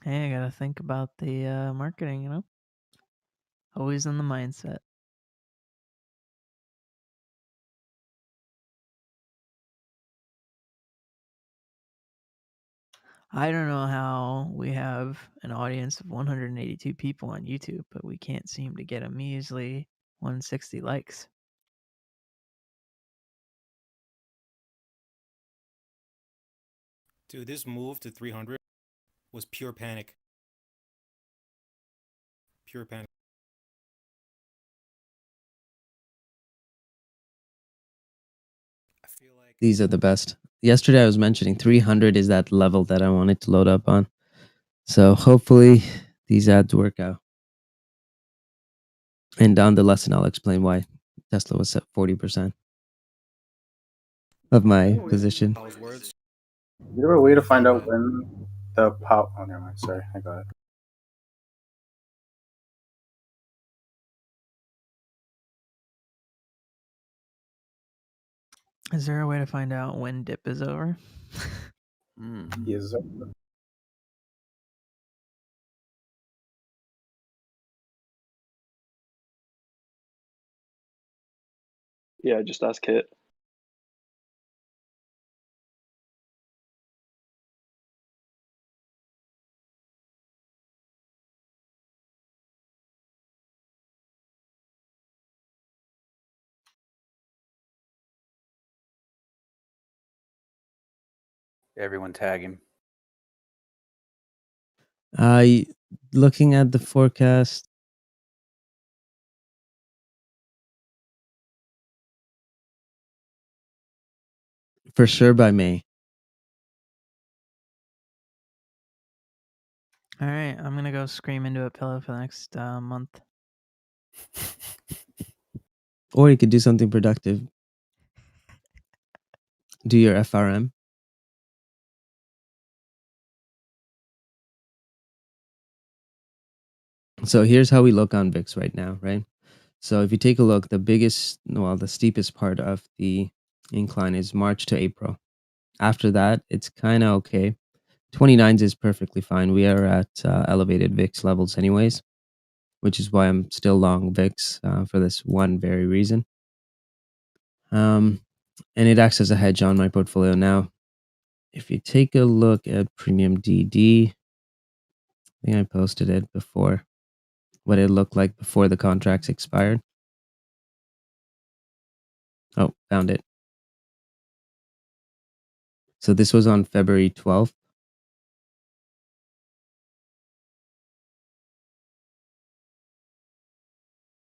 Hey, I gotta think about the marketing, you know? Always in the mindset. I don't know how we have an audience of 182 people on YouTube, but we can't seem to get a measly 160 likes. Dude, this move to 300 was pure panic. Pure panic. These are the best. Yesterday I was mentioning 300 is that level that I wanted to load up on. So hopefully these ads work out. And down the lesson, I'll explain why Tesla was at 40% of my position. Is there a way to find out when the power? Oh, never mind. Sorry, I got it. Is there a way to find out when dip is over? Yes, sir. Yeah, just ask Kit. Everyone tag him. Looking at the forecast, for sure by May. All right, I'm gonna go scream into a pillow for the next month. Or you could do something productive. Do your FRM. So here's how we look on VIX right now, right? So if you take a look, the steepest part of the incline is March to April. After that, it's kind of okay. 29s is perfectly fine. We are at elevated VIX levels anyways, which is why I'm still long VIX for this one very reason. And it acts as a hedge on my portfolio now. If you take a look at Premium DD, I think I posted it before, what it looked like before the contracts expired. Oh, found it. So this was on February 12th.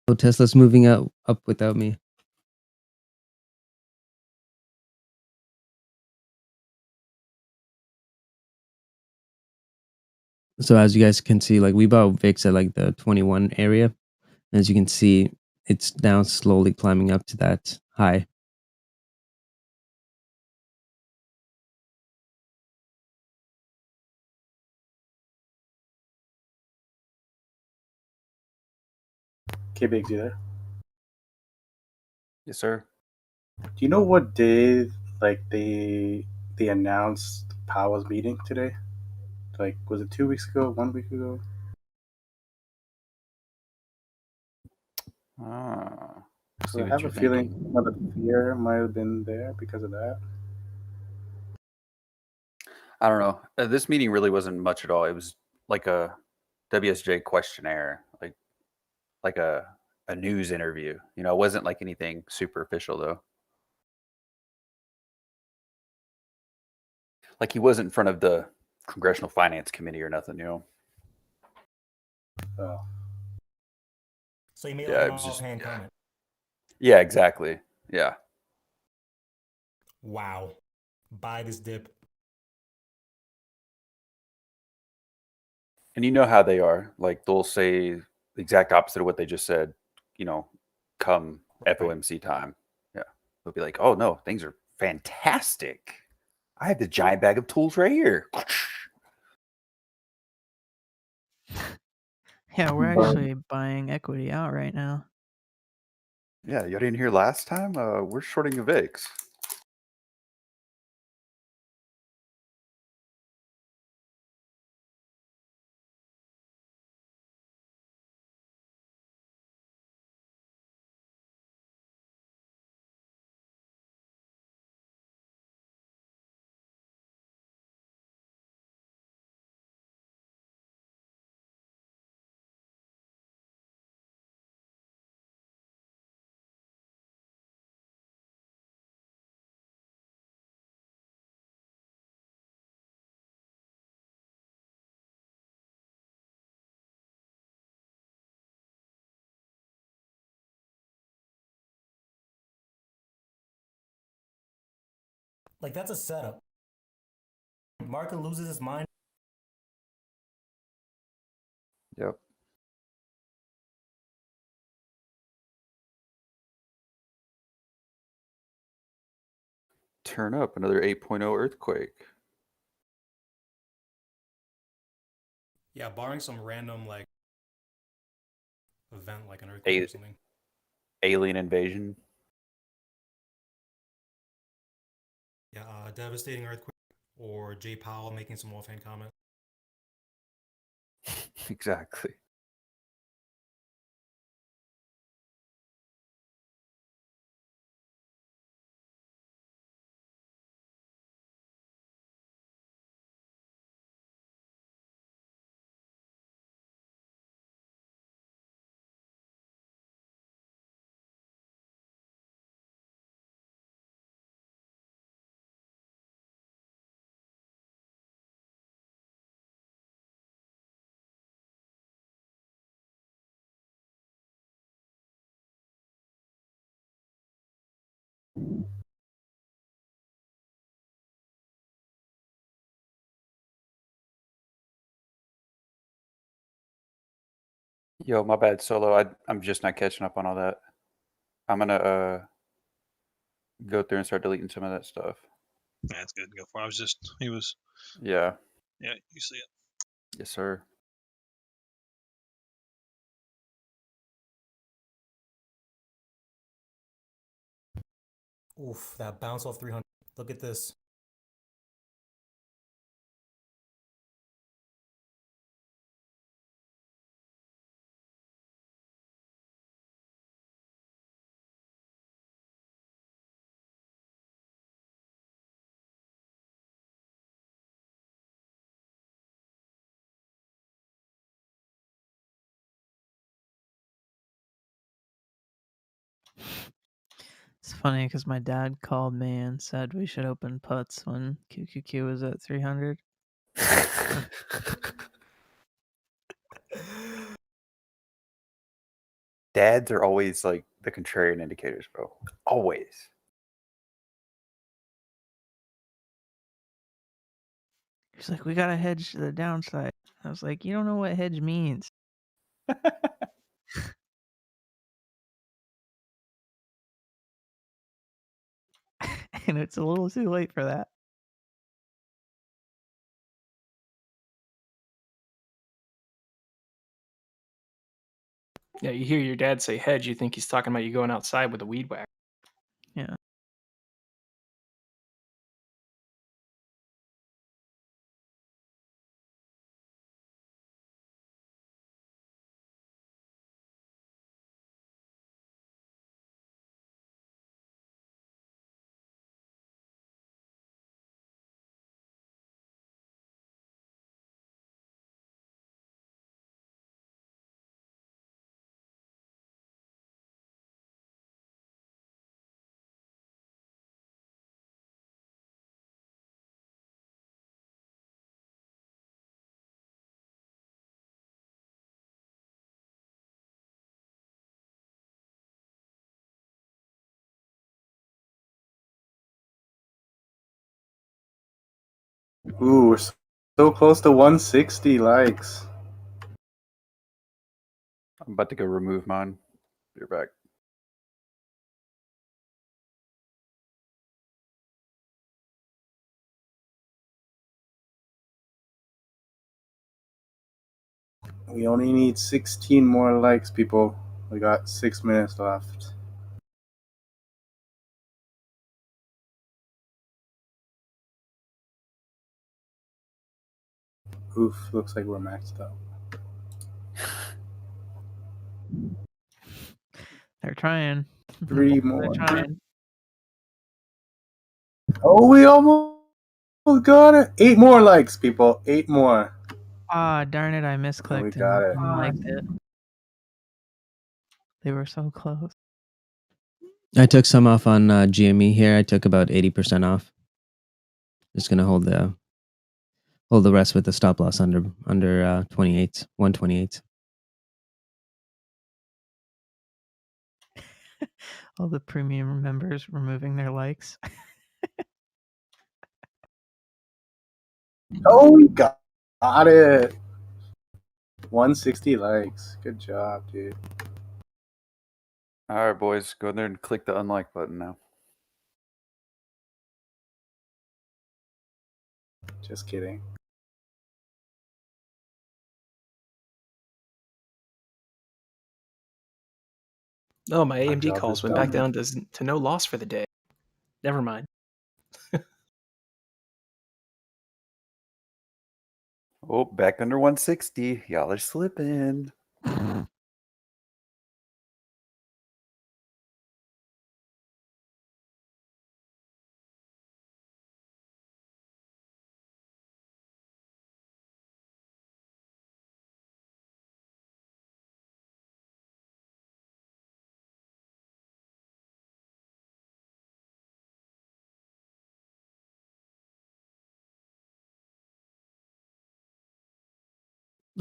Oh, Tesla's moving up without me. So as you guys can see, like we bought VIX at like the 21 area. As you can see, it's now slowly climbing up to that high. K-Biggs, you there? Yes, sir. Do you know what day they announced Powell's meeting today? Like, was it 2 weeks ago? 1 week ago? See So I what have you're a feeling thinking. the fear might have been there because of that. I don't know. This meeting really wasn't much at all. It was like a WSJ questionnaire, like a news interview. You know, it wasn't like anything super official though. Like he wasn't in front of the Congressional Finance Committee or nothing, you know. Oh. So you made Yeah, like it an was just offhand comment. yeah, exactly. Yeah. Wow. Buy this dip. And you know how they are. Like they'll say the exact opposite of what they just said, you know, come FOMC time. Yeah. They'll be like, oh no, things are fantastic. I have the giant bag of tools right here. Yeah, we're actually buying equity out right now. Yeah, you didn't hear last time? We're shorting a VIX. Like that's a setup. Market loses his mind. Yep. Turn up another 8.0 earthquake. Yeah, barring some random like event like an earthquake or something. Alien invasion. Yeah, devastating earthquake or Jay Powell making some offhand comment. Exactly. Yo, my bad, Solo. I'm just not catching up on all that. I'm gonna go through and start deleting some of that stuff. That's good. Go for it. He was. Yeah. Yeah, you see it. Yes, sir. Oof, that bounce off 300. Look at this. It's funny because my dad called me and said we should open puts when QQQ was at 300. Dads are always like the contrarian indicators, bro. Always. He's like, we gotta hedge the downside. I was like, you don't know what hedge means. And it's a little too late for that. Yeah, you hear your dad say hedge, you think he's talking about you going outside with a weed whacker. Yeah. Ooh, we're so close to 160 likes. I'm about to go remove mine. Be right back. We only need 16 more likes, people. We got 6 minutes left. Oof, looks like we're maxed out. They're trying. 3 They're more. trying. Oh, we almost got it. 8 more likes, people. 8 more. Ah, darn it! I And we misclicked got it. and liked it. They were so close. I took some off on GME here. I took about 80% off. Just gonna hold the rest with the stop loss under 28, 128. All the premium members removing their likes. Oh, we got it. 160 likes. Good job, dude. All right, boys, go in there and click the unlike button now. Just kidding. Oh, my Our AMD job calls is went back done. down to no loss for the day. Never mind. Oh, back under 160. Y'all are slipping.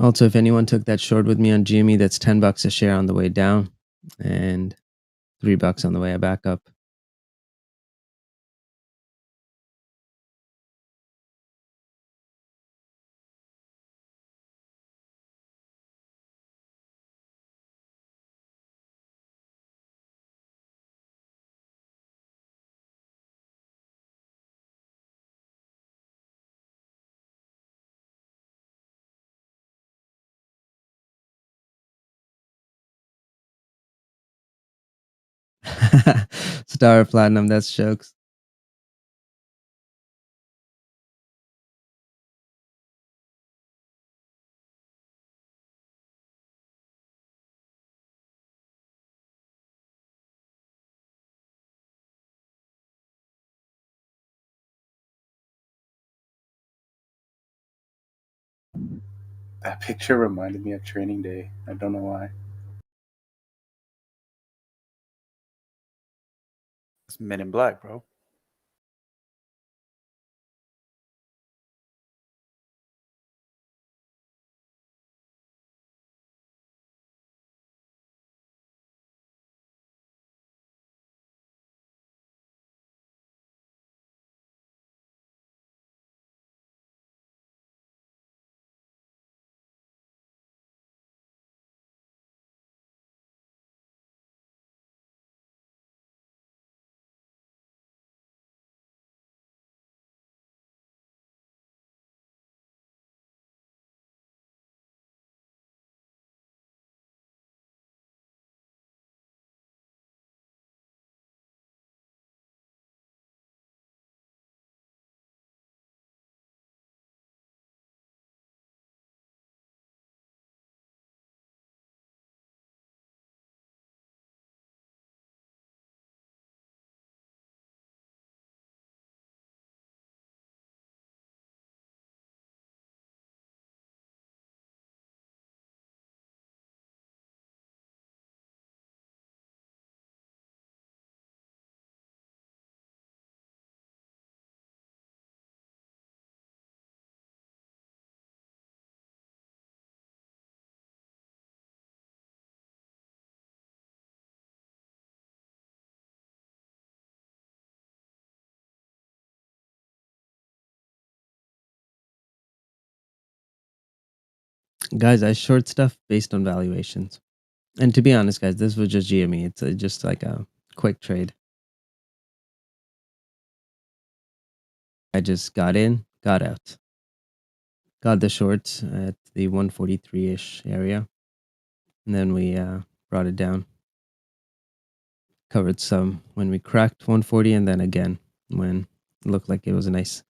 Also, if anyone took that short with me on GME, that's $10 a share on the way down, and $3 on the way back up. Star Platinum, that's jokes. That picture reminded me of training day. I don't know why. It's Men in Black, bro. Guys, I short stuff based on valuations. And to be honest, guys, this was just GME. It's just like a quick trade. I just got in, got out. Got the shorts at the 143-ish area. And then we brought it down. Covered some when we cracked 140 and then again when it looked like it was a nice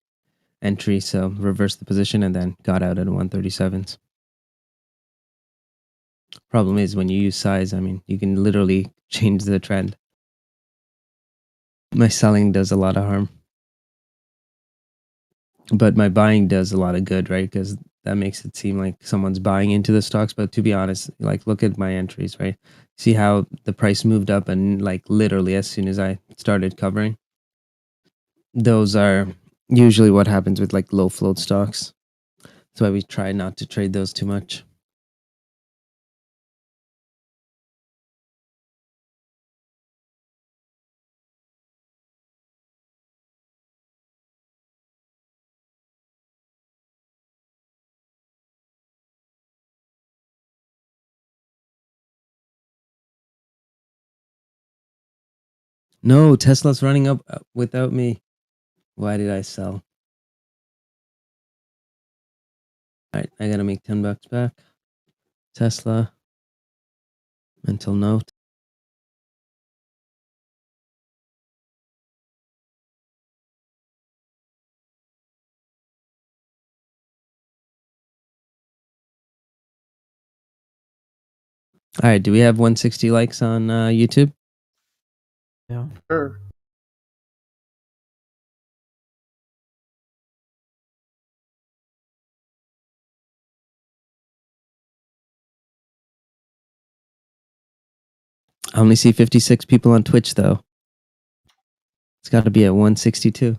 entry. So reversed the position and then got out at 137s. Problem is when you use size, I mean, you can literally change the trend. My selling does a lot of harm. But my buying does a lot of good, right? Because that makes it seem like someone's buying into the stocks. But to be honest, like look at my entries, right? See how the price moved up and like literally as soon as I started covering. Those are usually what happens with like low float stocks. That's why we try not to trade those too much. No, Tesla's running up without me. Why did I sell? All right, I gotta make $10 back. Tesla. Mental note. All right, do we have 160 likes on YouTube? Yeah. Sure. I only see 56 people on Twitch, though. It's got to be at 162.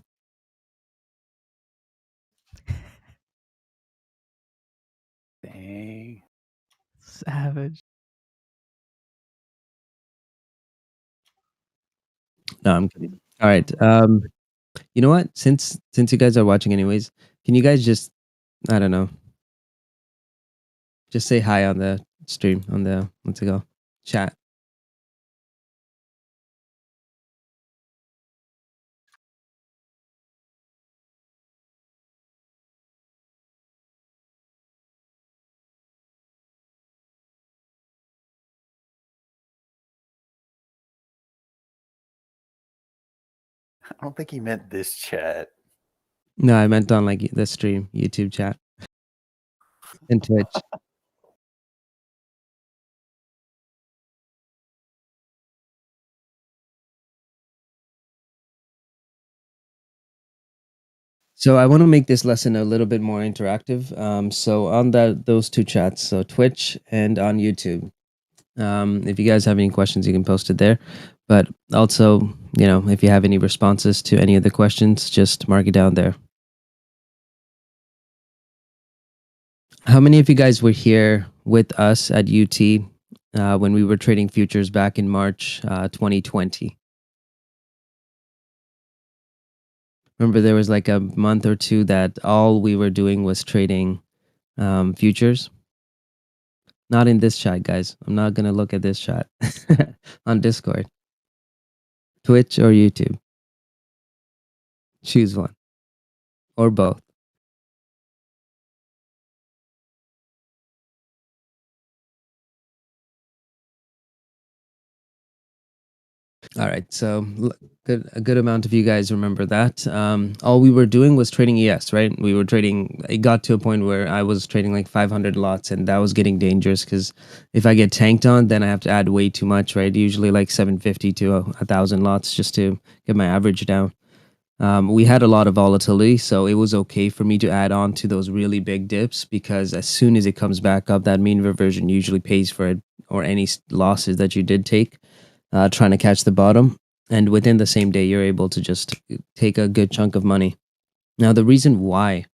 Dang. Savage. No, I'm kidding. All right. You know what? Since you guys are watching anyways, can you guys just, I don't know, just say hi on the stream, on the, what's it called? Chat. I don't think he meant this chat. No, I meant on like the stream, YouTube chat. And Twitch. So I want to make this lesson a little bit more interactive. So on those two chats, so Twitch and on YouTube, if you guys have any questions, you can post it there. But also, you know, if you have any responses to any of the questions, just mark it down there. How many of you guys were here with us at UT when we were trading futures back in March 2020? Remember, there was like a month or two that all we were doing was trading futures. Not in this chat, guys. I'm not going to look at this chat on Discord. Twitch or YouTube. Choose one. Or both. All right, so a good amount of you guys remember that. All we were doing was trading ES, right? We were trading, it got to a point where I was trading like 500 lots and that was getting dangerous because if I get tanked on, then I have to add way too much, right? Usually like 750 to 1,000 lots just to get my average down. We had a lot of volatility, so it was okay for me to add on to those really big dips because as soon as it comes back up, that mean reversion usually pays for it or any losses that you did take. Trying to catch the bottom, and within the same day you're able to just take a good chunk of money. Now the reason why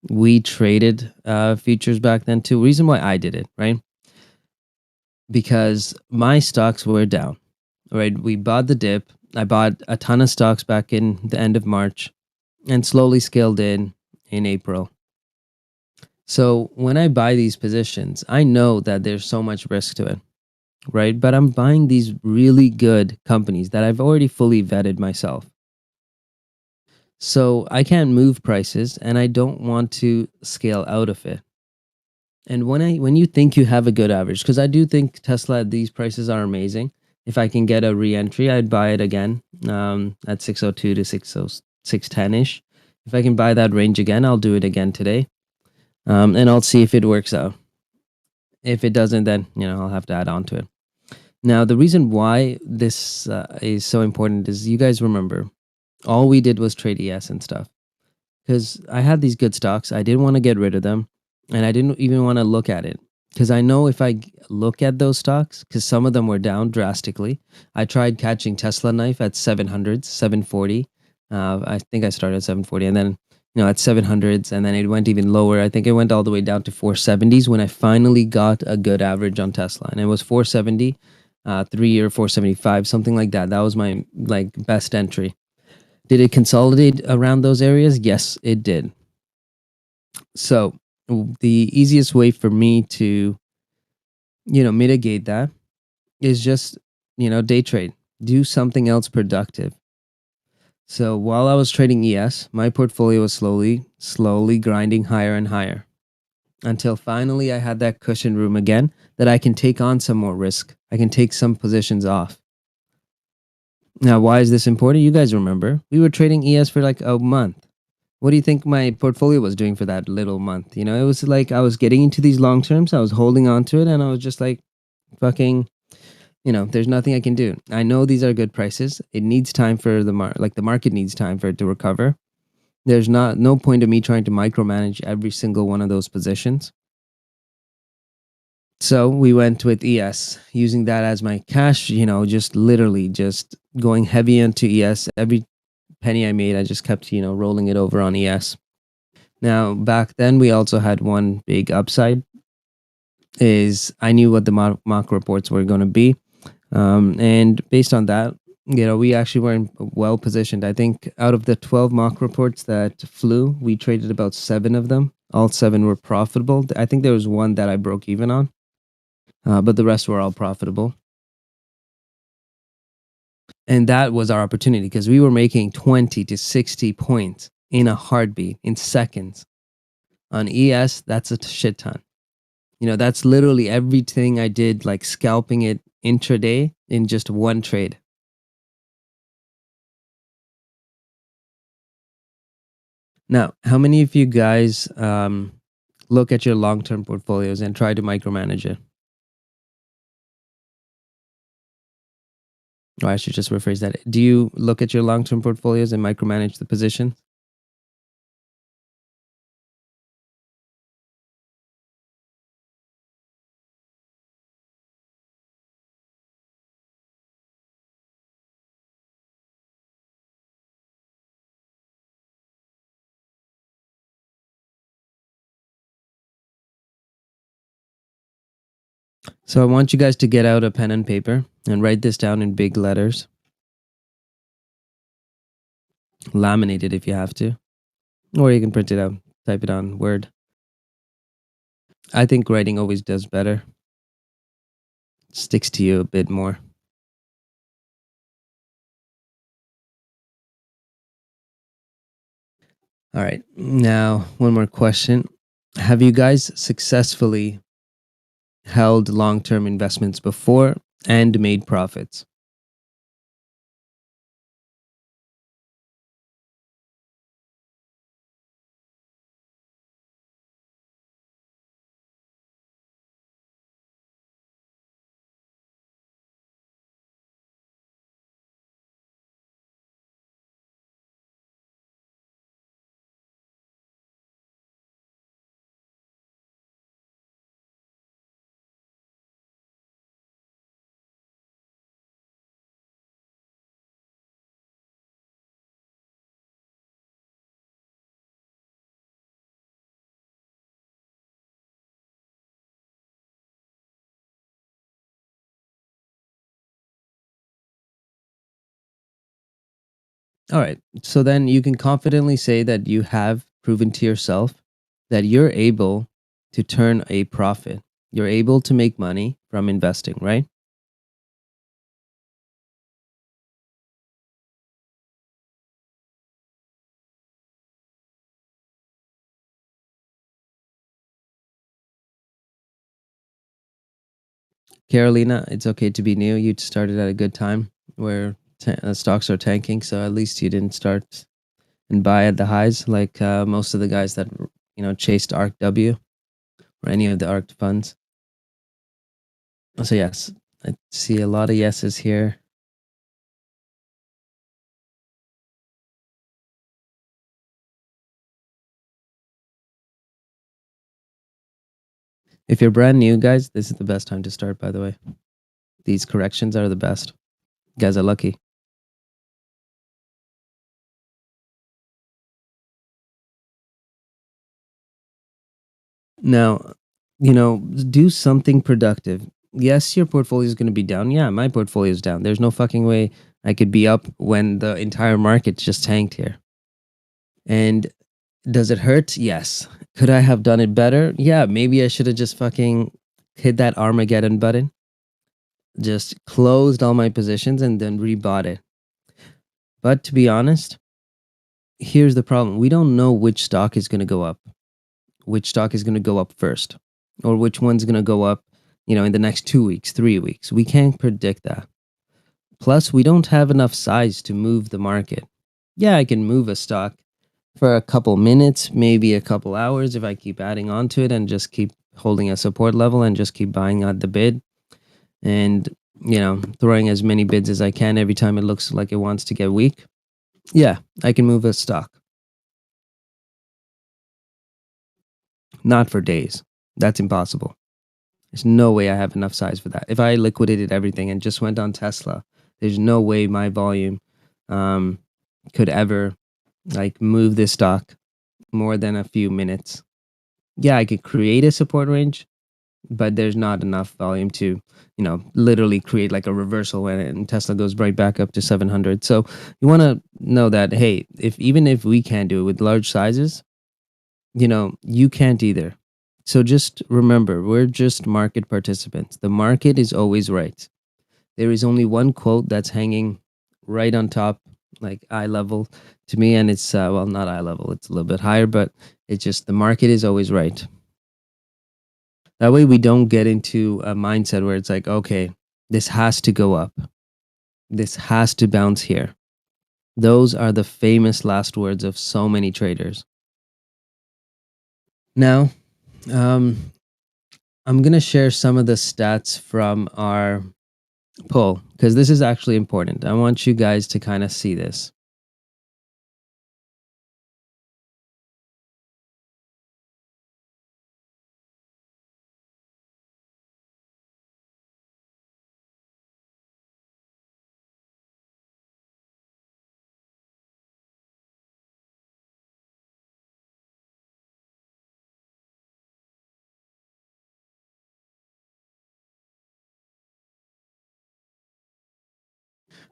we traded futures back then too, reason why I did it, right? Because my stocks were down, right? We bought the dip. I bought a ton of stocks back in the end of March and slowly scaled in April. So when I buy these positions, I know that there's so much risk to it, right? But I'm buying these really good companies that I've already fully vetted myself. So I can't move prices and I don't want to scale out of it. And when you think you have a good average, because I do think Tesla at these prices are amazing. If I can get a re-entry, I'd buy it again at 602 to 610-ish. If I can buy that range again, I'll do it again today. And I'll see if it works out. If it doesn't, then I'll have to add on to it. Now, the reason why this is so important is you guys remember, all we did was trade ES and stuff. Because I had these good stocks. I didn't want to get rid of them. And I didn't even want to look at it. Because I know if I look at those stocks, because some of them were down drastically. I tried catching Tesla knife at 700s, 740. I think I started at 740. And then, at 700s. And then it went even lower. I think it went all the way down to 470s when I finally got a good average on Tesla. And it was 470, 3-year 475, something like that. That was my best entry. Did it consolidate around those areas? Yes, it did. So the easiest way for me to, mitigate that is just, day trade. Do something else productive. So while I was trading ES, my portfolio was slowly grinding higher and higher until finally I had that cushion room again that I can take on some more risk. I can take some positions off. Now, why is this important? You guys remember, we were trading ES for like a month. What do you think my portfolio was doing for that little month? It was like I was getting into these long terms. I was holding on to it and I was just like, fucking, there's nothing I can do. I know these are good prices. It needs time for the market needs time for it to recover. There's no point of me trying to micromanage every single one of those positions. So we went with ES, using that as my cash, just literally just going heavy into ES. Every penny I made, I just kept, rolling it over on ES. Now, back then, we also had one big upside, is I knew what the mock reports were going to be. And based on that, we actually were well positioned. I think out of the 12 mock reports that flew, we traded about 7 of them. All 7 were profitable. I think there was one that I broke even on, but the rest were all profitable. And that was our opportunity because we were making 20 to 60 points in a heartbeat, in seconds. On ES, that's a shit ton. That's literally everything I did, like scalping it intraday in just one trade. Now, how many of you guys look at your long-term portfolios and try to micromanage it? Or I should just rephrase that. Do you look at your long-term portfolios and micromanage the position? So I want you guys to get out a pen and paper and write this down in big letters. Laminate it if you have to. Or you can print it out, type it on Word. I think writing always does better. It sticks to you a bit more. All right, now one more question. Have you guys successfully held long-term investments before and made profits? All right, so then you can confidently say that you have proven to yourself that you're able to turn a profit. You're able to make money from investing, right? Carolina, it's okay to be new. You started at a good time where stocks are tanking, so at least you didn't start and buy at the highs like most of the guys that chased ARK W or any of the ARK funds. So yes, I see a lot of yeses here. If you're brand new, guys, this is the best time to start, by the way. These corrections are the best. You guys are lucky. Now, do something productive. Yes, your portfolio is going to be down. Yeah, my portfolio is down. There's no fucking way I could be up when the entire market just tanked here. And does it hurt? Yes. Could I have done it better? Yeah, maybe I should have just fucking hit that Armageddon button. Just closed all my positions and then rebought it. But to be honest, here's the problem. We don't know which stock is going to go up. Which stock is going to go up first, or which one's going to go up, in the next 2 weeks, 3 weeks. We can't predict that. Plus, we don't have enough size to move the market. Yeah, I can move a stock for a couple minutes, maybe a couple hours if I keep adding on to it and just keep holding a support level and just keep buying out the bid and, throwing as many bids as I can every time it looks like it wants to get weak. Yeah, I can move a stock. Not for days. That's impossible. There's no way I have enough size for that. If I liquidated everything and just went on Tesla, there's no way my volume could ever move this stock more than a few minutes. Yeah, I could create a support range, but there's not enough volume to, literally create like a reversal when Tesla goes right back up to 700. So you want to know that, hey, even if we can't do it with large sizes, you can't either. So just remember, we're just market participants. The market is always right. There is only one quote that's hanging right on top, like eye level to me, and it's, not eye level, it's a little bit higher, but it's just the market is always right. That way we don't get into a mindset where it's like, okay, this has to go up. This has to bounce here. Those are the famous last words of so many traders. Now, I'm going to share some of the stats from our poll because this is actually important. I want you guys to kind of see this.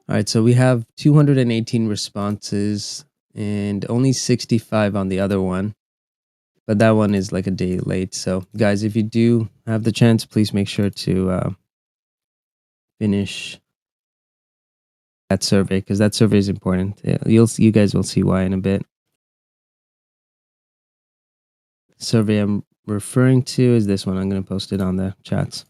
All right, so we have 218 responses and only 65 on the other one. But that one is like a day late. So guys, if you do have the chance, please make sure to finish that survey because that survey is important. You guys will see why in a bit. Survey I'm referring to is this one. I'm going to post it on the chats.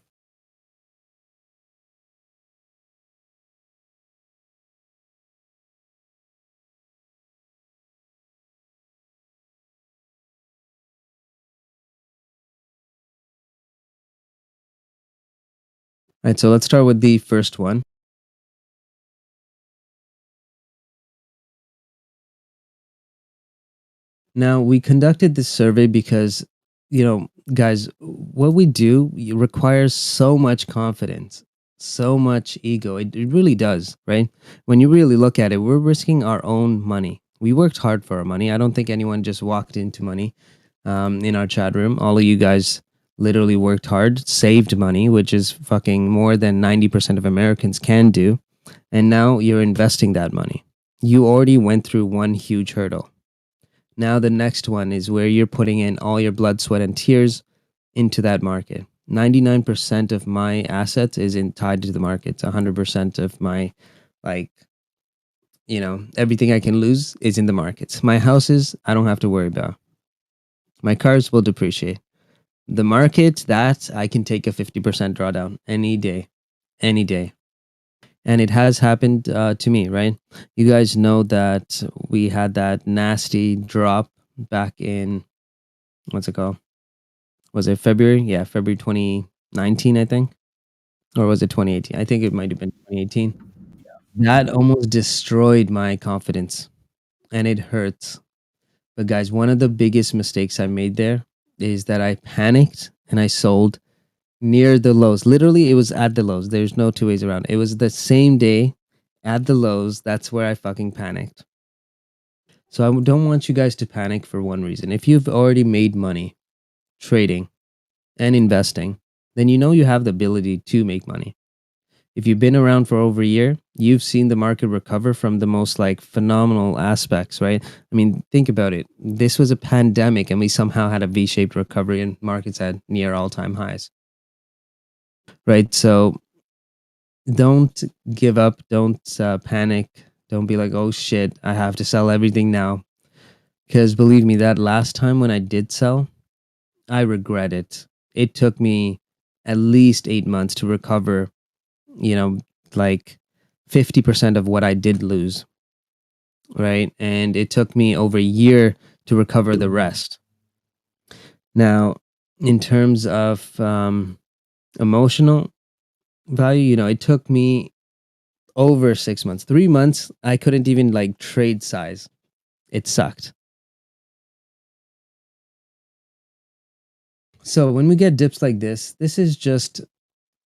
All right, so let's start with the first one. Now, we conducted this survey because, guys, what we do requires so much confidence, so much ego. It really does, right? When you really look at it, we're risking our own money. We worked hard for our money. I don't think anyone just walked into money in our chat room. All of you guys literally worked hard, saved money, which is fucking more than 90% of Americans can do. And now you're investing that money. You already went through one huge hurdle. Now the next one is where you're putting in all your blood, sweat, and tears into that market. 99% of my assets is tied to the markets. 100% of my, like, everything I can lose is in the markets. My houses, I don't have to worry about. My cars will depreciate. The market, that I can take a 50% drawdown any day. And it has happened to me, right? You guys know that we had that nasty drop back in, what's it called? Was it February? Yeah, February 2019, I think. Or was it 2018? I think it might have been 2018. That almost destroyed my confidence, and it hurts. But guys, one of the biggest mistakes I made there is that I panicked and I sold near the lows. Literally, it was at the lows. There's no two ways around. It was the same day at the lows. That's where I fucking panicked. So I don't want you guys to panic for one reason. If you've already made money trading and investing, then you know you have the ability to make money. If you've been around for over a year, you've seen the market recover from the most like phenomenal aspects, right? I mean, think about it. This was a pandemic and we somehow had a V-shaped recovery and markets at near all-time highs. Right? So don't give up, don't panic, don't be like, oh shit, I have to sell everything now. Because believe me, that last time when I did sell, I regret it. It took me at least 8 months to recover, like 50% of what I did lose, right? And it took me over a year to recover the rest. Now, in terms of emotional value, it took me over 6 months. 3 months, I couldn't even like trade size. It sucked. So when we get dips like this is just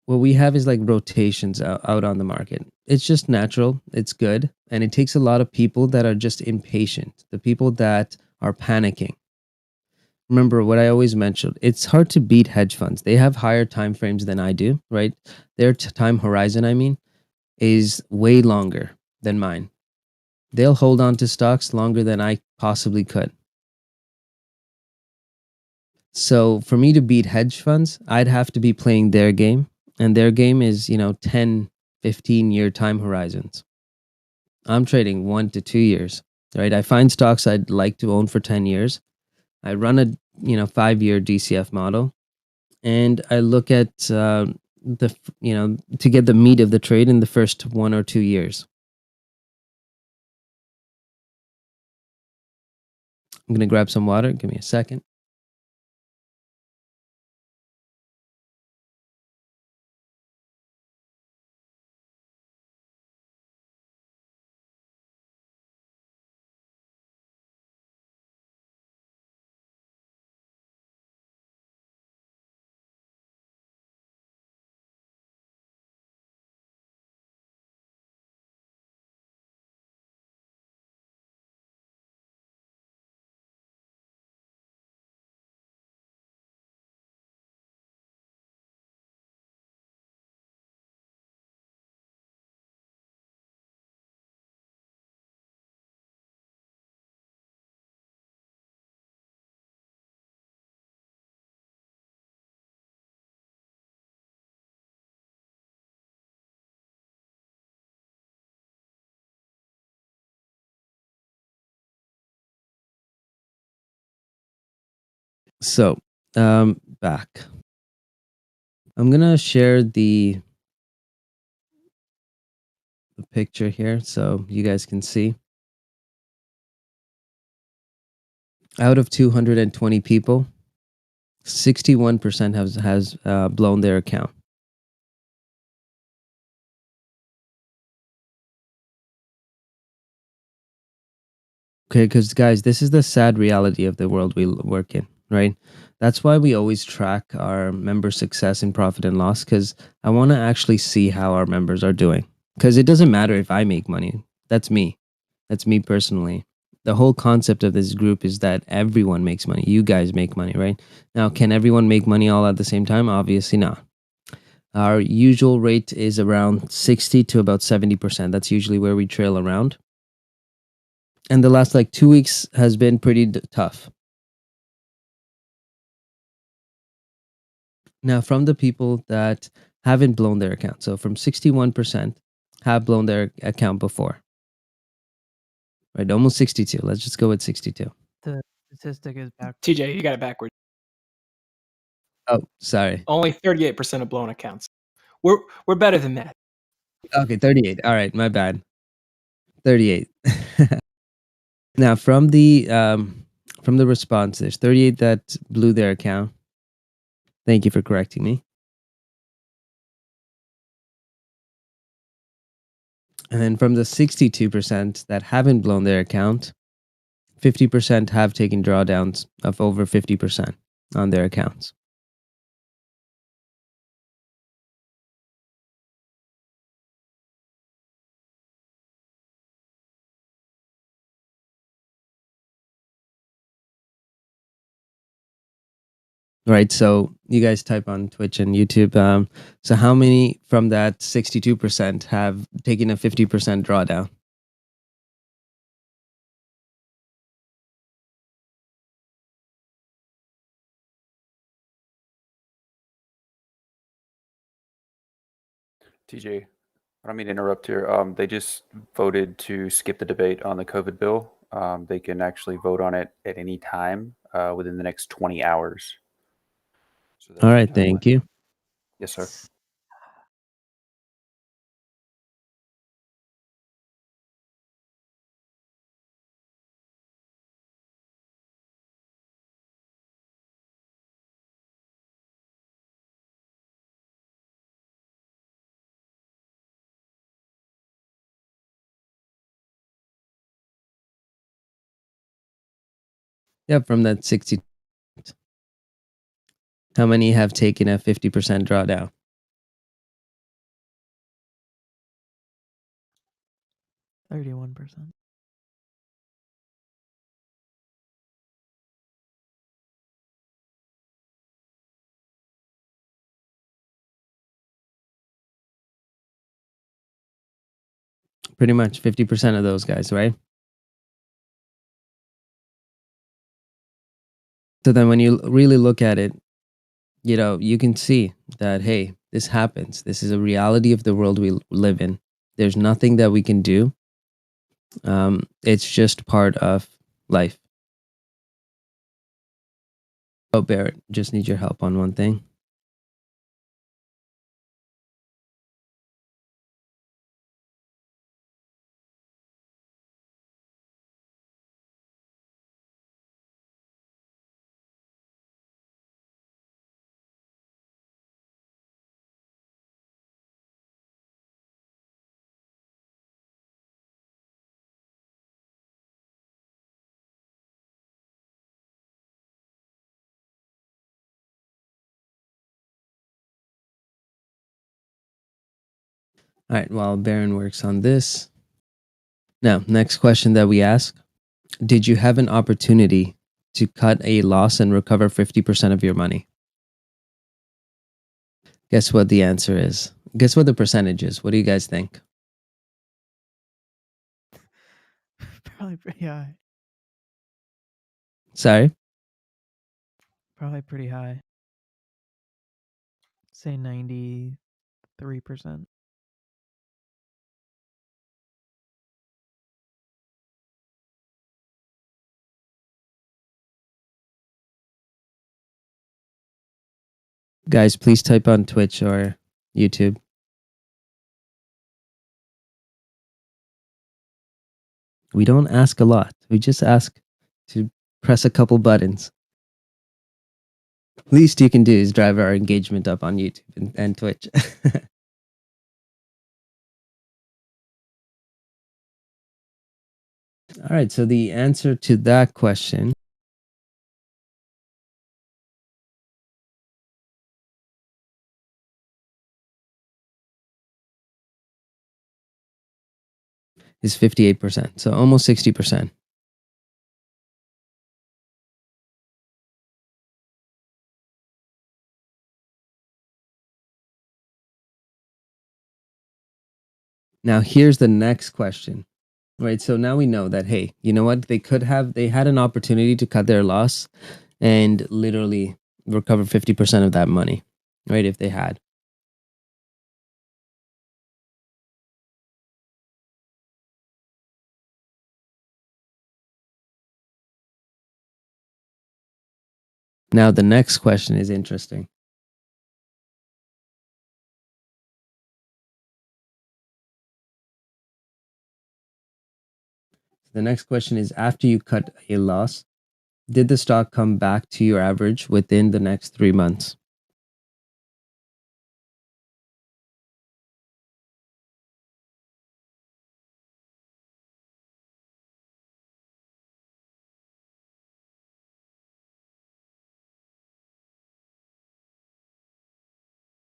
what we have is like rotations out on the market. It's just natural. It's good. And it takes a lot of people that are just impatient, the people that are panicking. Remember what I always mentioned, it's hard to beat hedge funds. They have higher time frames than I do, right? Their time horizon, is way longer than mine. They'll hold on to stocks longer than I possibly could. So for me to beat hedge funds, I'd have to be playing their game. And their game is, 10, 15-year time horizons. I'm trading 1 to 2 years, right? I find stocks I'd like to own for 10 years. I run a, 5-year DCF model. And I look at, to get the meat of the trade in the first 1 or 2 years. I'm going to grab some water. Give me a second. So, back. I'm going to share the picture here so you guys can see. Out of 220 people, 61% has blown their account. Okay, because guys, this is the sad reality of the world we work in, right? That's why we always track our member success and profit and loss, because I want to actually see how our members are doing. Because it doesn't matter if I make money. That's me. That's me personally. The whole concept of this group is that everyone makes money. You guys make money, right? Now, can everyone make money all at the same time? Obviously not. Our usual rate is around 60 to about 70%. That's usually where we trail around. And the last 2 weeks has been pretty tough. Now, from the people that haven't blown their account, so from 61% have blown their account before, right? Almost 62. Let's just go with 62. The statistic is back. TJ, you got it backwards. Oh, sorry. Only 38% of blown accounts. We're better than that. Okay, 38. All right, my bad. 38. Now, from the response, there's 38 that blew their account. Thank you for correcting me. And then from the 62% that haven't blown their account, 50% have taken drawdowns of over 50% on their accounts. Right, so you guys type on Twitch and YouTube. So how many from that 62% have taken a 50% drawdown? TJ, I don't mean to interrupt here. They just voted to skip the debate on the COVID bill. They can actually vote on it at any time within the next 20 hours. So All right, thank you. Yes, sir. Yeah, from that 60. How many have taken a 50% drawdown? %31. Pretty much 50% of those guys, right? So then when you really look at it, you know, you can see that, hey, this happens. This is a reality of the world we live in. There's nothing that we can do. It's just part of life. Oh, Barrett, just need your help on one thing. All right, while Baron works on this. Now, next question that we ask. Did you have an opportunity to cut a loss and recover 50% of your money? Guess what the answer is? Guess what the percentage is? What do you guys think? Probably pretty high. Sorry? Probably pretty high. Say 93%. Guys, please type on Twitch or YouTube. We don't ask a lot. We just ask to press a couple buttons. Least you can do is drive our engagement up on YouTube and Twitch. All right, so the answer to that question is 58%, so almost 60%. Now, here's the next question. Right, so now we know that, hey, you know what? They had an opportunity to cut their loss and literally recover 50% of that money. right? If they had. Now, the next question is interesting. The next question is, after you cut a loss, did the stock come back to your average within the next 3 months?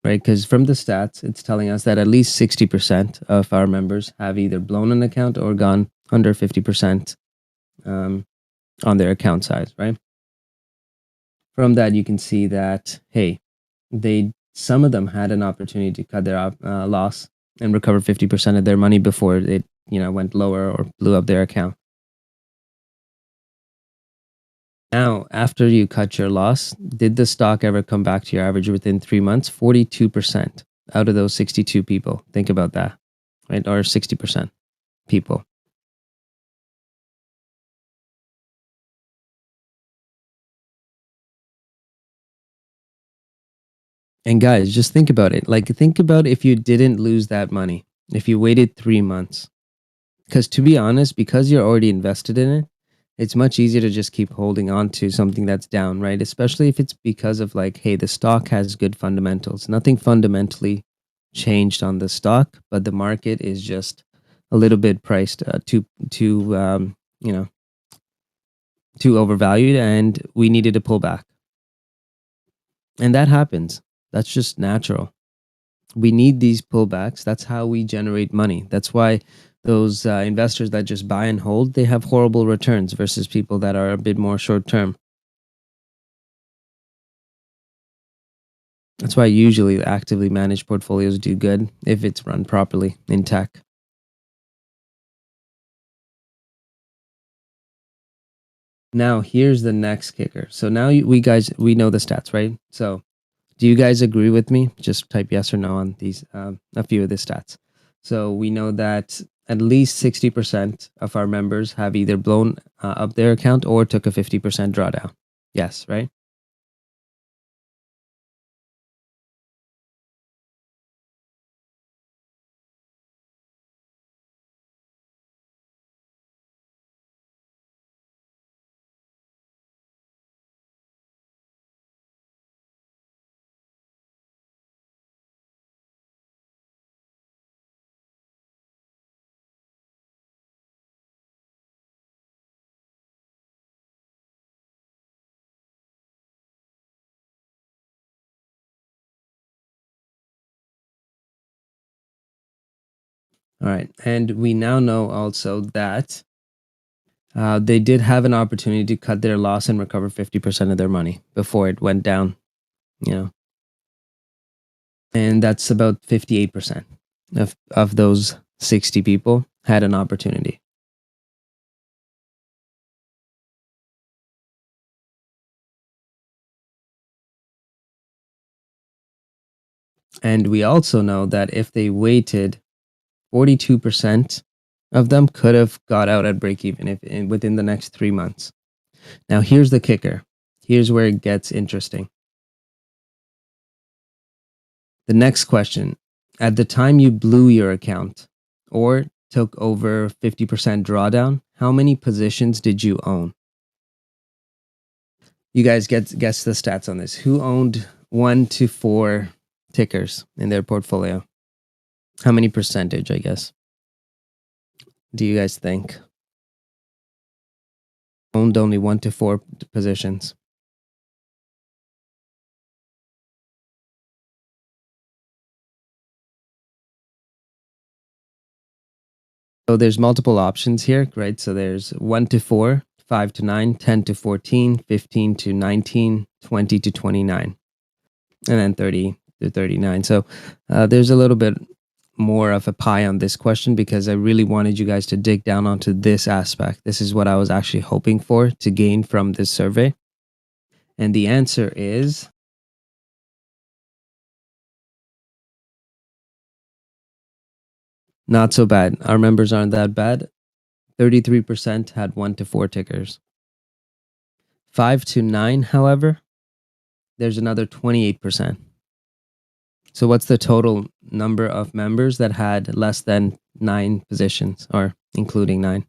Right, because from the stats, it's telling us that at least 60% of our members have either blown an account or gone under 50% on their account size, right? From that, you can see that, hey, some of them had an opportunity to cut their loss and recover 50% of their money before it went lower or blew up their account. Now, after you cut your loss, did the stock ever come back to your average within 3 months? 42% out of those 62 people. Think about that, right? Or 60% people. And guys, just think about it. Like, think about if you didn't lose that money, if you waited 3 months. Because to be honest, because you're already invested in it, it's much easier to just keep holding on to something that's down, right? Especially if it's because of like, hey, the stock has good fundamentals. Nothing fundamentally changed on the stock, but the market is just a little bit priced too overvalued, and we needed to pull back. And that happens. That's just natural. We need these pullbacks. That's how we generate money. That's why those investors that just buy and hold, they have horrible returns versus people that are a bit more short term. That's why usually actively managed portfolios do good if it's run properly in tech. Now, here's the next kicker. So now we know the stats, right? So do you guys agree with me? Just type yes or no on these, a few of the stats. So we know that at least 60% of our members have either blown up their account or took a 50% drawdown. Yes, right? All right. And we now know also that they did have an opportunity to cut their loss and recover 50% of their money before it went down, And that's about 58% of those 60 people had an opportunity. And we also know that if they waited, 42% of them could have got out at break even within the next 3 months. Now, here's the kicker. Here's where it gets interesting. The next question, at the time you blew your account or took over 50% drawdown, how many positions did you own? You guys guess the stats on this. Who owned 1 to 4 tickers in their portfolio? How many percentage, I guess? Do you guys think? Owned only 1 to 4 positions. So there's multiple options here, right? So there's 1 to 4, 5 to 9, 10 to 14, 15 to 19, 20 to 29, and then 30 to 39. So there's a little bit more of a pie on this question because I really wanted you guys to dig down onto this aspect. This is what I was actually hoping for to gain from this survey. And the answer is Not so bad. Our members aren't that bad. 33% had 1 to 4 tickers. 5 to 9, however, there's another 28%. So what's the total number of members that had less than 9 positions, or including 9?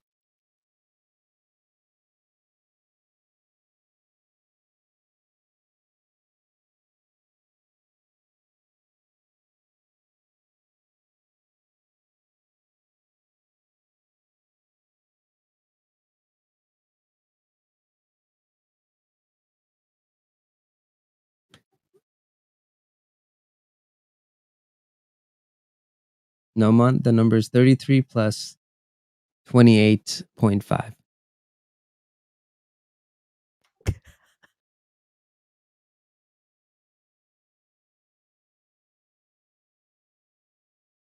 Nomon, the number is 33 plus 28.5.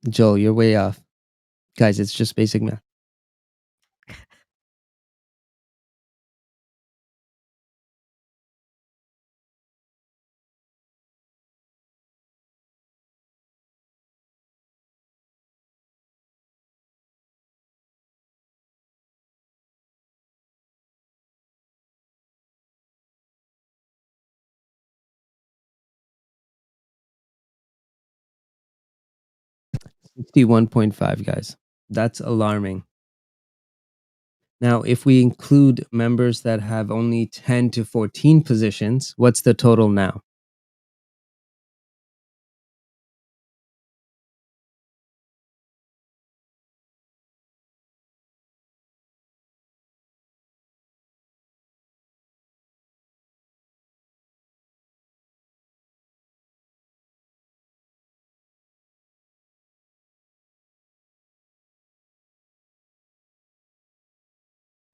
Joel, you're way off. Guys, it's just basic math. $61.5, guys. That's alarming. Now, if we include members that have only 10 to 14 positions, what's the total now?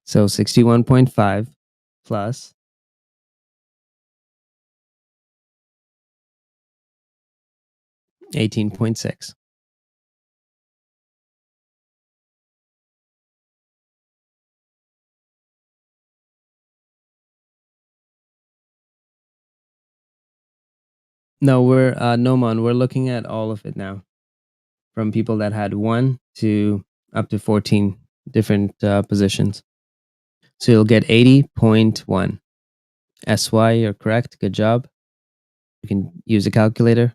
So 61.5 plus 18.6. No, we're Nomon, we're looking at all of it now. From people that had 1 to up to 14 different positions. So you'll get 80.1. SY, you're correct. Good job. You can use a calculator.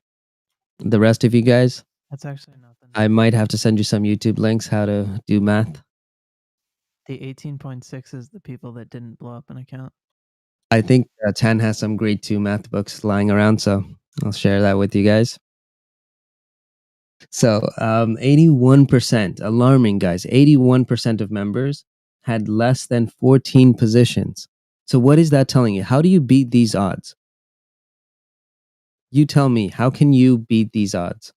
The rest of you guys, That's actually nothing. I might have to send you some YouTube links how to do math. The 18.6 is the people that didn't blow up an account. I think Tan has some grade 2 math books lying around, so I'll share that with you guys. So 81%, alarming guys, 81% of members had less than 14 positions. So what is that telling you? How do you beat these odds? You tell me, how can you beat these odds?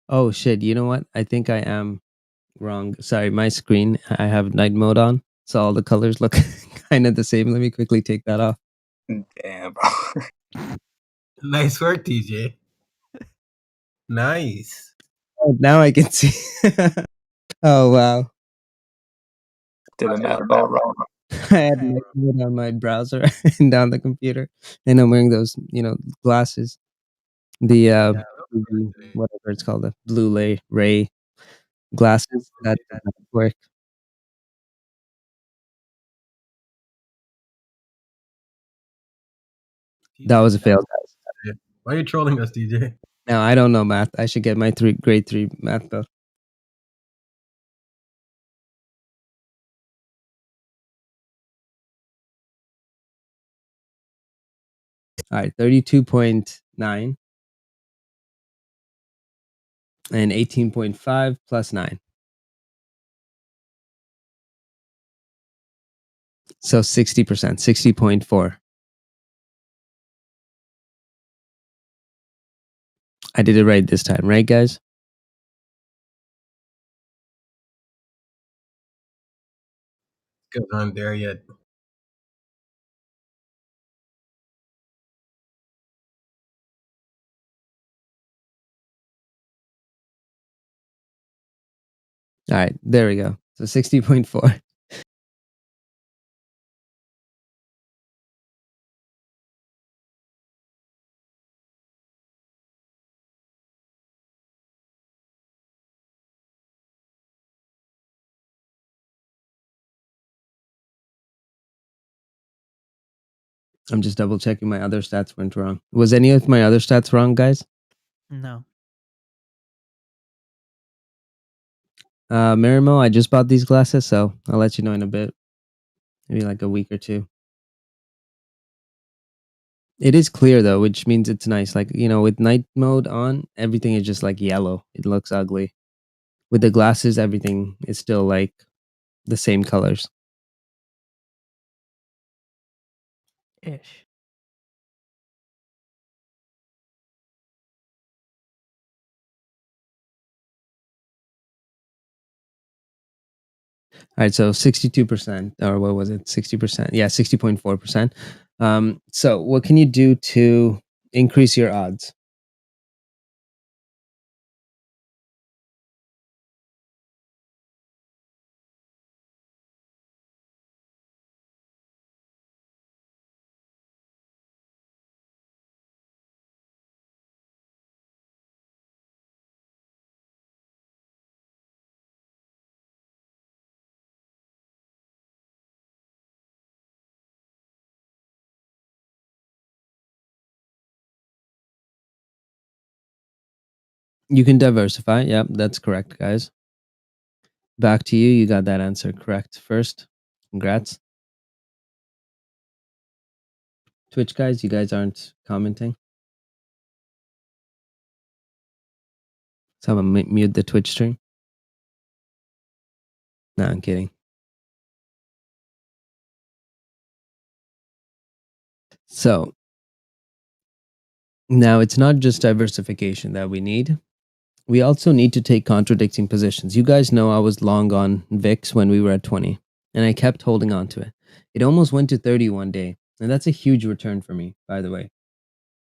Oh shit, you know what? I think I am wrong. Sorry, my screen, I have night mode on, so all the colors look kind of the same. Let me quickly take that off. Damn, bro. Nice work, TJ. Nice. Oh, now I can see. Oh wow. Did the math all wrong. I had night mode on my browser and on the computer, and I'm wearing those, glasses. The whatever it's called, the blue ray glasses that work. That was a fail, guys. Why are you trolling us, DJ? Now I don't know math. I should get my grade 3 math book. All right, 32.9 and 18.5 plus 9. So 60%, 60.4. I did it right this time, right, guys? Guys aren't there yet. All right, there we go. So 60.4. I'm just double checking my other stats went wrong. Was any of my other stats wrong, guys? No. Marimo, I just bought these glasses, so I'll let you know in a bit. Maybe like a week or two. It is clear though, which means it's nice. Like, you know, with night mode on, everything is just like yellow. It looks ugly. With the glasses, everything is still like the same colors. Ish. All right, so 62%, or what was it? 60%. Yeah, 60.4%. So what can you do to increase your odds? You can diversify. Yep, that's correct, guys. Back to you. You got that answer correct first. Congrats. Twitch guys, you guys aren't commenting. Someone mute the Twitch stream. No, I'm kidding. So now it's not just diversification that we need. We also need to take contradicting positions. You guys know I was long on VIX when we were at 20, and I kept holding on to it. It almost went to 30 one day, and that's a huge return for me, by the way.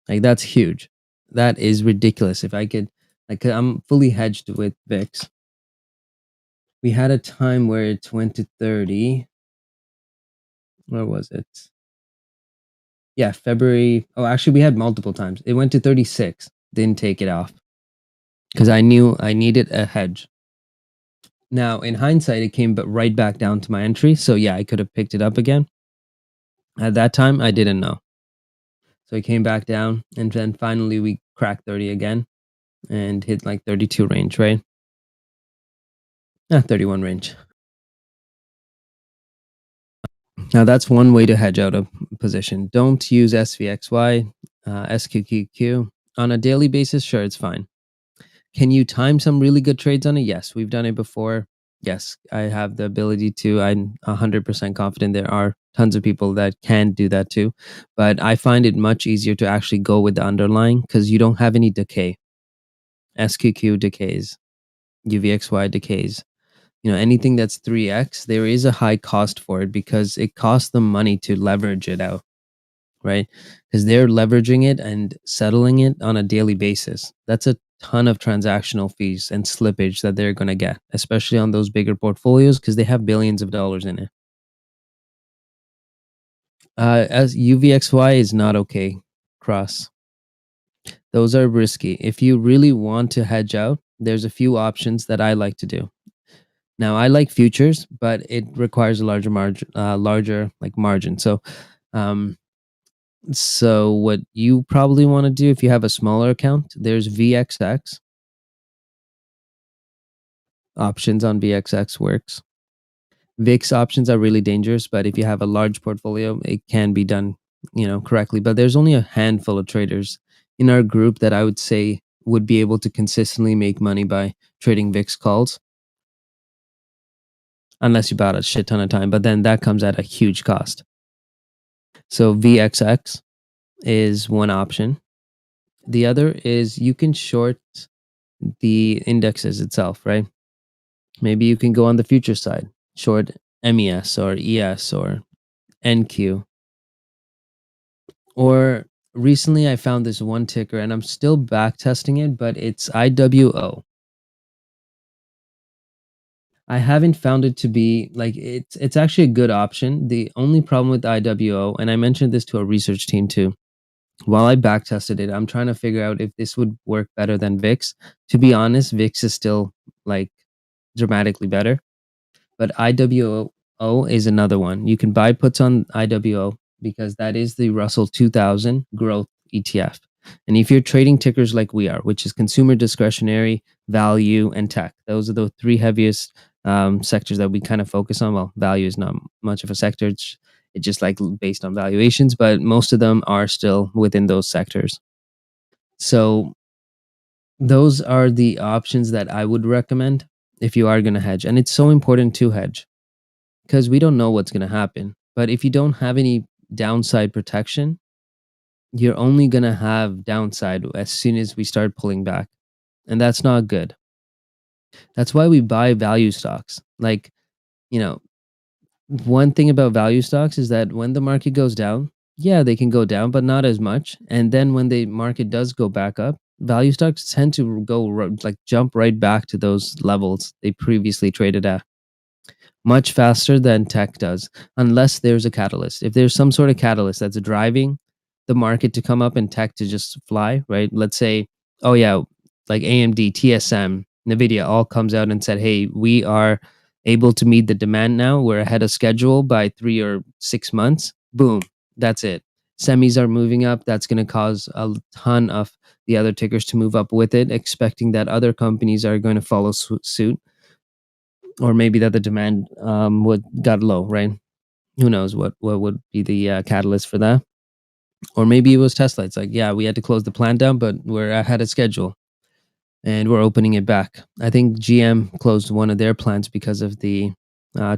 Like, that's huge. That is ridiculous. If I could, I'm fully hedged with VIX. We had a time where it went to 30. Where was it? Yeah, February. Oh, actually, we had multiple times. It went to 36. Didn't take it off because I knew I needed a hedge. Now, in hindsight, it came but right back down to my entry. So yeah, I could have picked it up again. At that time, I didn't know. So it came back down, and then finally we cracked 30 again and hit like 32 range, right? 31 range. Now that's one way to hedge out a position. Don't use SVXY, SQQQ. On a daily basis, sure, it's fine. Can you time some really good trades on it? Yes, we've done it before. Yes, I have the ability to. I'm 100% confident there are tons of people that can do that too. But I find it much easier to actually go with the underlying because you don't have any decay. SQQ decays, UVXY decays. You know, anything that's 3x, there is a high cost for it because it costs them money to leverage it out, right? Because they're leveraging it and settling it on a daily basis. That's a ton of transactional fees and slippage that they're going to get, especially on those bigger portfolios because they have billions of dollars in it. As UVXY is not okay, Cross. Those are risky. If you really want to hedge out, there's a few options that I like to do. Now, I like futures, but it requires a larger margin. So what you probably want to do if you have a smaller account, there's VXX. Options on VXX works. VIX options are really dangerous, but if you have a large portfolio, it can be done, correctly. But there's only a handful of traders in our group that I would say would be able to consistently make money by trading VIX calls. Unless you bought a shit ton of time, but then that comes at a huge cost. So VXX is one option. The other is you can short the indexes itself, right? Maybe you can go on the future side, short MES or ES or NQ. Or recently I found this one ticker and I'm still back testing it, but it's IWO. I haven't found it to be like it's actually a good option. The only problem with IWO, and I mentioned this to a research team too, while I back tested it, I'm trying to figure out if this would work better than VIX. To be honest, VIX is still like dramatically better, but IWO is another one. You can buy puts on IWO because that is the Russell 2000 growth ETF. And if you're trading tickers like we are, which is consumer discretionary, value, and tech, those are the three heaviest sectors that we kind of focus on. Well, value is not much of a sector. It's just like based on valuations, but most of them are still within those sectors. So those are the options that I would recommend if you are going to hedge. And it's so important to hedge because we don't know what's going to happen. But if you don't have any downside protection, you're only going to have downside as soon as we start pulling back. And that's not good. That's why we buy value stocks. Like, you know, one thing about value stocks is that when the market goes down, yeah, they can go down, but not as much. And then when the market does go back up, value stocks tend to go like jump right back to those levels they previously traded at much faster than tech does, unless there's a catalyst. If there's some sort of catalyst that's driving the market to come up and tech to just fly, right? Let's say, oh yeah, like AMD, TSM, NVIDIA all comes out and said, hey, we are able to meet the demand now. We're ahead of schedule by 3 or 6 months. Boom, that's it. Semis are moving up. That's going to cause a ton of the other tickers to move up with it, expecting that other companies are going to follow suit. Or maybe that the demand got low, right? Who knows what would be the catalyst for that? Or maybe it was Tesla. It's like, yeah, we had to close the plant down, but we're ahead of schedule and we're opening it back. I think GM closed one of their plants because of the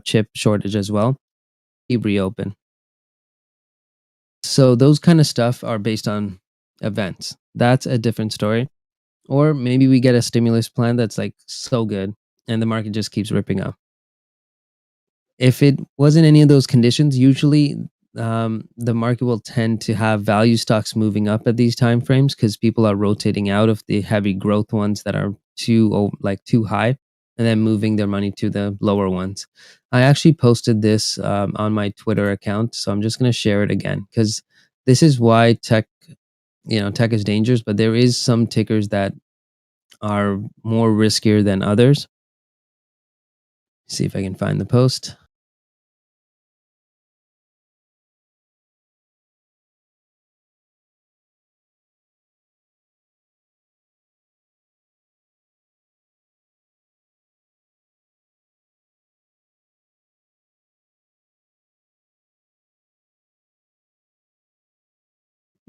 chip shortage as well. He reopened. So those kind of stuff are based on events. That's a different story. Or maybe we get a stimulus plan that's like so good and the market just keeps ripping up. If it wasn't any of those conditions, usually the market will tend to have value stocks moving up at these time frames because people are rotating out of the heavy growth ones that are too high, and then moving their money to the lower ones. I actually posted this on my Twitter account, so I'm just going to share it again because this is why tech is dangerous. But there is some tickers that are more riskier than others. See if I can find the post.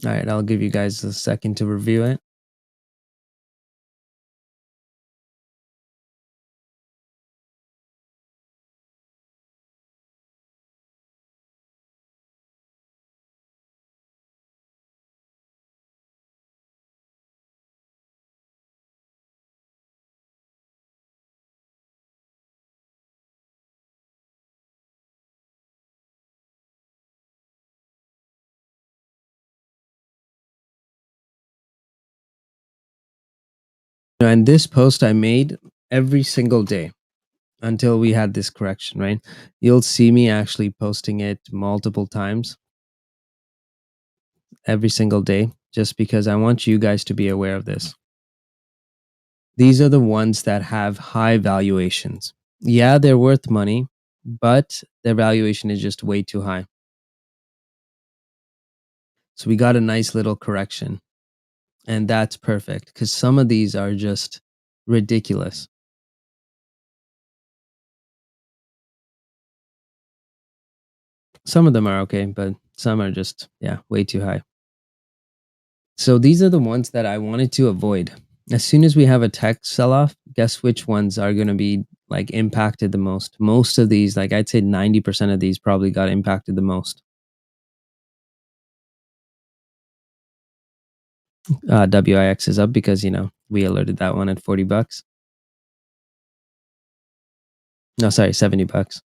All right, I'll give you guys a second to review it. And this post I made every single day until we had this correction, right? You'll see me actually posting it multiple times every single day just because I want you guys to be aware of this. These are the ones that have high valuations. Yeah, they're worth money, but their valuation is just way too high. So we got a nice little correction. And that's perfect because some of these are just ridiculous. Some of them are okay, but some are just, way too high. So these are the ones that I wanted to avoid. As soon as we have a tech sell-off, guess which ones are going to be like impacted the most? Most of these, like I'd say 90% of these probably got impacted the most. WIX is up because, we alerted that one at $40. No, sorry, $70.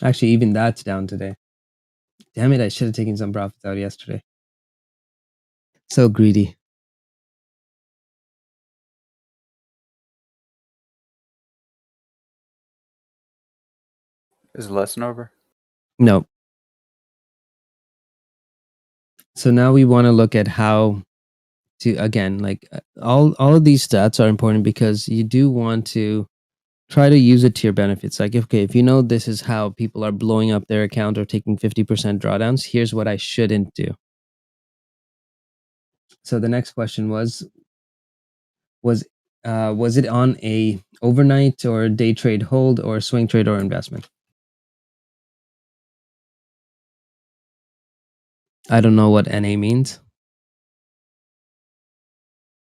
Actually, even that's down today. Damn it, I should have taken some profits out yesterday. So greedy. Is the lesson over? No. So now we want to look at how to, again, like all of these stats are important because you do want to try to use it to your benefits. Like, okay, if you know this is how people are blowing up their account or taking 50% drawdowns, here's what I shouldn't do. So the next question was it on a overnight or day trade hold or swing trade or investment? I don't know what NA means.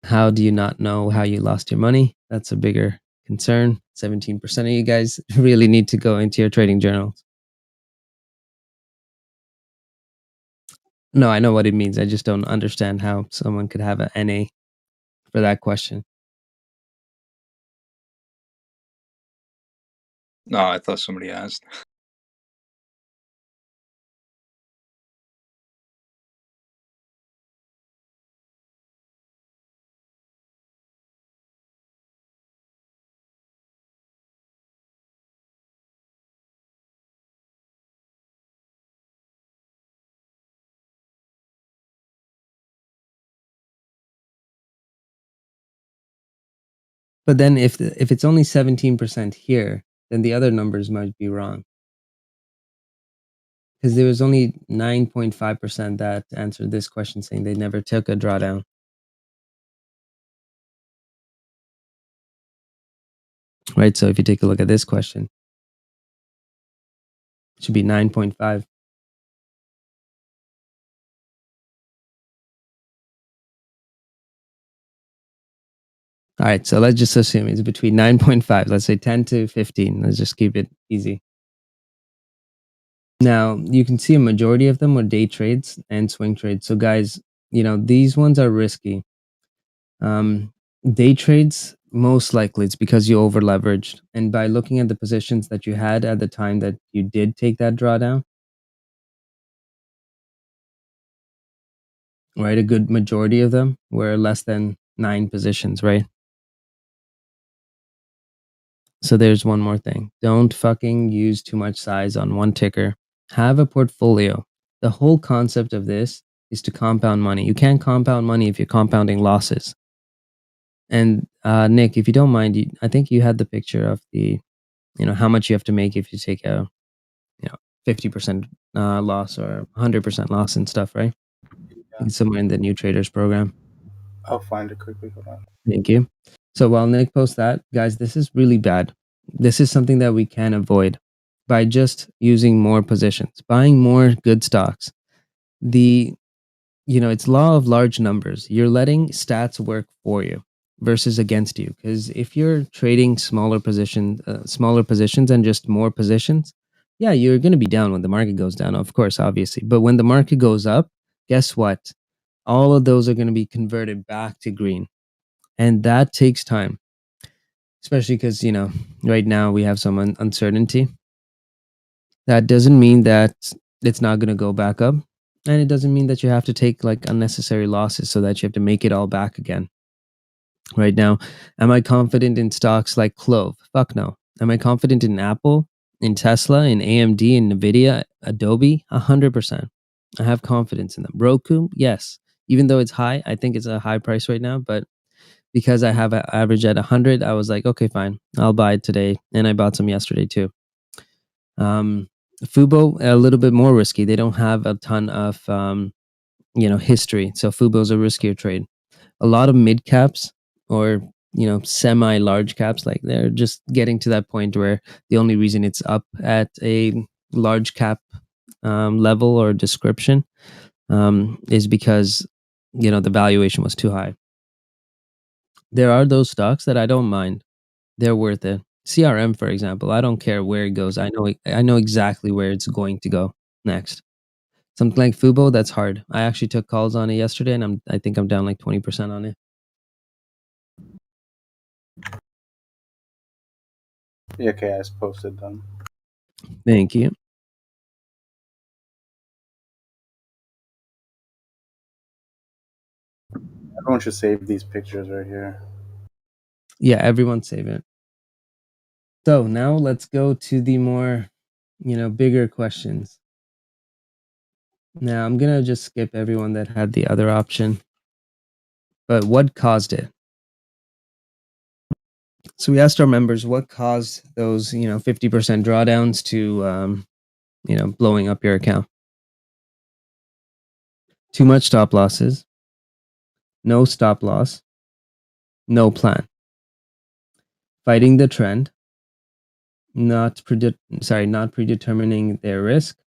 How do you not know how you lost your money? That's a bigger concern. 17% of you guys really need to go into your trading journals. No, I know what it means. I just don't understand how someone could have an NA for that question. No, I thought somebody asked. But then if it's only 17% here, then the other numbers might be wrong. Because there was only 9.5% that answered this question saying they never took a drawdown. Right, so if you take a look at this question, it should be 9.5. All right, so let's just assume it's between 9.5. Let's say 10 to 15. Let's just keep it easy. Now, you can see a majority of them were day trades and swing trades. So guys, you know, these ones are risky. Day trades, most likely it's because you over leveraged. And by looking at the positions that you had at the time that you did take that drawdown, right, a good majority of them were less than 9 positions, right? So there's one more thing. Don't fucking use too much size on one ticker. Have a portfolio. The whole concept of this is to compound money. You can't compound money if you're compounding losses. And Nick, if you don't mind, I think you had the picture of the, you know, how much you have to make if you take a, you know, 50% loss or 100% loss and stuff, right? It's somewhere in the new traders program. I'll find it quickly. Hold on. Thank you. So while Nick posts that, guys, this is really bad. This is something that we can avoid by just using more positions, buying more good stocks. It's law of large numbers. You're letting stats work for you versus against you. Because if you're trading smaller positions and just more positions, yeah, you're going to be down when the market goes down, of course, obviously. But when the market goes up, guess what? All of those are going to be converted back to green. And that takes time, especially because, you know, right now we have some uncertainty. That doesn't mean that it's not going to go back up. And it doesn't mean that you have to take like unnecessary losses so that you have to make it all back again. Right now, am I confident in stocks like Clove? Fuck no. Am I confident in Apple, in Tesla, in AMD, in NVIDIA, Adobe? 100%. I have confidence in them. Roku? Yes. Even though it's high, I think it's a high price right now, but because I have an average at 100, I was like, okay, fine, I'll buy it today. And I bought some yesterday too. Fubo, a little bit more risky. They don't have a ton of, history. So Fubo's a riskier trade. A lot of mid caps or, semi large caps, like they're just getting to that point where the only reason it's up at a large cap level or description is because, the valuation was too high. There are those stocks that I don't mind. They're worth it. CRM, for example, I don't care where it goes. I know exactly where it's going to go next. Something like Fubo, that's hard. I actually took calls on it yesterday, and I think I'm down like 20% on it. Yeah, okay, I just posted them. Thank you. Everyone should save these pictures right here. Yeah, everyone save it. So now let's go to the more, bigger questions. Now I'm going to just skip everyone that had the other option. But what caused it? So we asked our members what caused those, 50% drawdowns to, blowing up your account. Too much stop losses, no stop loss, no plan. Fighting the trend, not predetermining their risk,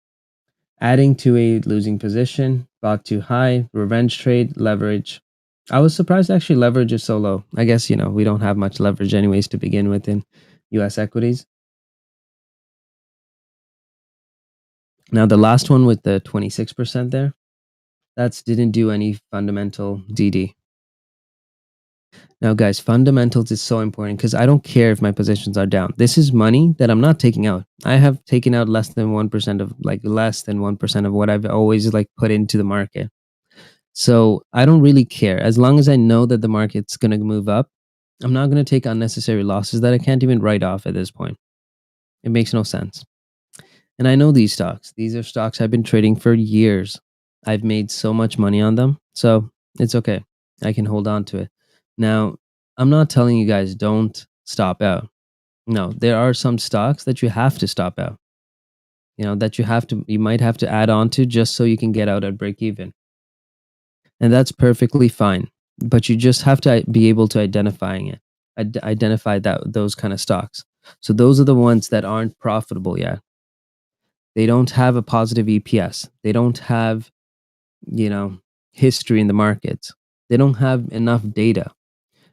adding to a losing position, bought too high, revenge trade, leverage. I was surprised actually leverage is so low. I guess, we don't have much leverage anyways to begin with in US equities. Now the last one with the 26% there, that's didn't do any fundamental DD. Now guys, fundamentals is so important because I don't care if my positions are down. This is money that I'm not taking out. I have taken out less than 1% of what I've always put into the market. So I don't really care. As long as I know that the market's going to move up, I'm not going to take unnecessary losses that I can't even write off at this point. It makes no sense. And I know these stocks. These are stocks I've been trading for years. I've made so much money on them. So it's okay. I can hold on to it. Now, I'm not telling you guys don't stop out. No, there are some stocks that you have to stop out. That you might have to add on to just so you can get out at break even. And that's perfectly fine. But you just have to be able to identify those kind of stocks. So those are the ones that aren't profitable yet. They don't have a positive EPS. They don't have, history in the markets. They don't have enough data.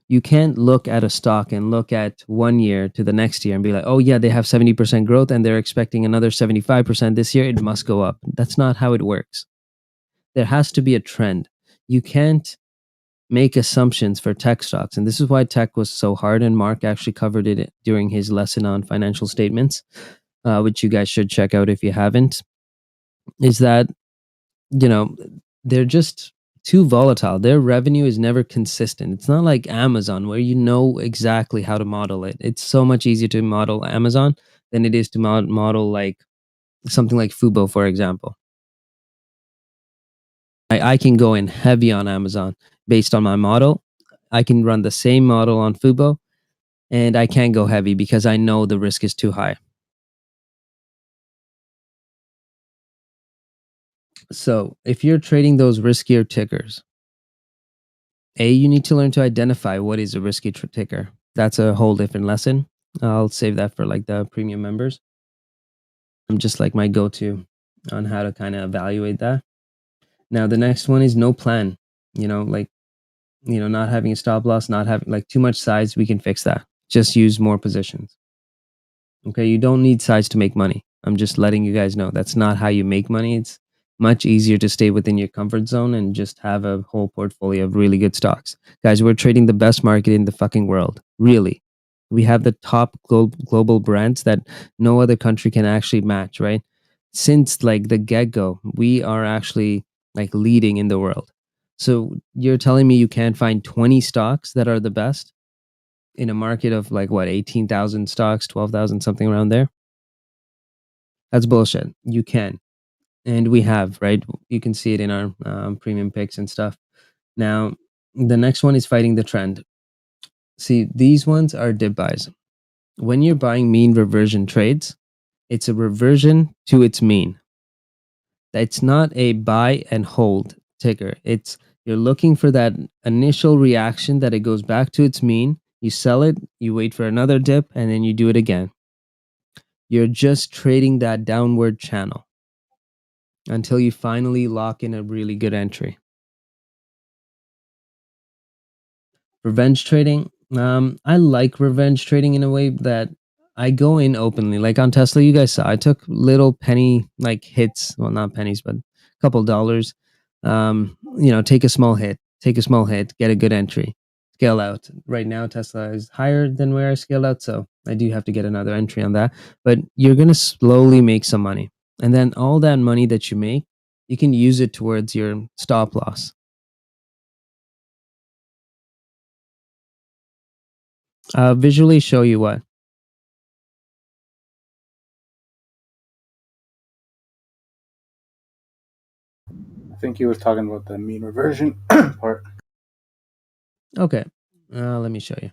You can't look at a stock and look at 1 year to the next year and be like, oh yeah, they have 70% growth and they're expecting another 75% this year. It must go up. That's not how it works. There has to be a trend. You can't make assumptions for tech stocks. And this is why tech was so hard. And Mark actually covered it during his lesson on financial statements, which you guys should check out if you haven't, is that, they're just too volatile. Their revenue is never consistent. It's not like Amazon where you know exactly how to model it. It's so much easier to model Amazon than it is to model like something like Fubo, for example. I can go in heavy on Amazon based on my model. I can run the same model on Fubo, and I can't go heavy because I know the risk is too high. So if you're trading those riskier tickers, you need to learn to identify what is a risky ticker. That's a whole different lesson. I'll save that for the premium members. I'm just my go-to on how to kind of evaluate that. Now the next one is no plan. Not having a stop loss, not having too much size. We can fix that. Just use more positions. Okay, you don't need size to make money. I'm just letting you guys know that's not how you make money. It's much easier to stay within your comfort zone and just have a whole portfolio of really good stocks. Guys, we're trading the best market in the fucking world. Really. We have the top global brands that no other country can actually match, right? Since the get-go, we are actually leading in the world. So you're telling me you can't find 20 stocks that are the best in a market of 18,000 stocks, 12,000, something around there? That's bullshit. You can. And we have, right? You can see it in our premium picks and stuff. Now, the next one is fighting the trend. See, these ones are dip buys. When you're buying mean reversion trades, it's a reversion to its mean. It's not a buy and hold ticker. You're looking for that initial reaction that it goes back to its mean. You sell it, you wait for another dip, and then you do it again. You're just trading that downward channel until you finally lock in a really good entry. Revenge trading. I like revenge trading in a way that I go in openly. Like on Tesla, you guys saw, I took little penny hits. Well, not pennies, but a couple dollars. Take a small hit, get a good entry, scale out. Right now, Tesla is higher than where I scaled out, so I do have to get another entry on that. But you're going to slowly make some money. And then all that money that you make, you can use it towards your stop loss. Visually show you what? I think he was talking about the mean reversion part. Okay, let me show you.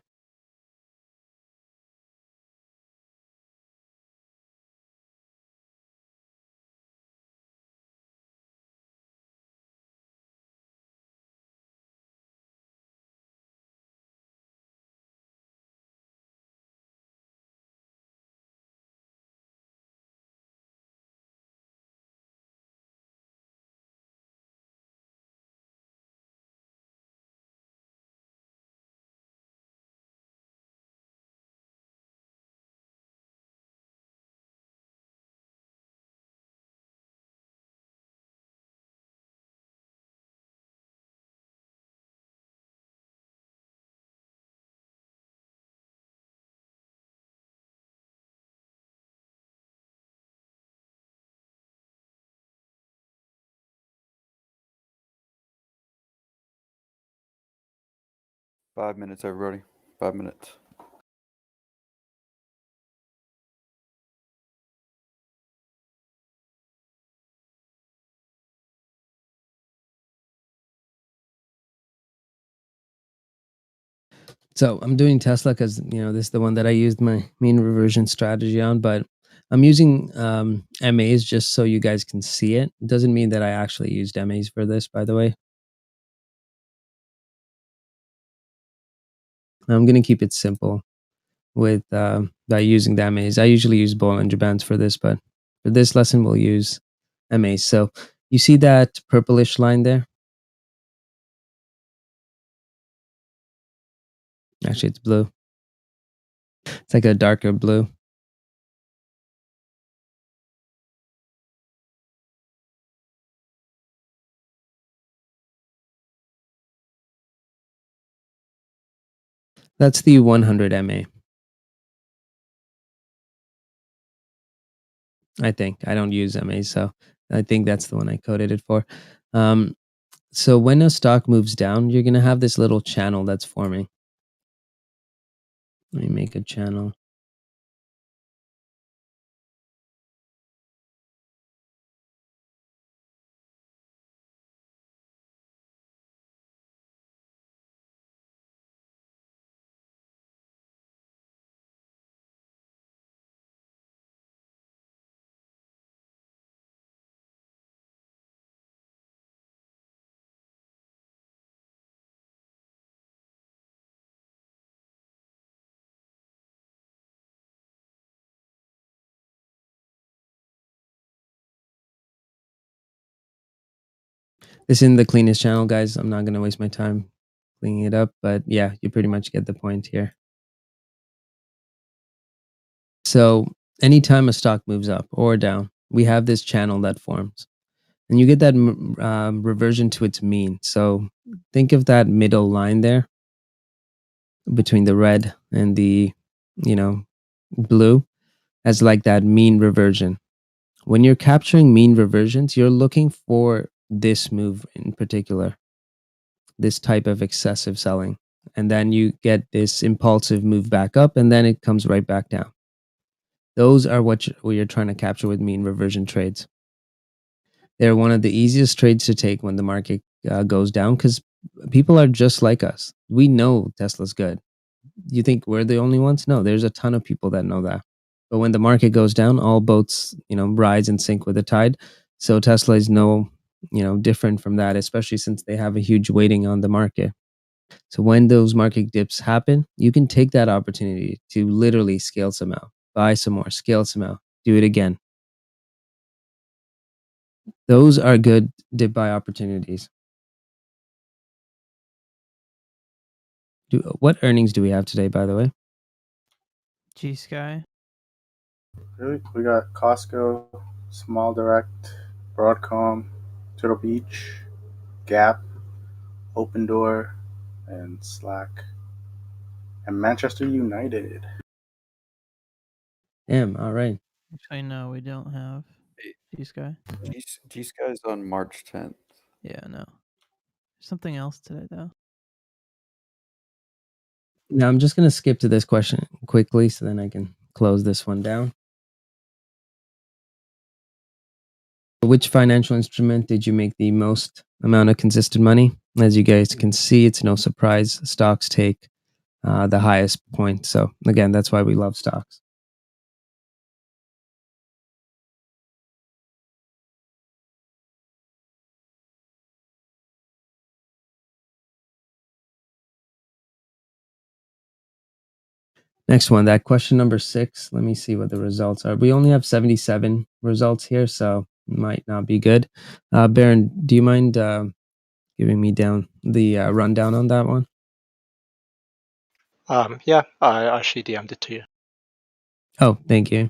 5 minutes, everybody. 5 minutes. So I'm doing Tesla because this is the one that I used my mean reversion strategy on, but I'm using MAs just so you guys can see it. It doesn't mean that I actually used MAs for this, by the way. I'm gonna keep it simple with by using the MAs. I usually use Bollinger Bands for this, but for this lesson we'll use MAs. So you see that purplish line there? Actually, it's blue. It's like a darker blue. That's the 100 MA. I think. I don't use MA, so I think that's the one I coded it for. So when a stock moves down, you're going to have this little channel that's forming. Let me make a channel. This isn't the cleanest channel, guys. I'm not going to waste my time cleaning it up, but yeah, you pretty much get the point here. So anytime a stock moves up or down, we have this channel that forms. And you get that reversion to its mean. So think of that middle line there between the red and the, blue as like that mean reversion. When you're capturing mean reversions, you're looking for this move in particular, this type of excessive selling. And then you get this impulsive move back up and then it comes right back down. Those are what you're trying to capture with mean reversion trades. They're one of the easiest trades to take when the market goes down because people are just like us. We know Tesla's good. You think we're the only ones? No, there's a ton of people that know that. But when the market goes down, all boats, rise and sink with the tide. So Tesla is no, different from that, especially since they have a huge weighting on the market. So when those market dips happen, you can take that opportunity to literally scale some out, buy some more, scale some out, do it again. Those are good dip buy opportunities. What earnings do we have today, by the way? G-Sky. Really? We got Costco, Small Direct, Broadcom, Turtle Beach, Gap, Open Door, and Slack, and Manchester United. Damn, all right. Actually, no, we don't have G-Sky. G-Sky is on March 10th. Yeah, no. Something else today, though. Now I'm just going to skip to this question quickly so then I can close this one down. Which financial instrument did you make the most amount of consistent money? As you guys can see, it's no surprise. Stocks take the highest point. So again, that's why we love stocks. Next one, that question number 6. Let me see what the results are. We only have 77 results here, so it might not be good. Baron, do you mind giving me down the rundown on that one? Yeah, I actually DM'd it to you. Oh, thank you.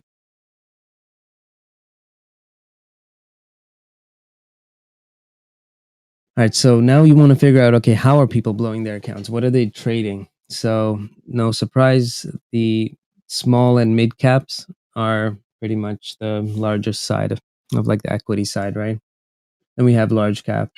All right, so now you want to figure out, okay, how are people blowing their accounts? What are they trading? So no surprise, the small and mid caps are pretty much the largest side of like the equity side, right? Then we have large cap.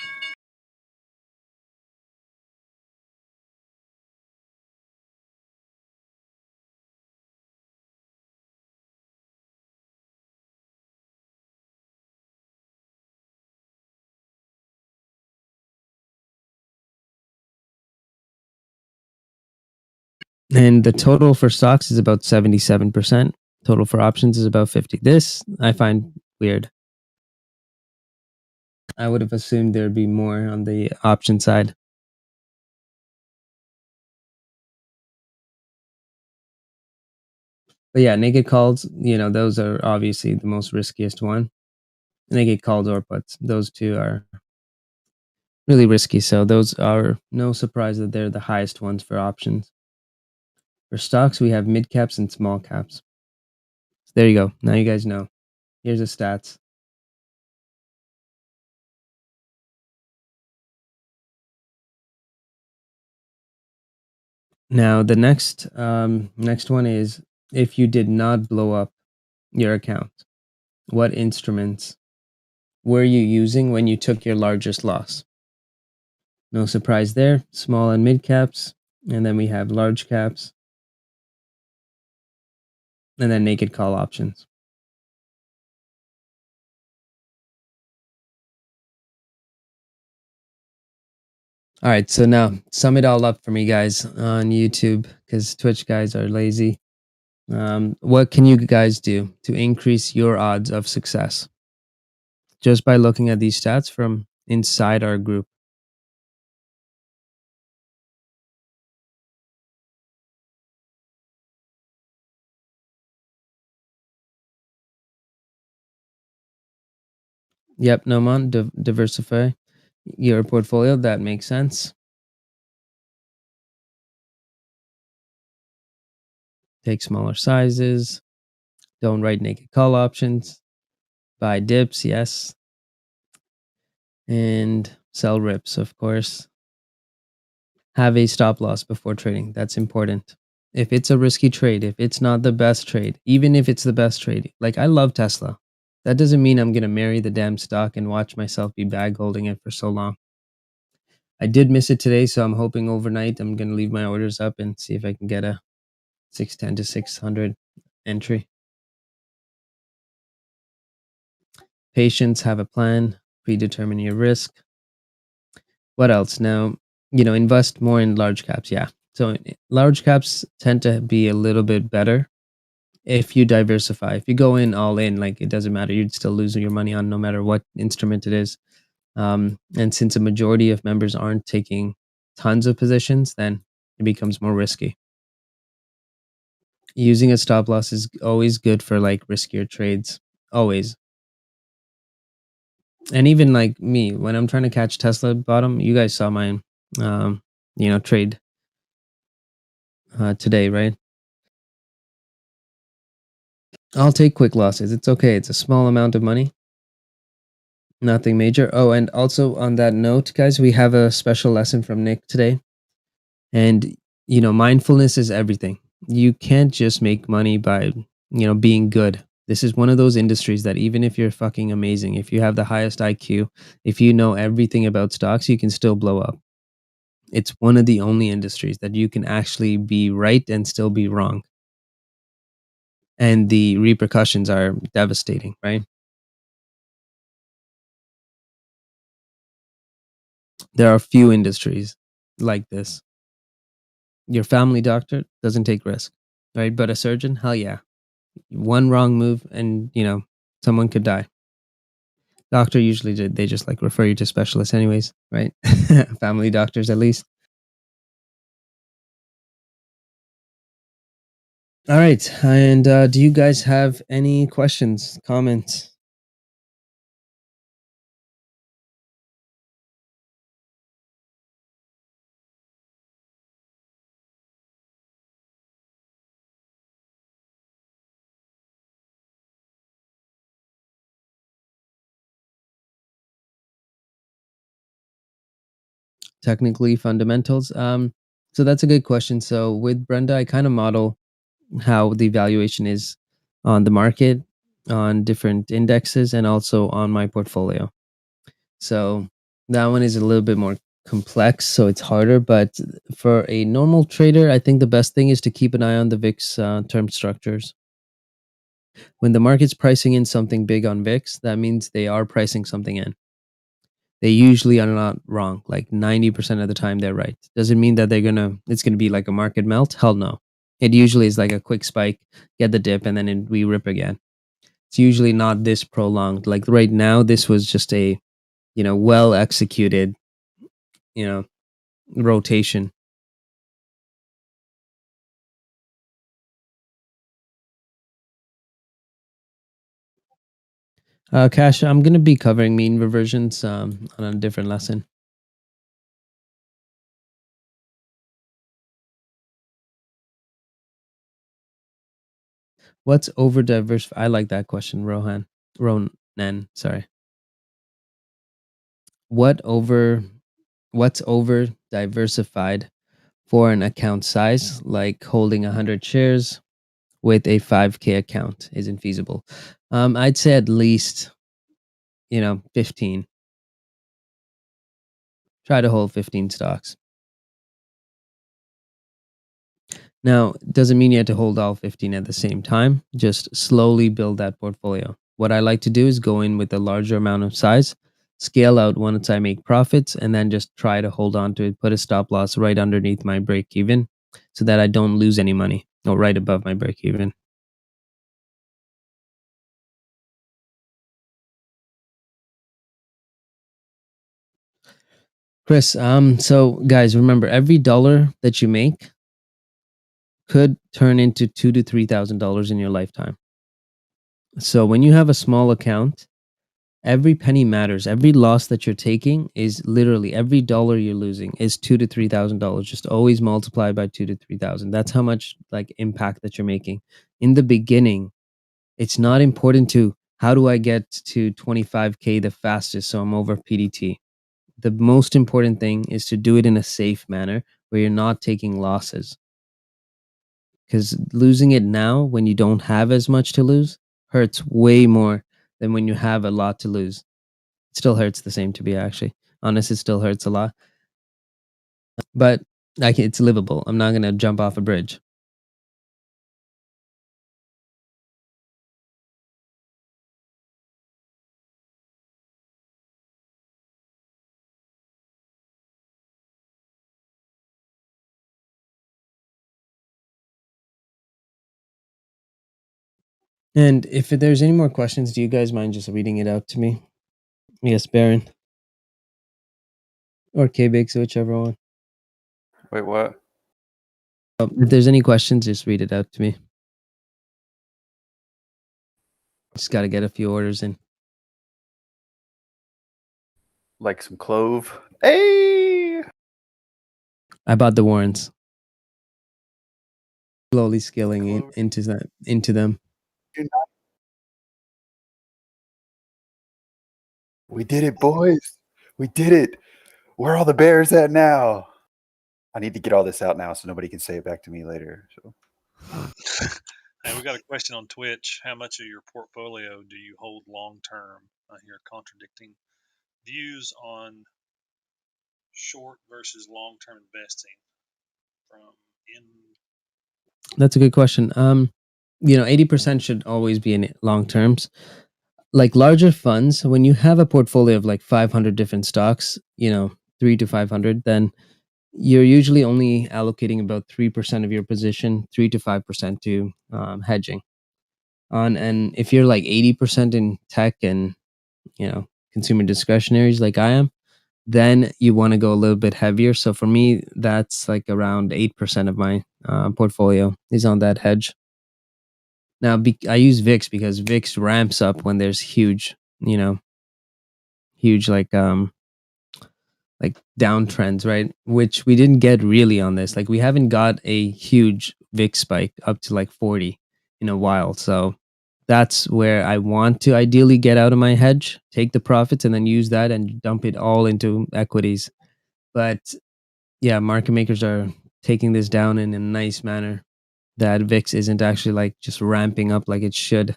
And the total for stocks is about 77%. Total for options is about 50. This I find weird. I would have assumed there'd be more on the option side. But yeah, naked calls, those are obviously the most riskiest one. Naked calls or puts, those two are really risky. So those are no surprise that they're the highest ones for options. For stocks, we have mid caps and small caps. So there you go. Now you guys know. Here's the stats. Now the next one is, if you did not blow up your account, what instruments were you using when you took your largest loss? No surprise there. Small and mid caps, and then we have large caps, and then naked call options. All right, so now sum it all up for me, guys, on YouTube, because Twitch guys are lazy. What can you guys do to increase your odds of success? Just by looking at these stats from inside our group. Yep, Noman, diversify your portfolio. That makes sense. Take smaller sizes. Don't write naked call options. Buy dips, yes. And sell rips, of course. Have a stop loss before trading. That's important. If it's a risky trade, if it's not the best trade, even if it's the best trade, like I love Tesla, that doesn't mean I'm going to marry the damn stock and watch myself be bag holding it for so long. I did miss it today, so I'm hoping overnight I'm going to leave my orders up and see if I can get a 610 to 600 entry. Patience, have a plan, predetermine your risk. What else? Now, invest more in large caps. Yeah. So large caps tend to be a little bit better if you diversify. If you go in all in, like it doesn't matter, you'd still lose your money on no matter what instrument it is. And since a majority of members aren't taking tons of positions, then it becomes more risky. Using a stop loss is always good for like riskier trades. Always. And even like me, when I'm trying to catch Tesla bottom, you guys saw my trade today, right? I'll take quick losses. It's okay. It's a small amount of money. Nothing major. Oh, and also on that note, guys, we have a special lesson from Nick today. And, mindfulness is everything. You can't just make money by, being good. This is one of those industries that even if you're fucking amazing, if you have the highest IQ, if you know everything about stocks, you can still blow up. It's one of the only industries that you can actually be right and still be wrong. And the repercussions are devastating, right? There are few industries like this. Your family doctor doesn't take risk, right? But a surgeon, hell yeah. One wrong move and, someone could die. Doctor usually they just like refer you to specialists anyways, right? Family doctors at least. All right. And do you guys have any questions, comments? Technically fundamentals. So that's a good question. So with Brenda, I kind of model how the valuation is on the market, on different indexes, and also on my portfolio. So that one is a little bit more complex, so it's harder. But for a normal trader, I think the best thing is to keep an eye on the VIX term structures. When the market's pricing in something big on VIX, that means they are pricing something in. they usually are not wrong. Like 90% of the time they're right. Does it mean that it's gonna be like a market melt? Hell no. It usually is like a quick spike, get the dip, and then we rip again. It's usually not this prolonged. Like right now, this was just a, well executed, rotation. Cash, I'm going to be covering mean reversions on a different lesson. What's over diversified? I like that question, Ronan, sorry. What's over diversified for an account size, like holding 100 shares with a 5K account isn't feasible? I'd say at least, 15. Try to hold 15 stocks. Now, doesn't mean you have to hold all 15 at the same time. Just slowly build that portfolio. What I like to do is go in with a larger amount of size, scale out once I make profits, and then just try to hold on to it, put a stop loss right underneath my break even so that I don't lose any money, or right above my break even. Chris, so guys, remember, every dollar that you make could turn into $2,000 to $3,000 in your lifetime. So when you have a small account, every penny matters. Every loss that you're taking is literally, every dollar you're losing is $2,000 to $3,000. Just always multiply by 2,000 to 3,000. That's how much like impact that you're making. In the beginning, it's not important to how do I get to 25K the fastest so I'm over PDT. The most important thing is to do it in a safe manner where you're not taking losses. Because losing it now when you don't have as much to lose hurts way more than when you have a lot to lose. It still hurts the same, to be actually honest. It still hurts a lot, but it's livable. I'm not gonna jump off a bridge. And if there's any more questions, do you guys mind just reading it out to me? Yes, Baron. Or K-Bix, whichever one. Wait, what? If there's any questions, just read it out to me. Just got to get a few orders in. Like some clove. Hey! I bought the warrants. Slowly scaling into them. We did it, boys. We did it. Where are all the bears at now? I need to get all this out now so nobody can say it back to me later. So. Hey, we got a question on Twitch. How much of your portfolio do you hold long term? I hear contradicting views on short versus long term investing from in. That's a good question. 80% should always be in long terms. Like larger funds, when you have a portfolio of like 500 different stocks, 3 to 500, then you're usually only allocating about 3% of your position, 3 to 5% to hedging. And if you're like 80% in tech and consumer discretionaries like I am, then you want to go a little bit heavier. So for me, that's like around 8% of my portfolio is on that hedge. Now, I use VIX because VIX ramps up when there's huge like downtrends, right? Which we didn't get really on this. Like we haven't got a huge VIX spike up to like 40 in a while. So that's where I want to ideally get out of my hedge, take the profits and then use that and dump it all into equities. But yeah, market makers are taking this down in a nice manner. That VIX isn't actually like just ramping up like it should.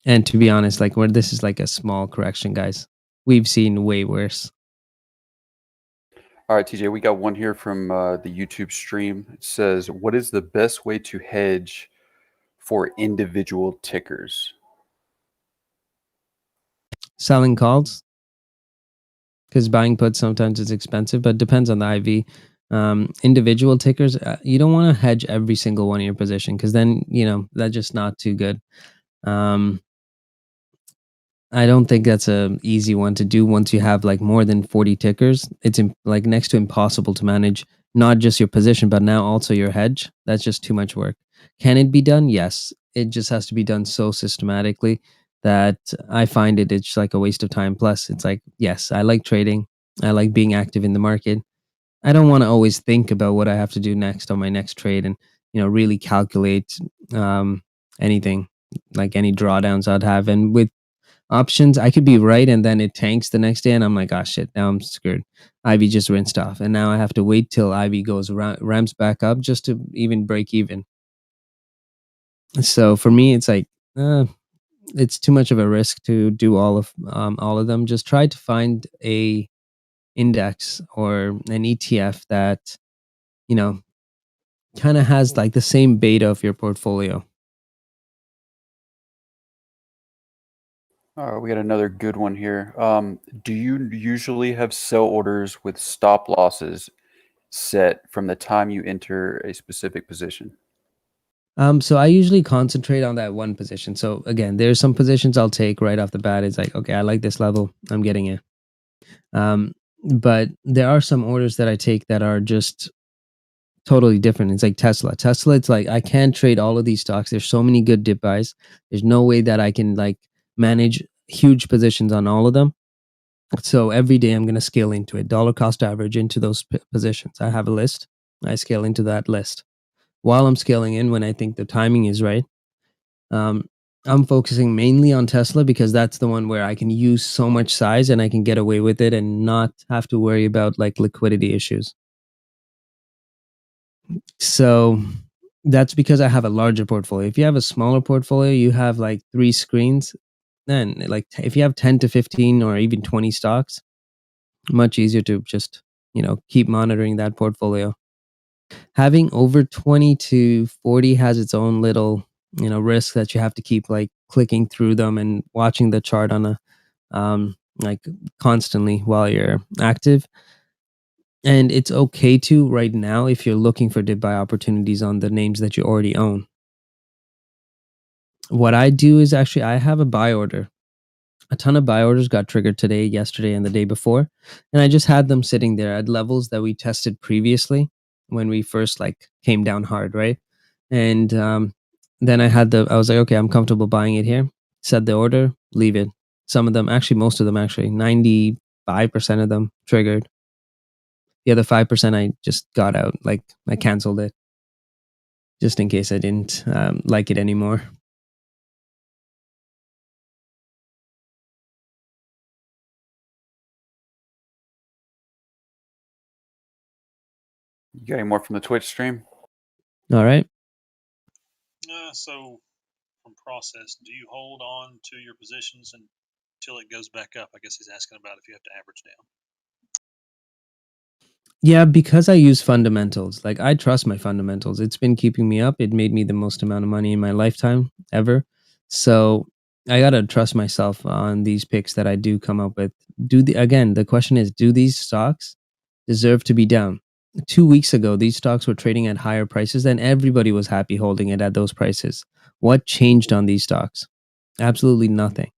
And to be honest, like where this is like a small correction, guys. We've seen way worse. All right, TJ, we got one here from the YouTube stream. It says, what is the best way to hedge for individual tickers? Selling calls. because buying puts sometimes is expensive, but depends on the IV. Individual tickers, you don't want to hedge every single one of your position because then that's just not too good. I don't think that's a easy one to do once you have like more than 40 tickers. It's like next to impossible to manage not just your position but now also your hedge. That's just too much work. Can it be done? Yes. It just has to be done so systematically that I find it's like a waste of time. Plus, it's like, yes, I like trading. I like being active in the market. I don't want to always think about what I have to do next on my next trade and really calculate anything like any drawdowns I'd have. And with options, I could be right and then it tanks the next day and I'm like, oh shit, now I'm screwed. Ivy just rinsed off and now I have to wait till Ivy goes ramps back up just to even break even. So for me, it's like it's too much of a risk to do all of them. Just try to find a index or an ETF that kind of has like the same beta of your portfolio. We got another good one here. Do you usually have sell orders with stop losses set from the time you enter a specific position? So I usually concentrate on that one position. So again, there's some positions I'll take right off the bat. It's like, okay, I like this level, I'm getting it. But there are some orders that I take that are just totally different. It's like Tesla. It's like I can't trade all of these stocks. There's so many good dip buys. There's no way that I can like manage huge positions on all of them. So every day I'm going to scale into it, dollar cost average into those positions. I have a list. I scale into that list. While I'm scaling in when I think the timing is right, I'm focusing mainly on Tesla because that's the one where I can use so much size and I can get away with it and not have to worry about like liquidity issues. So that's because I have a larger portfolio. If you have a smaller portfolio, you have like 3 screens, then like if you have 10 to 15 or even 20 stocks, much easier to just, keep monitoring that portfolio. Having over 20 to 40 has its own little, risk that you have to keep like clicking through them and watching the chart on a like constantly while you're active. And it's okay to right now if you're looking for dip buy opportunities on the names that you already own. What I do is actually I have a buy order. A ton of buy orders got triggered today, yesterday, and the day before. And I just had them sitting there at levels that we tested previously when we first like came down hard, right? And then I was like, okay, I'm comfortable buying it here. Set the order, leave it. Some of them, actually, most of them, 95% of them triggered. The other 5% I just got out, like I canceled it just in case I didn't like it anymore. You got any more from the Twitch stream? All right. So from process, do you hold on to your positions until it goes back up? I guess he's asking about if you have to average down. Yeah, because I use fundamentals. Like I trust my fundamentals. It's been keeping me up. It made me the most amount of money in my lifetime ever. So I gotta trust myself on these picks that I do come up with. Again, the question is, do these stocks deserve to be down? 2 weeks ago, these stocks were trading at higher prices and everybody was happy holding it at those prices. What changed on these stocks? Absolutely nothing.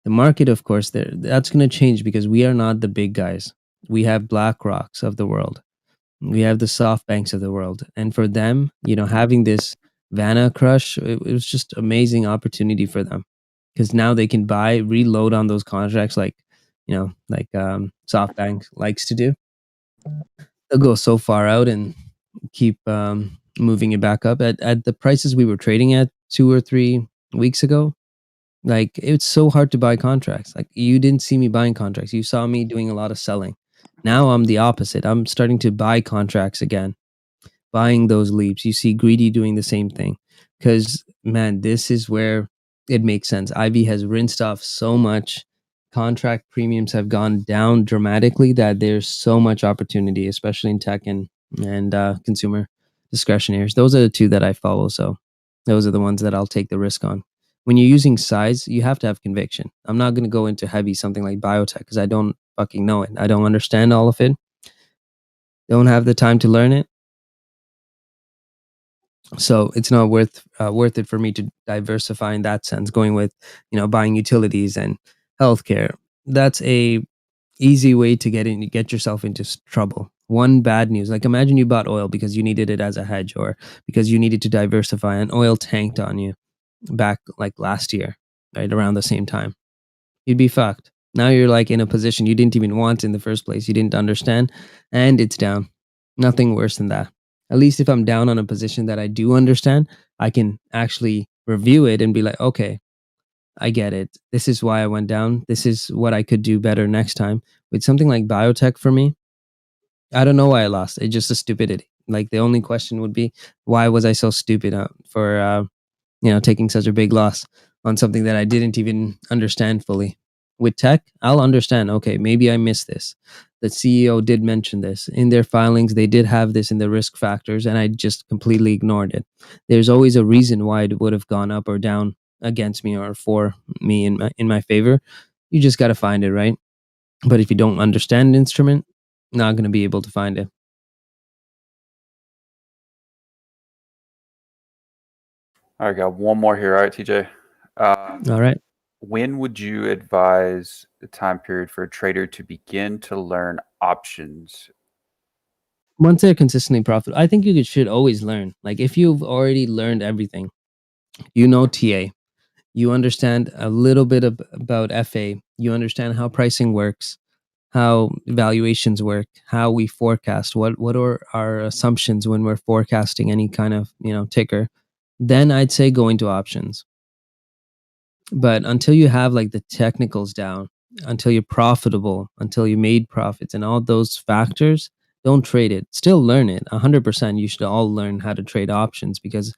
The market, of course, that's going to change because we are not the big guys. We have BlackRocks of the world. We have the SoftBanks of the world. And for them, having this Vanna crush, it was just amazing opportunity for them because now they can reload on those contracts like SoftBank likes to do. They'll go so far out and keep moving it back up at the prices we were trading at 2 or 3 weeks ago. Like it's so hard to buy contracts. Like you didn't see me buying contracts. You saw me doing a lot of selling. Now I'm the opposite. I'm starting to buy contracts again, buying those leaps. You see Greedy doing the same thing because man, this is where it makes sense. Ivy has rinsed off so much. Contract premiums have gone down dramatically that there's so much opportunity, especially in tech and consumer discretionaries. Those are the two that I follow. So those are the ones that I'll take the risk on. When you're using size, you have to have conviction. I'm not going to go into heavy something like biotech because I don't fucking know it. I don't understand all of it. Don't have the time to learn it. So it's not worth it for me to diversify in that sense, going with, buying utilities and healthcare. That's a easy way to get yourself into trouble. One bad news, like imagine you bought oil because you needed it as a hedge or because you needed to diversify, and oil tanked on you back like last year, right around the same time. You'd be fucked. Now you're like in a position you didn't even want in the first place. You didn't understand, and it's down. Nothing worse than that. At least if I'm down on a position that I do understand, I can actually review it and be like, okay, I get it. This is why I went down. This is what I could do better next time. With something like biotech for me, I don't know why I lost. It's just a stupidity. Like the only question would be, why was I so stupid for taking such a big loss on something that I didn't even understand fully? With tech, I'll understand. Okay, maybe I missed this. The CEO did mention this in their filings. They did have this in the risk factors, and I just completely ignored it. There's always a reason why it would have gone up or down against me or for me in my favor. You just got to find it, right? But if you don't understand the instrument, not going to be able to find it. All right, got one more here. All right, TJ. All right. When would you advise the time period for a trader to begin to learn options? Once they're consistently profitable, I think you should always learn. Like if you've already learned everything, TA, you understand a little bit about FA, you understand how pricing works, how valuations work, how we forecast, what are our assumptions when we're forecasting any kind of ticker, then I'd say go into options. But until you have like the technicals down, until you're profitable, until you made profits and all those factors, don't trade it. Still learn it. 100%. You should all learn how to trade options, because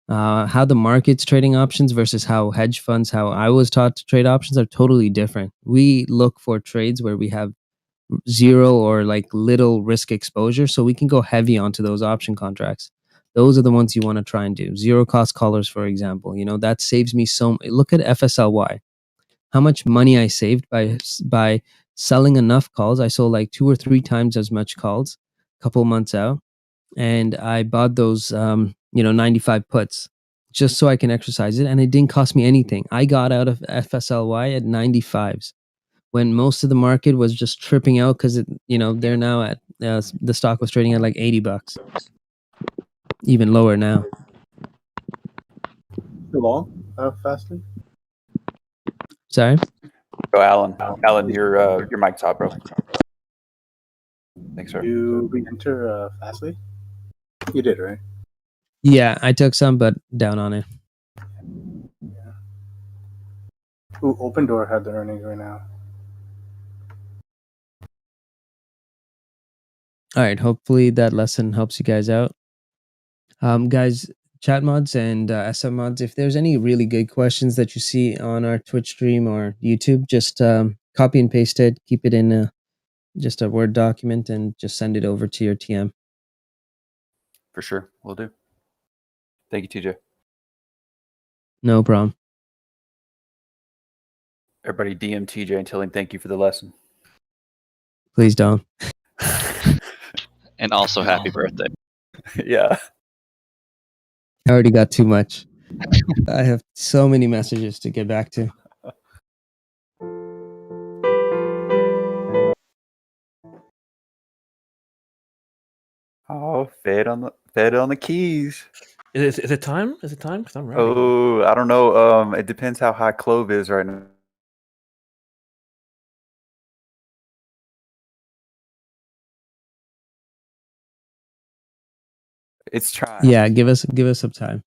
how the market's trading options versus how hedge funds, how I was taught to trade options, are totally different. We look for trades where we have zero or like little risk exposure, so we can go heavy onto those option contracts. Those are the ones you want to try and do. Zero cost collars, for example, that saves me so. Look at FSLY, how much money I saved by selling enough calls. I sold like 2 or 3 times as much calls a couple months out, and I bought those 95 puts just so I can exercise it, and it didn't cost me anything. I got out of FSLY at 95s when most of the market was just tripping out because they're now at the stock was trading at like $80, even lower now. Too long, Fastly? Sorry. Go, Alan. Alan, your mic's hot, bro. Thanks, sir. You re-enter Fastly? You did, right? Yeah, I took some, but down on it. Yeah. Ooh, Open Door had the earnings right now. All right. Hopefully that lesson helps you guys out. Guys, chat mods and SM mods, if there's any really good questions that you see on our Twitch stream or YouTube, just copy and paste it, keep it in just a Word document, and just send it over to your TM. For sure. Will do. Thank you, TJ. No problem. Everybody DM TJ and tell him thank you for the lesson. Please don't. And also happy birthday. Yeah. I already got too much. I have so many messages to get back to. Oh, fed on the keys. Is it time? Is it time? Because I'm ready. Oh, I don't know. It depends how high Clove is right now. It's trying. Yeah, give us some time.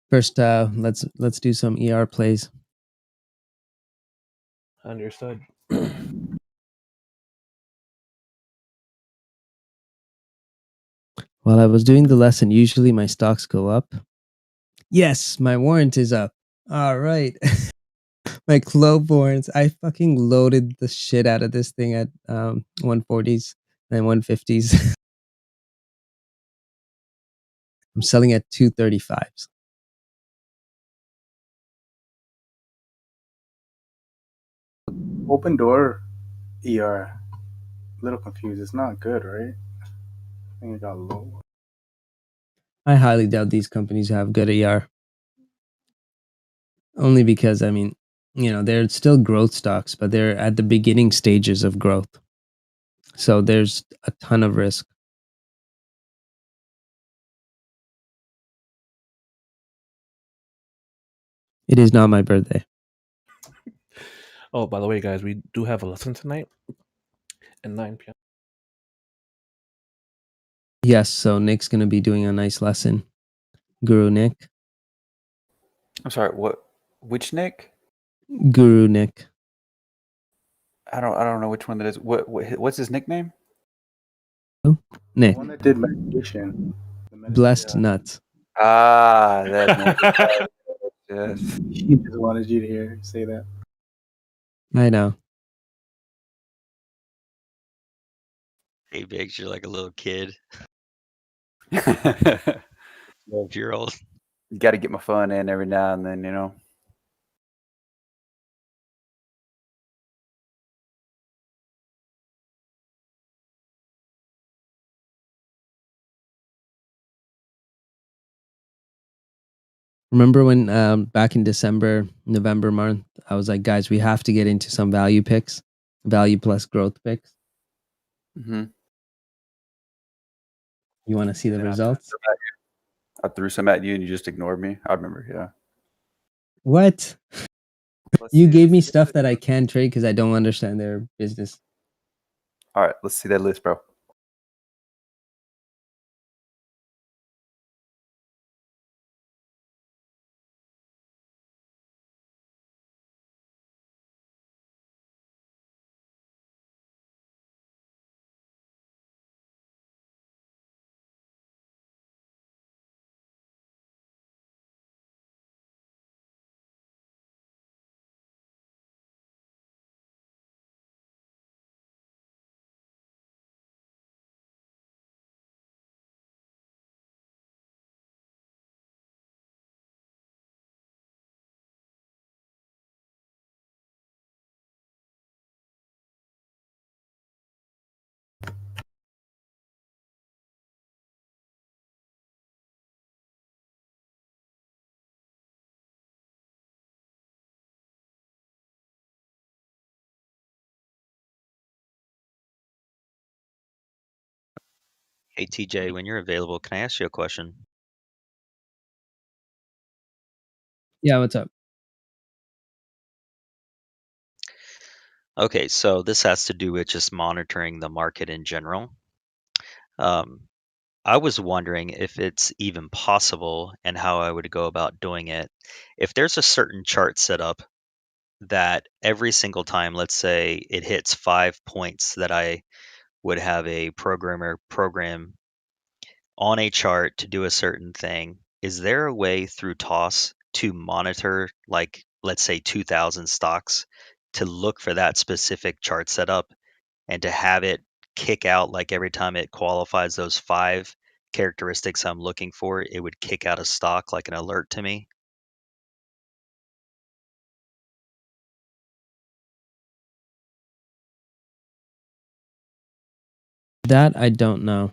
First, let's do some ER plays. Understood. While I was doing the lesson, usually my stocks go up. Yes, my warrant is up. All right. My Clove warrants. I fucking loaded the shit out of this thing at 140s and 150s. I'm selling at 235s. Open Door ER little confused. It's not good, right? I think it got low. I highly doubt these companies have good AR. Only because, I mean, they're still growth stocks, but they're at the beginning stages of growth. So there's a ton of risk. It is not my birthday. Oh, by the way, guys, we do have a lesson tonight at 9 p.m. Yes, so Nick's going to be doing a nice lesson. Guru Nick. I'm sorry. What? Which Nick? Guru Nick. I don't know which one that is. What's his nickname? Nick. The one that did meditation. Blessed Nuts. Ah, that Nick. Yes. He just wanted you to hear say that. I know. Hey, Biggs, you're like a little kid. 12-year-old. You got to get my fun in every now and then, you know. Remember when back in December, November month, I was like, guys, we have to get into some value picks, value plus growth picks. Mm-hmm. You want to see the And results? I threw some at you and you just ignored me. I remember, yeah. What? You gave me stuff that I can't trade because I don't understand their business. All right, let's see that list, bro. Hey, TJ, when you're available, can I ask you a question? Yeah, what's up? Okay, so this has to do with just monitoring the market in general. I was wondering if it's even possible and how I would go about doing it. If there's a certain chart set up that every single time, let's say it hits 5 points, that I would have a programmer program on a chart to do a certain thing, is there a way through TOS to monitor, like, let's say 2,000 stocks, to look for that specific chart setup and to have it kick out, like every time it qualifies those 5 characteristics I'm looking for, it would kick out a stock like an alert to me? That I don't know.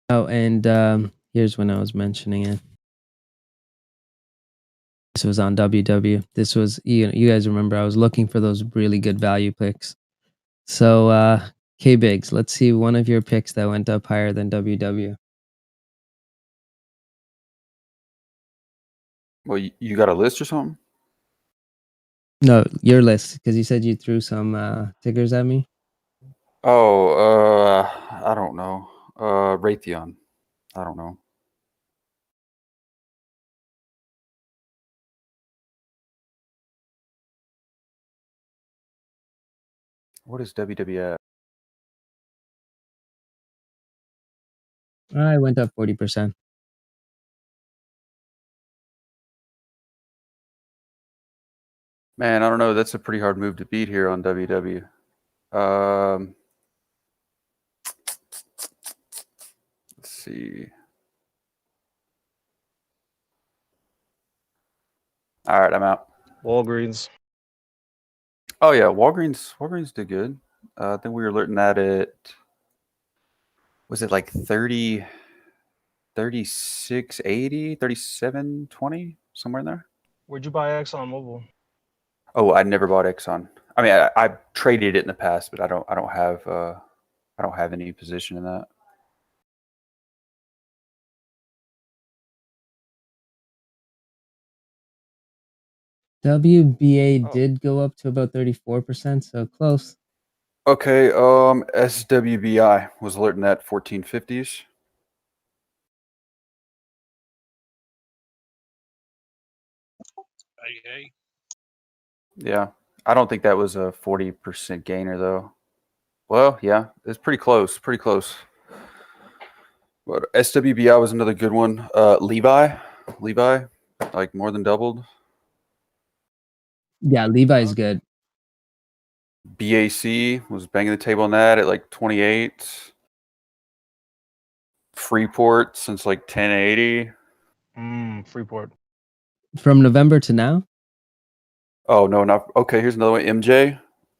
Oh, and here's when I was mentioning it. This was on WW. This was, you guys remember, I was looking for those really good value picks. So, K-Biggs, let's see one of your picks that went up higher than WW. Well, you got a list or something? No, your list, because you said you threw some tickers at me. Oh, I don't know. Raytheon. I don't know. What is WWF? I went up 40%. Man, I don't know. That's a pretty hard move to beat here on WW. see. All right, I'm out. Walgreens. Oh yeah, Walgreens did good. I think we were looking at it. Was it like 30, 36.80, 37.20, somewhere in there? Where'd you buy ExxonMobil? Oh, I never bought Exxon. I mean, I traded it in the past, but I don't have any position in that. WBA did go up to about 34%, so close. Okay, SWBI was alerting at 1450s. Hey. Yeah, I don't think that was a 40% gainer though. Well, yeah, it's pretty close, But SWBI was another good one. Levi, like more than doubled. Yeah, Levi's good. BAC was banging the table on that at like 28. Freeport since like 1080. Freeport. From November to now? Oh, no, not okay. Here's another one. MJ.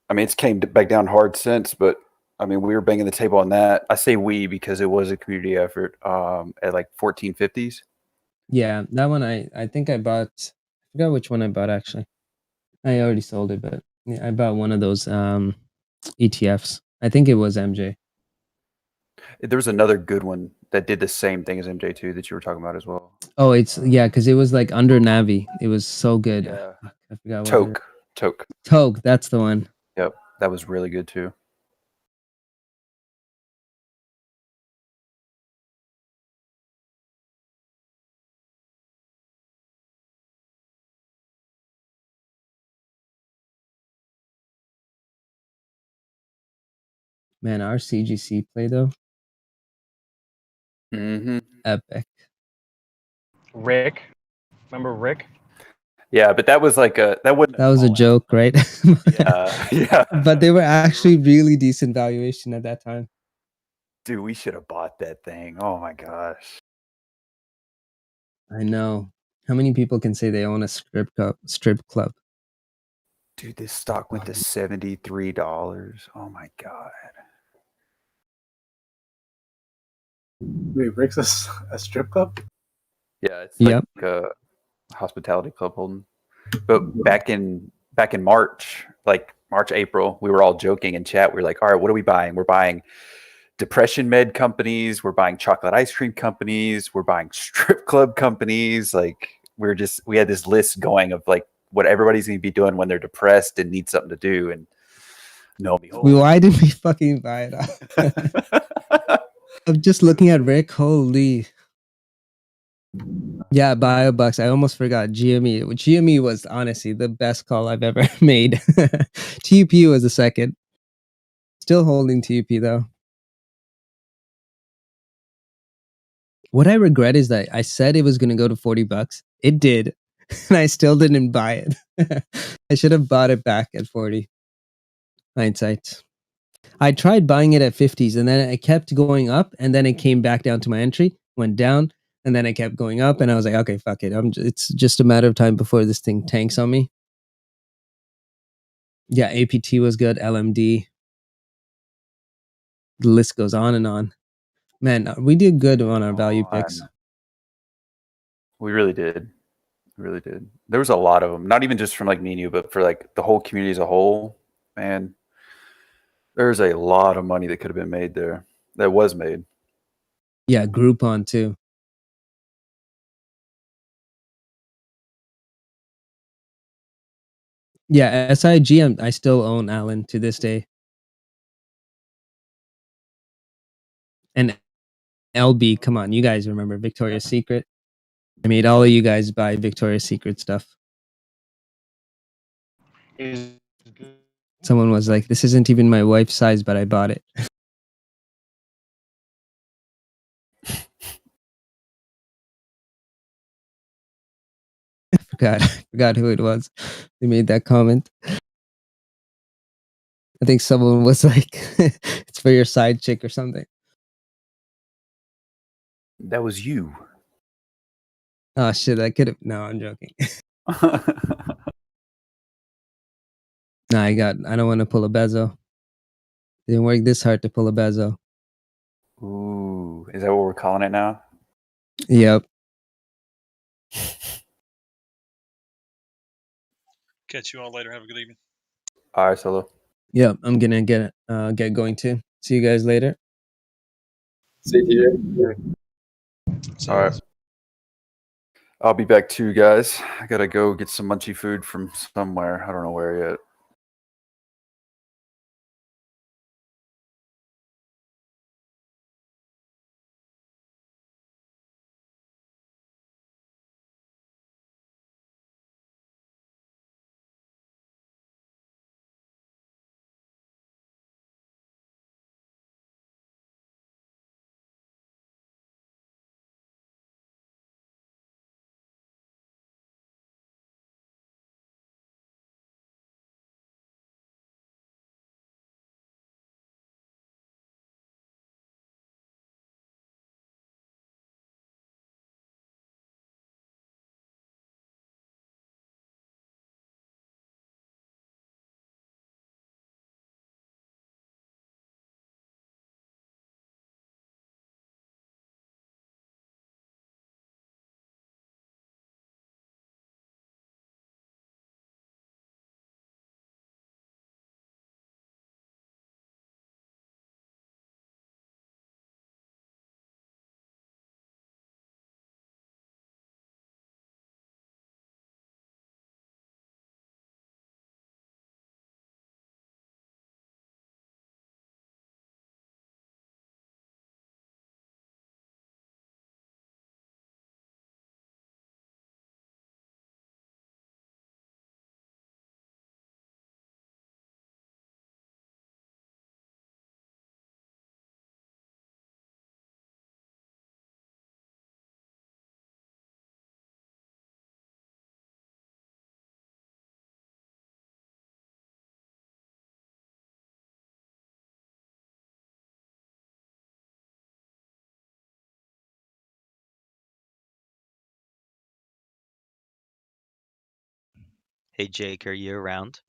I mean, it's came back down hard since, but I mean, we were banging the table on that. I say we because it was a community effort at like 1450s. Yeah, that one I think I bought. I forgot which one I bought actually. I already sold it, but yeah, I bought one of those ETFs. I think it was MJ. There was another good one that did the same thing as MJ2 that you were talking about as well. Oh, it's yeah, because it was like under Navi. It was so good. Yeah. I forgot what Toke. Toke, that's the one. Yep, that was really good too. Man, our CGC play though. Mm-hmm. Epic. Rick. Remember Rick? Yeah, but that was like that was a joke, right? Yeah. But they were actually really decent valuation at that time. Dude, we should have bought that thing. Oh my gosh. I know. How many people can say they own a strip club? Dude, this stock went to $73. Oh my god. Wait, Rick's a strip club? Yeah, it's like a hospitality club holding. But back in March, like March, April, we were all joking in chat. We were like, all right, what are we buying? We're buying depression med companies, we're buying chocolate ice cream companies, we're buying strip club companies. Like we had this list going of like what everybody's gonna be doing when they're depressed and need something to do. And no, Why did we fucking buy it? I'm just looking at Rick. Holy. Yeah, BioBucks. I almost forgot GME. GME was honestly the best call I've ever made. TUP was the second. Still holding TUP though. What I regret is that I said it was going to go to $40. It did. And I still didn't buy it. I should have bought it back at 40. Hindsight. I tried buying it at 50s and then it kept going up and then it came back down to my entry, went down, and then it kept going up and I was like, okay, fuck it. It's just a matter of time before this thing tanks on me. Yeah, APT was good, LMD. The list goes on and on. Man, we did good on our value picks. We really did. We really did. There was a lot of them, not even just from like me and you, but for like the whole community as a whole. Man, there's a lot of money that could have been made there. That was made. Yeah, Groupon too. Yeah, SIG, I still own Alan to this day. And LB, come on, you guys remember Victoria's Secret? I made all of you guys buy Victoria's Secret stuff. Someone was like, this isn't even my wife's size, but I bought it. I forgot who it was. They made that comment. I think someone was like, it's for your side chick or something. That was you. Oh shit! I could have. No, I'm joking. No, I don't want to pull a Bezo. Didn't work this hard to pull a Bezo. Ooh, is that what we're calling it now? Yep. Catch you all later. Have a good evening. All right, Solo. Yep. I'm gonna get going too. See you guys later. See you. All right. I'll be back too, guys. I gotta go get some munchy food from somewhere. I don't know where yet. Hey Jake, are you around?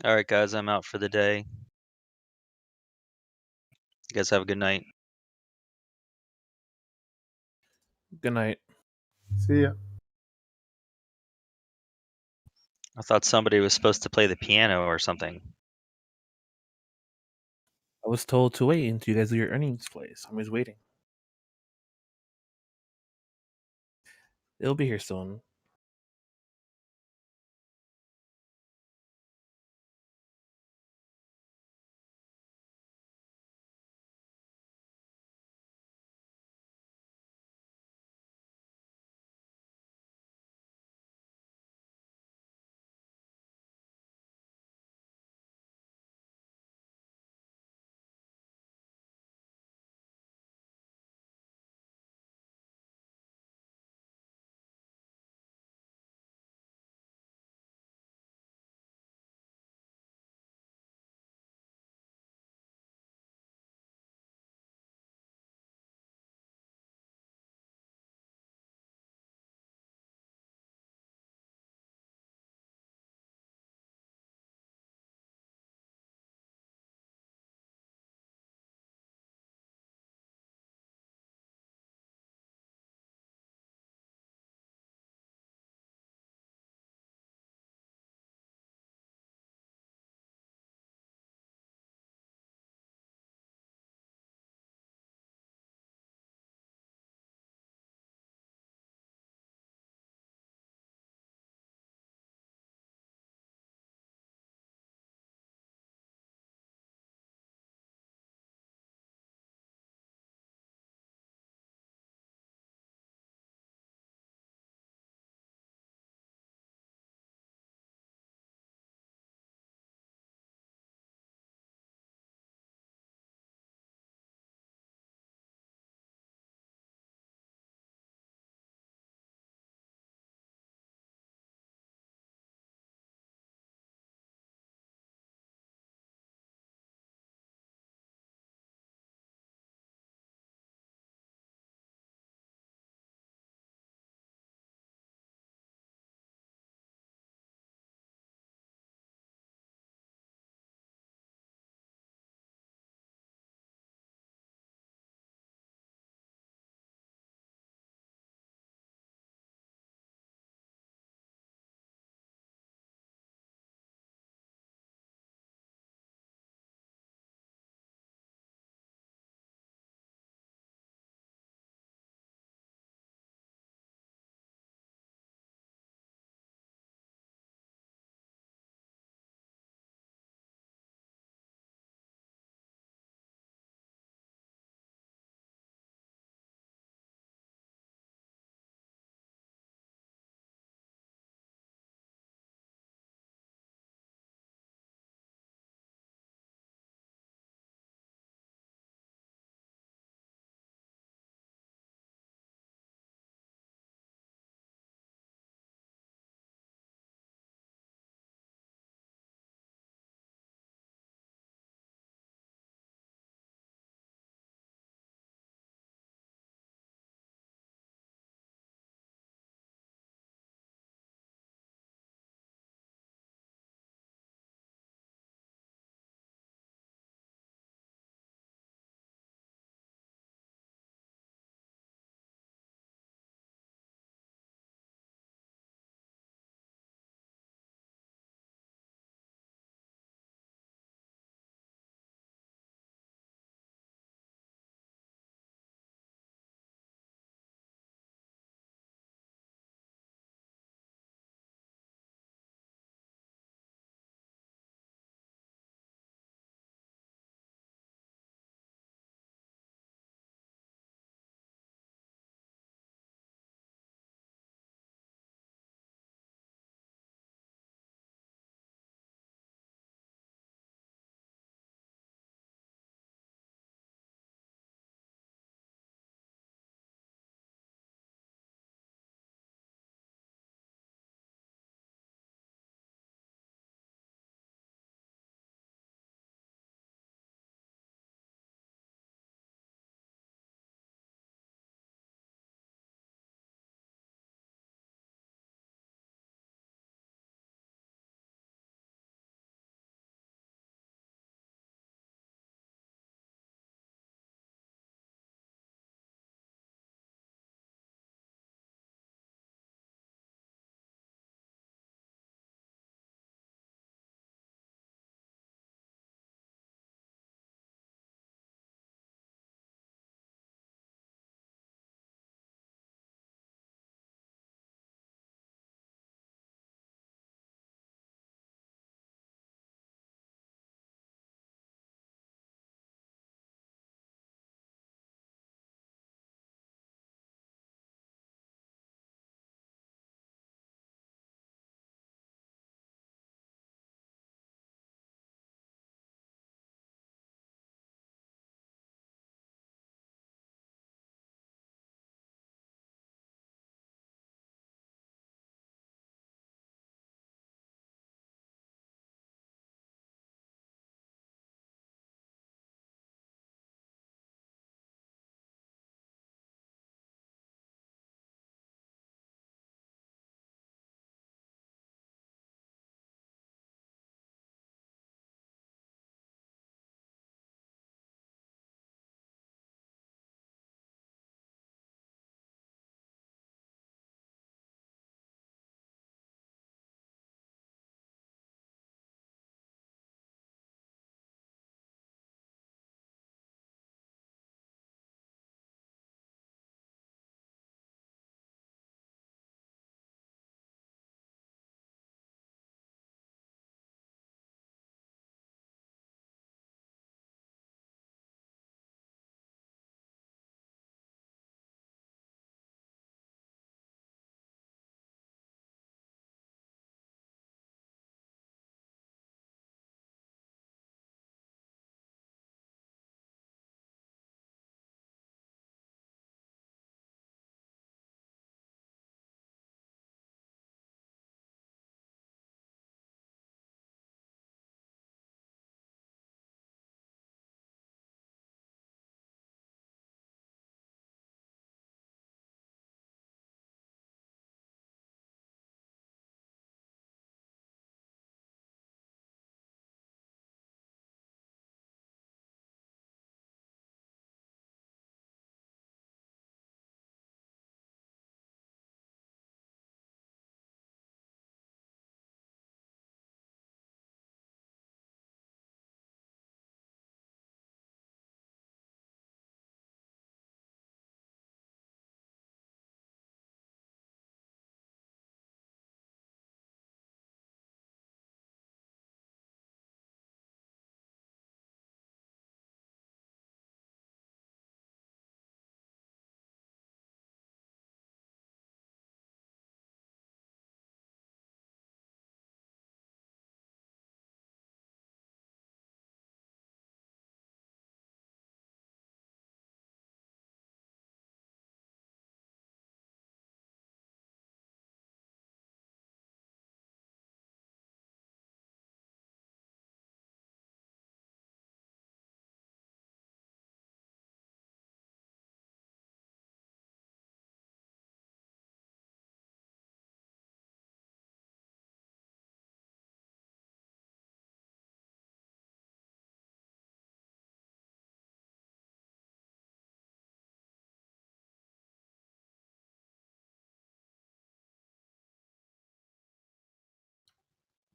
All right, guys, I'm out for the day. You guys have a good night. Good night. See ya. I thought somebody was supposed to play the piano or something. I was told to wait until you guys do your earnings plays. I'm just waiting. It'll be here soon.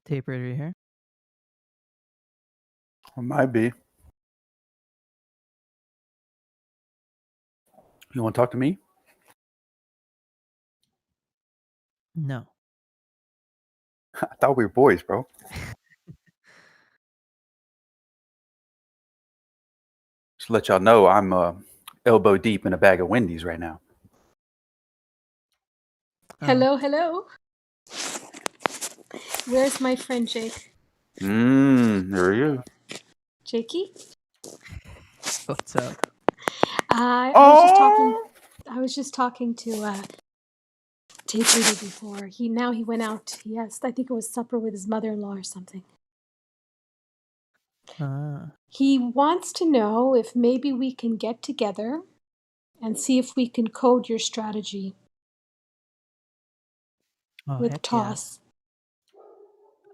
Tape reader here. Might be. You want to talk to me? No. I thought we were boys, bro. Just to let y'all know, I'm elbow deep in a bag of Wendy's right now. Hello, hello. Where's my friend Jake? There he is. Jakey? What's up? I was just talking to Tape Reader before. He went out. Yes, I think it was supper with his mother-in-law or something. He wants to know if maybe we can get together and see if we can code your strategy with heck Toss. Yeah.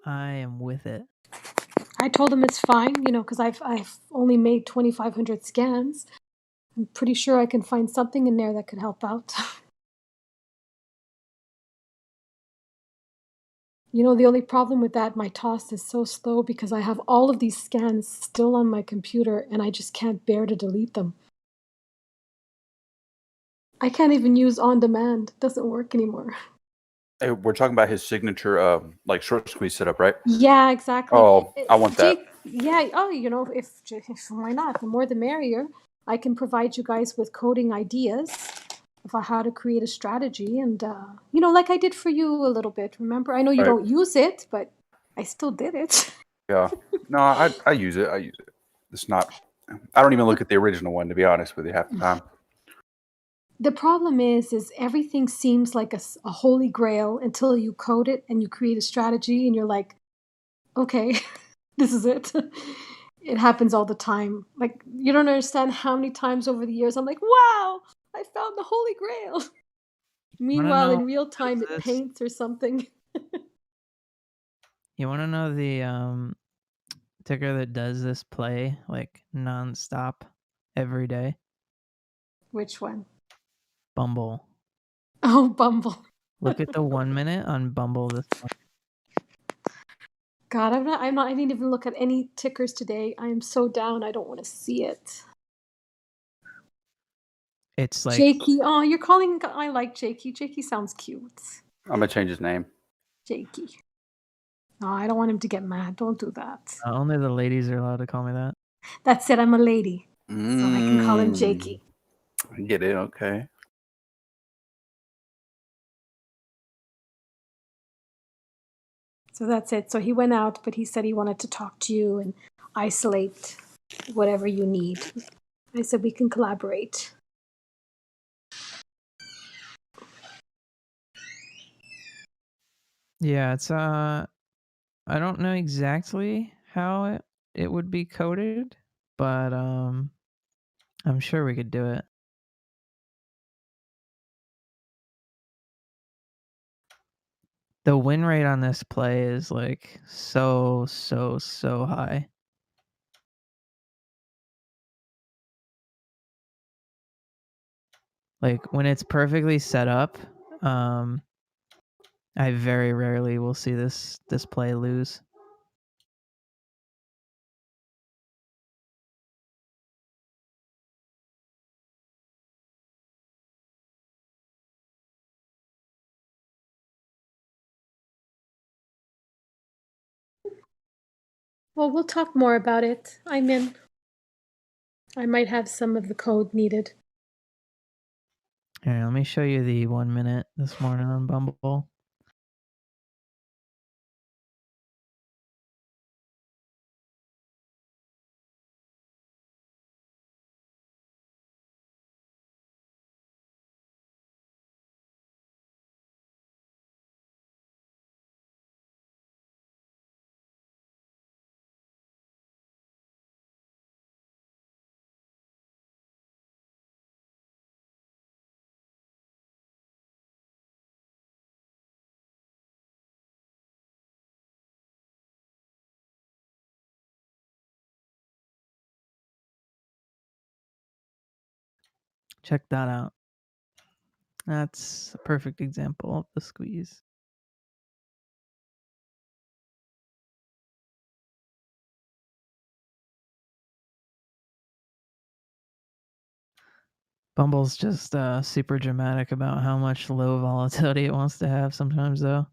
I am with it. I told him it's fine, because I've only made 2,500 scans. I'm pretty sure I can find something in there that could help out. The only problem with that, my Toss is so slow because I have all of these scans still on my computer and I just can't bear to delete them. I can't even use on demand. It doesn't work anymore. Hey, we're talking about his signature, like short squeeze setup, right? Yeah, exactly. Oh, I want that. Yeah. Oh, if why not? The more the merrier. I can provide you guys with coding ideas of how to create a strategy, and like I did for you a little bit. Remember, I know you Right. don't use it, but I still did it. Yeah. No, I use it. It's not. I don't even look at the original one, to be honest with you, half the time. The problem is everything seems like a holy grail until you code it and you create a strategy, and you're like, okay, this is it. It happens all the time. Like, you don't understand how many times over the years I'm like, wow, I found the holy grail. Meanwhile, in real time, it paints or something. You want to know the ticker that does this play like nonstop every day? Which one? Bumble. Oh, Bumble. Look at the 1 minute on Bumble this month. God, I didn't even look at any tickers today. I am so down. I don't want to see it. It's like Jakey. Oh, you're calling. I like Jakey. Jakey sounds cute. I'm gonna change his name. Jakey. No, I don't want him to get mad. Don't do that. only the ladies are allowed to call me that. That's it. I'm a lady. So I can call him Jakey. I get it. Okay. So that's it. So he went out, but he said he wanted to talk to you and isolate whatever you need. I said we can collaborate. Yeah, it's I don't know exactly how it would be coded, but I'm sure we could do it. The win rate on this play is like so high. Like when it's perfectly set up, I very rarely will see this play lose. Well, we'll talk more about it. I'm in. I might have some of the code needed. Here, let me show you the 1 minute this morning on Bumble. Check that out. That's a perfect example of the squeeze. Bumble's just super dramatic about how much low volatility it wants to have sometimes, though.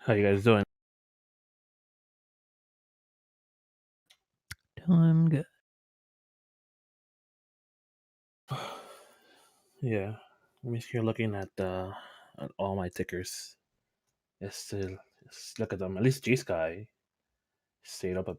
How you guys doing? Doing good. Yeah. Let me see. You're looking at all my tickers. It's still, look at them. At least G Sky stayed up